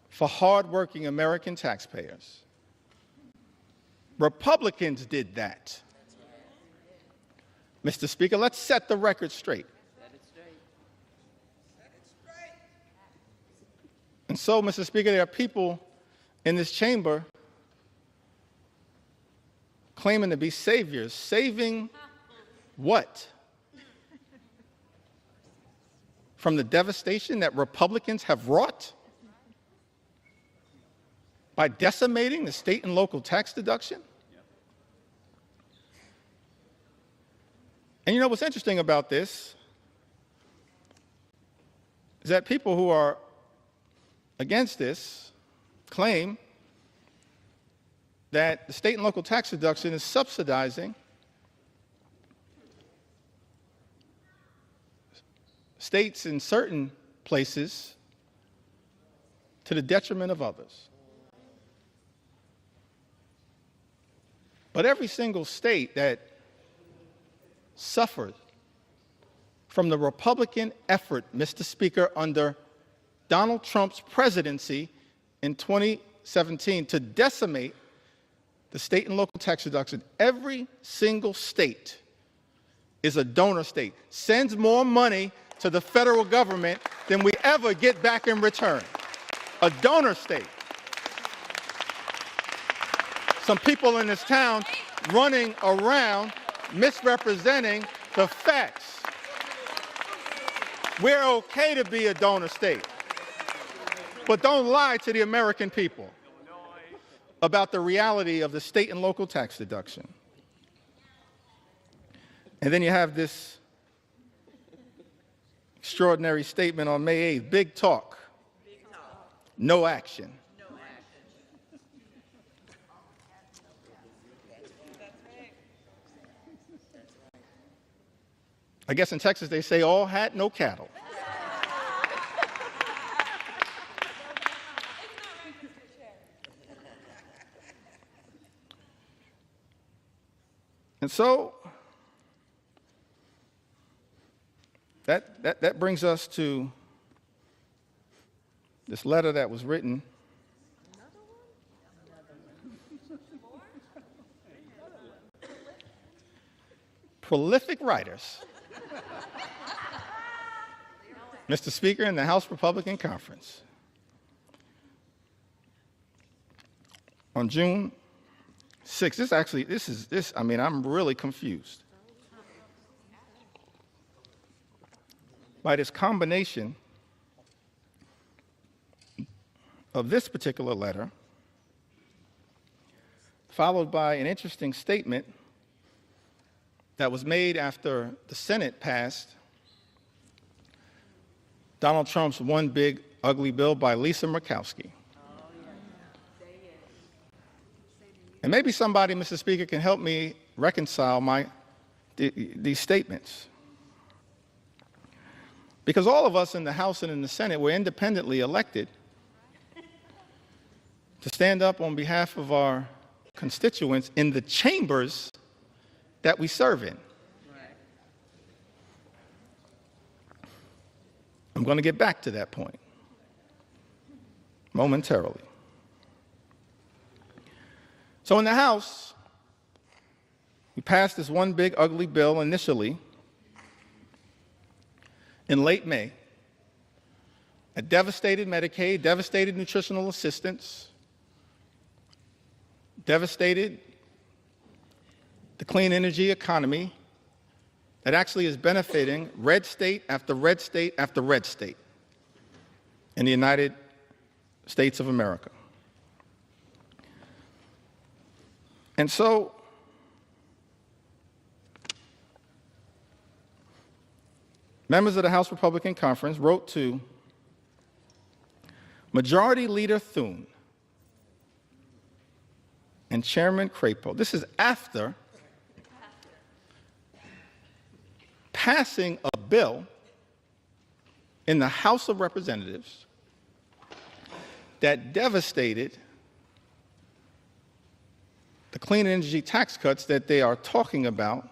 for hardworking American taxpayers. Republicans did that. Mr. Speaker, let's set the record straight. And so, Mr. Speaker, there are people in this chamber claiming to be saviors. Saving what? From the devastation that Republicans have wrought by decimating the state and local tax deduction? And you know what's interesting about this is that people who are against this claim that the state and local tax deduction is subsidizing states in certain places to the detriment of others. But every single state that suffered from the Republican effort, Mr. Speaker, under Donald Trump's presidency in 2017 to decimate the state and local tax deduction, every single state is a donor state, sends more money to the federal government than we ever get back in return. A donor state. Some people in this town running around misrepresenting the facts. We're okay to be a donor state, but don't lie to the American people about the reality of the state and local tax deduction. And then you have this extraordinary statement on May 8th, big talk, no action. I guess in Texas they say all hat, no cattle. And so that brings us to this letter that was written prolific writers, Mr. Speaker, in the House Republican Conference. On June 6th, I'm really confused by this combination of this particular letter, followed by an interesting statement that was made after the Senate passed Donald Trump's One Big Ugly Bill by Lisa Murkowski. And maybe somebody, Mr. Speaker, can help me reconcile these statements. Because all of us in the House and in the Senate were independently elected to stand up on behalf of our constituents in the chambers that we serve in. I'm going to get back to that point momentarily. So in the House, we passed this One Big Ugly Bill initially in late May. It devastated Medicaid, devastated nutritional assistance, devastated the clean energy economy that actually is benefiting red state after red state after red state in the United States of America. And so, members of the House Republican Conference wrote to Majority Leader Thune and Chairman Crapo. This is after passing a bill in the House of Representatives that devastated the clean energy tax cuts that they are talking about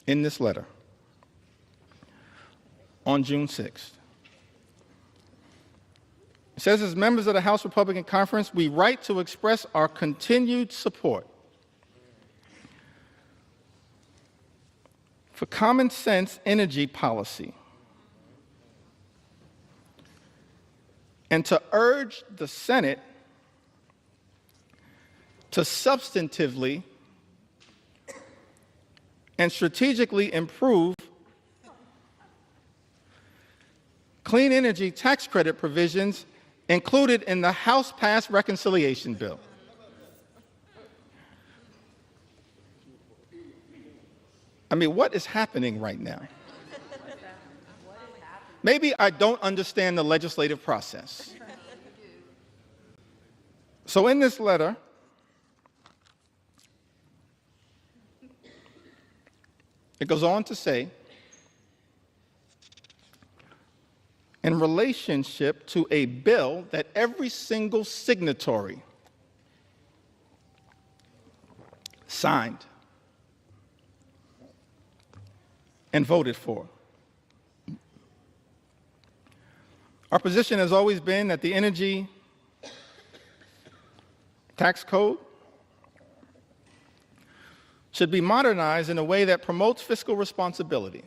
in this letter on June 6th. It says, as members of the House Republican Conference, we write to express our continued support for common sense energy policy and to urge the Senate to substantively and strategically improve clean energy tax credit provisions included in the House-passed reconciliation bill. I mean, what is happening right now? Maybe I don't understand the legislative process. So in this letter, it goes on to say, in relationship to a bill that every single signatory signed and voted for. Our position has always been that the energy tax code should be modernized in a way that promotes fiscal responsibility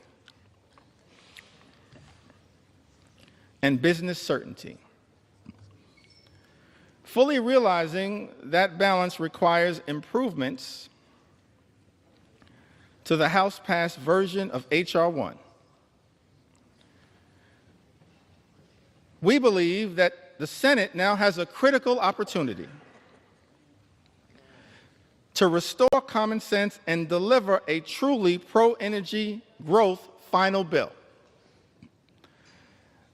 and business certainty. Fully realizing that balance requires improvements to the House-passed version of H.R. 1. We believe that the Senate now has a critical opportunity to restore common sense and deliver a truly pro-energy growth final bill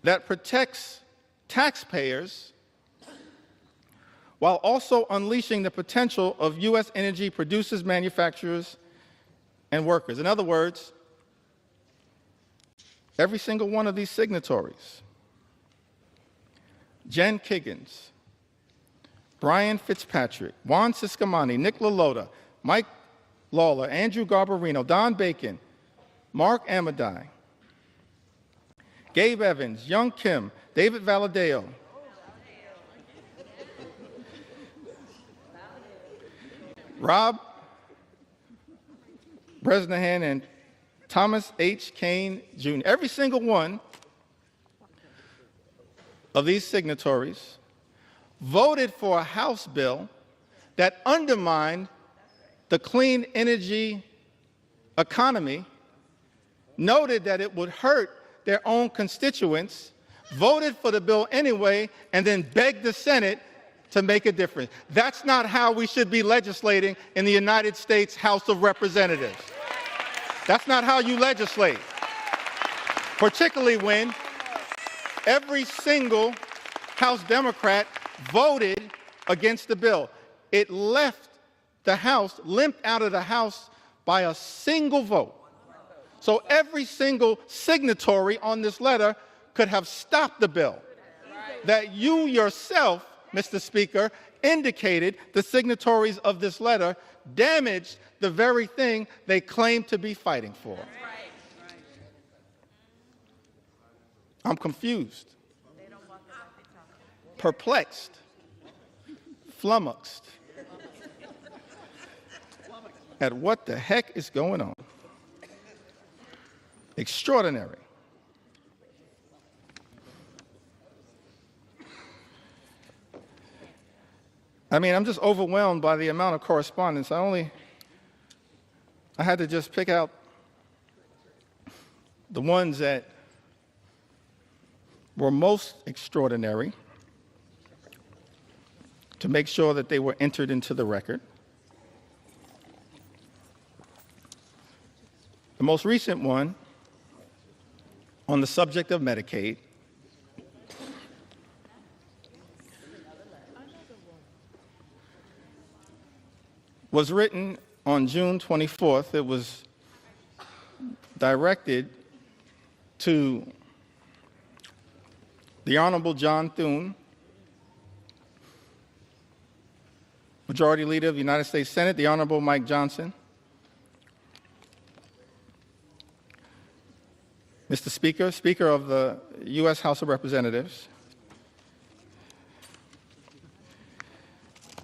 that protects taxpayers while also unleashing the potential of U.S. energy producers, manufacturers, and workers. In other words, every single one of these signatories, Jen Kiggins, Brian Fitzpatrick, Juan Ciscomani, Nick LaLota, Mike Lawler, Andrew Garbarino, Don Bacon, Mark Amidei, Gabe Evans, Young Kim, David Valadeo, Rob Bresnahan, and Thomas H. Kane, Jr. Every single one of these signatories voted for a House bill that undermined the clean energy economy, noted that it would hurt their own constituents, voted for the bill anyway, and then begged the Senate to make a difference. That's not how we should be legislating in the United States House of Representatives. That's not how you legislate, particularly when every single House Democrat voted against the bill. It left the House, limped out of the House by a single vote. So every single signatory on this letter could have stopped the bill that you yourself, Mr. Speaker, indicated the signatories of this letter damaged the very thing they claim to be fighting for. I'm confused, perplexed, flummoxed at what the heck is going on. Extraordinary. I mean, I'm just overwhelmed by the amount of correspondence. I had to just pick out the ones that were most extraordinary to make sure that they were entered into the record. The most recent one on the subject of Medicaid was written on June 24th. It was directed to the Honorable John Thune, Majority Leader of the United States Senate, the Honorable Mike Johnson, Mr. Speaker, Speaker of the U.S. House of Representatives.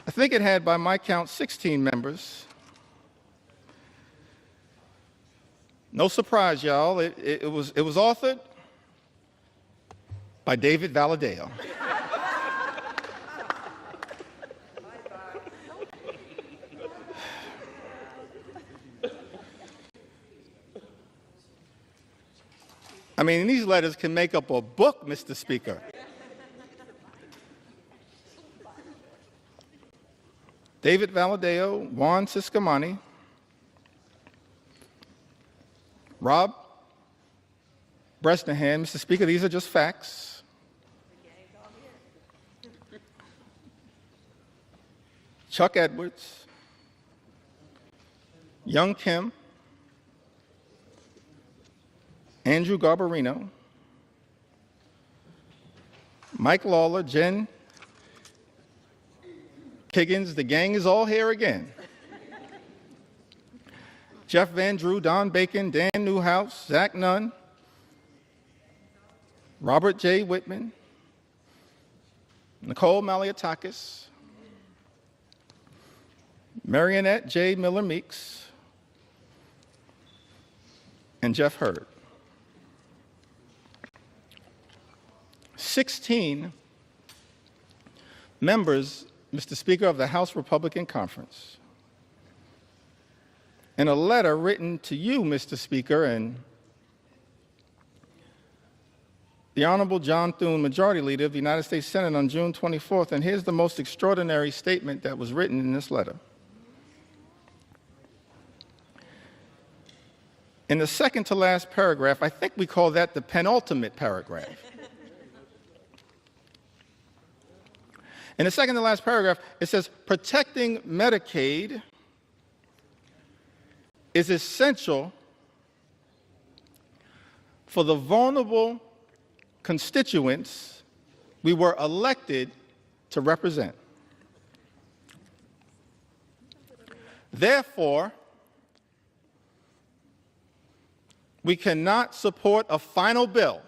I think it had, by my count, 16 members. No surprise, y'all. It was authored by David Valadeo. I mean, these letters can make up a book, Mr. Speaker. David Valadeo, Juan Ciscomani, Rob Bresnahan. Mr. Speaker, these are just facts. Chuck Edwards, Young Kim, Andrew Garbarino, Mike Lawler, Jen Kiggins, the gang is all here again. Jeff Van Drew, Don Bacon, Dan Newhouse, Zach Nunn, Robert J. Whitman, Nicole Maliotakis, Marionette J. Miller Meeks, and Jeff Hurd. 16 members, Mr. Speaker, of the House Republican Conference, in a letter written to you, Mr. Speaker, and the Honorable John Thune, Majority Leader of the United States Senate, on June 24th, and here's the most extraordinary statement that was written in this letter. In the second to last paragraph, I think we call that the penultimate paragraph. In the second to last paragraph, it says, protecting Medicaid is essential for the vulnerable constituents we were elected to represent. Therefore, we cannot support a final bill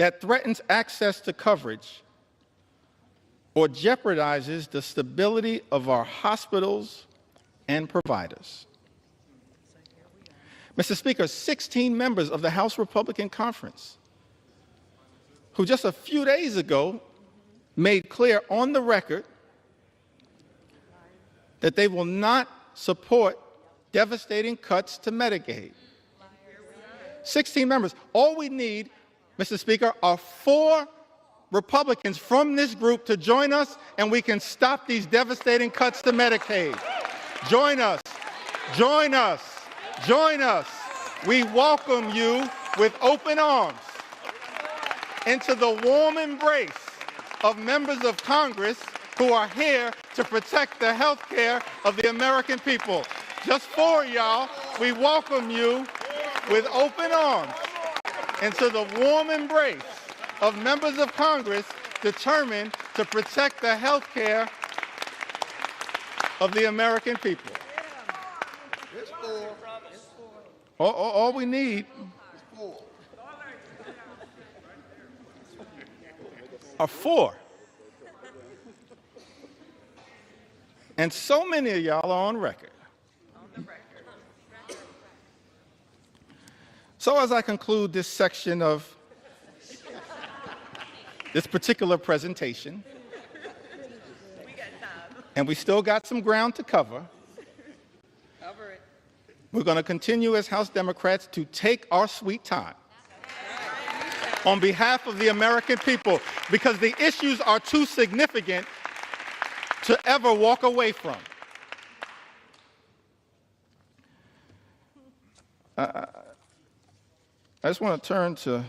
that threatens access to coverage or jeopardizes the stability of our hospitals and providers. Mr. Speaker, 16 members of the House Republican Conference, who just a few days ago made clear on the record that they will not support devastating cuts to Medicaid. 16 members. All we need, Mr. Speaker, are 4 Republicans from this group to join us, and we can stop these devastating cuts to Medicaid. Join us. Join us. Join us. We welcome you with open arms into the warm embrace of members of Congress who are here to protect the health care of the American people. Just 4 y'all, we welcome you with open arms into the warm embrace of members of Congress determined to protect the health care of the American people. All we need are 4. And so many of y'all are on record. So as I conclude this section of this particular presentation, and we still got some ground to cover, we're going to continue as House Democrats to take our sweet time on behalf of the American people, because the issues are too significant to ever walk away from. I just want to turn to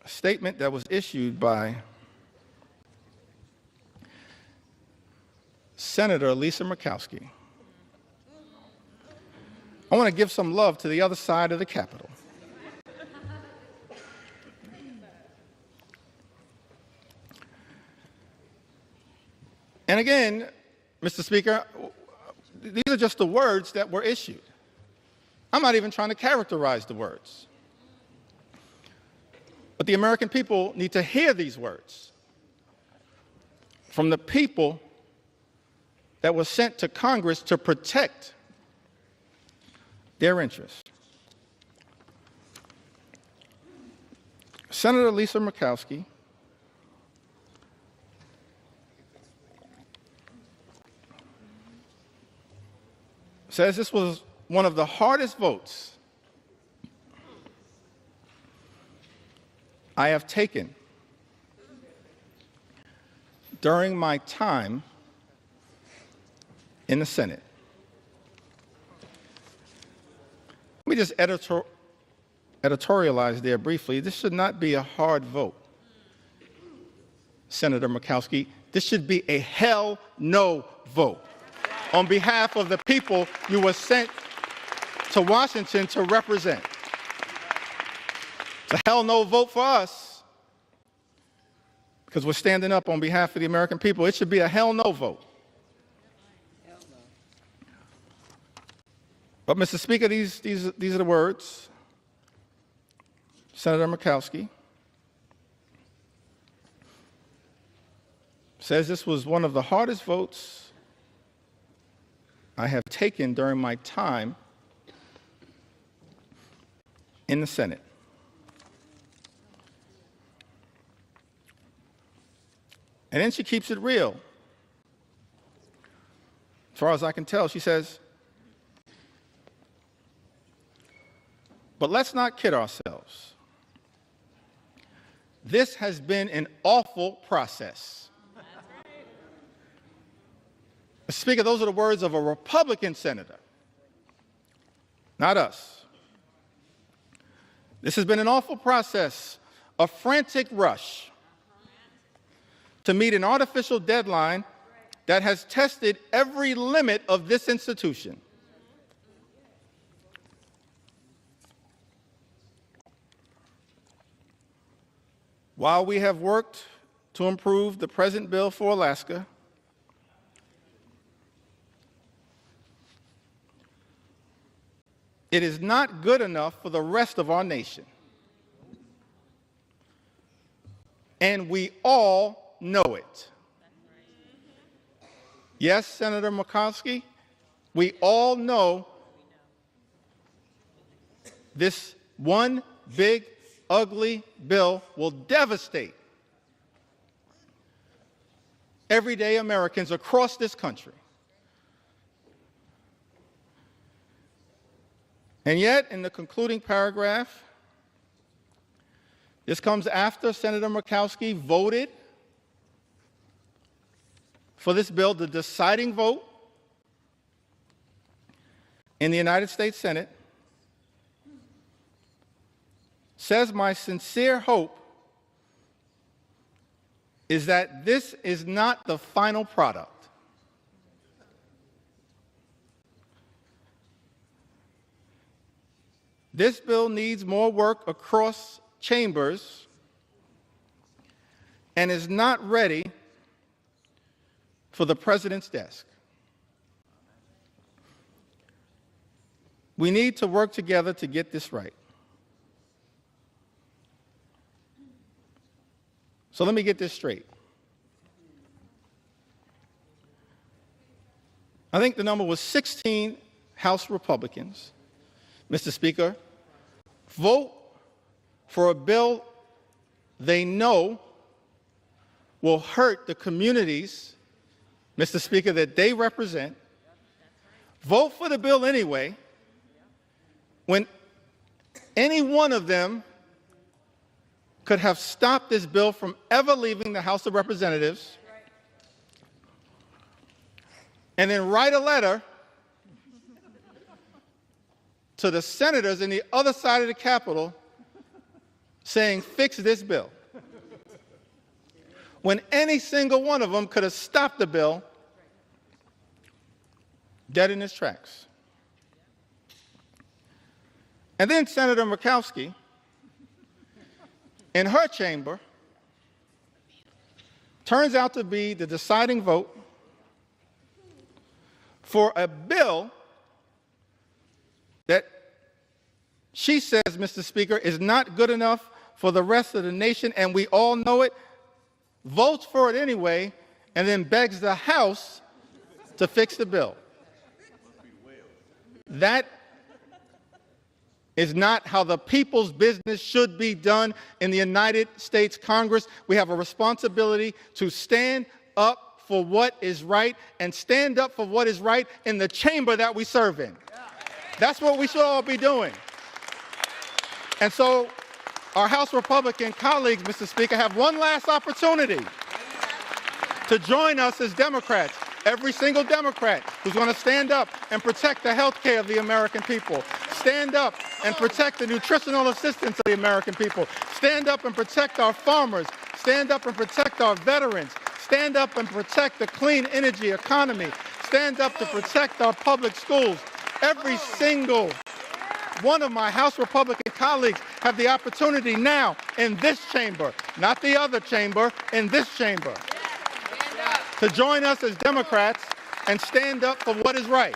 a statement that was issued by Senator Lisa Murkowski. I want to give some love to the other side of the Capitol. And again, Mr. Speaker, these are just the words that were issued. I'm not even trying to characterize the words. But the American people need to hear these words from the people that were sent to Congress to protect their interests. Senator Lisa Murkowski says this was one of the hardest votes I have taken during my time in the Senate. Let me just editorialize there briefly. This should not be a hard vote, Senator Murkowski. This should be a hell no vote on behalf of the people you were sent to Washington to represent. It's a hell no vote for us because we're standing up on behalf of the American people. It should be a hell no vote. But, Mr. Speaker, these are the words. Senator Murkowski says this was one of the hardest votes I have taken during my time in the Senate. And then she keeps it real. As far as I can tell, she says, but let's not kid ourselves. This has been an awful process. Mr. Speaker, those are the words of a Republican senator, not us. This has been an awful process, a frantic rush to meet an artificial deadline that has tested every limit of this institution. While we have worked to improve the present bill for Alaska, it is not good enough for the rest of our nation. and we all know it. Yes, Senator Murkowski, we all know this one big, ugly bill will devastate everyday Americans across this country. And yet, in the concluding paragraph, this comes after Senator Murkowski voted for this bill, the deciding vote in the United States Senate, says, "My sincere hope is that this is not the final product. This bill needs more work across chambers and is not ready for the president's desk. We need to work together to get this right." So let me get this straight. I think the number was 16 House Republicans, Mr. Speaker, vote for a bill they know will hurt the communities, Mr. Speaker, that they represent, vote for the bill anyway, when any one of them could have stopped this bill from ever leaving the House of Representatives, and then write a letter to the senators in the other side of the Capitol saying, "Fix this bill," when any single one of them could have stopped the bill dead in its tracks. And then Senator Murkowski, in her chamber, turns out to be the deciding vote for a bill that she says, Mr. Speaker, is not good enough for the rest of the nation, and we all know it, votes for it anyway, and then begs the House to fix the bill. That is not how the people's business should be done in the United States Congress. We have a responsibility to stand up for what is right and stand up for what is right in the chamber that we serve in. That's what we should all be doing. And so our House Republican colleagues, Mr. Speaker, have one last opportunity to join us as Democrats, every single Democrat who's going to stand up and protect the health care of the American people, stand up and protect the nutritional assistance of the American people, stand up and protect our farmers, stand up and protect our veterans, stand up and protect the clean energy economy, stand up to protect our public schools. Every single one of my House Republican colleagues have the opportunity now in this chamber, not the other chamber, in this chamber, to join us as Democrats and stand up for what is right.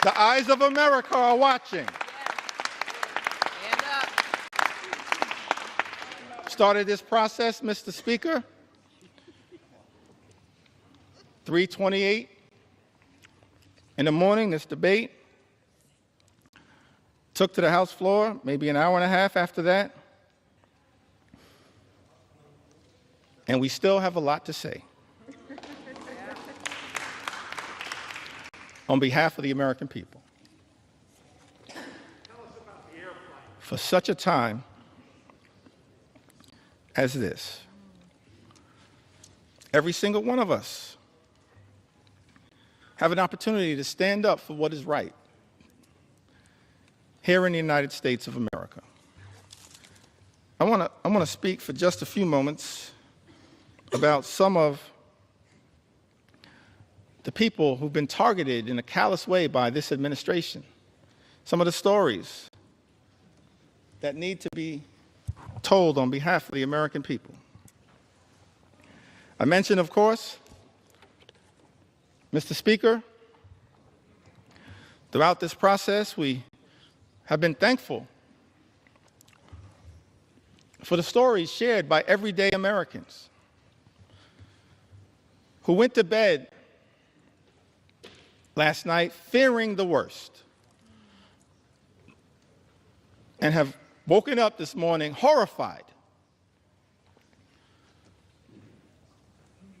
The eyes of America are watching. Started this process, Mr. Speaker, 3:28 in the morning, this debate. Took to the House floor, maybe an hour and a half after that. And we still have a lot to say. On behalf of the American people. For such a time as this, every single one of us have an opportunity to stand up for what is right here in the United States of America. I want to speak for just a few moments about some of the people who've been targeted in a callous way by this administration, some of the stories that need to be told on behalf of the American people. I mentioned, of course, Mr. Speaker, throughout this process, we have been thankful for the stories shared by everyday Americans who went to bed last night fearing the worst and have woken up this morning horrified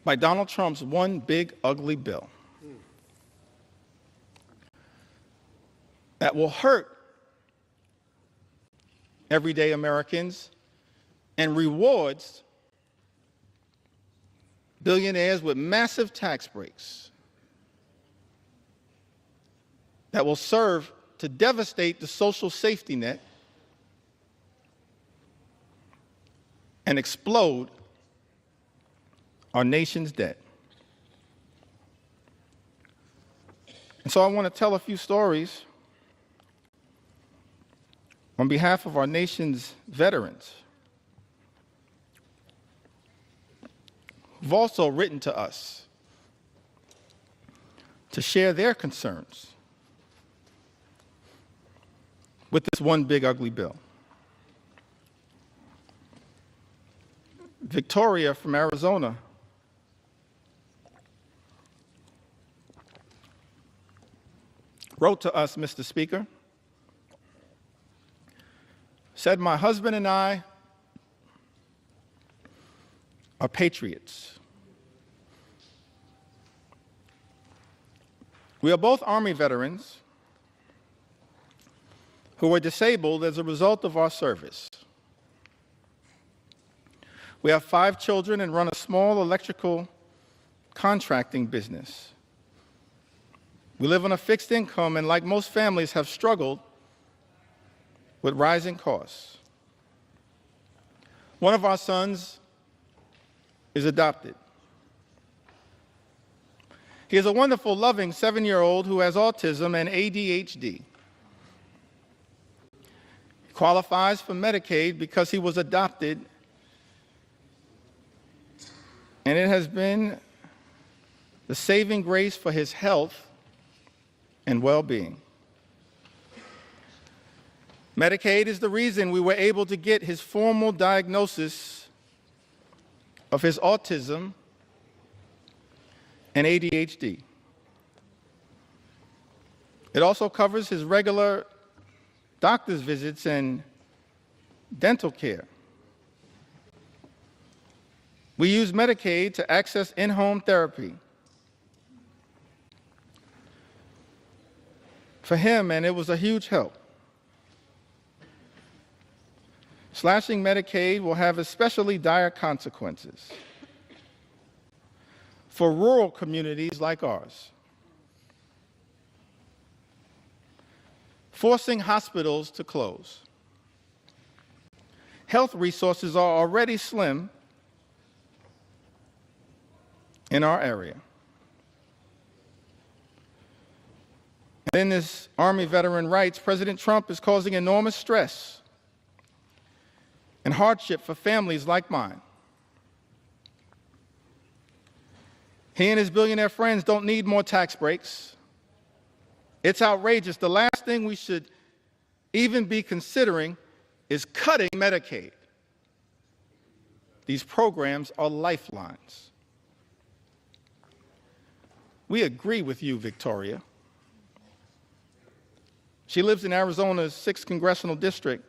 by Donald Trump's one big ugly bill that will hurt everyday Americans and rewards billionaires with massive tax breaks that will serve to devastate the social safety net and explode our nation's debt. And so I want to tell a few stories on behalf of our nation's veterans who've also written to us to share their concerns with this one big ugly bill. Victoria from Arizona wrote to us, Mr. Speaker, said, "My husband and I are patriots. We are both Army veterans who were disabled as a result of our service. We have 5 children and run a small electrical contracting business. We live on a fixed income and, like most families, have struggled with rising costs. One of our sons is adopted. He is a wonderful, loving 7-year-old who has autism and ADHD. He qualifies for Medicaid because he was adopted, and it has been the saving grace for his health and well-being. Medicaid is the reason we were able to get his formal diagnosis of his autism and ADHD. It also covers his regular doctor's visits and dental care. We use Medicaid to access in-home therapy for him, and it was a huge help. Slashing Medicaid will have especially dire consequences for rural communities like ours. Forcing hospitals to close. Health resources are already slim in our area. And in this Army veteran writes, President Trump is causing enormous stress and hardship for families like mine. He and his billionaire friends don't need more tax breaks. It's outrageous. The last thing we should even be considering is cutting Medicaid. These programs are lifelines. We agree with you, Victoria. She lives in Arizona's 6th congressional district.